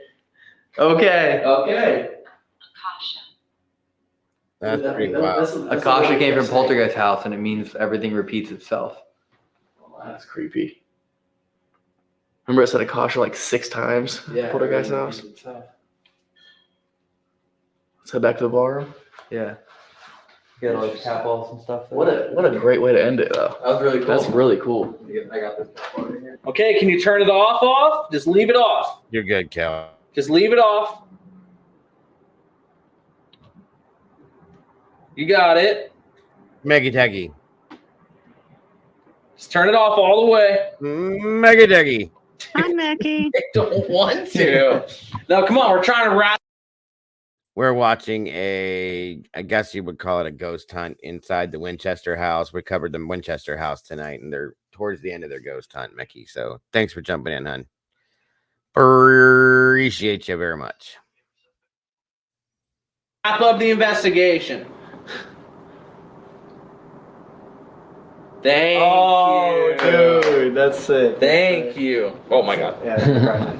[SPEAKER 14] Okay. Okay.
[SPEAKER 1] That's pretty wild.
[SPEAKER 12] Akasha came from Poltergeist House, and it means everything repeats itself.
[SPEAKER 14] Oh, that's creepy. Remember I said Akasha like 6 times?
[SPEAKER 12] Yeah.
[SPEAKER 14] Poltergeist House. Let's head back to the bar.
[SPEAKER 12] Yeah. Get all the cat balls and stuff.
[SPEAKER 14] What a great way to end it, though.
[SPEAKER 12] That was really cool.
[SPEAKER 14] That's really cool.
[SPEAKER 12] I got this cat ball right here.
[SPEAKER 3] Okay, can you turn it off? Just leave it off.
[SPEAKER 1] You're good, Cal.
[SPEAKER 3] Just leave it off. You got it.
[SPEAKER 1] Meggy Teggy.
[SPEAKER 3] Just turn it off all the way.
[SPEAKER 1] Meggy Teggy.
[SPEAKER 7] Hi, Mackie.
[SPEAKER 3] I don't want to. No, come on. We're trying to wrap.
[SPEAKER 1] We're watching I guess you would call it a ghost hunt inside the Winchester house. We covered the Winchester house tonight, and they're towards the end of their ghost hunt, Mickey. So thanks for jumping in, hon. Appreciate you very much.
[SPEAKER 3] Wrap up the investigation. Thank you.
[SPEAKER 14] Dude, that's sick.
[SPEAKER 3] Thank you. Oh my God.
[SPEAKER 14] Yeah.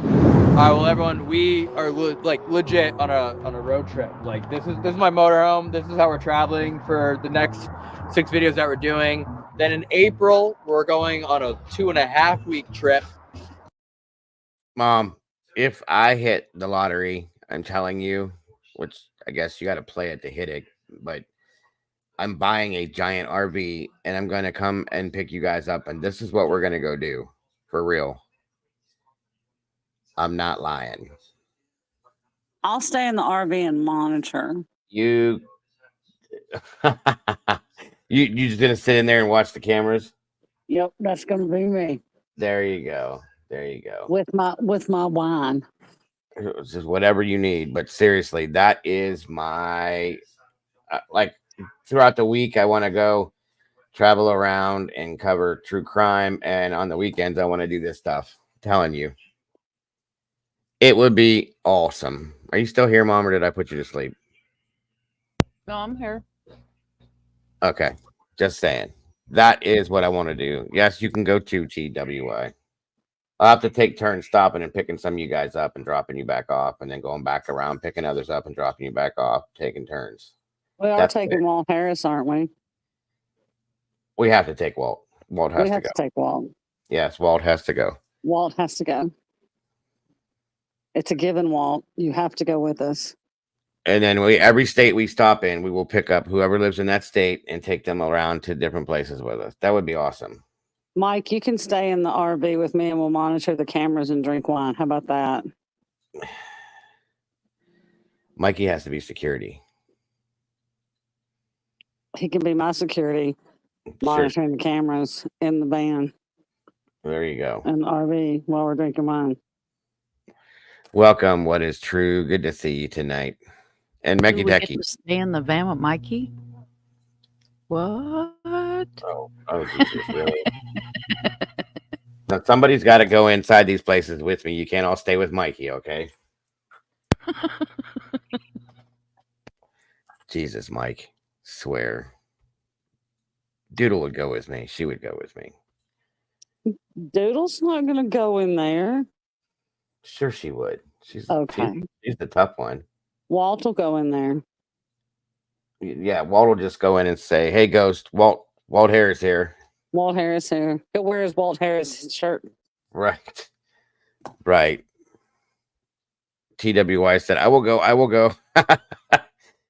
[SPEAKER 12] All right, well, everyone, we are legit on a road trip. Like this is my motorhome. This is how we're traveling for the next 6 videos that we're doing. Then in April, we're going on a 2.5-week trip.
[SPEAKER 1] Mom, if I hit the lottery, I'm telling you, which I guess you got to play it to hit it, but I'm buying a giant RV and I'm going to come and pick you guys up. And this is what we're going to go do for real. I'm not lying.
[SPEAKER 7] I'll stay in the RV and monitor.
[SPEAKER 1] You just going to sit in there and watch the cameras?
[SPEAKER 7] Yep, that's gonna be me.
[SPEAKER 1] There you go. There you go.
[SPEAKER 7] With my wine.
[SPEAKER 1] It's just whatever you need. But seriously, that is my throughout the week, I want to go travel around and cover true crime. And on the weekends, I want to do this stuff. I'm telling you, it would be awesome. Are you still here, Mom, or did I put you to sleep?
[SPEAKER 2] No, I'm here.
[SPEAKER 1] Okay. Just saying. That is what I want to do. Yes, you can go to TWI. I'll have to take turns stopping and picking some of you guys up and dropping you back off, and then going back around, picking others up and dropping you back off, taking turns.
[SPEAKER 7] We are taking Walt Harris, aren't we?
[SPEAKER 1] We have to take Walt. Walt has
[SPEAKER 7] We
[SPEAKER 1] to
[SPEAKER 7] have
[SPEAKER 1] go.
[SPEAKER 7] to take Walt.
[SPEAKER 1] Yes, Walt has to go.
[SPEAKER 7] Walt has to go. It's a given, Walt. You have to go with us.
[SPEAKER 1] And then every state we stop in, we will pick up whoever lives in that state and take them around to different places with us. That would be awesome.
[SPEAKER 7] Mike, you can stay in the RV with me and we'll monitor the cameras and drink wine. How about that?
[SPEAKER 1] Mikey has to be security.
[SPEAKER 7] He can be my security, monitoring the cameras in the van
[SPEAKER 1] There you go.
[SPEAKER 7] and the RV while we're drinking wine.
[SPEAKER 1] Welcome. What is true? Good to see you tonight. And Meggy
[SPEAKER 2] Do we get
[SPEAKER 1] Decky.
[SPEAKER 2] to stay in the van with Mikey? What?
[SPEAKER 1] Oh, Jesus, really? Now, somebody's got to go inside these places with me. You can't all stay with Mikey, okay? Jesus, Mike. Swear. Doodle would go with me. She would go with me.
[SPEAKER 7] Doodle's not going to go in there.
[SPEAKER 1] Sure she would. She's
[SPEAKER 7] Okay.
[SPEAKER 1] She's the tough one.
[SPEAKER 7] Walt will go in there.
[SPEAKER 1] Yeah, Walt will just go in and say, "Hey, Ghost, Walt Harris here."
[SPEAKER 7] Walt Harris here. Where is Walt Harris' shirt?
[SPEAKER 1] Right. Right. TWY said, I will go. I will go.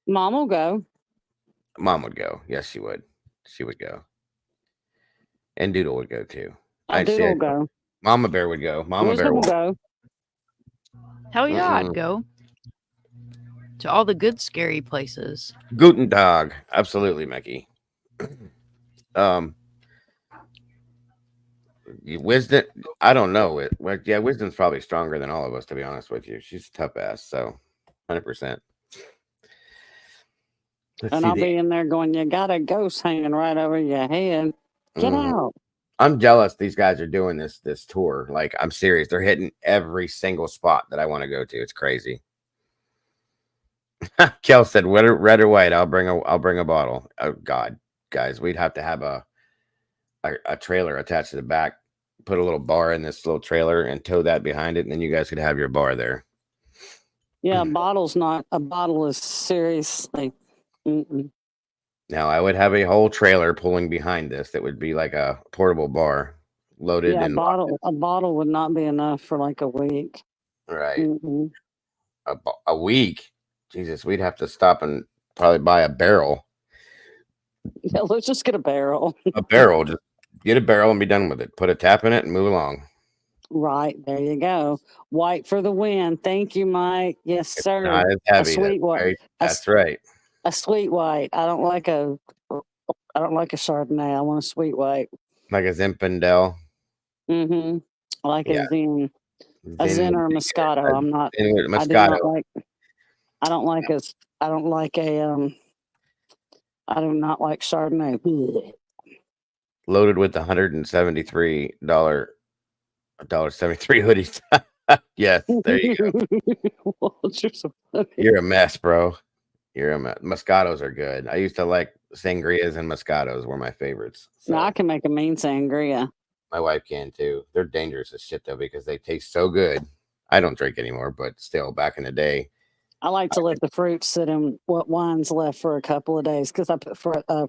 [SPEAKER 7] Mom will go.
[SPEAKER 1] Mom would go. Yes, she would. She would go. And Doodle would go too.
[SPEAKER 7] Doodle will go.
[SPEAKER 1] Mama Bear would go. Mama Bear
[SPEAKER 7] Wisdom will
[SPEAKER 1] would
[SPEAKER 7] go.
[SPEAKER 2] Hell yeah, I'd go to all the good scary places.
[SPEAKER 1] Guten Tag. Absolutely, Mickey. Wisdom, I don't know it. Well, yeah, Wisdom's probably stronger than all of us, to be honest with you. She's a tough ass, so 100%.
[SPEAKER 7] And I'll be in there going, you got a ghost hanging right over your head. Get out.
[SPEAKER 1] I'm jealous these guys are doing this tour. Like, I'm serious. They're hitting every single spot that I want to go to. It's crazy. Kel said, red or white? I'll bring a bottle. Oh God, guys, we'd have to have a trailer attached to the back. Put a little bar in this little trailer and tow that behind it, and then you guys could have your bar there.
[SPEAKER 7] Yeah, a bottle is seriously.
[SPEAKER 1] Now I would have a whole trailer pulling behind this that would be like a portable bar loaded.
[SPEAKER 7] Yeah,
[SPEAKER 1] and
[SPEAKER 7] a bottle would not be enough for like a week.
[SPEAKER 1] Right. A week. Jesus, we'd have to stop and probably buy a barrel.
[SPEAKER 7] Yeah, let's just get a barrel.
[SPEAKER 1] A barrel. Just get a barrel and be done with it. Put a tap in it and move along.
[SPEAKER 7] Right. There you go. White for the win. Thank you, Mike. Yes, sir.
[SPEAKER 1] Not as heavy.
[SPEAKER 7] A sweet white.
[SPEAKER 1] That's right.
[SPEAKER 7] A sweet white. I don't like a Chardonnay. I want a sweet white.
[SPEAKER 1] Like a Zinfandel.
[SPEAKER 7] Mm-hmm. I like a Zin. A Zin or a Moscato. I'm not.
[SPEAKER 1] Moscato.
[SPEAKER 7] I do not like Chardonnay. Blech.
[SPEAKER 1] Loaded with $173 $1.73 hoodies. Yes, there you go. You're a mess, bro. You're a mess. Moscatos are good. I used to like sangrias, and Moscatos were my favorites. So.
[SPEAKER 7] No, I can make a mean sangria.
[SPEAKER 1] My wife can too. They're dangerous as shit though because they taste so good. I don't drink anymore, but still, back in the day.
[SPEAKER 7] I like to let the fruit sit in what wine's left for a couple of days because I put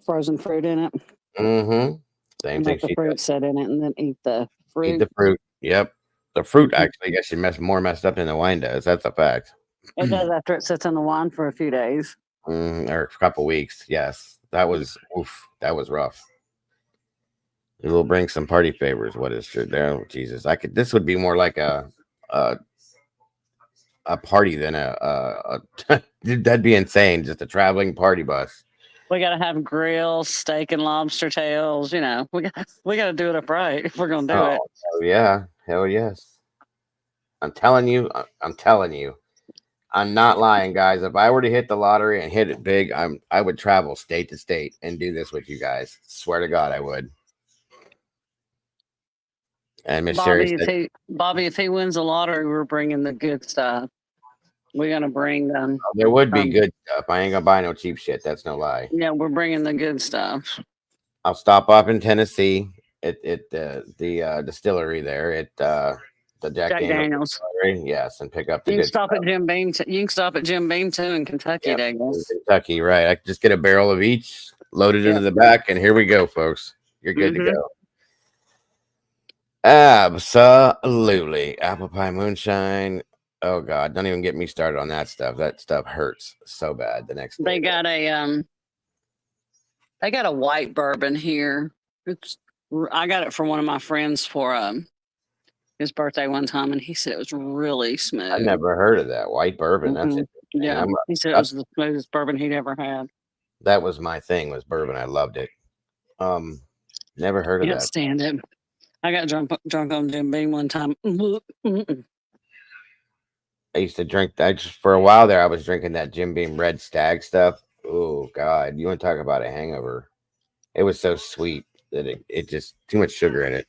[SPEAKER 7] frozen fruit in it.
[SPEAKER 1] Mm-hmm. Same thing.
[SPEAKER 7] Let the fruit sit in it and then eat the fruit.
[SPEAKER 1] Eat the fruit. Yep. The fruit actually gets you messed up than the wine does. That's a fact.
[SPEAKER 7] It does after it sits in the wine for a few days.
[SPEAKER 1] Or a couple weeks. Yes. That was rough. We'll bring some party favors. What is true there? Jesus. This would be more like a party than that'd be insane. Just a traveling party bus.
[SPEAKER 7] We gotta have grills, steak and lobster tails. You know, we gotta do it up right if we're gonna do it.
[SPEAKER 1] Oh yeah, hell yes. I'm telling you. I'm not lying, guys. If I were to hit the lottery and hit it big, I would travel state to state and do this with you guys. Swear to God, I would. And Miss Sherry said,
[SPEAKER 7] Bobby, if he wins the lottery, we're bringing the good stuff. We're gonna bring them.
[SPEAKER 1] There would be good stuff. I ain't gonna buy no cheap shit. That's no lie.
[SPEAKER 7] Yeah, we're bringing the good stuff.
[SPEAKER 1] I'll stop up in Tennessee at the distillery there at the Jack Daniels. Yes, and pick up the.
[SPEAKER 7] You can stop at Jim Beam. You can stop at Jim Beam too in Kentucky.
[SPEAKER 1] Yep, in Kentucky, right? I can just get a barrel of each, load it into the back, and here we go, folks. You're good to go. Absolutely, apple pie moonshine. Oh God, don't even get me started on that stuff. That stuff hurts so bad. The next day.
[SPEAKER 7] They got a white bourbon here. I got it from one of my friends for his birthday one time, and he said it was really smooth.
[SPEAKER 1] I never heard of that white bourbon. That's it.
[SPEAKER 7] Yeah, he said it was the smoothest bourbon he'd ever had.
[SPEAKER 1] That was my thing. Was bourbon. I loved it. Never heard of that.
[SPEAKER 7] Can't stand it. I got drunk on Jim Beam one time.
[SPEAKER 1] I used to drink that for a while there. I was drinking that Jim Beam Red Stag stuff. Oh God, you want to talk about a hangover? It was so sweet that it just too much sugar in it.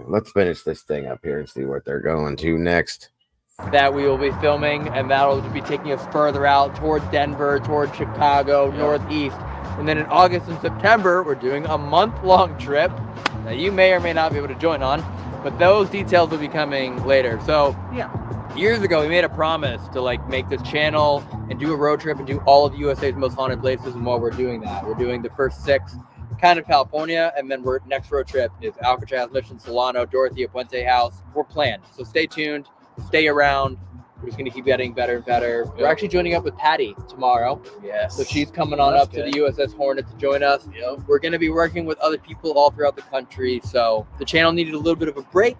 [SPEAKER 1] Let's finish this thing up here and see what they're going to next.
[SPEAKER 12] That we will be filming, and that'll be taking us further out towards Denver, towards Chicago, Northeast. And then in August and September, we're doing a month-long trip that you may or may not be able to join on, but those details will be coming later. So years ago, we made a promise to make this channel and do a road trip and do all of USA's most haunted places. And while we're doing that, we're doing the first 6 kind of California, and then next road trip is Alcatraz, Mission, Solano, Dorothea, Puente House. We're planned, so stay tuned. Stay around. We're just gonna keep getting better and better. We're actually joining up with Patty tomorrow.
[SPEAKER 14] Yes.
[SPEAKER 12] So she's coming on
[SPEAKER 14] That's
[SPEAKER 12] up
[SPEAKER 14] good.
[SPEAKER 12] to the USS Hornet to join us.
[SPEAKER 14] Yep.
[SPEAKER 12] We're gonna be working with other people all throughout the country. So the channel needed a little bit of a break,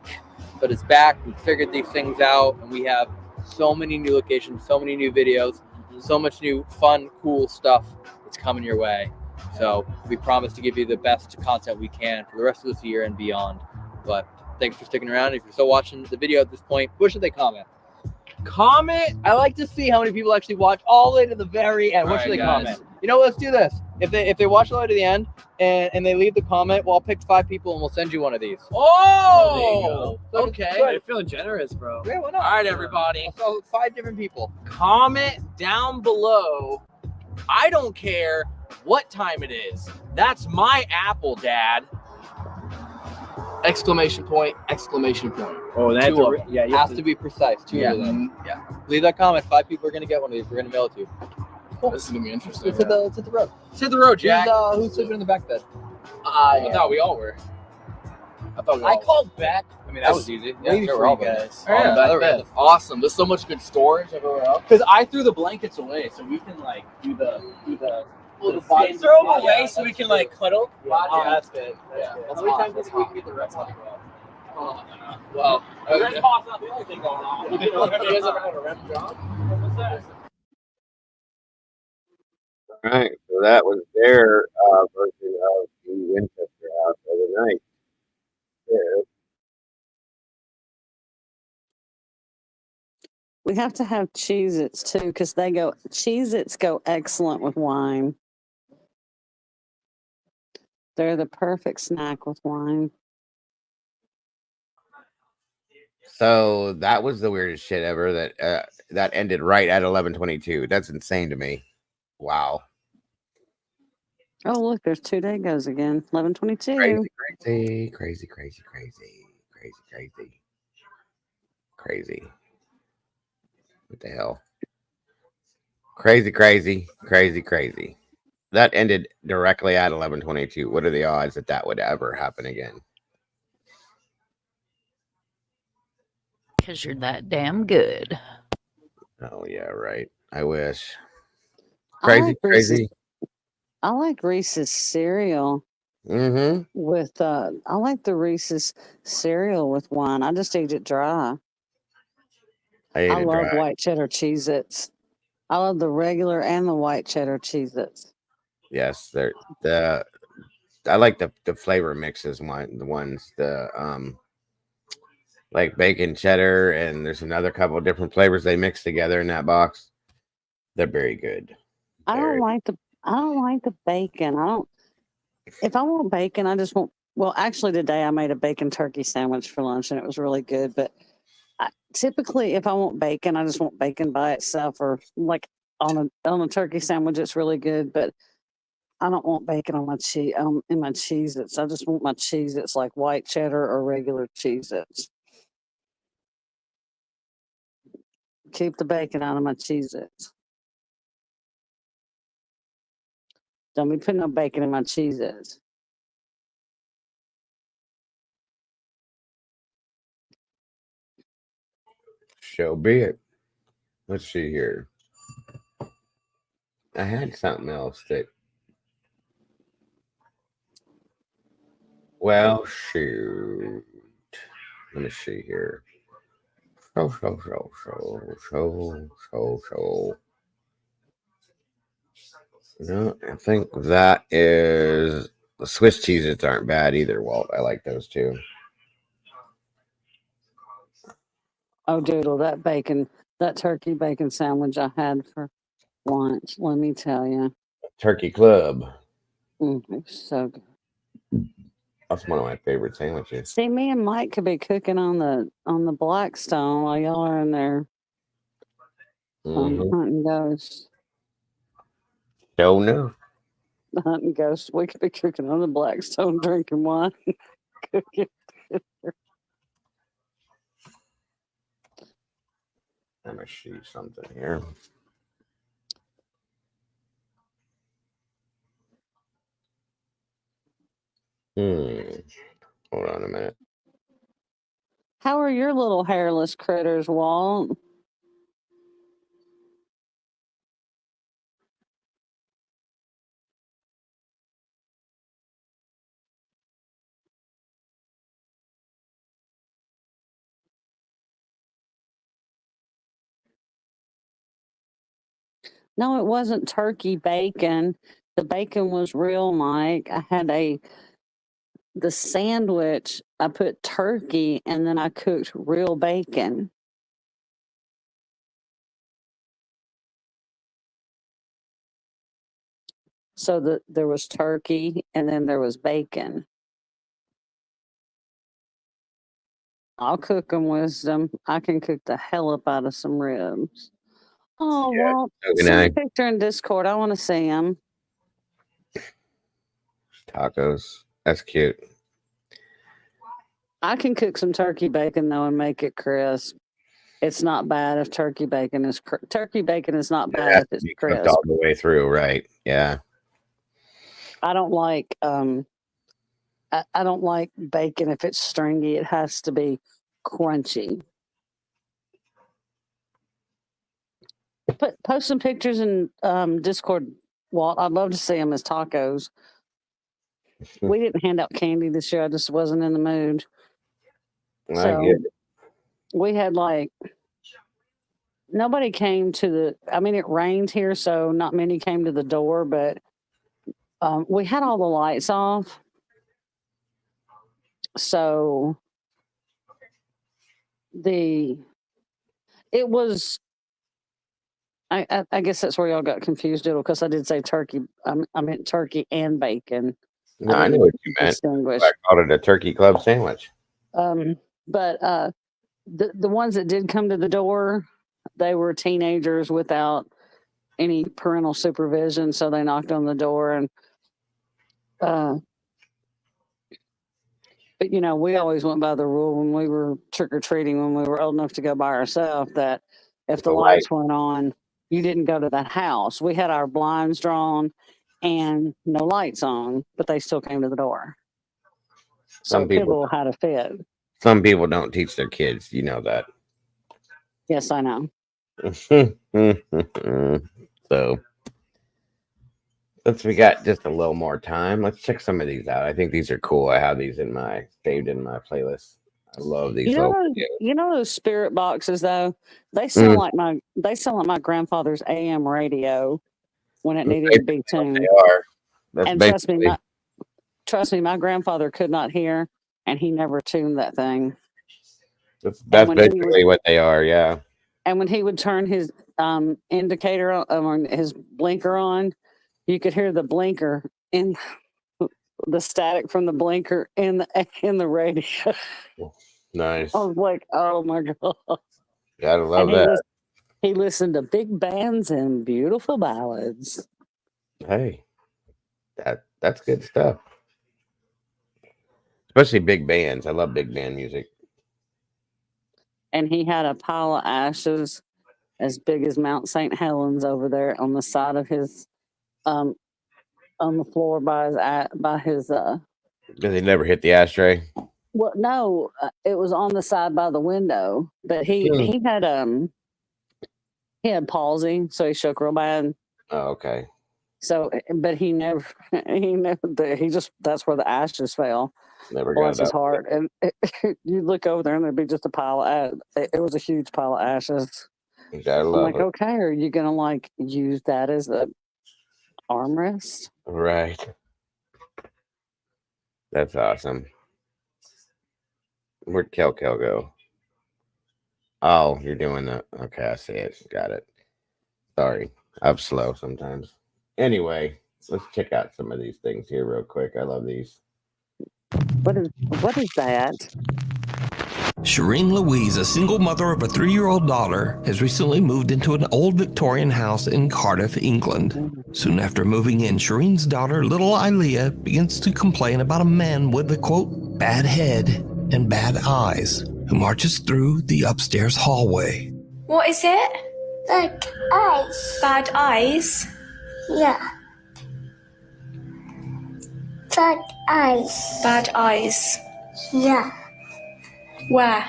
[SPEAKER 12] but it's back. We figured these things out, and we have so many new locations, so many new videos, so much new fun, cool stuff that's coming your way. So we promise to give you the best content we can for the rest of this year and beyond. But thanks for sticking around. If you're still watching the video at this point, what should they comment? Comment. I like to see how many people actually watch all the way to the very end. What should they comment? You know, let's do this. If they watch all the way to the end and they leave the comment, well, I'll pick 5 people and we'll send you one of these.
[SPEAKER 14] Oh,
[SPEAKER 12] So
[SPEAKER 14] okay.
[SPEAKER 12] good.
[SPEAKER 14] You're feeling generous, bro.
[SPEAKER 12] Yeah, why not?
[SPEAKER 14] All right, everybody.
[SPEAKER 12] So 5 different people.
[SPEAKER 14] Comment down below. I don't care what time it is. That's my apple, Dad. Exclamation point, exclamation point.
[SPEAKER 12] Oh,
[SPEAKER 14] that's
[SPEAKER 12] You have to be precise. 2 of them. Yeah. Leave that comment. 5 people are gonna get one of these. We're gonna mail it to you. Cool.
[SPEAKER 14] This is gonna be interesting.
[SPEAKER 12] Let's hit the road.
[SPEAKER 14] Let's hit the road, Jack.
[SPEAKER 12] Who's sleeping in the back bed?
[SPEAKER 14] I thought we all were. I called back.
[SPEAKER 12] I mean, that was easy. Yeah,
[SPEAKER 14] Waiting
[SPEAKER 12] sure,
[SPEAKER 14] for
[SPEAKER 12] we're all
[SPEAKER 14] you
[SPEAKER 12] good.
[SPEAKER 14] guys.
[SPEAKER 12] Oh, yeah,
[SPEAKER 14] On the back
[SPEAKER 12] there we
[SPEAKER 14] bed.
[SPEAKER 12] go.
[SPEAKER 14] Awesome. There's so much good storage everywhere else. Because I threw the blankets away, so we can like do the. Well, the bodies throw them away so we can like cuddle. Yeah, that's good. That's good.
[SPEAKER 12] How many times do you think we can get the rest of
[SPEAKER 14] Well, the rent cost not the only thing going on. You guys ever had a rent job? What's that?
[SPEAKER 1] All right, so that was their version of the Winchester House overnight. Yeah.
[SPEAKER 7] We have to have Cheez-Its too, because Cheez-Its go excellent with wine. They're the perfect snack with wine.
[SPEAKER 1] So that was the weirdest shit ever. That ended right at 11:22. That's insane to me. Wow.
[SPEAKER 7] Oh, look, there's 2 Dagos again. 11:22.
[SPEAKER 1] Crazy. What the hell? Crazy. That ended directly at 11:22. What are the odds that that would ever happen again?
[SPEAKER 2] Because you're that damn good.
[SPEAKER 1] Oh yeah, right. I wish. Crazy.
[SPEAKER 7] I like Reese's cereal.
[SPEAKER 1] Mm-hmm.
[SPEAKER 7] With I like the Reese's cereal with wine. I just eat it dry.
[SPEAKER 1] I ate it
[SPEAKER 7] love
[SPEAKER 1] dry.
[SPEAKER 7] white cheddar Cheez-Its. I love the regular and the white cheddar Cheez-Its.
[SPEAKER 1] Yes, they're the. I like the flavor mixes like bacon cheddar, and there's another couple of different flavors they mix together in that box. They're very good.
[SPEAKER 7] I don't like the bacon. If I want bacon, I just want. Well, actually, today I made a bacon turkey sandwich for lunch, and it was really good. But typically, if I want bacon, I just want bacon by itself, or like on a turkey sandwich. It's really good, but I don't want bacon on my in my Cheez-Its. I just want my Cheez-Its like white cheddar or regular Cheez-Its. Keep the bacon out of my Cheez-Its. Don't be putting no bacon in my Cheez-Its.
[SPEAKER 1] So be it. Let's see here. I had something else that. Well, shoot. Let me see here. So. No, I think that is the Swiss cheeses aren't bad either, Walt. I like those too.
[SPEAKER 7] Oh, Doodle, that turkey bacon sandwich I had for lunch, let me tell you.
[SPEAKER 1] Turkey Club.
[SPEAKER 7] It was so good.
[SPEAKER 1] That's one of my favorite sandwiches.
[SPEAKER 7] See, me and Mike could be cooking on the Blackstone while y'all are in there hunting ghosts.
[SPEAKER 1] Don't know.
[SPEAKER 7] Hunting ghosts. We could be cooking on the Blackstone, drinking wine, cooking.
[SPEAKER 1] Let me see something here. Hold on a minute.
[SPEAKER 7] How are your little hairless critters, Walt? No, it wasn't turkey bacon. The bacon was real, Mike. I had the sandwich. I put turkey and then I cooked real bacon. So there was turkey and then there was bacon. I'll cook them wisdom. I can cook the hell up out of some ribs. Oh,
[SPEAKER 1] Yeah,
[SPEAKER 7] Walt,
[SPEAKER 1] so can
[SPEAKER 7] send
[SPEAKER 1] I.
[SPEAKER 7] a picture in Discord. I want to see them.
[SPEAKER 1] Tacos. That's cute.
[SPEAKER 7] I can cook some turkey bacon though and make it crisp. It's not bad if turkey bacon is turkey bacon is not
[SPEAKER 1] It
[SPEAKER 7] bad
[SPEAKER 1] has
[SPEAKER 7] if
[SPEAKER 1] to
[SPEAKER 7] it's
[SPEAKER 1] be cooked
[SPEAKER 7] crisp.
[SPEAKER 1] all the way through, right? Yeah.
[SPEAKER 7] I don't like I don't like bacon if it's stringy. It has to be crunchy. Post some pictures in Discord, Walt. I'd love to see them as tacos. We didn't hand out candy this year. I just wasn't in the mood.
[SPEAKER 1] I
[SPEAKER 7] So
[SPEAKER 1] get it.
[SPEAKER 7] we had nobody came to the. I mean, it rained here, so not many came to the door. But we had all the lights off, so it was. I guess that's where y'all got confused, because I did say turkey. I meant turkey and bacon.
[SPEAKER 1] No, I know what you meant.
[SPEAKER 7] Distinguish.
[SPEAKER 1] I called it a turkey club sandwich.
[SPEAKER 7] But the ones that did come to the door, they were teenagers without any parental supervision, so they knocked on the door and. But we always went by the rule when we were trick or treating when we were old enough to go by ourselves that if the lights went on, you didn't go to that house. We had our blinds drawn and no lights on, but they still came to the door. So people had a fit.
[SPEAKER 1] Some people don't teach their kids. You know that.
[SPEAKER 7] Yes, I know.
[SPEAKER 1] So, since we got just a little more time, let's check some of these out. I think these are cool. I have these saved in my playlist. I love these.
[SPEAKER 7] You know those spirit boxes though? They sound like my grandfather's AM radio when it needed to be tuned.
[SPEAKER 1] They are. That's
[SPEAKER 7] and trust me, my grandfather could not hear, and he never tuned that thing.
[SPEAKER 1] That's basically what they are. Yeah.
[SPEAKER 7] And when he would turn his indicator on, his blinker on, you could hear the blinker in the static from the blinker in the radio.
[SPEAKER 1] Nice.
[SPEAKER 7] I was like, oh my god.
[SPEAKER 1] Gotta love that.
[SPEAKER 7] He listened to big bands and beautiful ballads.
[SPEAKER 1] Hey, that's good stuff. Especially big bands. I love big band music.
[SPEAKER 7] And he had a pile of ashes as big as Mount St. Helens over there on the side of his, on the floor by his.
[SPEAKER 1] Because he never hit the ashtray.
[SPEAKER 7] Well, no, it was on the side by the window. But he had palsy, so he shook real bad.
[SPEAKER 1] Oh, okay.
[SPEAKER 7] So, but he just that's where the ashes fell.
[SPEAKER 1] Never got
[SPEAKER 7] his heart, and you look over there, and there'd be just a pile of. It was a huge pile of ashes.
[SPEAKER 1] Gotta love
[SPEAKER 7] I'm like, okay, are you gonna use that as a armrest?
[SPEAKER 1] Right. That's awesome. Where'd Kel go? Oh, you're doing that. Okay, I see it. Got it. Sorry, I'm slow sometimes. Anyway, let's check out some of these things here real quick. I love these.
[SPEAKER 7] What is that?
[SPEAKER 6] Shireen Louise, a single mother of a 3-year-old daughter, has recently moved into an old Victorian house in Cardiff, England. Soon after moving in, Shireen's daughter, little Ilea, begins to complain about a man with a, quote, bad head and bad eyes, who marches through the upstairs hallway.
[SPEAKER 22] What is it? Bad eyes. Bad eyes? Yeah. Bad eyes. Bad eyes. Yeah. Where?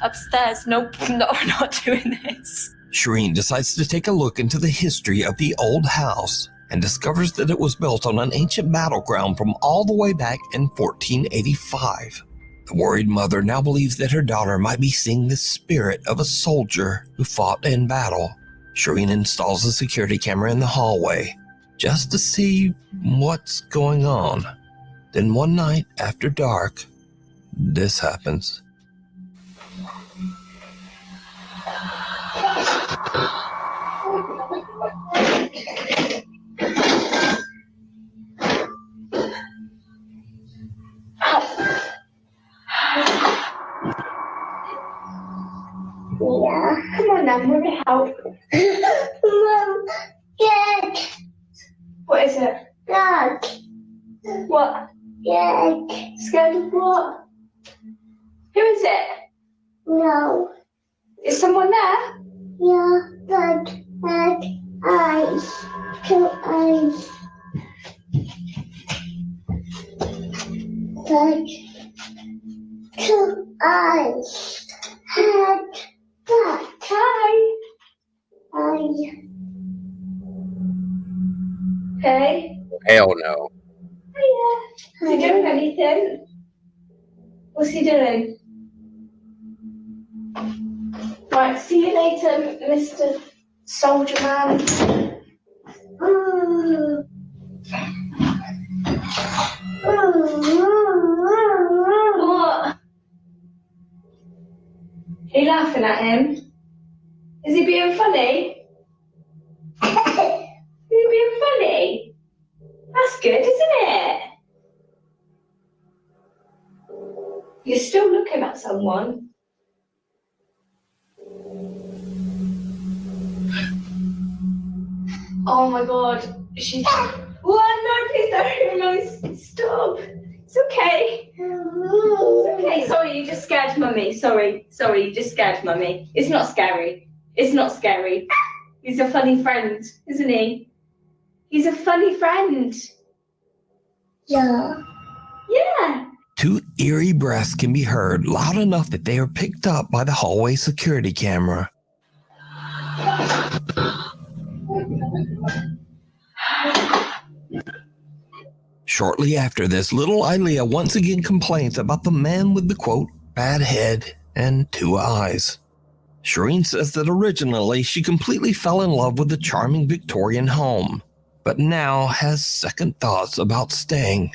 [SPEAKER 22] Upstairs. Nope, no, we're not doing this.
[SPEAKER 6] Shireen decides to take a look into the history of the old house and discovers that it was built on an ancient battleground from all the way back in 1485. The worried mother now believes that her daughter might be seeing the spirit of a soldier who fought in battle. Shireen installs a security camera in the hallway just to see what's going on. Then one night after dark, this happens.
[SPEAKER 22] Yeah, come on now, I'm gonna help. Mom, Dad. What is it? Dad. What? Dad. Scared of what? Who is it? No. Is someone there? Yeah, Dad. Dad. Eyes. 2 eyes. Dad. 2 eyes. Dad. Dad. Hi. Hi. Hey.
[SPEAKER 1] Hell no.
[SPEAKER 22] Hiya. Is he doing anything? What's he doing? Right, see you later, Mr. Soldier Man. What? Are you laughing at him? Is he being funny? Is he being funny? That's good, isn't it? You're still looking at someone. Oh my god, she's... What? No, please don't. No, stop. It's okay. It's okay. Sorry, you just scared Mummy. Sorry, you just scared Mummy. It's not scary. It's not scary. He's a funny friend, isn't he? He's a funny friend. Yeah. Yeah.
[SPEAKER 6] 2 eerie breaths can be heard loud enough that they are picked up by the hallway security camera. Shortly after this, little Ilea once again complains about the man with the, quote, bad head and 2 eyes. Shireen says that originally she completely fell in love with the charming Victorian home, but now has second thoughts about staying.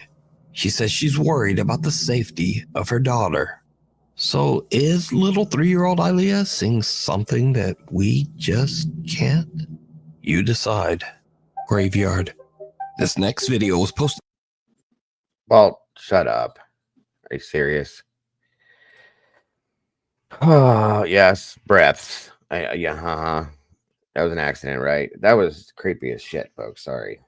[SPEAKER 6] She says she's worried about the safety of her daughter. So is little 3-year-old Ilea seeing something that we just can't? You decide. Graveyard. This next video was posted.
[SPEAKER 1] Well, shut up. Are you serious? Oh, yes. Breaths. Yeah, That was an accident, right? That was creepy as shit, folks. Sorry.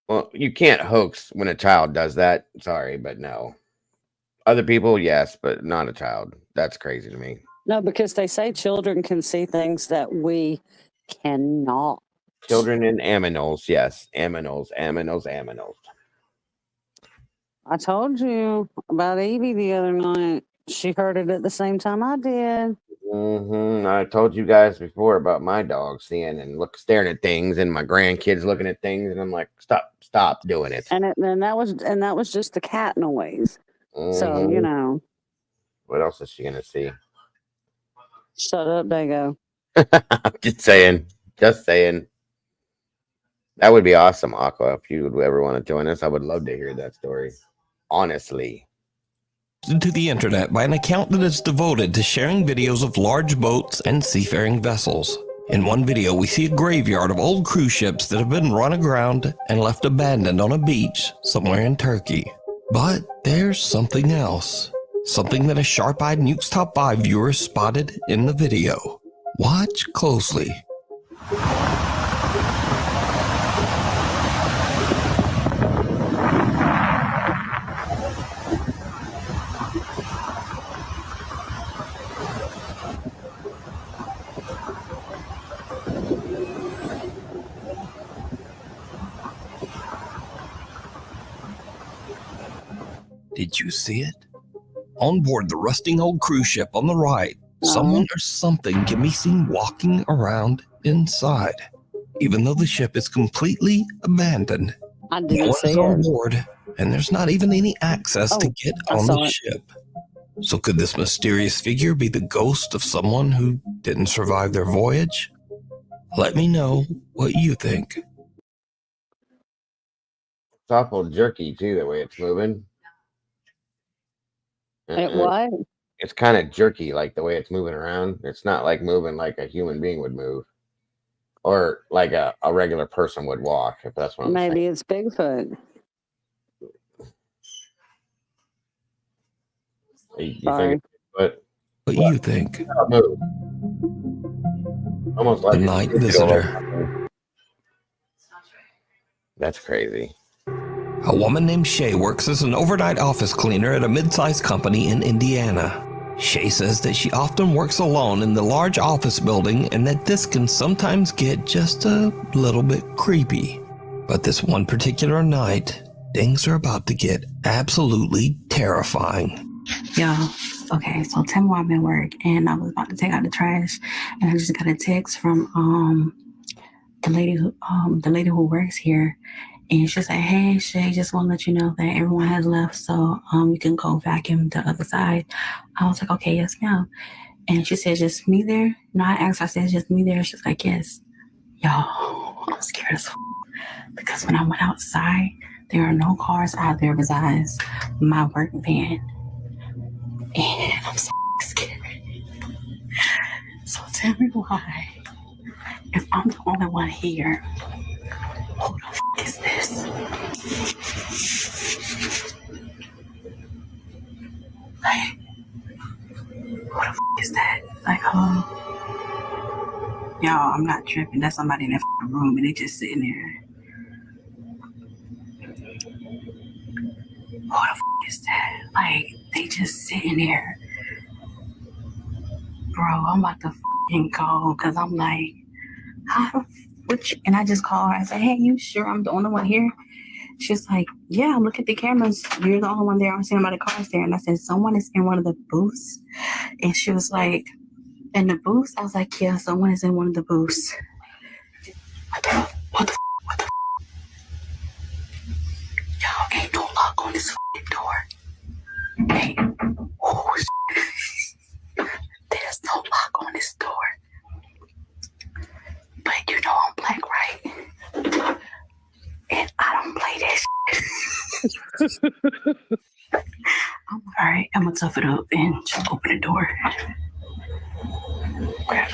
[SPEAKER 1] Well, you can't hoax when a child does that. Sorry, but no. Other people, yes, but not a child. That's crazy to me.
[SPEAKER 7] No, because they say children can see things that we cannot.
[SPEAKER 1] Children and aminals, yes. Aminals.
[SPEAKER 7] I told you about Evie the other night. She heard it at the same time I did.
[SPEAKER 1] I told you guys before about my dog seeing and staring at things, and my grandkids looking at things, and I'm like, stop doing it.
[SPEAKER 7] And that was just the cat noise. So you know.
[SPEAKER 1] What else is she gonna see?
[SPEAKER 7] Shut up, Dago.
[SPEAKER 1] Just saying. That would be awesome, Aqua. If you would ever want to join us, I would love to hear that story. Honestly.
[SPEAKER 6] To the internet by an account that is devoted to sharing videos of large boats and seafaring vessels. In one video, we see a graveyard of old cruise ships that have been run aground and left abandoned on a beach somewhere in Turkey. But there's something else. Something that a sharp-eyed Nukes Top 5 viewer spotted in the video. Watch closely. Did you see it? On board the rusting old cruise ship on the right, someone or something can be seen walking around inside, even though the ship is completely abandoned.
[SPEAKER 7] I
[SPEAKER 6] No
[SPEAKER 7] didn't
[SPEAKER 6] one is
[SPEAKER 7] see
[SPEAKER 6] on
[SPEAKER 7] it.
[SPEAKER 6] board, and there's not even any access to get
[SPEAKER 7] I
[SPEAKER 6] on
[SPEAKER 7] saw
[SPEAKER 6] the
[SPEAKER 7] it.
[SPEAKER 6] ship. So could this mysterious figure be the ghost of someone who didn't survive their voyage? Let me know what you think.
[SPEAKER 1] It's awful jerky too, the way it's moving.
[SPEAKER 7] It what?
[SPEAKER 1] It's kind of jerky, like the way it's moving around. It's not like moving like a human being would move, or like a regular person would walk. If that's what I'm saying.
[SPEAKER 7] Maybe it's Bigfoot.
[SPEAKER 1] You
[SPEAKER 7] Sorry.
[SPEAKER 1] think, but
[SPEAKER 6] What you think?
[SPEAKER 1] Move. Almost like
[SPEAKER 6] The night visitor.
[SPEAKER 1] That's crazy.
[SPEAKER 6] A woman named Shay works as an overnight office cleaner at a mid-sized company in Indiana. Shay says that she often works alone in the large office building and that this can sometimes get just a little bit creepy. But this one particular night, things are about to get absolutely terrifying.
[SPEAKER 10] Yo, okay, so Tim while I'm at work and I was about to take out the trash and I just got a text from the lady who works here. And she said, "Hey, Shay, just want to let you know that everyone has left, so you can go vacuum the other side." I was like, "Okay, yes, ma'am." And she said, "Just me there?" No, I asked her, I said, "Just me there?" She's like, "Yes." Y'all, I'm scared as f*** because when I went outside, there are no cars out there besides my work van. And I'm so scared. So tell me why, if I'm the only one here, who the f*** is this? Like, who the f*** is that? Like, y'all, I'm not tripping. That's somebody in that f***ing room and they just sitting there. Who the f*** is that? Like, they just sitting there. Bro, I'm about to f***ing go because I'm like, how the f***? And I just call her. I said, "Hey, you sure I'm the only one here?" She's like, "Yeah, look at the cameras. You're the only one there. I'm seeing about the cars there." And I said, "Someone is in one of the booths." And she was like, "In the booths?" I was like, "Yeah, someone is in one of the booths." What the f? Y'all, ain't no lock on this f***ing door. Hey, oh, there's no lock on this door. But you know I'm black, right? And I don't play that shit. Alright, I'm gonna tough it up and just open the door. Okay.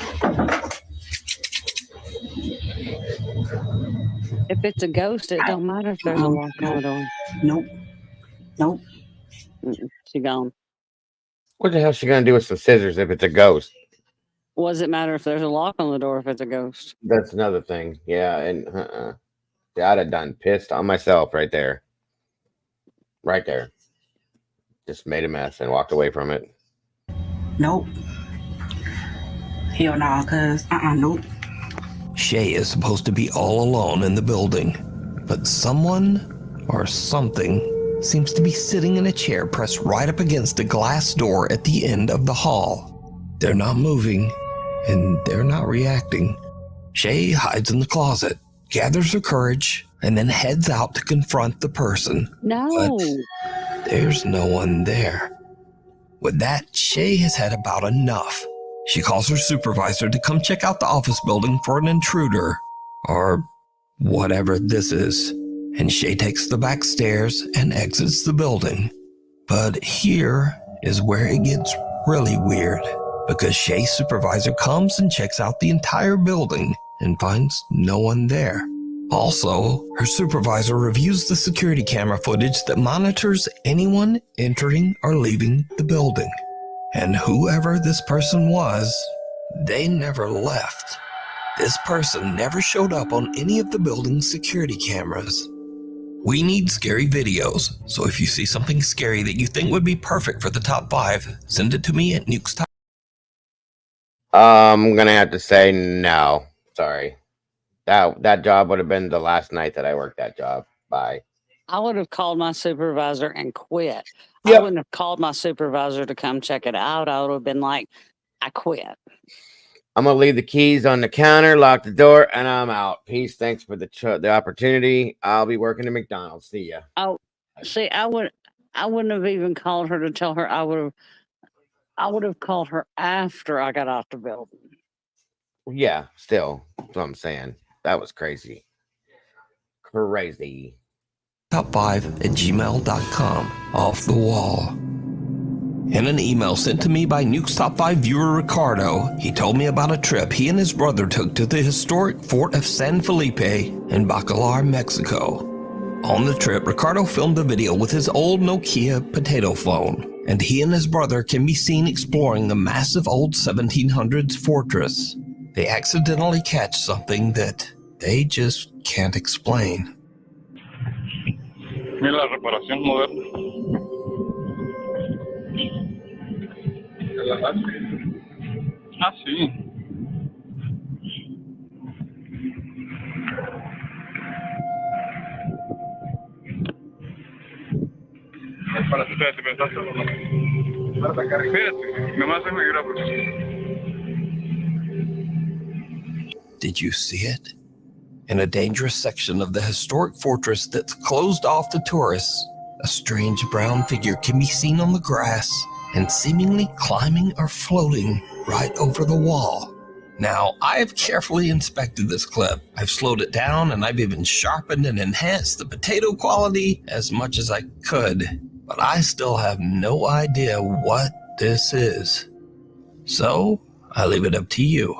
[SPEAKER 7] If it's a ghost, it don't matter if there's a lock on the door.
[SPEAKER 10] Nope.
[SPEAKER 7] She gone.
[SPEAKER 1] What the hell's she gonna do with some scissors if it's a ghost?
[SPEAKER 7] What does it matter if there's a lock on the door if it's a ghost?
[SPEAKER 1] That's another thing. Yeah, and I'd have done pissed on myself right there. Right there. Just made a mess and walked away from it.
[SPEAKER 10] Nope. Hell no, cause nope.
[SPEAKER 6] Shay is supposed to be all alone in the building, but someone or something seems to be sitting in a chair pressed right up against a glass door at the end of the hall. They're not moving, and they're not reacting. Shay hides in the closet, gathers her courage, and then heads out to confront the person.
[SPEAKER 7] No.
[SPEAKER 6] But there's no one there. With that, Shay has had about enough. She calls her supervisor to come check out the office building for an intruder, or whatever this is. And Shay takes the back stairs and exits the building. But here is where it gets really weird, because Shay's supervisor comes and checks out the entire building and finds no one there. Also, her supervisor reviews the security camera footage that monitors anyone entering or leaving the building. And whoever this person was, they never left. This person never showed up on any of the building's security cameras. We need scary videos, so if you see something scary that you think would be perfect for the top 5, send it to me at nukes.
[SPEAKER 1] I'm gonna have to say no. Sorry. That job would have been the last night that I worked that job. Bye.
[SPEAKER 7] I would have called my supervisor and quit. I
[SPEAKER 1] Yep.
[SPEAKER 7] wouldn't have called my supervisor to come check it out. I would have been like, I quit.
[SPEAKER 1] I'm gonna leave the keys on the counter, lock the door, and I'm out. Peace. Thanks for the opportunity. I'll be working at McDonald's. See ya.
[SPEAKER 7] Oh, see, I wouldn't have even called her to tell her. I would have called her after I got off the building.
[SPEAKER 1] Yeah, still, that's what I'm saying. That was crazy. Crazy.
[SPEAKER 6] Top5@gmail.com. Off the wall. In an email sent to me by Nuke's Top 5 viewer Ricardo, he told me about a trip he and his brother took to the historic Fort of San Felipe in Bacalar, Mexico. On the trip, Ricardo filmed a video with his old Nokia potato phone, and he and his brother can be seen exploring the massive old 1700s fortress. They accidentally catch something that they just can't explain.
[SPEAKER 4] Mira la reparación moderna. ¿Te la hace? Ah, sí. Espérate, pensaste o no. Espérate, nomás déjame grabar.
[SPEAKER 6] Did you see it? In a dangerous section of the historic fortress that's closed off to tourists, a strange brown figure can be seen on the grass and seemingly climbing or floating right over the wall. Now, I've carefully inspected this clip. I've slowed it down and I've even sharpened and enhanced the potato quality as much as I could, but I still have no idea what this is. So, I leave it up to you.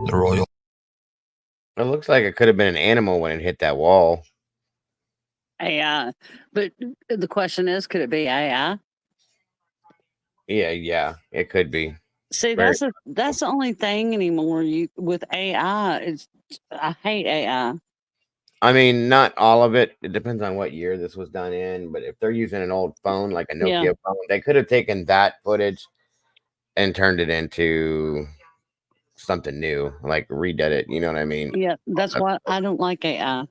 [SPEAKER 6] The Royal.
[SPEAKER 1] It looks like it could have been an animal when it hit that wall.
[SPEAKER 7] AI. But the question is, could it be AI?
[SPEAKER 1] Yeah, it could be.
[SPEAKER 7] See,
[SPEAKER 1] Very-
[SPEAKER 7] that's the only thing anymore. With AI, I hate AI.
[SPEAKER 1] I mean, not all of it. It depends on what year this was done in. But if they're using an old phone, like a Nokia phone, they could have taken that footage and turned it into something new, like redid it. You know what I mean?
[SPEAKER 7] Yeah, that's why I don't like AI.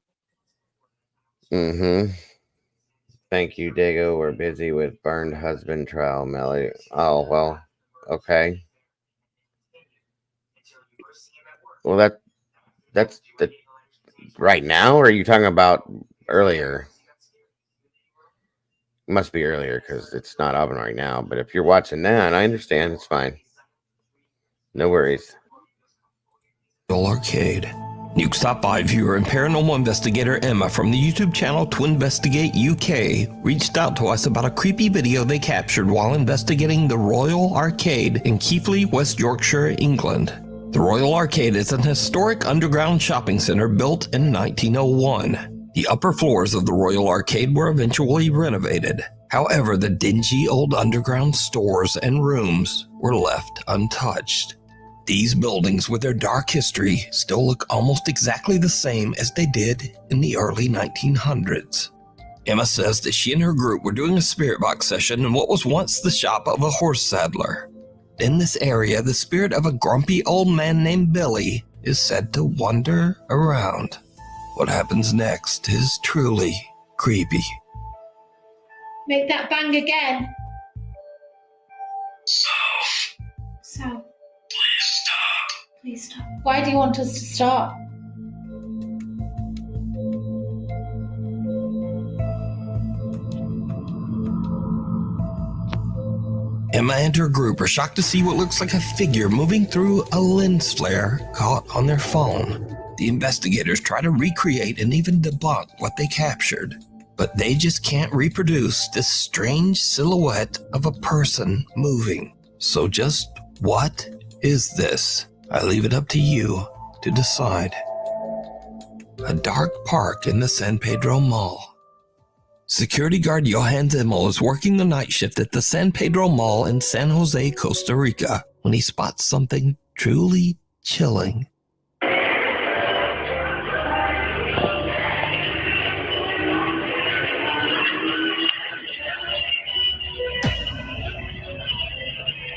[SPEAKER 1] Mm-hmm. Thank you, Dago. We're busy with burned husband trial, Melly. Oh, well, okay. Well, that's the right now, or are you talking about earlier? Must be earlier because it's not open right now. But if you're watching that, I understand. It's fine. No worries.
[SPEAKER 6] Arcade. Nuke's Top 5 viewer and paranormal investigator Emma from the YouTube channel To Investigate UK reached out to us about a creepy video they captured while investigating the Royal Arcade in Keighley, West Yorkshire, England. The Royal Arcade is an historic underground shopping center built in 1901. The upper floors of the Royal Arcade were eventually renovated. However, the dingy old underground stores and rooms were left untouched. These buildings, with their dark history, still look almost exactly the same as they did in the early 1900s. Emma says that she and her group were doing a spirit box session in what was once the shop of a horse saddler. In this area, the spirit of a grumpy old man named Billy is said to wander around. What happens next is truly creepy.
[SPEAKER 18] Make that bang again. So. Please stop. Why do you want us to stop?
[SPEAKER 6] Emma and her group are shocked to see what looks like a figure moving through a lens flare caught on their phone. The investigators try to recreate and even debunk what they captured, but they just can't reproduce this strange silhouette of a person moving. So just what is this? I leave it up to you to decide. A dark park in the San Pedro Mall. Security guard Johan Zimmel is working the night shift at the San Pedro Mall in San Jose, Costa Rica, when he spots something truly chilling.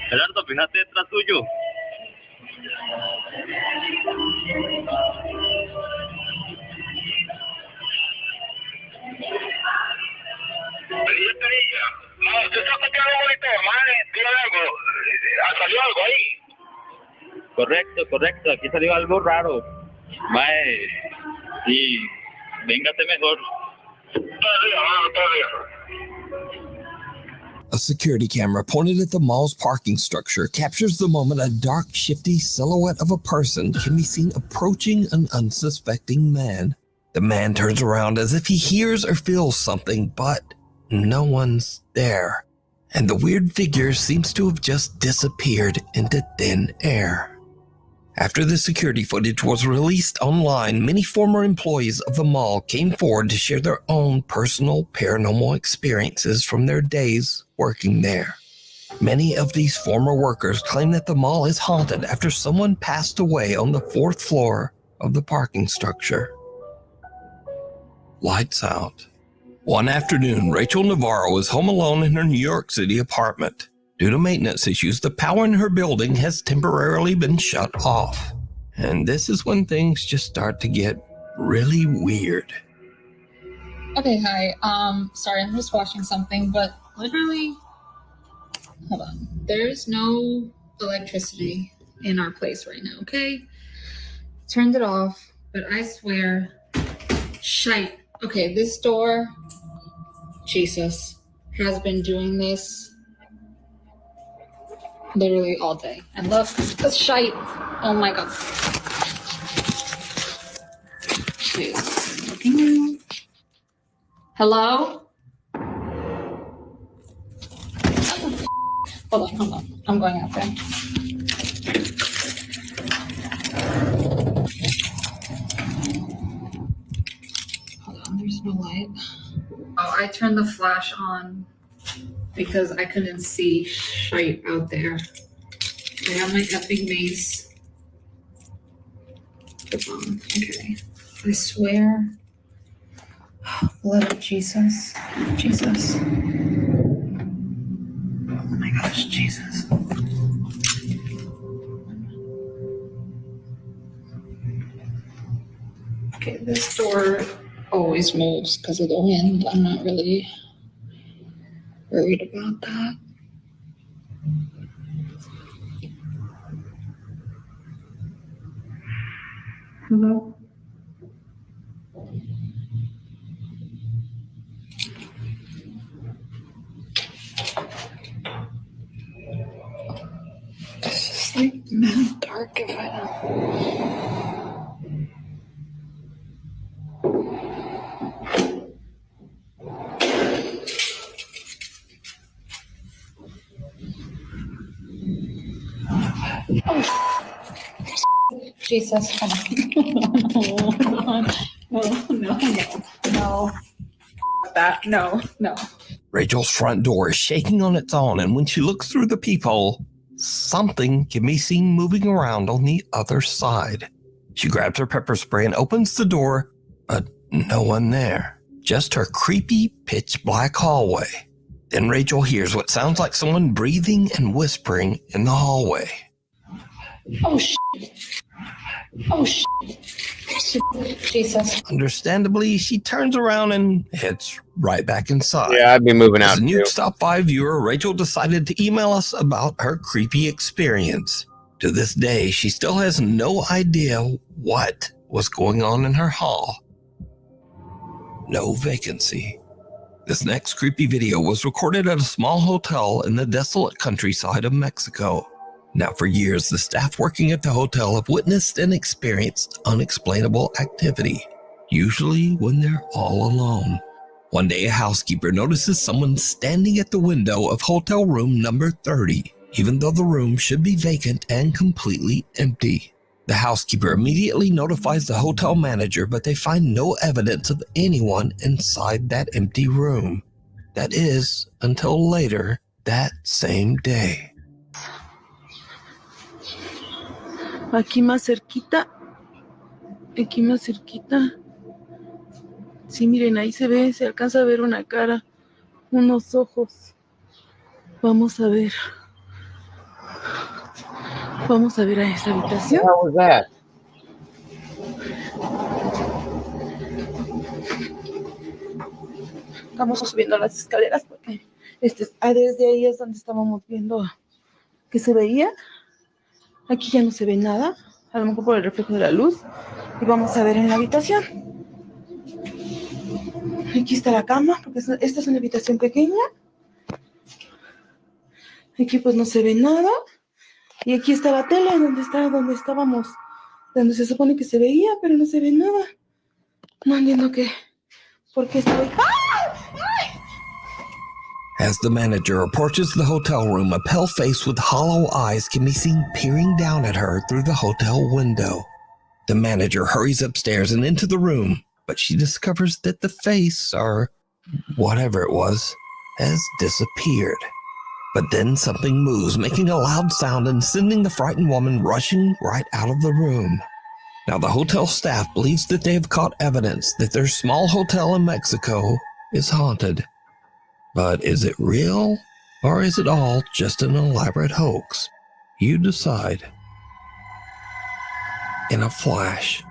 [SPEAKER 4] Gerardo, fíjate detrás tuyo. No, tú estás copiando el monitor, mae, dígame algo. ¿Salió algo ahí? Correcto, aquí salió algo raro. Mae, y véngate mejor.
[SPEAKER 6] A security camera pointed at the mall's parking structure captures the moment a dark, shifty silhouette of a person can be seen approaching an unsuspecting man. The man turns around as if he hears or feels something, but no one's there. And the weird figure seems to have just disappeared into thin air. After the security footage was released online, many former employees of the mall came forward to share their own personal paranormal experiences from their days working there. Many of these former workers claim that the mall is haunted after someone passed away on the 4th floor of the parking structure. Lights out. One afternoon, Rachel Navarro was home alone in her New York City apartment. Due to maintenance issues, the power in her building has temporarily been shut off. And this is when things just start to get really weird.
[SPEAKER 8] Okay, hi. Sorry, I'm just watching something, but literally, hold on. There's no electricity in our place right now, okay? Turned it off, but I swear, shite. Okay, this door, Jesus, has been doing this literally all day. And look, the shite. Oh my god. Wait, looking around. Hello? Hold on. I'm going out there. Hold on, there's no light. Oh, I turned the flash on because I couldn't see shite out there. I have my epic mace. Okay. I swear. Blood of Jesus. Jesus. Oh my gosh, Jesus. Okay, this door always moves because of the wind. I'm not really worried about that. Hello? It's just like mad dark if I don't. Oh, Jesus, come on. No. That, no.
[SPEAKER 6] Rachel's front door is shaking on its own, and when she looks through the peephole, something can be seen moving around on the other side. She grabs her pepper spray and opens the door, but no one there. Just her creepy, pitch-black hallway. Then Rachel hears what sounds like someone breathing and whispering in the hallway.
[SPEAKER 8] Oh, shit. Jesus.
[SPEAKER 6] Understandably, she turns around and heads right back inside.
[SPEAKER 1] Yeah, I'd be moving out
[SPEAKER 6] As a new
[SPEAKER 1] too.
[SPEAKER 6] Stop 5 viewer, Rachel decided to email us about her creepy experience. To this day, she still has no idea what was going on in her hall. No vacancy. This next creepy video was recorded at a small hotel in the desolate countryside of Mexico. Now, for years, the staff working at the hotel have witnessed and experienced unexplainable activity, usually when they're all alone. One day, a housekeeper notices someone standing at the window of hotel room number 30, even though the room should be vacant and completely empty. The housekeeper immediately notifies the hotel manager, but they find no evidence of anyone inside that empty room. That is, until later that same day.
[SPEAKER 13] Aquí más cerquita. Sí, miren, ahí se alcanza a ver una cara, unos ojos. Vamos a ver a esa habitación.
[SPEAKER 1] What was that?
[SPEAKER 13] Vamos subiendo las escaleras porque desde ahí es donde estábamos viendo que se veía. Aquí ya no se ve nada, a lo mejor por el reflejo de la luz. Y vamos a ver en la habitación. Aquí está la cama, porque esta es una habitación pequeña. Aquí pues no se ve nada. Y aquí está la tele, donde estábamos, donde se supone que se veía, pero no se ve nada. No entiendo por qué está ahí.
[SPEAKER 6] As the manager approaches the hotel room, a pale face with hollow eyes can be seen peering down at her through the hotel window. The manager hurries upstairs and into the room, but she discovers that the face, or whatever it was, has disappeared. But then something moves, making a loud sound and sending the frightened woman rushing right out of the room. Now, the hotel staff believes that they have caught evidence that their small hotel in Mexico is haunted. But is it real, or is it all just an elaborate hoax? You decide. In a flash,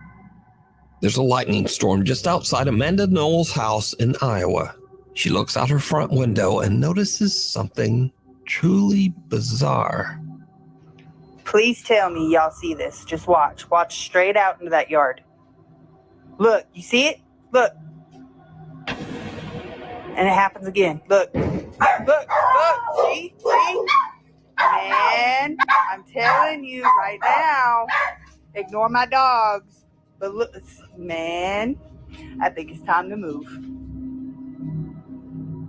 [SPEAKER 6] there's a lightning storm just outside Amanda Knowles' house in Iowa. She looks out her front window and notices something truly bizarre.
[SPEAKER 11] Please tell me y'all see this. Just watch. Watch straight out into that yard. Look, you see it? Look. And it happens again. Look. Look. See? Man, I'm telling you right now. Ignore my dogs. But look, man, I think it's time to move.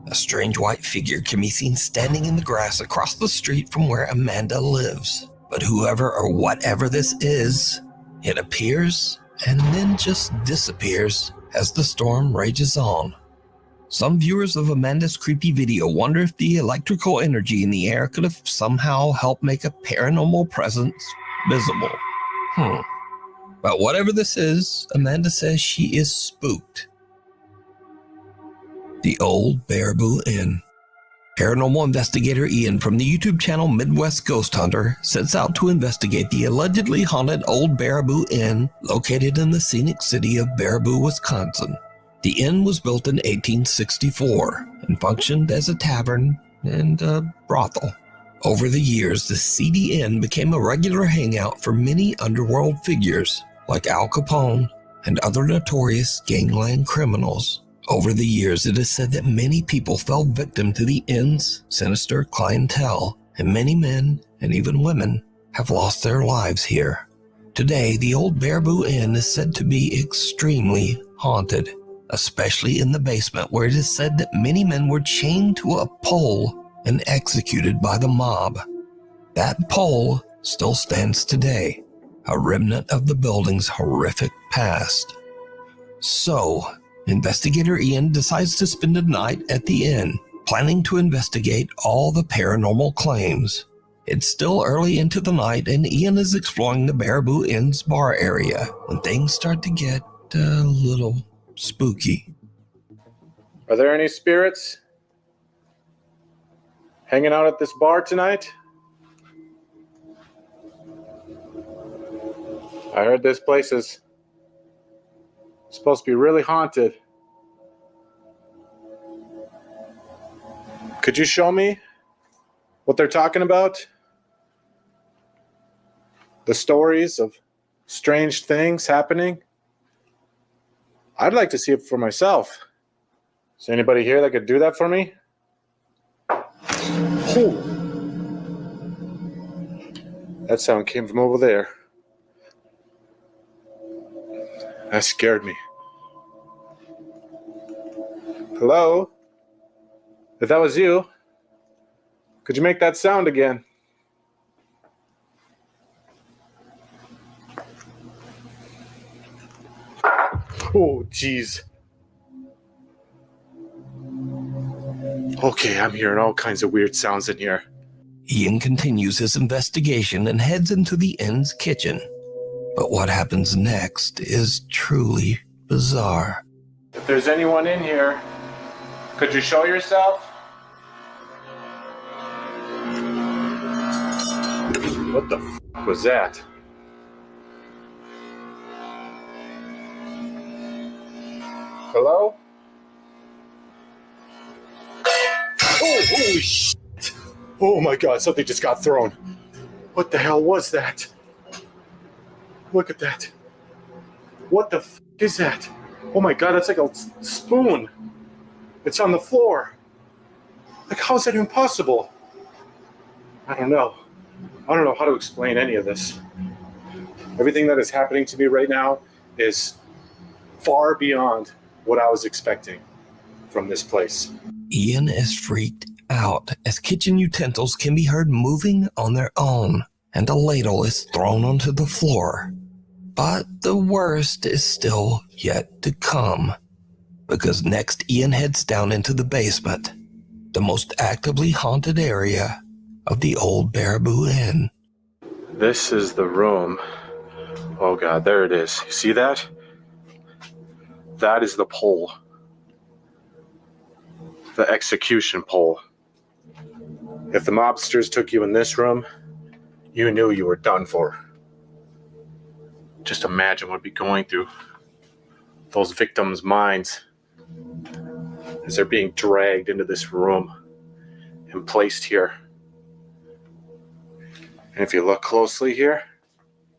[SPEAKER 6] A strange white figure can be seen standing in the grass across the street from where Amanda lives. But whoever or whatever this is, it appears and then just disappears as the storm rages on. Some viewers of Amanda's creepy video wonder if the electrical energy in the air could have somehow helped make a paranormal presence visible. But whatever this is, Amanda says she is spooked. The Old Baraboo Inn. Paranormal investigator Ian from the YouTube channel Midwest Ghost Hunter sets out to investigate the allegedly haunted Old Baraboo Inn located in the scenic city of Baraboo, Wisconsin. The inn was built in 1864 and functioned as a tavern and a brothel. Over the years, the seedy inn became a regular hangout for many underworld figures like Al Capone and other notorious gangland criminals. Over the years, it is said that many people fell victim to the inn's sinister clientele, and many men and even women have lost their lives here. Today, the Old Baraboo Inn is said to be extremely haunted, especially in the basement, where it is said that many men were chained to a pole and executed by the mob. That pole still stands today, a remnant of the building's horrific past. So, investigator Ian decides to spend a night at the inn, planning to investigate all the paranormal claims. It's still early into the night, and Ian is exploring the Baraboo Inn's bar area when things start to get a little spooky.
[SPEAKER 20] Are there any spirits hanging out at this bar tonight? I heard this place is supposed to be really haunted. Could you show me what they're talking about? The stories of strange things happening? I'd like to see it for myself. Is there anybody here that could do that for me? Oh. That sound came from over there. That scared me. Hello? If that was you, could you make that sound again? Oh, jeez. Okay, I'm hearing all kinds of weird sounds in here.
[SPEAKER 6] Ian continues his investigation and heads into the inn's kitchen. But what happens next is truly bizarre.
[SPEAKER 20] If there's anyone in here, could you show yourself? What the f*** was that? Hello? Oh, holy shit! Oh my god, something just got thrown. What the hell was that? Look at that. What the f is that? Oh my god, that's like a spoon. It's on the floor. Like, how is that even possible? I don't know. I don't know how to explain any of this. Everything that is happening to me right now is far beyond what I was expecting from this place.
[SPEAKER 6] Ian is freaked out as kitchen utensils can be heard moving on their own, and a ladle is thrown onto the floor. But the worst is still yet to come, because next Ian heads down into the basement, the most actively haunted area of the old Baraboo Inn.
[SPEAKER 20] This is the room. Oh god, there it is. You see that? That is the pole. The execution pole. If the mobsters took you in this room, you knew you were done for. Just imagine what would be going through those victims' minds as they're being dragged into this room and placed here. And if you look closely here,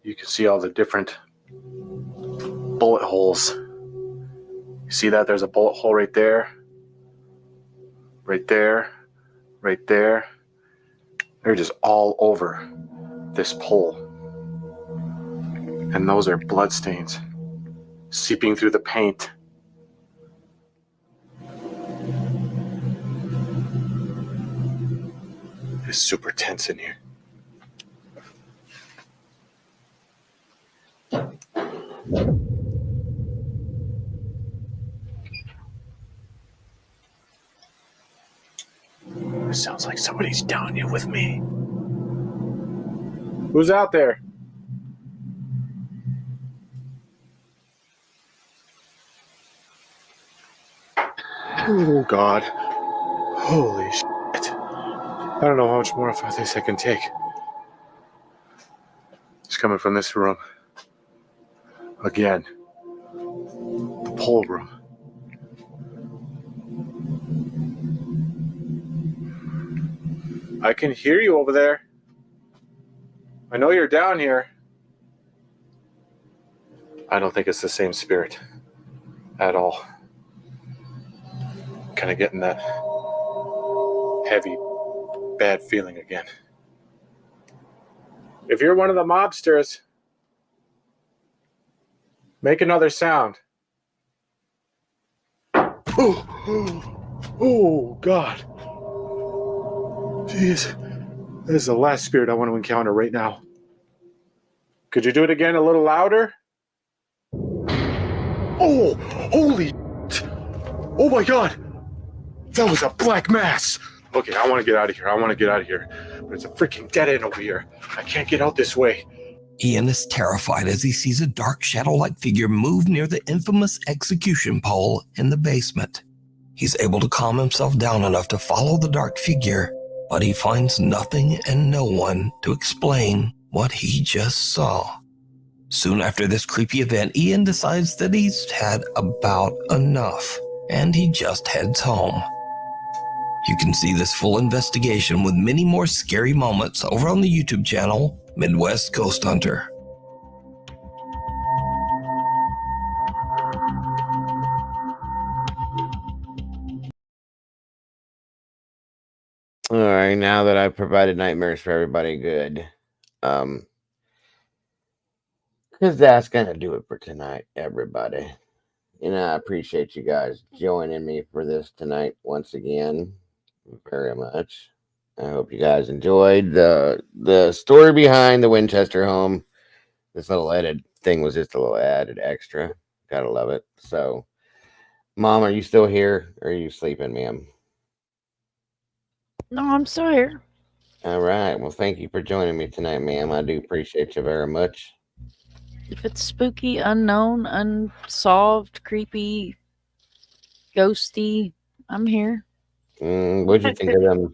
[SPEAKER 20] you can see all the different bullet holes. You see that? There's a bullet hole right there. Right there. Right there. They're just all over this pole. And those are blood stains seeping through the paint. It's super tense in here. It sounds like somebody's down here with me. Who's out there? Oh god. Holy shit. I don't know how much more of this I can take. It's coming from this room. Again. The pole room. I can hear you over there. I know you're down here. I don't think it's the same spirit at all. Kind of getting that heavy, bad feeling again. If you're one of the mobsters, make another sound. Oh, God. Jeez. This is the last spirit I want to encounter right now. Could you do it again a little louder? Oh, holy shit. Oh my god. That was a black mass. Okay, I want to get out of here. But it's a freaking dead end over here. I can't get out this way.
[SPEAKER 6] Ian is terrified as he sees a dark shadow-like figure move near the infamous execution pole in the basement. He's able to calm himself down enough to follow the dark figure, but he finds nothing and no one to explain what he just saw. Soon after this creepy event, Ian decides that he's had about enough, and he just heads home. You can see this full investigation with many more scary moments over on the YouTube channel, Midwest Ghost Hunter.
[SPEAKER 1] All right, now that I've provided nightmares for everybody, good. Because that's going to do it for tonight, everybody. And I appreciate you guys joining me for this tonight once again very much. I hope you guys enjoyed the story behind the Winchester home. This little edit thing was just a little added extra. Gotta love it. So, Mom, are you still here? Or are you sleeping, ma'am?
[SPEAKER 2] No, I'm still here.
[SPEAKER 1] All right. Well, thank you for joining me tonight, ma'am. I do appreciate you very much.
[SPEAKER 2] If it's spooky, unknown, unsolved, creepy, ghosty, I'm here.
[SPEAKER 1] What did you think of them?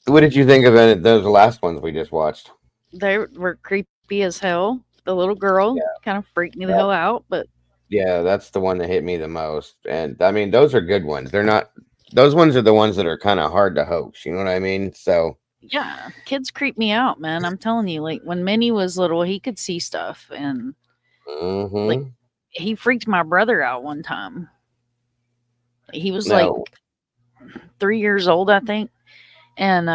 [SPEAKER 1] What did you think of those last ones we just watched?
[SPEAKER 2] They were creepy as hell. The little girl kind of freaked me the hell out, but
[SPEAKER 1] yeah, that's the one that hit me the most. And I mean, those are good ones. They're not those ones are the ones that are kind of hard to hoax. You know what I mean? So
[SPEAKER 2] Yeah, kids creep me out, man. I'm telling you, like when Minnie was little, he could see stuff, and like
[SPEAKER 1] mm-hmm.
[SPEAKER 2] he freaked my brother out one time. He was like
[SPEAKER 1] No.
[SPEAKER 2] 3 years old, I think, and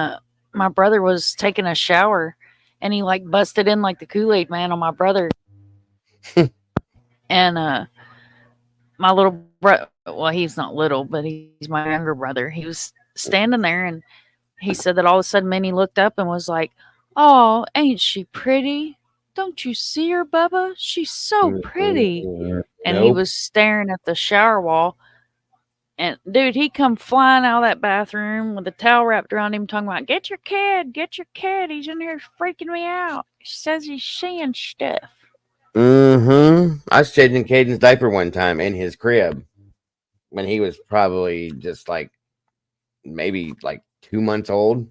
[SPEAKER 2] my brother was taking a shower, and he like busted in like the Kool-Aid man on my brother, and my little brother. Well, he's not little, but he's my younger brother. He was standing there, and he said that all of a sudden Minnie looked up and was like, "Oh, ain't she pretty? Don't you see her, Bubba? She's so pretty." And he
[SPEAKER 1] Nope.
[SPEAKER 2] was staring at the shower wall. And dude, he come flying out of that bathroom with a towel wrapped around him, talking about, get your kid, he's in here freaking me out. He says he's seeing stuff."
[SPEAKER 1] Mm-hmm. I was changing Caden's diaper one time in his crib when he was probably just like maybe like 2 months old.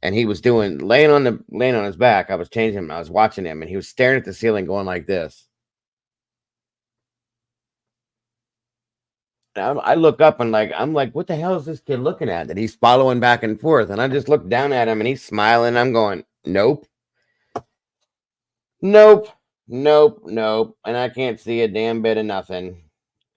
[SPEAKER 1] And he was laying on his back. I was changing him. I was watching him, and he was staring at the ceiling, going like this. And I look up and I'm like, what the hell is this kid looking at? That he's following back and forth. And I just look down at him, and he's smiling. I'm going, nope, nope, nope, nope. And I can't see a damn bit of nothing.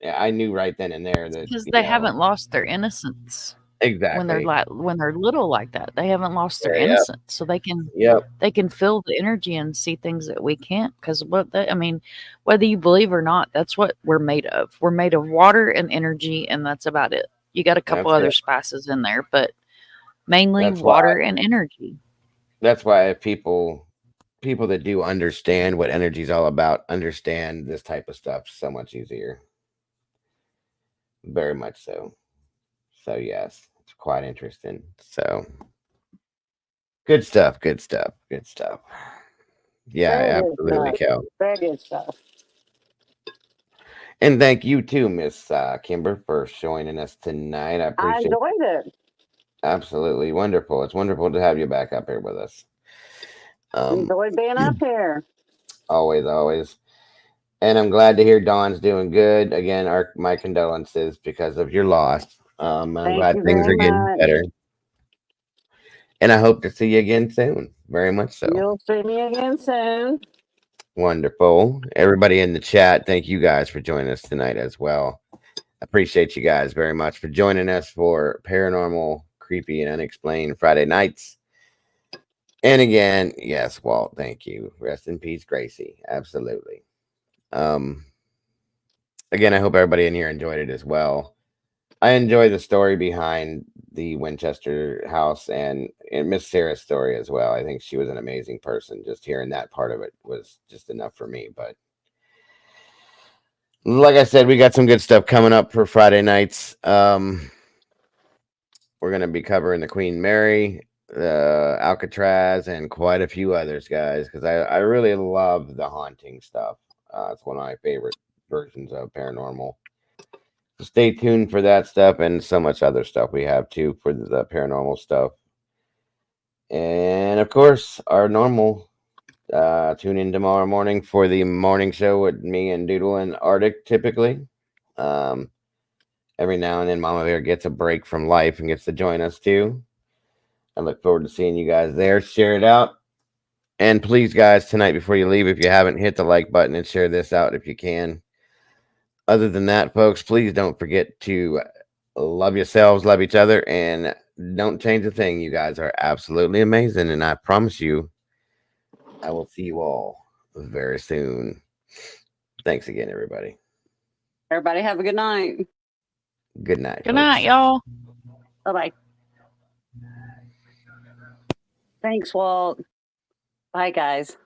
[SPEAKER 1] Yeah, I knew right then and there that
[SPEAKER 2] Because they haven't lost their innocence.
[SPEAKER 1] exactly
[SPEAKER 2] When they're little like that, they haven't lost their
[SPEAKER 1] Yep.
[SPEAKER 2] innocence, so they can
[SPEAKER 1] Yep.
[SPEAKER 2] they can feel the energy and see things that we can't. Because I mean, whether you believe or not, that's what we're made of. We're made of water and energy, and that's about it. You got a couple
[SPEAKER 1] That's
[SPEAKER 2] other
[SPEAKER 1] it.
[SPEAKER 2] spices in there, but mainly
[SPEAKER 1] That's
[SPEAKER 2] water
[SPEAKER 1] why.
[SPEAKER 2] and energy.
[SPEAKER 1] That's why people that do understand what energy is all about understand this type of stuff so much easier. Very much so. So yes, it's quite interesting. So good stuff. Good stuff. Good stuff. Yeah,
[SPEAKER 7] Very good
[SPEAKER 1] absolutely,
[SPEAKER 7] stuff.
[SPEAKER 1] Kel.
[SPEAKER 7] Very good stuff.
[SPEAKER 1] And thank you too, Miss Kimber, for joining us tonight. I
[SPEAKER 7] I
[SPEAKER 1] appreciate it.
[SPEAKER 7] enjoyed it.
[SPEAKER 1] Absolutely wonderful. It's wonderful to have you back up here with us.
[SPEAKER 7] Enjoyed being up here.
[SPEAKER 1] Always, always. And I'm glad to hear Dawn's doing good. Again, my condolences because of your loss. I'm
[SPEAKER 7] Thank
[SPEAKER 1] glad
[SPEAKER 7] you
[SPEAKER 1] things
[SPEAKER 7] very
[SPEAKER 1] are getting
[SPEAKER 7] much.
[SPEAKER 1] better. And I hope to see you again soon. Very much so.
[SPEAKER 7] You'll see me again soon.
[SPEAKER 1] Wonderful. Everybody in the chat, thank you guys for joining us tonight as well. Appreciate you guys very much for joining us for Paranormal, Creepy, and Unexplained Friday nights. And again, yes, Walt, thank you. Rest in peace, Gracie. Absolutely. Again, I hope everybody in here enjoyed it as well. I enjoy the story behind the Winchester house and Miss Sarah's story as well. I think she was an amazing person. Just hearing that part of it was just enough for me. But like I said, we got some good stuff coming up for Friday nights. We're going to be covering the Queen Mary, Alcatraz, and quite a few others, guys, because I really love the haunting stuff. It's one of my favorite versions of paranormal. So stay tuned for that stuff and so much other stuff we have too for the paranormal stuff. And of course, our normal tune in tomorrow morning for the morning show with me and Doodle and Arctic typically. Every now and then Mama Bear gets a break from life and gets to join us too. I look forward to seeing you guys there. Share it out. And please, guys, tonight before you leave, if you haven't, hit the like button and share this out if you can. Other than that, folks, please don't forget to love yourselves, love each other, and don't change a thing. You guys are absolutely amazing. And I promise you, I will see you all very soon. Thanks again, everybody.
[SPEAKER 7] Everybody have a good night.
[SPEAKER 1] Good night.
[SPEAKER 2] Good night, y'all.
[SPEAKER 7] Bye-bye. Thanks, Walt. Bye, guys.